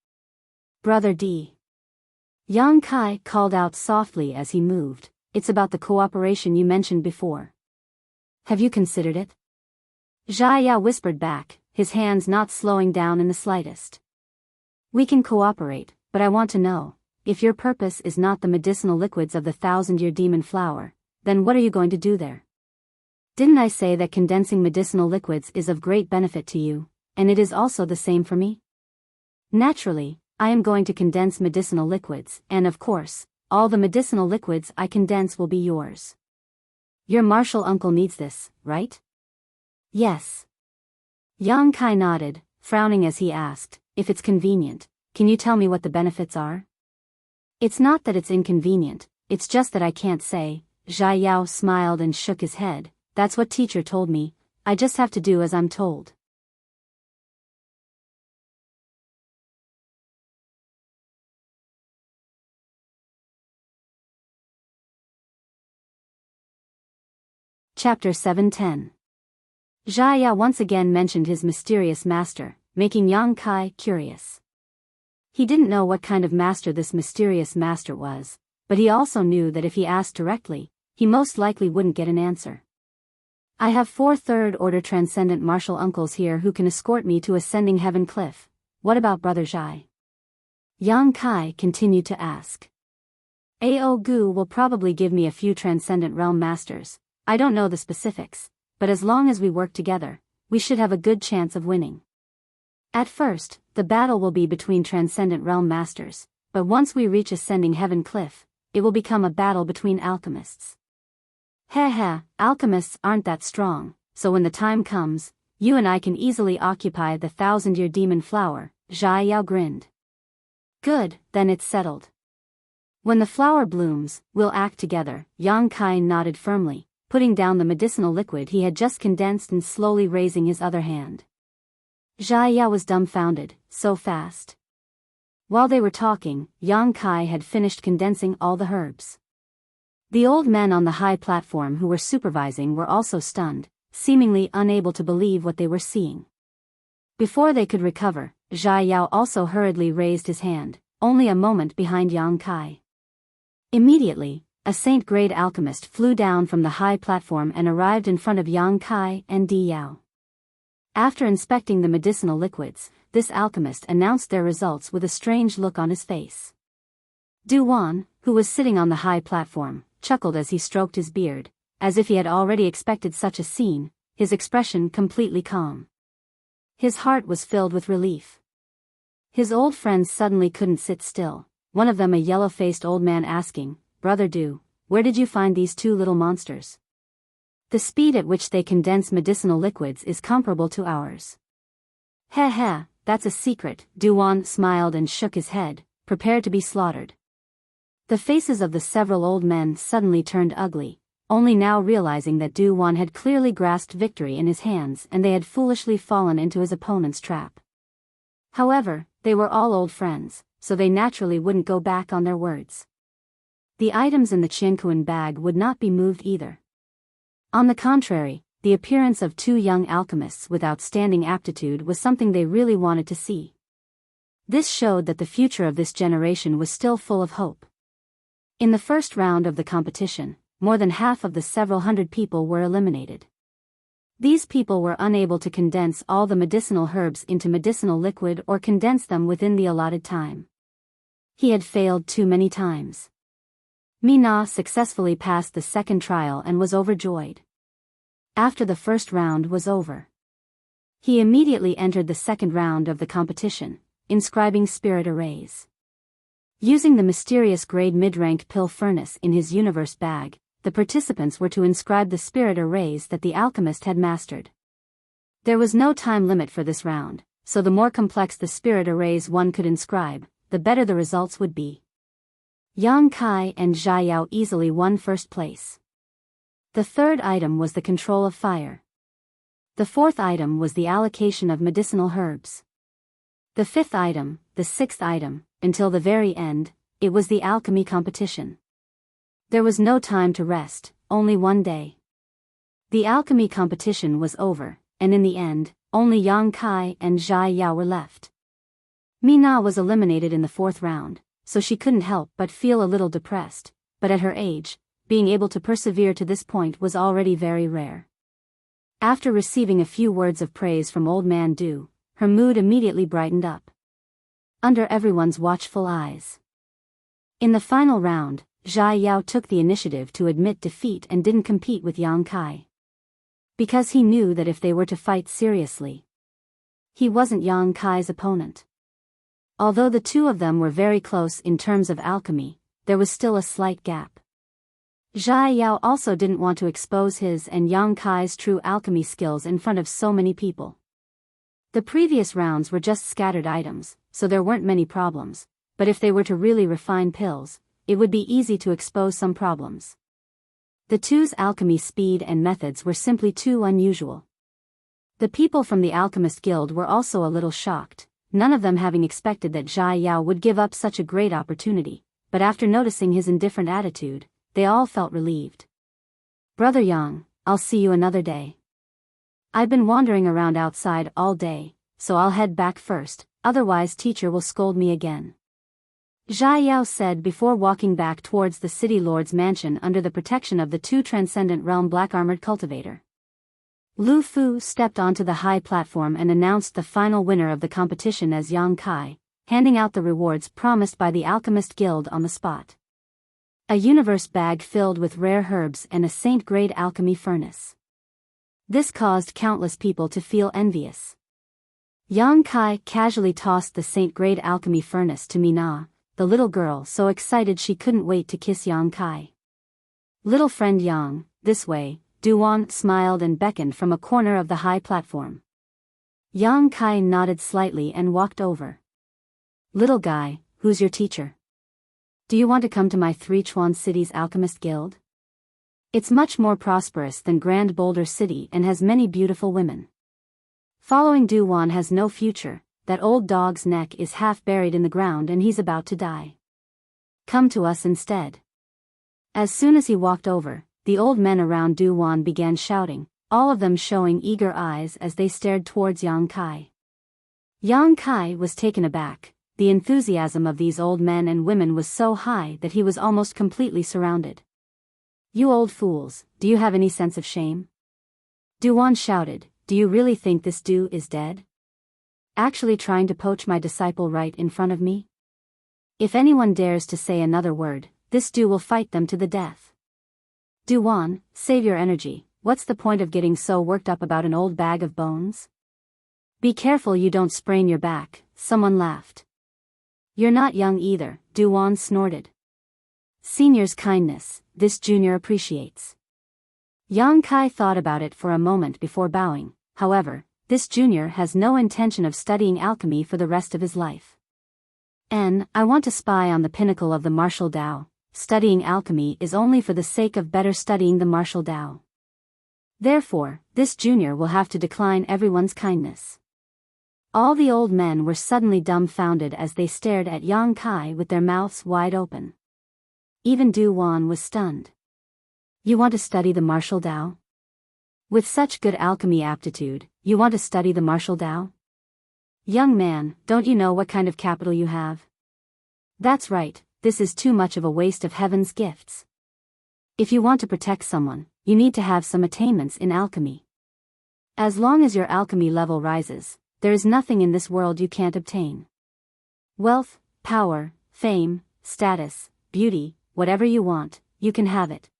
Brother D. Yang Kai called out softly as he moved, "It's about the cooperation you mentioned before. Have you considered it?" Zhai Yao whispered back, his hands not slowing down in the slightest. "We can cooperate, but I want to know, if your purpose is not the medicinal liquids of the 1,000-year demon flower, then what are you going to do there? Didn't I say that condensing medicinal liquids is of great benefit to you, and it is also the same for me? Naturally, I am going to condense medicinal liquids, and of course, all the medicinal liquids I condense will be yours. Your martial uncle needs this, right?" "Yes." Yang Kai nodded, frowning as he asked, "If it's convenient, can you tell me what the benefits are?" "It's not that it's inconvenient, it's just that I can't say." Zhai Yao smiled and shook his head. "That's what teacher told me, I just have to do as I'm told." Chapter 710. Zhai Ya once again mentioned his mysterious master, making Yang Kai curious. He didn't know what kind of master this mysterious master was, but he also knew that if he asked directly, he most likely wouldn't get an answer. "I have 4 third-order transcendent martial uncles here who can escort me to Ascending Heaven Cliff. What about Brother Zhai?" Yang Kai continued to ask. "Ao Gu will probably give me a few transcendent realm masters. I don't know the specifics, but as long as we work together, we should have a good chance of winning. At first, the battle will be between transcendent realm masters, but once we reach Ascending Heaven Cliff, it will become a battle between alchemists." Heh, alchemists aren't that strong, so when the time comes, you and I can easily occupy the 1,000-year demon flower, Zhai Yao grinned. "Good, then it's settled. When the flower blooms, we'll act together." Yang Kai nodded firmly, putting down the medicinal liquid he had just condensed and slowly raising his other hand. Zhai Yao was dumbfounded, so fast. While they were talking, Yang Kai had finished condensing all the herbs. The old men on the high platform who were supervising were also stunned, seemingly unable to believe what they were seeing. Before they could recover, Zhai Yao also hurriedly raised his hand, only a moment behind Yang Kai. Immediately, a saint-grade alchemist flew down from the high platform and arrived in front of Yang Kai and Di Yao. After inspecting the medicinal liquids, this alchemist announced their results with a strange look on his face. Du Wan, who was sitting on the high platform, chuckled as he stroked his beard, as if he had already expected such a scene, his expression completely calm. His heart was filled with relief. His old friends suddenly couldn't sit still, one of them a yellow-faced old man asking, "Brother Du, where did you find these 2 little monsters? The speed at which they condense medicinal liquids is comparable to ours." Heh, that's a secret." Du Wan smiled and shook his head, prepared to be slaughtered. The faces of the several old men suddenly turned ugly, only now realizing that Du Wan had clearly grasped victory in his hands and they had foolishly fallen into his opponent's trap. However, they were all old friends, so they naturally wouldn't go back on their words. The items in the Qiankuan bag would not be moved either. On the contrary, the appearance of 2 young alchemists with outstanding aptitude was something they really wanted to see. This showed that the future of this generation was still full of hope. In the first round of the competition, more than half of the several hundred people were eliminated. These people were unable to condense all the medicinal herbs into medicinal liquid or condense them within the allotted time. He had failed too many times. Mina successfully passed the second trial and was overjoyed. After the first round was over, he immediately entered the second round of the competition, inscribing spirit arrays. Using the mysterious grade mid-rank pill furnace in his universe bag, the participants were to inscribe the spirit arrays that the alchemist had mastered. There was no time limit for this round, so the more complex the spirit arrays one could inscribe, the better the results would be. Yang Kai and Biyao easily won first place. The third item was the control of fire. The fourth item was the allocation of medicinal herbs. The fifth item, the sixth item, until the very end, it was the alchemy competition. There was no time to rest, only one day. The alchemy competition was over, and in the end, only Yang Kai and Biyao were left. Mina was eliminated in the fourth round, so she couldn't help but feel a little depressed, but at her age, being able to persevere to this point was already very rare. After receiving a few words of praise from Old Man Du, her mood immediately brightened up. Under everyone's watchful eyes. In the final round, Biyao took the initiative to admit defeat and didn't compete with Yang Kai. Because he knew that if they were to fight seriously, he wasn't Yang Kai's opponent. Although the two of them were very close in terms of alchemy, there was still a slight gap. Biyao also didn't want to expose his and Yang Kai's true alchemy skills in front of so many people. The previous rounds were just scattered items, so there weren't many problems, but if they were to really refine pills, it would be easy to expose some problems. The two's alchemy speed and methods were simply too unusual. The people from the Alchemist Guild were also a little shocked, none of them having expected that Biyao would give up such a great opportunity, but after noticing his indifferent attitude, they all felt relieved. "Brother Yang, I'll see you another day. I've been wandering around outside all day, so I'll head back first, otherwise teacher will scold me again," Biyao said before walking back towards the city lord's mansion under the protection of the two Transcendent Realm black-armored cultivator. Lu Fu stepped onto the high platform and announced the final winner of the competition as Yang Kai, handing out the rewards promised by the Alchemist Guild on the spot. A universe bag filled with rare herbs and a saint-grade alchemy furnace. This caused countless people to feel envious. Yang Kai casually tossed the saint-grade alchemy furnace to Mina, the little girl so excited she couldn't wait to kiss Yang Kai. "Little friend Yang, this way," Duan smiled and beckoned from a corner of the high platform. Yang Kai nodded slightly and walked over. "Little guy, who's your teacher? Do you want to come to my Three Chuan City's Alchemist Guild? It's much more prosperous than Grand Boulder City and has many beautiful women. Following Duan has no future, that old dog's neck is half buried in the ground and he's about to die. Come to us instead." As soon as he walked over, the old men around Duan began shouting, all of them showing eager eyes as they stared towards Yang Kai. Yang Kai was taken aback. The enthusiasm of these old men and women was so high that he was almost completely surrounded. "You old fools, do you have any sense of shame?" Duan shouted, "Do you really think this Du is dead? Actually trying to poach my disciple right in front of me? If anyone dares to say another word, this Du will fight them to the death." "Duan, save your energy, what's the point of getting so worked up about an old bag of bones? Be careful you don't sprain your back," someone laughed. "You're not young either," Duan snorted. "Senior's kindness, this junior appreciates." Yang Kai thought about it for a moment before bowing. However, this junior has no intention of studying alchemy for the rest of his life. I want to spy on the pinnacle of the martial Tao. Studying alchemy is only for the sake of better studying the martial Tao. Therefore, this junior will have to decline everyone's kindness. All the old men were suddenly dumbfounded as they stared at Yang Kai with their mouths wide open. Even Duan was stunned. "You want to study the martial Tao? With such good alchemy aptitude, you want to study the martial Tao? Young man, don't you know what kind of capital you have? That's right, this is too much of a waste of heaven's gifts. If you want to protect someone, you need to have some attainments in alchemy. As long as your alchemy level rises, there is nothing in this world you can't obtain. Wealth, power, fame, status, beauty, whatever you want, you can have it.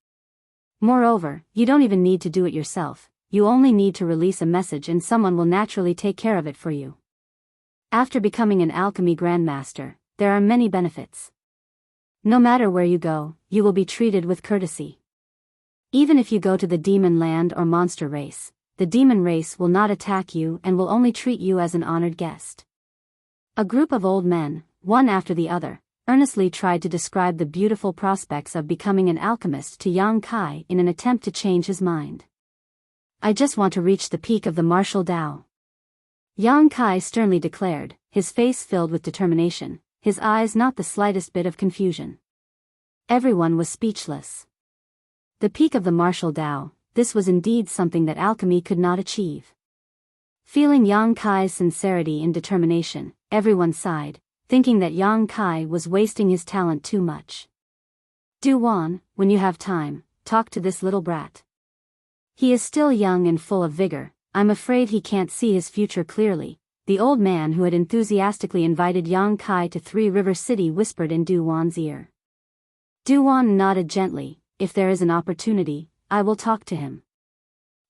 Moreover, you don't even need to do it yourself, you only need to release a message and someone will naturally take care of it for you. After becoming an alchemy grandmaster, there are many benefits. No matter where you go, you will be treated with courtesy. Even if you go to the demon land or monster race, the demon race will not attack you and will only treat you as an honored guest." A group of old men, one after the other, earnestly tried to describe the beautiful prospects of becoming an alchemist to Yang Kai in an attempt to change his mind. I just want to reach the peak of the martial Tao, Yang Kai sternly declared, his face filled with determination, his eyes not the slightest bit of confusion. Everyone was speechless. The peak of the martial Tao, this was indeed something that alchemy could not achieve. Feeling Yang Kai's sincerity and determination, everyone sighed, thinking that Yang Kai was wasting his talent too much. Du Wan, when you have time, talk to this little brat. He is still young and full of vigor. I'm afraid he can't see his future clearly, the old man who had enthusiastically invited Yang Kai to Three River City whispered in Du Wan's ear. Du Wan nodded gently, if there is an opportunity, I will talk to him.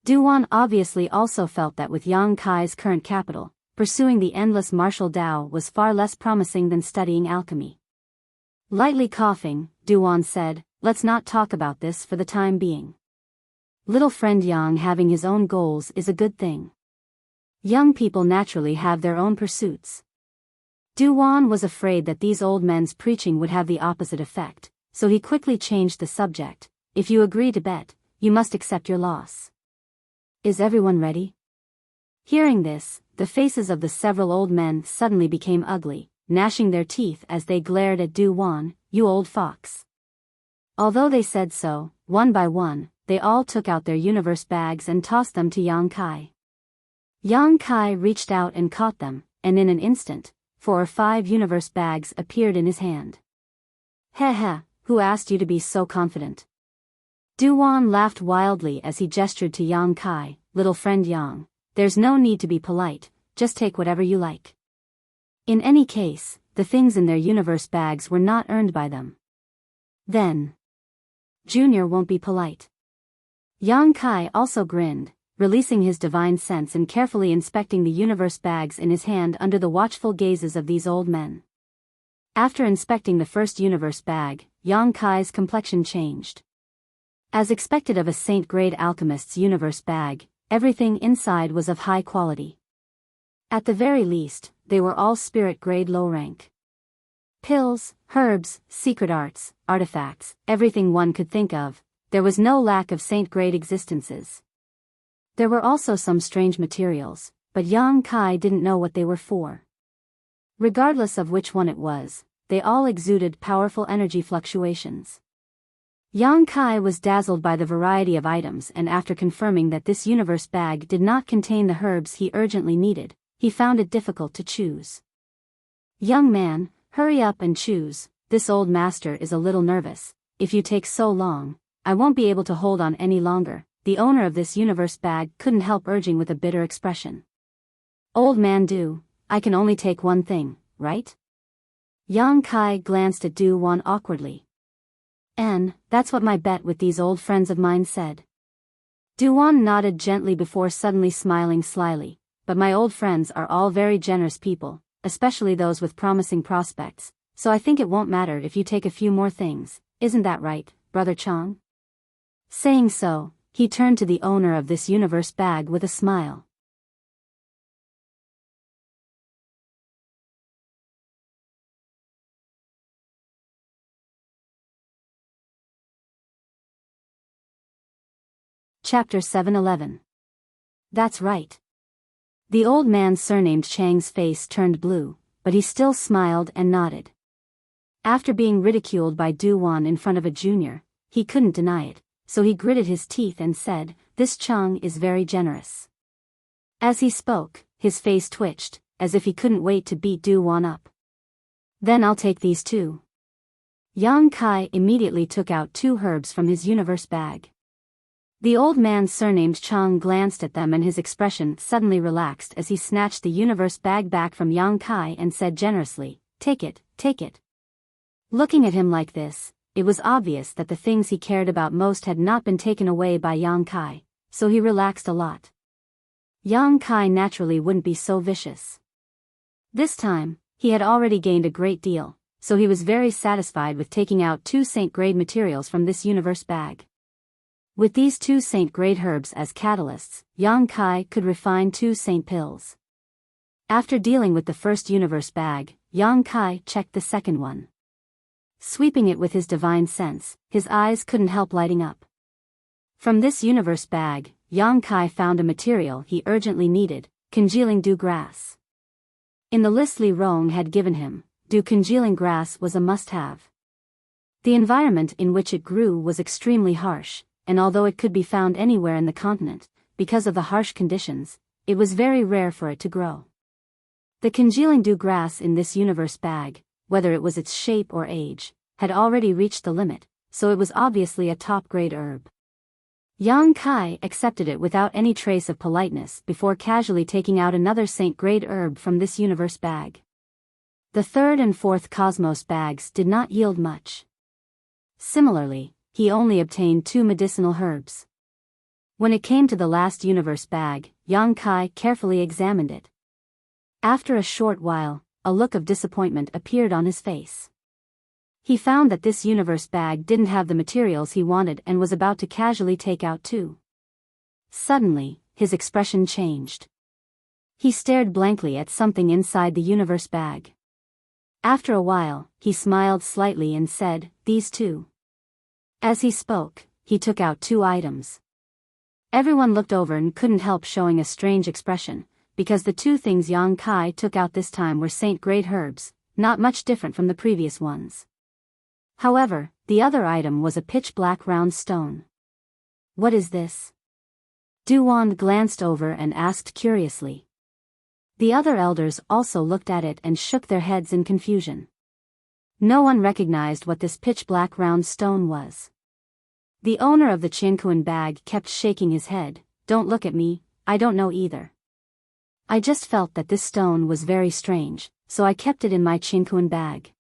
Du Wan obviously also felt that with Yang Kai's current capital, pursuing the endless martial Tao was far less promising than studying alchemy. Lightly coughing, Du Wan said, let's not talk about this for the time being. Little friend Yang having his own goals is a good thing. Young people naturally have their own pursuits. Du Wan was afraid that these old men's preaching would have the opposite effect, so he quickly changed the subject. If you agree to bet, you must accept your loss. Is everyone ready? Hearing this, the faces of the several old men suddenly became ugly, gnashing their teeth as they glared at Du Wan, you old fox. Although they said so, one by one, they all took out their universe bags and tossed them to Yang Kai. Yang Kai reached out and caught them, and in an instant, 4 or 5 universe bags appeared in his hand. Heh, who asked you to be so confident? Du Wan laughed wildly as he gestured to Yang Kai, little friend Yang, there's no need to be polite, just take whatever you like. In any case, the things in their universe bags were not earned by them. Then, Junior won't be polite. Yang Kai also grinned, releasing his divine sense and carefully inspecting the universe bags in his hand under the watchful gazes of these old men. After inspecting the first universe bag, Yang Kai's complexion changed. As expected of a saint-grade alchemist's universe bag, everything inside was of high quality. At the very least, they were all spirit-grade low rank. Pills, herbs, secret arts, artifacts, everything one could think of. There was no lack of saint-grade existences. There were also some strange materials, but Yang Kai didn't know what they were for. Regardless of which one it was, they all exuded powerful energy fluctuations. Yang Kai was dazzled by the variety of items, and after confirming that this universe bag did not contain the herbs he urgently needed, he found it difficult to choose. Young man, hurry up and choose, this old master is a little nervous. If you take so long, I won't be able to hold on any longer, the owner of this universe bag couldn't help urging with a bitter expression. Old man Du, I can only take one thing, right? Yang Kai glanced at Du Wan awkwardly. That's what my bet with these old friends of mine said. Du Wan nodded gently before suddenly smiling slyly, but my old friends are all very generous people, especially those with promising prospects, so I think it won't matter if you take a few more things, isn't that right, Brother Chang? Saying so, he turned to the owner of this universe bag with a smile. Chapter 711. That's right. The old man surnamed Chang's face turned blue, but he still smiled and nodded. After being ridiculed by Du Wan in front of a junior, he couldn't deny it, so he gritted his teeth and said, this Chang is very generous. As he spoke, his face twitched, as if he couldn't wait to beat Du Wan up. Then I'll take these too. Yang Kai immediately took out 2 herbs from his universe bag. The old man surnamed Chang glanced at them and his expression suddenly relaxed as he snatched the universe bag back from Yang Kai and said generously, take it, take it. Looking at him like this, it was obvious that the things he cared about most had not been taken away by Yang Kai, so he relaxed a lot. Yang Kai naturally wouldn't be so vicious. This time, he had already gained a great deal, so he was very satisfied with taking out 2 saint-grade materials from this universe bag. With these 2 saint-grade herbs as catalysts, Yang Kai could refine 2 saint pills. After dealing with the first universe bag, Yang Kai checked the second one. Sweeping it with his divine sense, his eyes couldn't help lighting up. From this universe bag, Yang Kai found a material he urgently needed, congealing dew grass. In the list Li Rong had given him, dew congealing grass was a must-have. The environment in which it grew was extremely harsh, and although it could be found anywhere in the continent, because of the harsh conditions, it was very rare for it to grow. The congealing dew grass in this universe bag, whether it was its shape or age, had already reached the limit, so it was obviously a top-grade herb. Yang Kai accepted it without any trace of politeness before casually taking out another saint-grade herb from this universe bag. The third and fourth cosmos bags did not yield much. Similarly, he only obtained 2 medicinal herbs. When it came to the last universe bag, Yang Kai carefully examined it. After a short while, a look of disappointment appeared on his face. He found that this universe bag didn't have the materials he wanted and was about to casually take out 2. Suddenly, his expression changed. He stared blankly at something inside the universe bag. After a while, he smiled slightly and said, "These 2." As he spoke, he took out 2 items. Everyone looked over and couldn't help showing a strange expression, because the 2 things Yang Kai took out this time were saint-grade herbs, not much different from the previous ones. However, the other item was a pitch-black round stone. "What is this?" Duan glanced over and asked curiously. The other elders also looked at it and shook their heads in confusion. No one recognized what this pitch-black round stone was. The owner of the Chinkuan bag kept shaking his head. "Don't look at me, I don't know either. I just felt that this stone was very strange, so I kept it in my Chinkuan bag."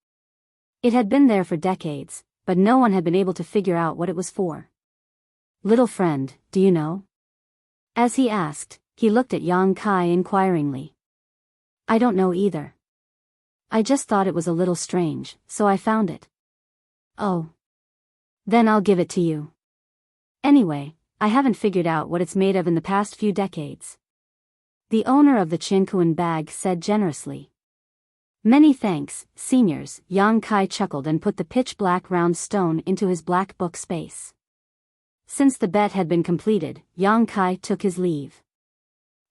It had been there for decades, but no one had been able to figure out what it was for. "Little friend, do you know?" As he asked, he looked at Yang Kai inquiringly. "I don't know either. I just thought it was a little strange, so I found it." "Oh. Then I'll give it to you. Anyway, I haven't figured out what it's made of in the past few decades." The owner of the Chinkuan bag said generously. "Many thanks, seniors." Yang Kai chuckled and put the pitch-black round stone into his black book space. Since the bet had been completed, Yang Kai took his leave.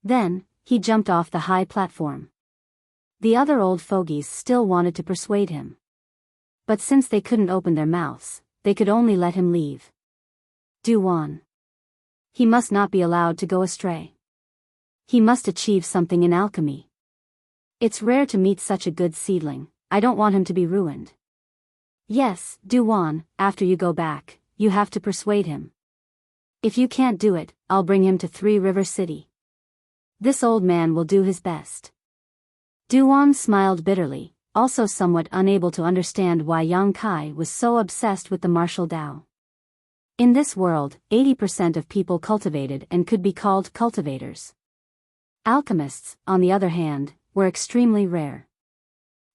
Then, he jumped off the high platform. The other old fogies still wanted to persuade him. But since they couldn't open their mouths, they could only let him leave. Duan. He must not be allowed to go astray. He must achieve something in alchemy. It's rare to meet such a good seedling. I don't want him to be ruined. Yes, Duan, after you go back, you have to persuade him. If you can't do it, I'll bring him to 3 River City. This old man will do his best. Duan smiled bitterly, also somewhat unable to understand why Yang Kai was so obsessed with the martial Tao. In this world, 80% of people cultivated and could be called cultivators. Alchemists, on the other hand, were extremely rare.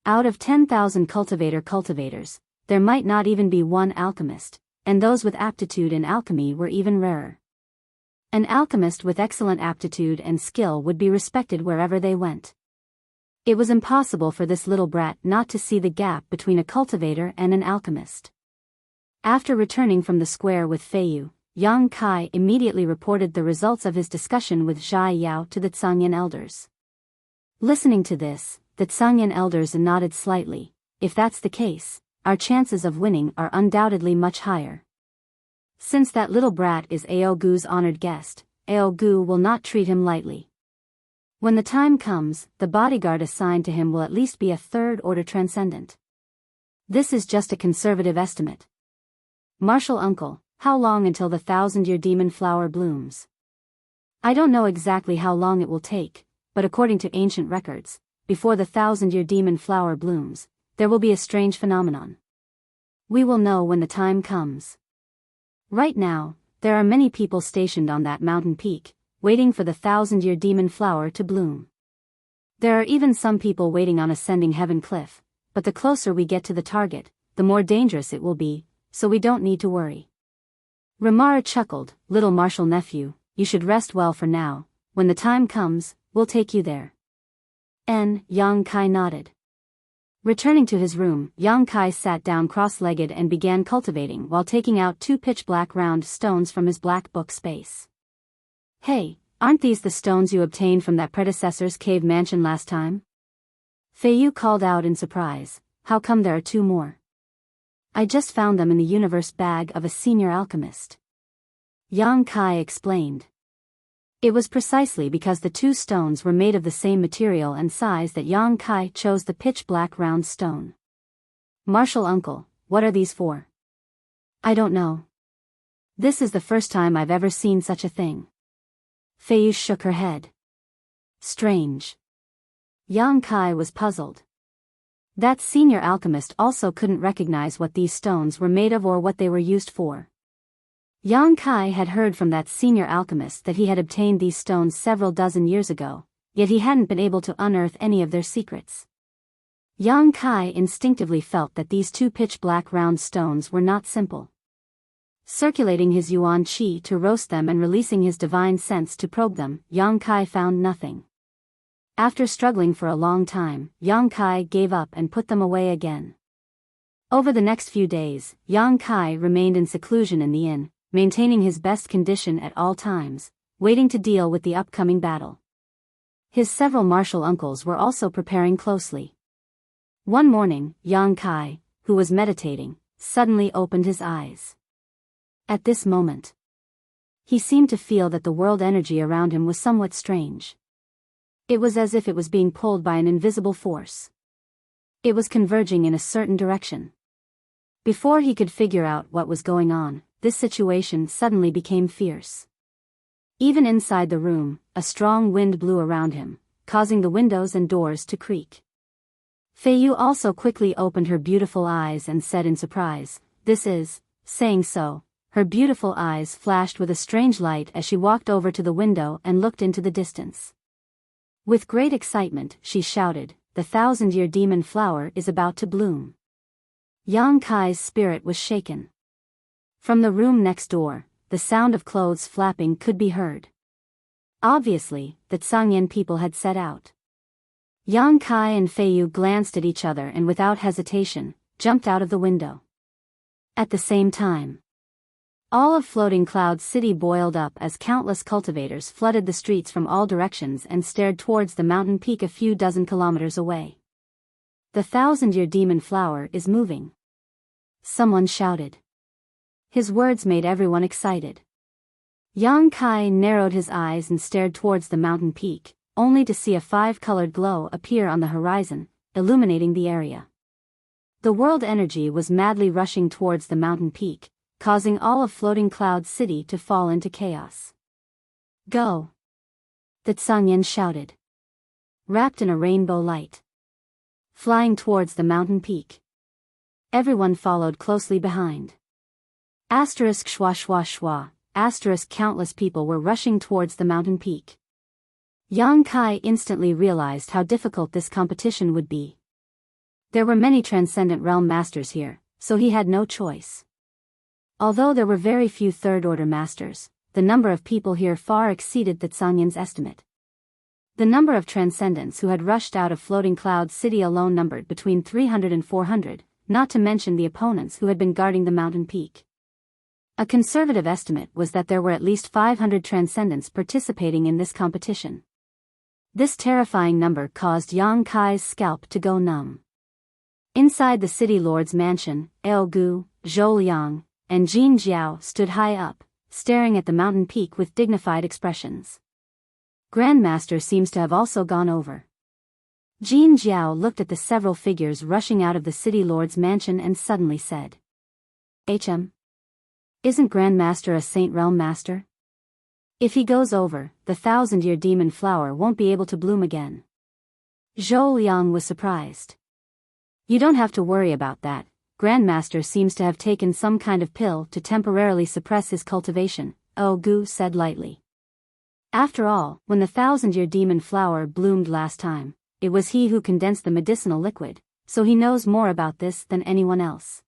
Out of 10,000 cultivators, there might not even be one alchemist, and those with aptitude in alchemy were even rarer. An alchemist with excellent aptitude and skill would be respected wherever they went. It was impossible for this little brat not to see the gap between a cultivator and an alchemist. After returning from the square with Feiyu, Yang Kai immediately reported the results of his discussion with Zhai Yao to the Zhangyan elders. Listening to this, the Zhangyan elders nodded slightly. If that's the case, our chances of winning are undoubtedly much higher. Since that little brat is Ao Gu's honored guest, Ao Gu will not treat him lightly. When the time comes, the bodyguard assigned to him will at least be a third-order transcendent. This is just a conservative estimate. Martial uncle, how long until the 1,000-year demon flower blooms? I don't know exactly how long it will take, but according to ancient records, before the 1,000-year demon flower blooms, there will be a strange phenomenon. We will know when the time comes. Right now, there are many people stationed on that mountain peak, waiting for the 1,000-year demon flower to bloom. There are even some people waiting on ascending Heaven Cliff, but the closer we get to the target, the more dangerous it will be, so we don't need to worry. Ramara chuckled, "Little martial nephew, you should rest well for now. When the time comes, we'll take you there." Yang Kai nodded. Returning to his room, Yang Kai sat down cross-legged and began cultivating while taking out 2 pitch-black round stones from his black book space. "Hey, aren't these the stones you obtained from that predecessor's cave mansion last time?" Fei Yu called out in surprise. "How come there are 2 more?" "I just found them in the universe bag of a senior alchemist," Yang Kai explained. It was precisely because the 2 stones were made of the same material and size that Yang Kai chose the pitch-black round stone. "Martial uncle, what are these for?" "I don't know. This is the first time I've ever seen such a thing." Fei Yu shook her head. "Strange." Yang Kai was puzzled. That senior alchemist also couldn't recognize what these stones were made of or what they were used for. Yang Kai had heard from that senior alchemist that he had obtained these stones several dozen years ago, yet he hadn't been able to unearth any of their secrets. Yang Kai instinctively felt that these 2 pitch-black round stones were not simple. Circulating his yuan qi to roast them and releasing his divine sense to probe them, Yang Kai found nothing. After struggling for a long time, Yang Kai gave up and put them away again. Over the next few days, Yang Kai remained in seclusion in the inn, maintaining his best condition at all times, waiting to deal with the upcoming battle. His several martial uncles were also preparing closely. One morning, Yang Kai, who was meditating, suddenly opened his eyes. At this moment, he seemed to feel that the world energy around him was somewhat strange. It was as if it was being pulled by an invisible force. It was converging in a certain direction. Before he could figure out what was going on, this situation suddenly became fierce. Even inside the room, a strong wind blew around him, causing the windows and doors to creak. Fei Yu also quickly opened her beautiful eyes and said in surprise, "This is," saying so, her beautiful eyes flashed with a strange light as she walked over to the window and looked into the distance. With great excitement, she shouted, "The 1,000-year demon flower is about to bloom." Yang Kai's spirit was shaken. From the room next door, the sound of clothes flapping could be heard. Obviously, the Tsangyan people had set out. Yang Kai and Fei Yu glanced at each other and without hesitation, jumped out of the window. At the same time, all of Floating Cloud City boiled up as countless cultivators flooded the streets from all directions and stared towards the mountain peak a few dozen kilometers away. "The 1,000-year demon flower is moving," someone shouted. His words made everyone excited. Yang Kai narrowed his eyes and stared towards the mountain peak, only to see a 5-colored glow appear on the horizon, illuminating the area. The world energy was madly rushing towards the mountain peak, causing all of Floating Cloud City to fall into chaos. "Go!" the Tsangyan shouted. Wrapped in a rainbow light, flying towards the mountain peak. Everyone followed closely behind. Asterisk schwa schwa schwa, asterisk countless people were rushing towards the mountain peak. Yang Kai instantly realized how difficult this competition would be. There were many transcendent realm masters here, so he had no choice. Although there were very few third-order masters, the number of people here far exceeded the Tsangyan's estimate. The number of transcendents who had rushed out of Floating Cloud City alone numbered between 300 and 400, not to mention the opponents who had been guarding the mountain peak. A conservative estimate was that there were at least 500 transcendents participating in this competition. This terrifying number caused Yang Kai's scalp to go numb. Inside the city lord's mansion, Gu, Zhou Liang, and Jin Jiao stood high up, staring at the mountain peak with dignified expressions. Grandmaster seems to have also gone over. Jin Jiao looked at the several figures rushing out of the city lord's mansion and suddenly said, Isn't Grandmaster a Saint Realm Master? If he goes over, the 1,000-year demon flower won't be able to bloom again." Zhou Liang was surprised. "You don't have to worry about that. Grandmaster seems to have taken some kind of pill to temporarily suppress his cultivation," Gu said lightly. After all, when the 1,000-year demon flower bloomed last time, it was he who condensed the medicinal liquid, so he knows more about this than anyone else.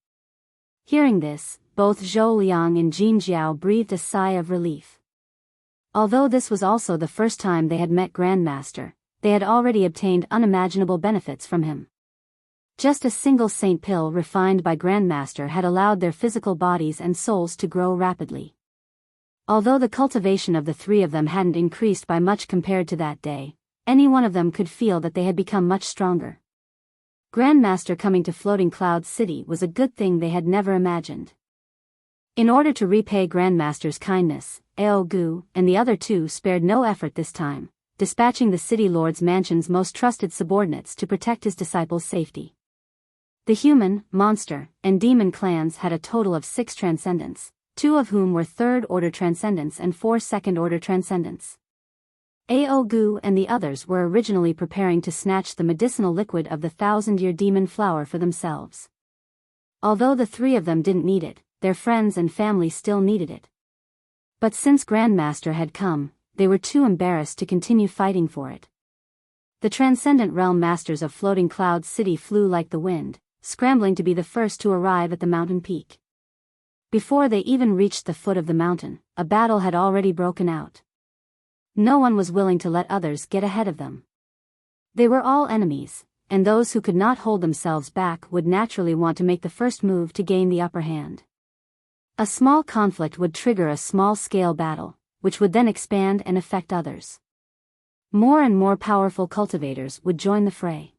Hearing this, both Zhou Liang and Jin Jiao breathed a sigh of relief. Although this was also the first time they had met Grandmaster, they had already obtained unimaginable benefits from him. Just a single saint pill refined by Grandmaster had allowed their physical bodies and souls to grow rapidly. Although the cultivation of the three of them hadn't increased by much compared to that day, any one of them could feel that they had become much stronger. Grandmaster coming to Floating Cloud City was a good thing they had never imagined. In order to repay Grandmaster's kindness, Aogu and the other two spared no effort this time, dispatching the city lord's mansion's most trusted subordinates to protect his disciples' safety. The human, monster, and demon clans had a total of 6 transcendents, 2 of whom were third-order transcendents and 4 second-order transcendents. Aogu and the others were originally preparing to snatch the medicinal liquid of the 1,000-year demon flower for themselves. Although the 3 of them didn't need it, their friends and family still needed it. But since Grandmaster had come, they were too embarrassed to continue fighting for it. The Transcendent Realm Masters of Floating Cloud City flew like the wind, scrambling to be the first to arrive at the mountain peak. Before they even reached the foot of the mountain, a battle had already broken out. No one was willing to let others get ahead of them. They were all enemies, and those who could not hold themselves back would naturally want to make the first move to gain the upper hand. A small conflict would trigger a small-scale battle, which would then expand and affect others. More and more powerful cultivators would join the fray.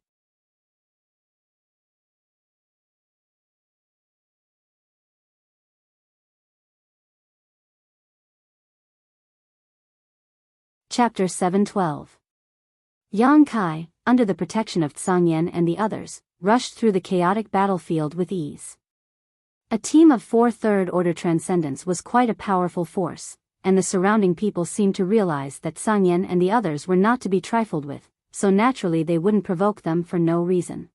Chapter 712. Yang Kai, under the protection of Tsangyan and the others, rushed through the chaotic battlefield with ease. A team of 4 third-order transcendents was quite a powerful force, and the surrounding people seemed to realize that Tsangyan and the others were not to be trifled with, so naturally they wouldn't provoke them for no reason.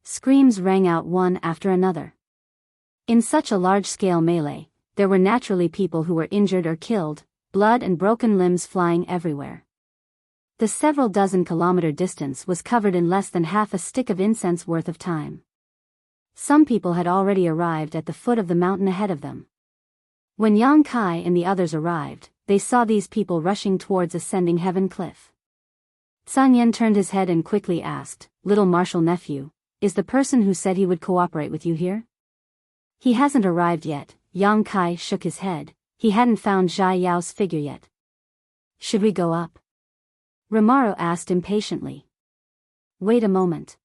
Screams rang out one after another. In such a large-scale melee, there were naturally people who were injured or killed, blood and broken limbs flying everywhere. The several dozen kilometer distance was covered in less than half a stick of incense worth of time. Some people had already arrived at the foot of the mountain ahead of them. When Yang Kai and the others arrived, they saw these people rushing towards ascending Heaven Cliff. Tsangyan turned his head and quickly asked, "Little Marshal Nephew, is the person who said he would cooperate with you here?" "He hasn't arrived yet." Yang Kai shook his head. He hadn't found Zhai Yao's figure yet. "Should we go up?" Rimaru asked impatiently. "Wait a moment."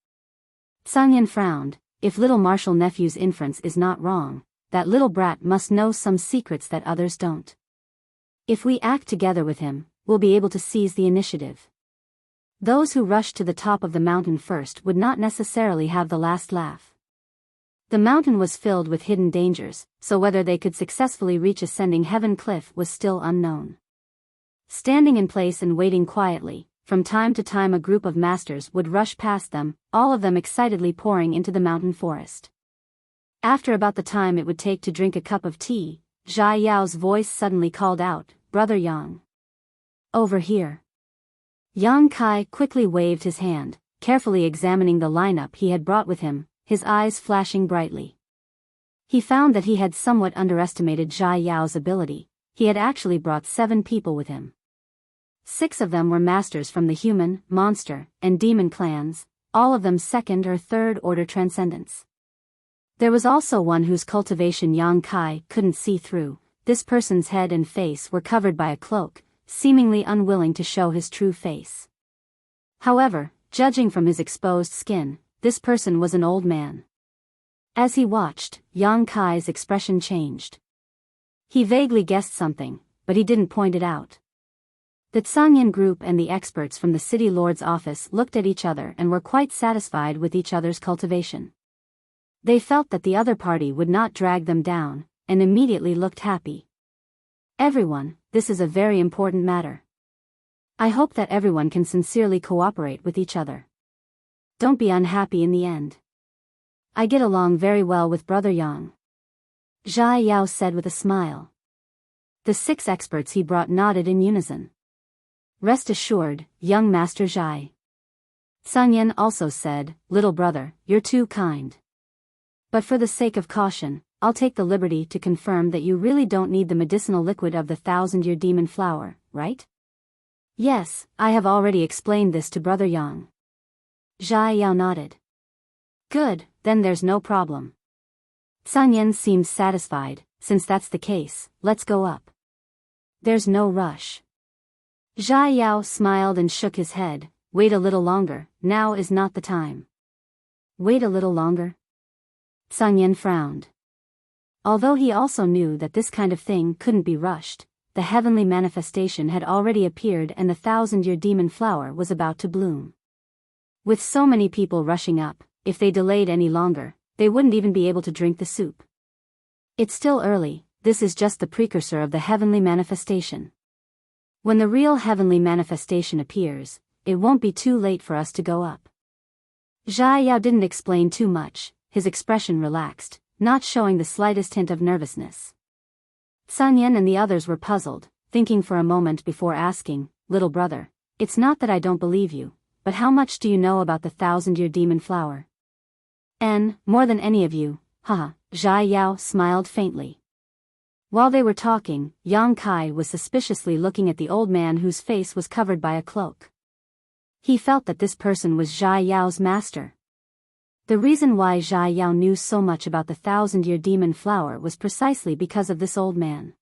Tsangyan frowned. If little Marshal Nephew's inference is not wrong, that little brat must know some secrets that others don't. If we act together with him, we'll be able to seize the initiative. Those who rushed to the top of the mountain first would not necessarily have the last laugh. The mountain was filled with hidden dangers, so whether they could successfully reach ascending Heaven Cliff was still unknown. Standing in place and waiting quietly, from time to time a group of masters would rush past them, all of them excitedly pouring into the mountain forest. After about the time it would take to drink a cup of tea, Zhai Yao's voice suddenly called out, "Brother Yang. Over here." Yang Kai quickly waved his hand, carefully examining the lineup he had brought with him, his eyes flashing brightly. He found that he had somewhat underestimated Zhai Yao's ability. He had actually brought 7 people with him. 6 of them were masters from the human, monster, and demon clans, all of them second or third order transcendents. There was also one whose cultivation Yang Kai couldn't see through. This person's head and face were covered by a cloak, seemingly unwilling to show his true face. However, judging from his exposed skin, this person was an old man. As he watched, Yang Kai's expression changed. He vaguely guessed something, but he didn't point it out. The Tsangyan group and the experts from the city lord's office looked at each other and were quite satisfied with each other's cultivation. They felt that the other party would not drag them down, and immediately looked happy. "Everyone, this is a very important matter. I hope that everyone can sincerely cooperate with each other. Don't be unhappy in the end. I get along very well with Brother Yang," Zhai Yao said with a smile. The 6 experts he brought nodded in unison. "Rest assured, young Master Zhai." Tsangyan also said, "Little brother, you're too kind. But for the sake of caution, I'll take the liberty to confirm that you really don't need the medicinal liquid of the 1,000-year demon flower, right?" "Yes, I have already explained this to Brother Yang." Zhai Yao nodded. Good, then there's no problem. Sanyan seemed satisfied. Since that's the case, let's go up. There's no rush. Zhai Yao smiled and shook his head. Wait a little longer, now is not the time. Wait a little longer? Sanyan frowned. Although he also knew that this kind of thing couldn't be rushed, the heavenly manifestation had already appeared and the 1,000-year demon flower was about to bloom. With so many people rushing up, if they delayed any longer, they wouldn't even be able to drink the soup. It's still early, this is just the precursor of the heavenly manifestation. When the real heavenly manifestation appears, it won't be too late for us to go up. Zhai Yao didn't explain too much, his expression relaxed, not showing the slightest hint of nervousness. Sanyan and the others were puzzled, thinking for a moment before asking, "Little brother, it's not that I don't believe you, but how much do you know about the 1,000-year demon flower?" More than any of you, haha, Zhai Yao smiled faintly. While they were talking, Yang Kai was suspiciously looking at the old man whose face was covered by a cloak. He felt that this person was Zhai Yao's master. The reason why Zhai Yao knew so much about the 1,000-year demon flower was precisely because of this old man.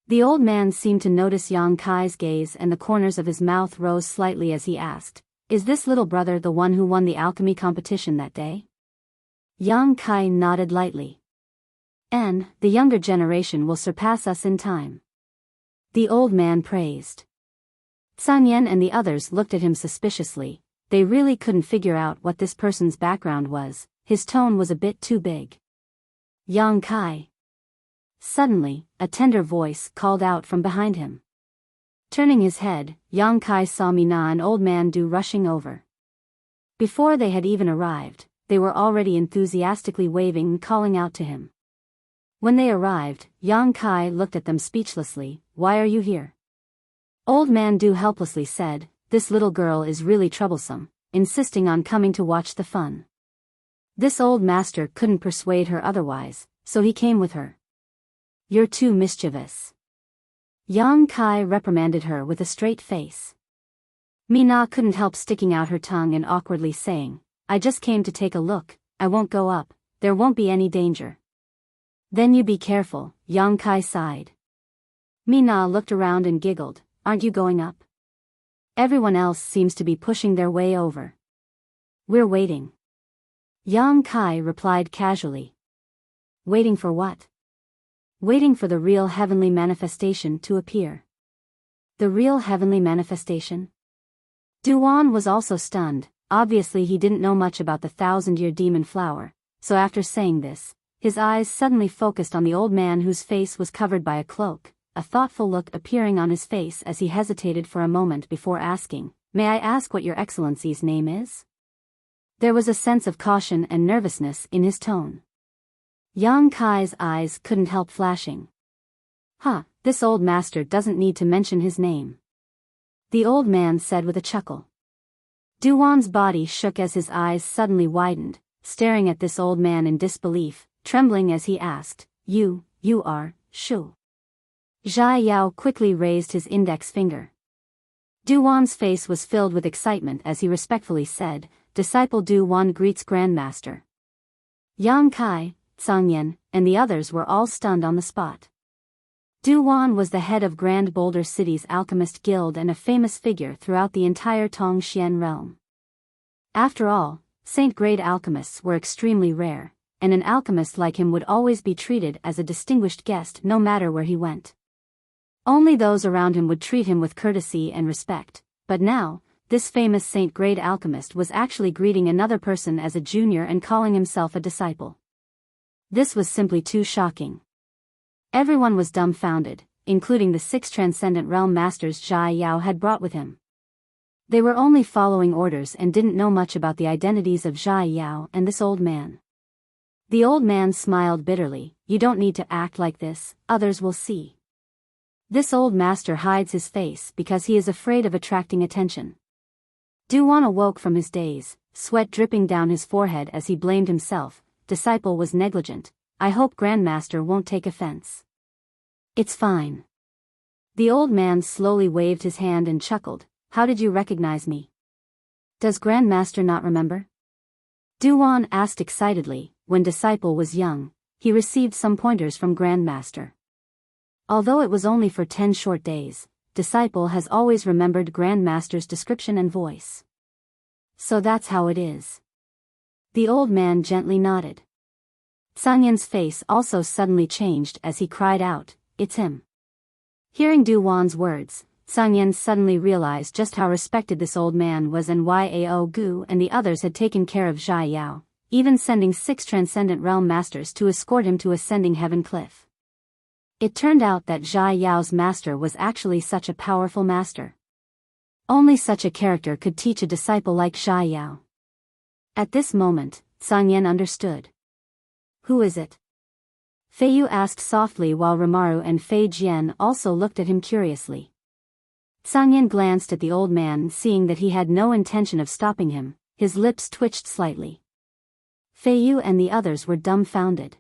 The old man seemed to notice Yang Kai's gaze and the corners of his mouth rose slightly as he asked, "Is this little brother the one who won the alchemy competition that day?" Yang Kai nodded lightly. "And the younger generation will surpass us in time," the old man praised. Sanyan and the others looked at him suspiciously. They really couldn't figure out what this person's background was. His tone was a bit too big. "Yang Kai." Suddenly, a tender voice called out from behind him. Turning his head, Yang Kai saw Mina and old man Du rushing over. Before they had even arrived, they were already enthusiastically waving and calling out to him. When they arrived, Yang Kai looked at them speechlessly. "Why are you here?" Old man Du helplessly said, "This little girl is really troublesome, insisting on coming to watch the fun." This old master couldn't persuade her otherwise, so he came with her. "You're too mischievous." Yang Kai reprimanded her with a straight face. Mina couldn't help sticking out her tongue and awkwardly saying, "I just came to take a look, I won't go up, there won't be any danger." "Then you be careful," Yang Kai sighed. Mina looked around and giggled, "Aren't you going up? Everyone else seems to be pushing their way over." "We're waiting." Yang Kai replied casually. "Waiting for what?" "Waiting for the real heavenly manifestation to appear." "The real heavenly manifestation?" Duan was also stunned. Obviously he didn't know much about the 1,000-year demon flower, so after saying this, his eyes suddenly focused on the old man whose face was covered by a cloak, a thoughtful look appearing on his face as he hesitated for a moment before asking, "May I ask what your excellency's name is?" There was a sense of caution and nervousness in his tone. Yang Kai's eyes couldn't help flashing. This old master doesn't need to mention his name," the old man said with a chuckle. Duan's body shook as his eyes suddenly widened, staring at this old man in disbelief, trembling as he asked, You are, Shu." Zhai Yao quickly raised his index finger. Duan's face was filled with excitement as he respectfully said, "Disciple Duan greets Grandmaster." Yang Kai, Zhangyan, and the others were all stunned on the spot. Duan was the head of Grand Boulder City's Alchemist Guild and a famous figure throughout the entire Tongxian realm. After all, Saint-grade alchemists were extremely rare, and an alchemist like him would always be treated as a distinguished guest no matter where he went. Only those around him would treat him with courtesy and respect, but now, this famous Saint-grade alchemist was actually greeting another person as a junior and calling himself a disciple. This was simply too shocking. Everyone was dumbfounded, including the 6 Transcendent Realm Masters Zhai Yao had brought with him. They were only following orders and didn't know much about the identities of Zhai Yao and this old man. The old man smiled bitterly, "You don't need to act like this, others will see." This old master hides his face because he is afraid of attracting attention. Duan awoke from his daze, sweat dripping down his forehead as he blamed himself. "Disciple was negligent. I hope Grandmaster won't take offense." "It's fine." The old man slowly waved his hand and chuckled, "How did you recognize me? Does Grandmaster not remember?" Duan asked excitedly. When disciple was young, he received some pointers from Grandmaster. Although it was only for 10 short days, disciple has always remembered Grandmaster's description and voice. So that's how it is. The old man gently nodded. Sangyan's face also suddenly changed as he cried out, "It's him." Hearing Duwan's words, Sangyan suddenly realized just how respected this old man was, and Yao Gu and the others had taken care of Zhai Yao, even sending 6 transcendent realm masters to escort him to ascending heaven cliff. It turned out that Zhai Yao's master was actually such a powerful master. Only such a character could teach a disciple like Zhai Yao. At this moment, Sangyan understood. "Who is it?" Fei Yu asked softly, while Rimaru and Fei Jian also looked at him curiously. Sangyan glanced at the old man, seeing that he had no intention of stopping him. His lips twitched slightly. Fei Yu and the others were dumbfounded.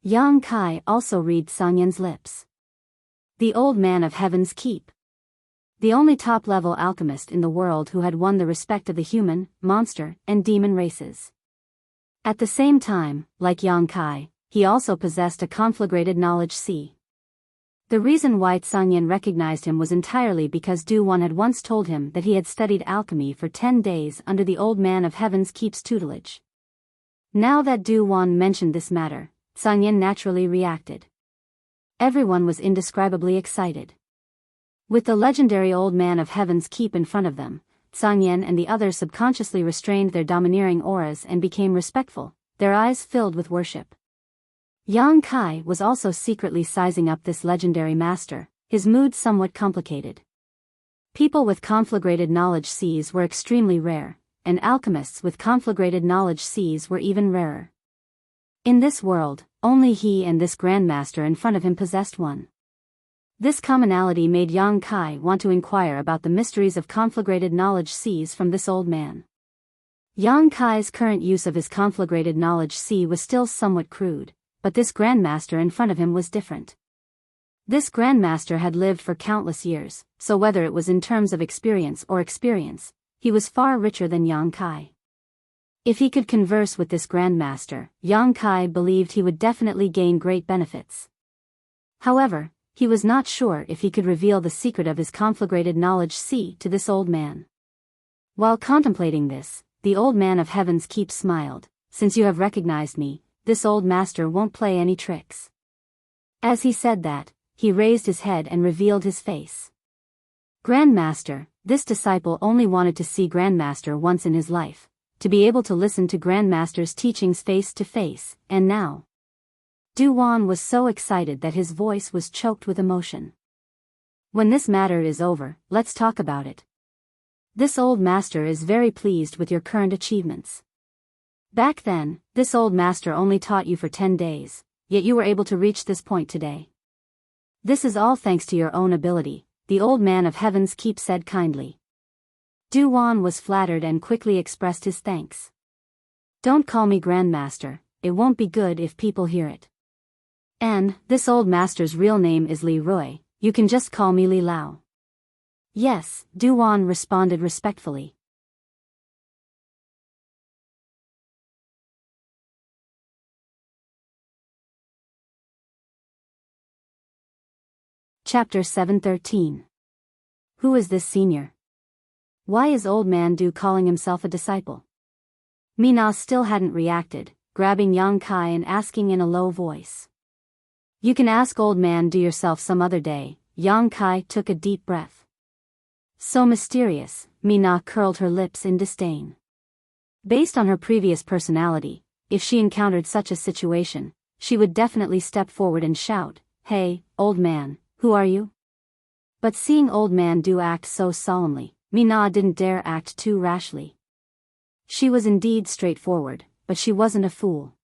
Yang Kai also read Sangyan's lips. The old man of Heaven's Keep. The only top-level alchemist in the world who had won the respect of the human, monster, and demon races. At the same time, like Yang Kai, he also possessed a conflagrated knowledge sea. The reason why Sangyan recognized him was entirely because Duwan had once told him that he had studied alchemy for 10 days under the old man of Heaven's Keep's tutelage. Now that Duwan mentioned this matter, Sangyan naturally reacted. Everyone was indescribably excited. With the legendary old man of Heaven's Keep in front of them, Sangyan and the others subconsciously restrained their domineering auras and became respectful, their eyes filled with worship. Yang Kai was also secretly sizing up this legendary master, his mood somewhat complicated. People with conflagrated knowledge seas were extremely rare, and alchemists with conflagrated knowledge seas were even rarer. In this world, only he and this grandmaster in front of him possessed one. This commonality made Yang Kai want to inquire about the mysteries of conflagrated knowledge seas from this old man. Yang Kai's current use of his conflagrated knowledge sea was still somewhat crude, but this grandmaster in front of him was different. This grandmaster had lived for countless years, so whether it was in terms of experience, he was far richer than Yang Kai. If he could converse with this grandmaster, Yang Kai believed he would definitely gain great benefits. However, he was not sure if he could reveal the secret of his conflagrated knowledge sea to this old man. While contemplating this, the old man of Heaven's Keep smiled. "Since you have recognized me, this old master won't play any tricks." As he said that, he raised his head and revealed his face. "Grandmaster, this disciple only wanted to see Grandmaster once in his life, to be able to listen to Grandmaster's teachings face to face, and now." Duwan was so excited that his voice was choked with emotion. "When this matter is over, let's talk about it. This old master is very pleased with your current achievements. Back then, this old master only taught you for 10 days, yet you were able to reach this point today. This is all thanks to your own ability," the old man of Heaven's Keep said kindly. Duwan was flattered and quickly expressed his thanks. "Don't call me Grandmaster, it won't be good if people hear it. And, this old master's real name is Li Rui, you can just call me Li Lao." "Yes," Duwan responded respectfully. Chapter 713. Who is this senior? Why is old man Du calling himself a disciple? Mina still hadn't reacted, grabbing Yang Kai and asking in a low voice. "You can ask old man Du yourself some other day." Yang Kai took a deep breath. So mysterious, Mina curled her lips in disdain. Based on her previous personality, if she encountered such a situation, she would definitely step forward and shout, "Hey, old man, who are you?" But seeing old man Du act so solemnly, Mina didn't dare act too rashly. She was indeed straightforward, but she wasn't a fool.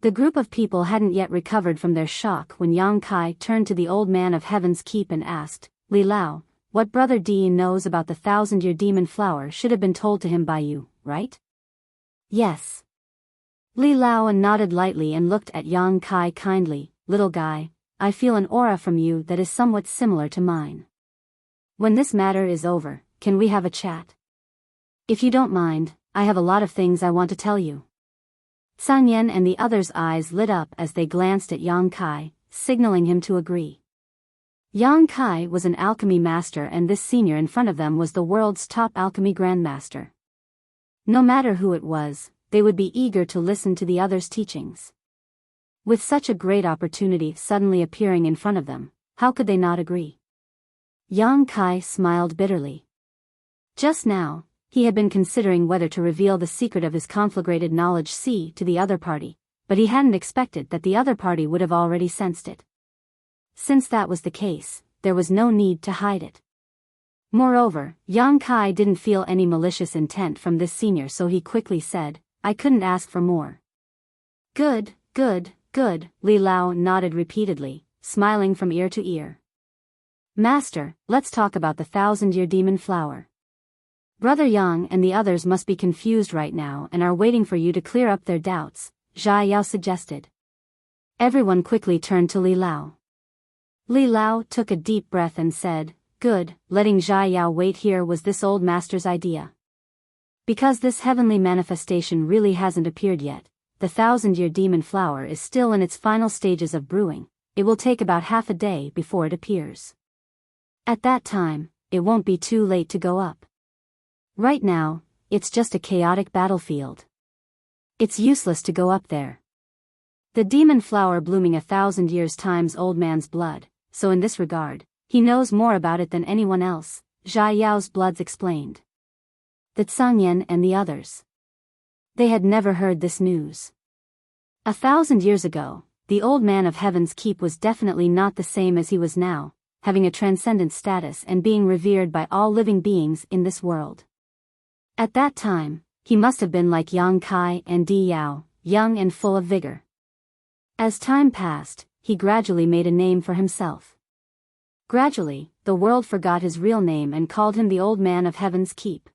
The group of people hadn't yet recovered from their shock when Yang Kai turned to the old man of Heaven's Keep and asked, "Li Lao, what Brother Di knows about the 1,000-year demon flower should have been told to him by you, right?" "Yes." Li Lao nodded lightly and looked at Yang Kai kindly. "Little guy, I feel an aura from you that is somewhat similar to mine. When this matter is over, can we have a chat? If you don't mind, I have a lot of things I want to tell you. Sang Yen and the others' eyes lit up as they glanced at Yang Kai, signaling him to agree. Yang Kai was an alchemy master, and this senior in front of them was the world's top alchemy grandmaster. No matter who it was, they would be eager to listen to the others' teachings. With such a great opportunity suddenly appearing in front of them, how could they not agree? Yang Kai smiled bitterly. Just now, he had been considering whether to reveal the secret of his conflagrated knowledge to the other party, but he hadn't expected that the other party would have already sensed it. Since that was the case, there was no need to hide it. Moreover, Yang Kai didn't feel any malicious intent from this senior, so he quickly said, I couldn't ask for more. Good, good, good, Li Lao nodded repeatedly, smiling from ear to ear. Master, let's talk about the 1,000-year demon flower. Brother Yang and the others must be confused right now and are waiting for you to clear up their doubts, Zhai Yao suggested. Everyone quickly turned to Li Lao. Li Lao took a deep breath and said, Good, letting Zhai Yao wait here was this old master's idea. Because this heavenly manifestation really hasn't appeared yet, the 1,000-year demon flower is still in its final stages of brewing. It will take about half a day before it appears. At that time, it won't be too late to go up. Right now, it's just a chaotic battlefield. It's useless to go up there. The demon flower blooming 1,000 years times old man's blood, so in this regard, he knows more about it than anyone else, Zhai Yao's bloods explained. The Sang Yen and the others. They had never heard this news. 1,000 years ago, the old man of Heaven's Keep was definitely not the same as he was now, having a transcendent status and being revered by all living beings in this world. At that time, he must have been like Yang Kai and Biyao, young and full of vigor. As time passed, he gradually made a name for himself. Gradually, the world forgot his real name and called him the Old Man of Heaven's Keep.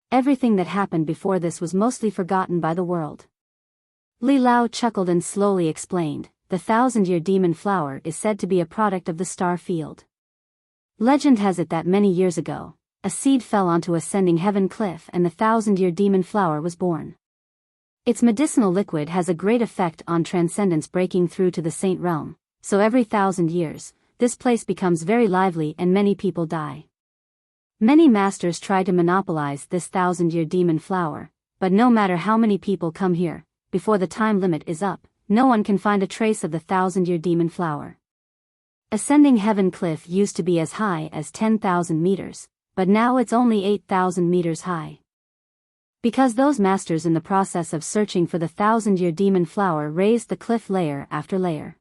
Everything that happened before this was mostly forgotten by the world. Li Lao chuckled and slowly explained, the 1,000-year demon flower is said to be a product of the star field. Legend has it that many years ago, a seed fell onto ascending heaven cliff and the 1,000-year demon flower was born. Its medicinal liquid has a great effect on transcendence breaking through to the saint realm, so every 1,000 years, this place becomes very lively and many people die. Many masters try to monopolize this 1,000-year demon flower, but no matter how many people come here, before the time limit is up, no one can find a trace of the 1,000-year demon flower. Ascending heaven cliff used to be as high as 10,000 meters, but now it's only 8,000 meters high. Because those masters in the process of searching for the 1,000-year demon flower raised the cliff layer after layer.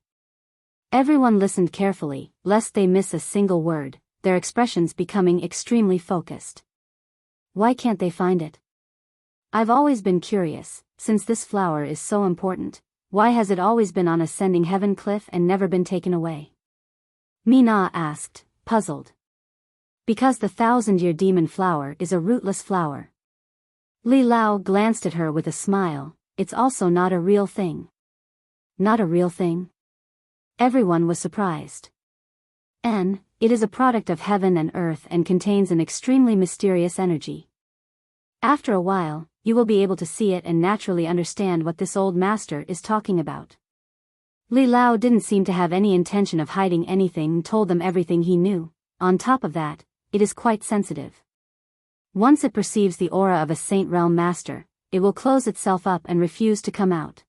Everyone listened carefully, lest they miss a single word, their expressions becoming extremely focused. Why can't they find it? I've always been curious, since this flower is so important, why has it always been on ascending heaven cliff and never been taken away? Mina asked, puzzled. Because the 1,000-year demon flower is a rootless flower. Li Lao glanced at her with a smile, it's also not a real thing. Not a real thing? Everyone was surprised. It is a product of heaven and earth and contains an extremely mysterious energy. After a while, you will be able to see it and naturally understand what this old master is talking about. Li Lao didn't seem to have any intention of hiding anything and told them everything he knew. On top of that, it is quite sensitive. Once it perceives the aura of a Saint Realm Master, it will close itself up and refuse to come out.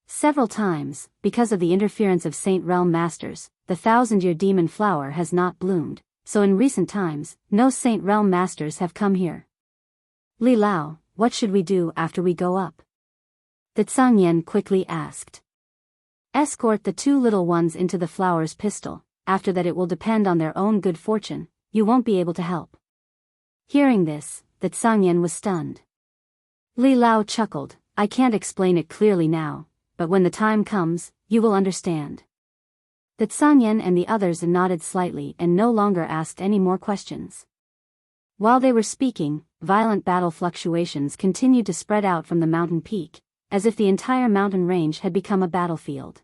Several times, because of the interference of Saint Realm Masters, the 1,000-year demon flower has not bloomed, so in recent times, no Saint Realm Masters have come here. Li Lao, what should we do after we go up? The Sang Yen quickly asked. Escort the two little ones into the flower's pistil, after that it will depend on their own good fortune, you won't be able to help. Hearing this, the Sang Yen was stunned. Li Lao chuckled, I can't explain it clearly now, but when the time comes, you will understand. The Sang Yen and the others nodded slightly and no longer asked any more questions. While they were speaking, violent battle fluctuations continued to spread out from the mountain peak, as if the entire mountain range had become a battlefield.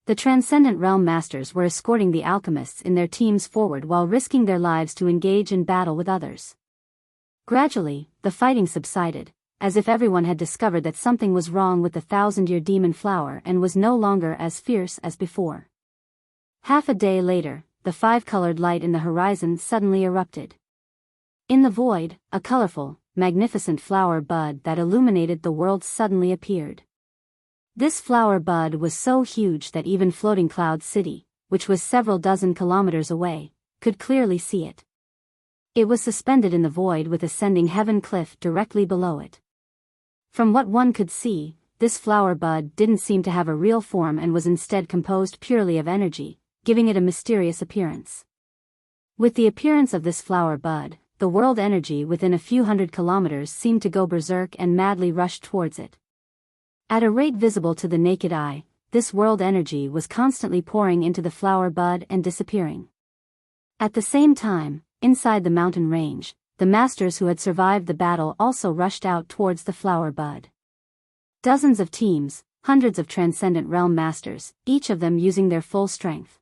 The Transcendent Realm Masters were escorting the alchemists in their teams forward while risking their lives to engage in battle with others. Gradually, the fighting subsided, as if everyone had discovered that something was wrong with the 1,000-year demon flower and was no longer as fierce as before. Half a day later, the five-colored light in the horizon suddenly erupted. In the void, a colorful, magnificent flower bud that illuminated the world suddenly appeared. This flower bud was so huge that even floating Cloud City, which was several dozen kilometers away, could clearly see it. It was suspended in the void with ascending heaven cliff directly below it. From what one could see, this flower bud didn't seem to have a real form and was instead composed purely of energy, giving it a mysterious appearance. With the appearance of this flower bud, the world energy within a few hundred kilometers seemed to go berserk and madly rush towards it. At a rate visible to the naked eye, this world energy was constantly pouring into the flower bud and disappearing. At the same time, inside the mountain range, the masters who had survived the battle also rushed out towards the flower bud. Dozens of teams, hundreds of transcendent realm masters, each of them using their full strength.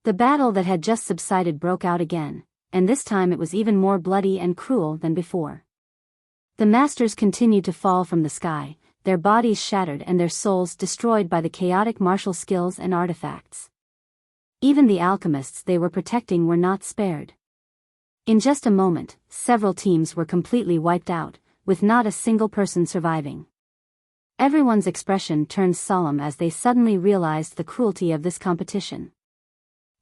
The battle that had just subsided broke out again, and this time it was even more bloody and cruel than before. The masters continued to fall from the sky, their bodies shattered and their souls destroyed by the chaotic martial skills and artifacts. Even the alchemists they were protecting were not spared. In just a moment, several teams were completely wiped out, with not a single person surviving. Everyone's expression turned solemn as they suddenly realized the cruelty of this competition.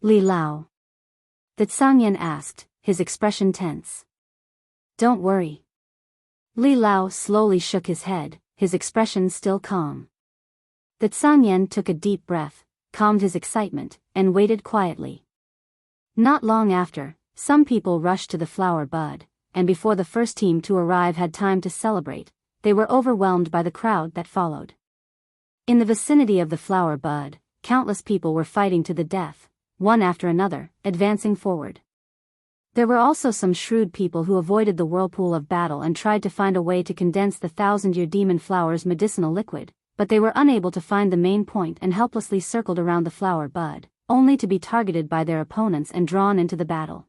Li Lao. The Tsangyan asked, his expression tense. Don't worry. Li Lao slowly shook his head, his expression still calm. The Tsangyan took a deep breath, calmed his excitement, and waited quietly. Not long after, some people rushed to the flower bud, and before the first team to arrive had time to celebrate, they were overwhelmed by the crowd that followed. In the vicinity of the flower bud, countless people were fighting to the death, one after another, advancing forward. There were also some shrewd people who avoided the whirlpool of battle and tried to find a way to condense the 1,000-year demon flower's medicinal liquid, but they were unable to find the main point and helplessly circled around the flower bud, only to be targeted by their opponents and drawn into the battle.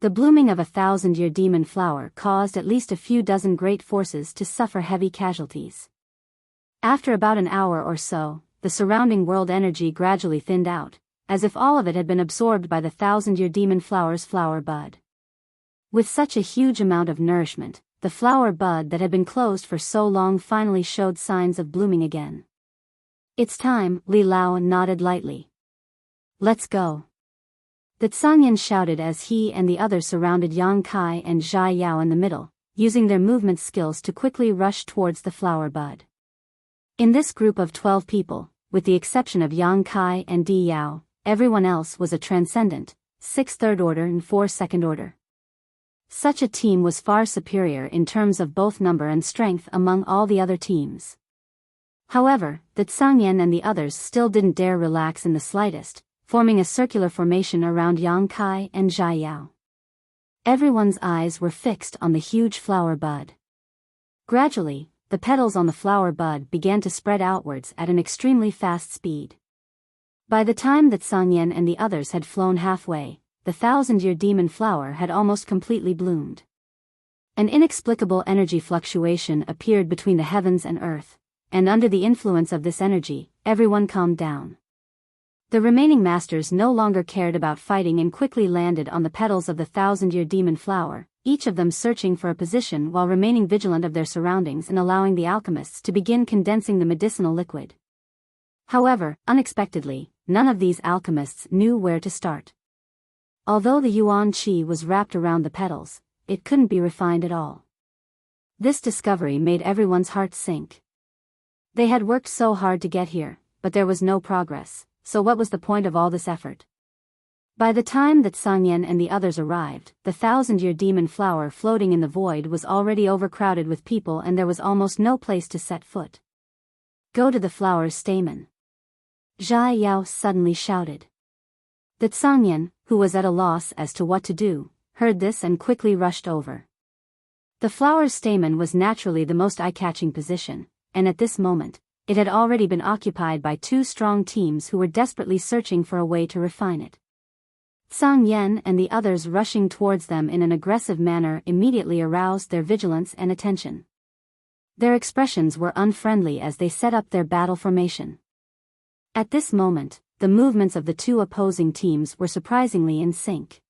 The blooming of a 1,000-year demon flower caused at least a few dozen great forces to suffer heavy casualties. After about an hour or so, the surrounding world energy gradually thinned out, as if all of it had been absorbed by the 1,000-year demon flower's flower bud. With such a huge amount of nourishment, the flower bud that had been closed for so long finally showed signs of blooming again. It's time, Li Lao nodded lightly. Let's go. The Tsangyan shouted as he and the others surrounded Yang Kai and Zhai Yao in the middle, using their movement skills to quickly rush towards the flower bud. In this group of 12 people, with the exception of Yang Kai and Di Yao, everyone else was a transcendent, 6 third order and 4 second order. Such a team was far superior in terms of both number and strength among all the other teams. However, the Tsangyan and the others still didn't dare relax in the slightest, forming a circular formation around Yang Kai and Zhai Yao. Everyone's eyes were fixed on the huge flower bud. Gradually, the petals on the flower bud began to spread outwards at an extremely fast speed. By the time that Tsangyan and the others had flown halfway, the 1,000-year demon flower had almost completely bloomed. An inexplicable energy fluctuation appeared between the heavens and earth, and under the influence of this energy, everyone calmed down. The remaining masters no longer cared about fighting and quickly landed on the petals of the 1,000-year demon flower, each of them searching for a position while remaining vigilant of their surroundings and allowing the alchemists to begin condensing the medicinal liquid. However, unexpectedly, none of these alchemists knew where to start. Although the yuan qi was wrapped around the petals, it couldn't be refined at all. This discovery made everyone's heart sink. They had worked so hard to get here, but there was no progress, so what was the point of all this effort? By the time that Tsangyan and the others arrived, the 1,000-year demon flower floating in the void was already overcrowded with people and there was almost no place to set foot. Go to the flower's stamen. Zhai Yao suddenly shouted. The Tsangyan, who was at a loss as to what to do, heard this and quickly rushed over. The flower's stamen was naturally the most eye-catching position, and at this moment, it had already been occupied by 2 strong teams who were desperately searching for a way to refine it. Sang Yen and the others rushing towards them in an aggressive manner immediately aroused their vigilance and attention. Their expressions were unfriendly as they set up their battle formation. At this moment, the movements of the two opposing teams were surprisingly in sync.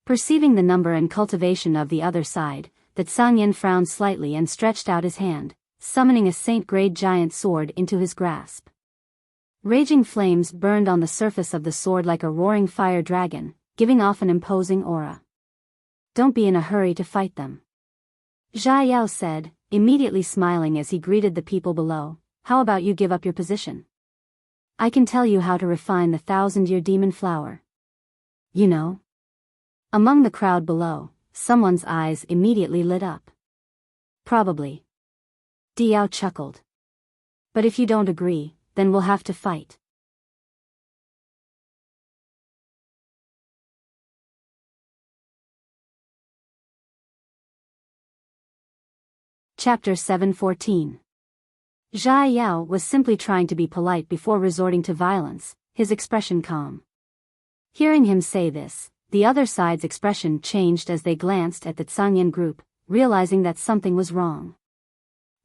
Perceiving the number and cultivation of the other side, that Sang Yen frowned slightly and stretched out his hand, summoning a saint-grade giant sword into his grasp. Raging flames burned on the surface of the sword like a roaring fire dragon, giving off an imposing aura. "Don't be in a hurry to fight them," Biyao said, immediately smiling as he greeted the people below. "How about you give up your position? I can tell you how to refine the 1,000-year demon flower. You know?" Among the crowd below, someone's eyes immediately lit up. "Probably." Biyao chuckled. "But if you don't agree, then we'll have to fight." Chapter 7:14. Biyao was simply trying to be polite before resorting to violence, his expression calm. Hearing him say this, the other side's expression changed as they glanced at the Sang Yen group, realizing that something was wrong.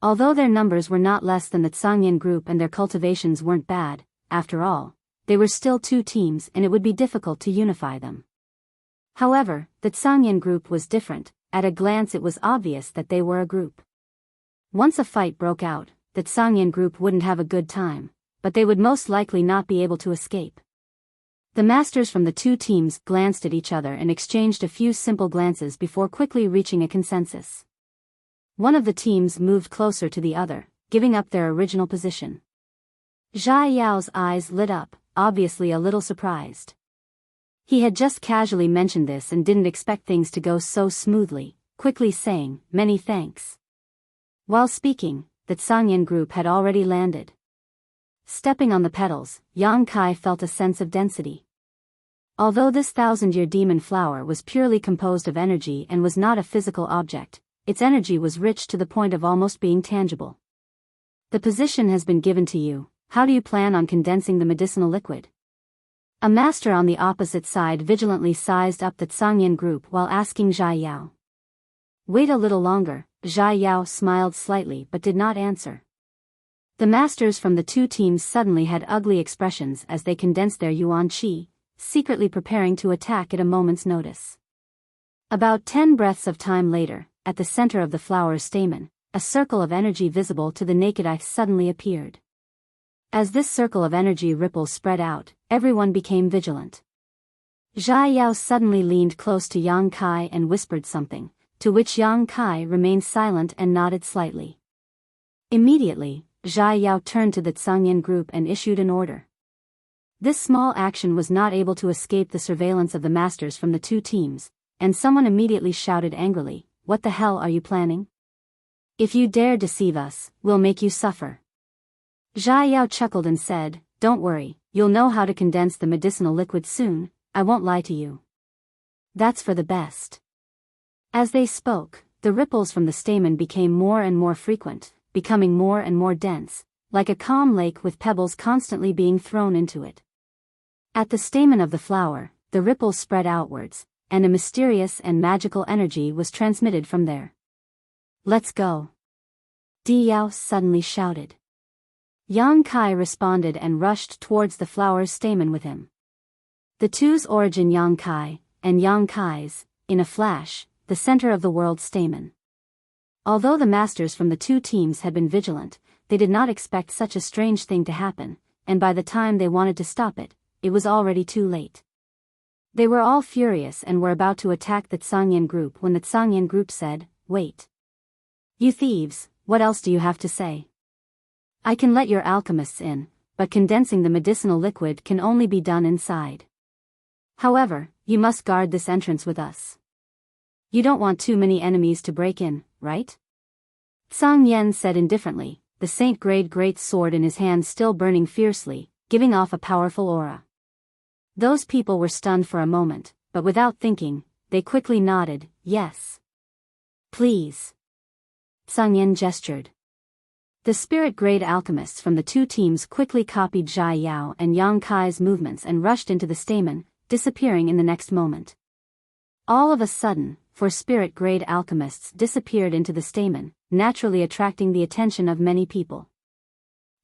Although their numbers were not less than the Sang Yen group and their cultivations weren't bad, after all, they were still two teams and it would be difficult to unify them. However, the Sang Yen group was different. At a glance it was obvious that they were a group. Once a fight broke out, the Sang Yen group wouldn't have a good time, but they would most likely not be able to escape. The masters from the two teams glanced at each other and exchanged a few simple glances before quickly reaching a consensus. One of the teams moved closer to the other, giving up their original position. Biyao's eyes lit up, obviously a little surprised. He had just casually mentioned this and didn't expect things to go so smoothly, quickly saying, "Many thanks." While speaking, the Sang Yen group had already landed. Stepping on the petals, Yang Kai felt a sense of density. Although this 1,000-year demon flower was purely composed of energy and was not a physical object, its energy was rich to the point of almost being tangible. "The position has been given to you. How do you plan on condensing the medicinal liquid?" A master on the opposite side vigilantly sized up the Sang Yen group while asking Biyao. "Wait a little longer." Biyao smiled slightly but did not answer. The masters from the two teams suddenly had ugly expressions as they condensed their yuan qi, secretly preparing to attack at a moment's notice. About 10 breaths of time later, at the center of the flower's stamen, a circle of energy visible to the naked eye suddenly appeared. As this circle of energy ripples spread out, everyone became vigilant. Biyao suddenly leaned close to Yang Kai and whispered something, to which Yang Kai remained silent and nodded slightly. Immediately, Biyao turned to the Sang Yen group and issued an order. This small action was not able to escape the surveillance of the masters from the two teams, and someone immediately shouted angrily, "What the hell are you planning? If you dare deceive us, we'll make you suffer." Biyao chuckled and said, "Don't worry, you'll know how to condense the medicinal liquid soon. I won't lie to you. That's for the best." As they spoke, the ripples from the stamen became more and more frequent, becoming more and more dense, like a calm lake with pebbles constantly being thrown into it. At the stamen of the flower, the ripples spread outwards, and a mysterious and magical energy was transmitted from there. "Let's go!" Biyao suddenly shouted. Yang Kai responded and rushed towards the flower's stamen with him. The two's origin Yang Kai, and Yang Kai's, in a flash, the center of the world's stamen. Although the masters from the two teams had been vigilant, they did not expect such a strange thing to happen, and by the time they wanted to stop it, it was already too late. They were all furious and were about to attack the Sang Yen group when the Sang Yen group said, "Wait. You thieves, what else do you have to say? I can let your alchemists in, but condensing the medicinal liquid can only be done inside. However, you must guard this entrance with us. You don't want too many enemies to break in, right?" Sang Yen said indifferently, the saint-grade great sword in his hand still burning fiercely, giving off a powerful aura. Those people were stunned for a moment, but without thinking, they quickly nodded, "Yes. Please." Sang Yen gestured. The spirit-grade alchemists from the two teams quickly copied Biyao and Yang Kai's movements and rushed into the stamen, disappearing in the next moment. All of a sudden, 4 spirit-grade alchemists disappeared into the stamen, naturally attracting the attention of many people.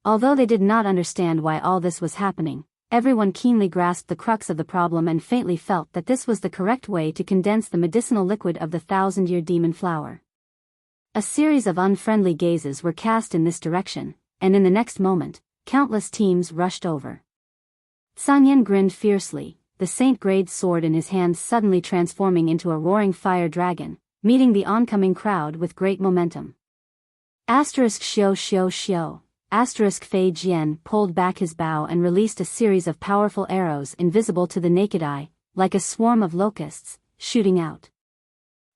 Although they did not understand why all this was happening, everyone keenly grasped the crux of the problem and faintly felt that this was the correct way to condense the medicinal liquid of the 1,000-year demon flower. A series of unfriendly gazes were cast in this direction, and in the next moment, countless teams rushed over. Sang Yen grinned fiercely, the saint-grade sword in his hand suddenly transforming into a roaring fire dragon, meeting the oncoming crowd with great momentum. Xiao xiao xiao. Fei Jian pulled back his bow and released a series of powerful arrows invisible to the naked eye, like a swarm of locusts, shooting out.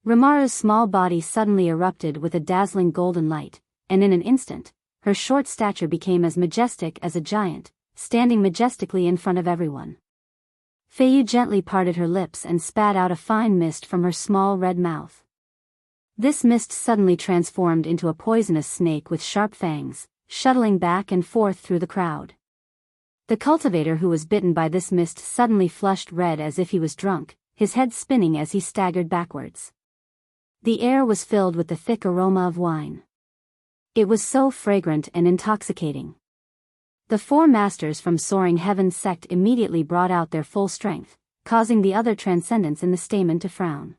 Rimaru's small body suddenly erupted with a dazzling golden light, and in an instant, her short stature became as majestic as a giant, standing majestically in front of everyone. Fei Yu gently parted her lips and spat out a fine mist from her small red mouth. This mist suddenly transformed into a poisonous snake with sharp fangs, shuttling back and forth through the crowd. The cultivator who was bitten by this mist suddenly flushed red as if he was drunk, his head spinning as he staggered backwards. The air was filled with the thick aroma of wine. It was so fragrant and intoxicating. The 4 masters from Soaring Heaven's sect immediately brought out their full strength, causing the other transcendents in the stamen to frown.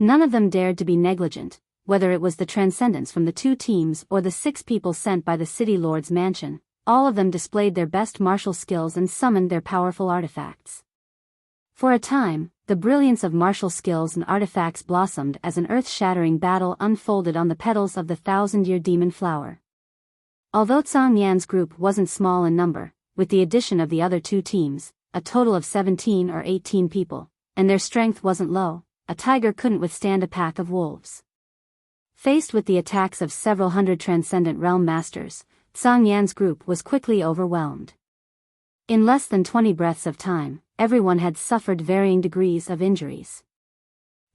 None of them dared to be negligent, whether it was the transcendents from the 2 teams or the 6 people sent by the city lord's mansion. All of them displayed their best martial skills and summoned their powerful artifacts. For a time, the brilliance of martial skills and artifacts blossomed as an earth-shattering battle unfolded on the petals of the 1,000-year demon flower. Although Zhang Yan's group wasn't small in number, with the addition of the other 2 teams, a total of 17 or 18 people, and their strength wasn't low, a tiger couldn't withstand a pack of wolves. Faced with the attacks of several hundred transcendent realm masters, Zhang Yan's group was quickly overwhelmed. In less than 20 breaths of time, everyone had suffered varying degrees of injuries.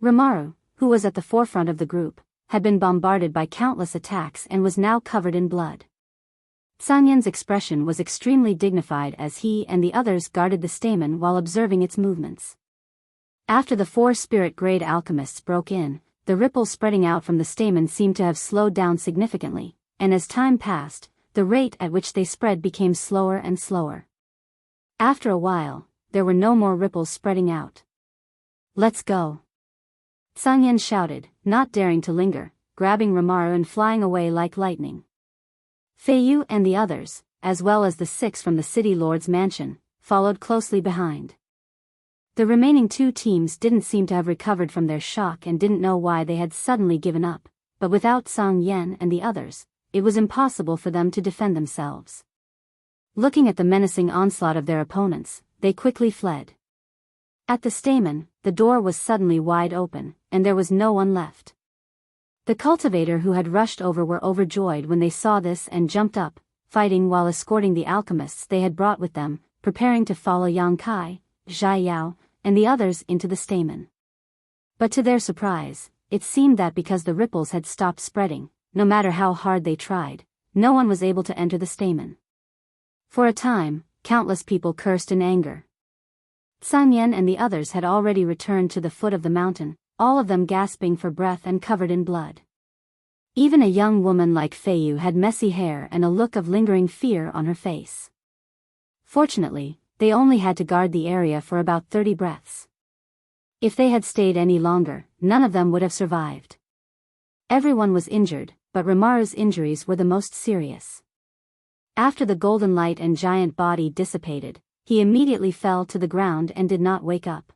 Rimaru, who was at the forefront of the group, had been bombarded by countless attacks and was now covered in blood. Zhang Yan's expression was extremely dignified as he and the others guarded the stamen while observing its movements. After the 4 spirit-grade alchemists broke in, the ripples spreading out from the stamen seemed to have slowed down significantly, and as time passed, the rate at which they spread became slower and slower. After a while, there were no more ripples spreading out. "Let's go!" Zhang Yan shouted, not daring to linger, grabbing Rimaru and flying away like lightning. Fei Yu and the others, as well as the 6 from the city lord's mansion, followed closely behind. The remaining 2 teams didn't seem to have recovered from their shock and didn't know why they had suddenly given up, but without Zhang Yan and the others, it was impossible for them to defend themselves. Looking at the menacing onslaught of their opponents, they quickly fled. At the stamen, the door was suddenly wide open, and there was no one left. The cultivator who had rushed over were overjoyed when they saw this and jumped up, fighting while escorting the alchemists they had brought with them, preparing to follow Yang Kai, Zhai Yao, and the others into the stamen. But to their surprise, it seemed that because the ripples had stopped spreading, no matter how hard they tried, no one was able to enter the stamen. For a time, countless people cursed in anger. Zhang Yan and the others had already returned to the foot of the mountain, all of them gasping for breath and covered in blood. Even a young woman like Fei Yu had messy hair and a look of lingering fear on her face. Fortunately, they only had to guard the area for about 30 breaths. If they had stayed any longer, none of them would have survived. Everyone was injured, but Rimaru's injuries were the most serious. After the golden light and giant body dissipated, he immediately fell to the ground and did not wake up.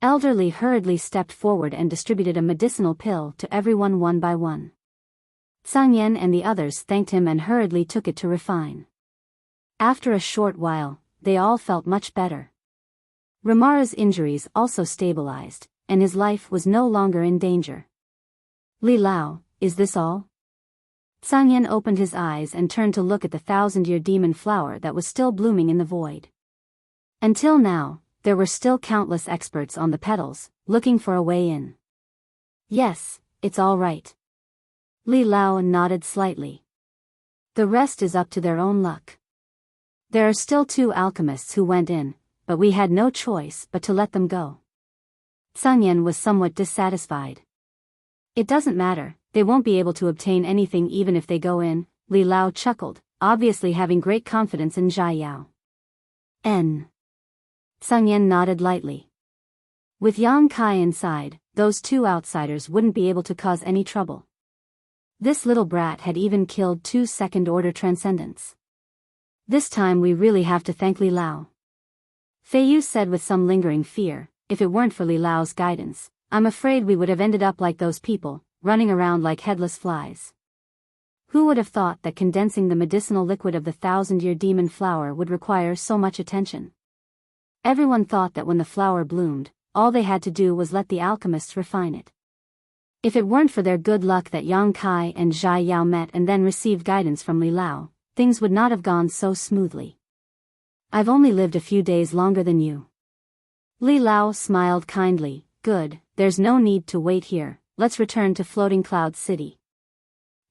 Elderly hurriedly stepped forward and distributed a medicinal pill to everyone one by one. Zhang Yan and the others thanked him and hurriedly took it to refine. After a short while, they all felt much better. Rimaru's injuries also stabilized, and his life was no longer in danger. "Li Lao, is this all?" Zhang Yan opened his eyes and turned to look at the 1,000-year demon flower that was still blooming in the void. Until now, there were still countless experts on the petals, looking for a way in. "Yes, it's all right." Li Lao nodded slightly. "The rest is up to their own luck. There are still 2 alchemists who went in, but we had no choice but to let them go. Sun Yan was somewhat dissatisfied. It doesn't matter, they won't be able to obtain anything even if they go in, Li Lao chuckled, obviously having great confidence in Biyao. Sun Yan nodded lightly. With Yang Kai inside, those two outsiders wouldn't be able to cause any trouble. This little brat had even killed 2 second-order transcendents. This time we really have to thank Li Lao. Fei Yu said with some lingering fear, if it weren't for Li Lao's guidance, I'm afraid we would have ended up like those people, running around like headless flies. Who would have thought that condensing the medicinal liquid of the 1,000-year demon flower would require so much attention? Everyone thought that when the flower bloomed, all they had to do was let the alchemists refine it. If it weren't for their good luck that Yang Kai and Biyao met and then received guidance from Li Lao, things would not have gone so smoothly. I've only lived a few days longer than you. Li Lao smiled kindly, good, there's no need to wait here, let's return to Floating Cloud City.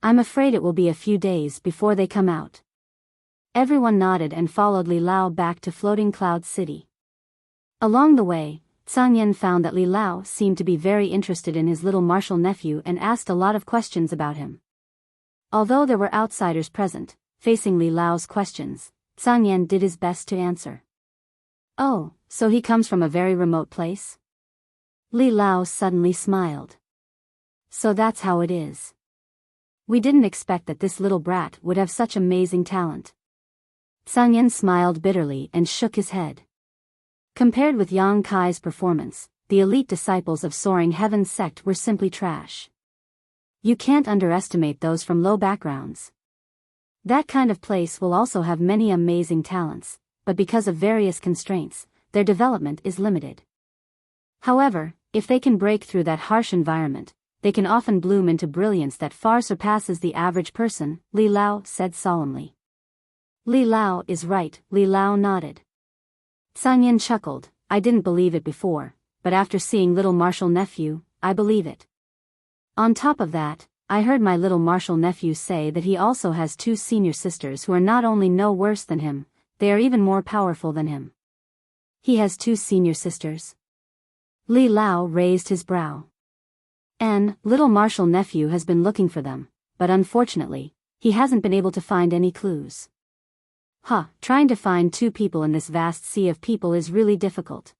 I'm afraid it will be a few days before they come out. Everyone nodded and followed Li Lao back to Floating Cloud City. Along the way, Sun Yan found that Li Lao seemed to be very interested in his little martial nephew and asked a lot of questions about him. Although there were outsiders present, facing Li Lao's questions, Sun Yan did his best to answer. Oh, so he comes from a very remote place? Li Lao suddenly smiled. So that's how it is. We didn't expect that this little brat would have such amazing talent. Sun Yan smiled bitterly and shook his head. Compared with Yang Kai's performance, the elite disciples of Soaring Heaven's sect were simply trash. You can't underestimate those from low backgrounds. That kind of place will also have many amazing talents, but because of various constraints, their development is limited. However, if they can break through that harsh environment, they can often bloom into brilliance that far surpasses the average person, Li Lao said solemnly. Li Lao is right, Li Lao nodded. Sun Yan chuckled, I didn't believe it before, but after seeing little martial nephew, I believe it. On top of that, I heard my little martial nephew say that he also has 2 senior sisters who are not only no worse than him, they are even more powerful than him. He has 2 senior sisters? Li Lao raised his brow. Little martial nephew has been looking for them, but unfortunately, he hasn't been able to find any clues. Trying to find 2 people in this vast sea of people is really difficult.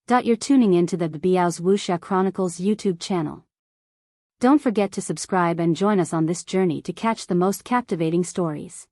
You're tuning into the Biyao's Wuxia Chronicles YouTube channel. Don't forget to subscribe and join us on this journey to catch the most captivating stories.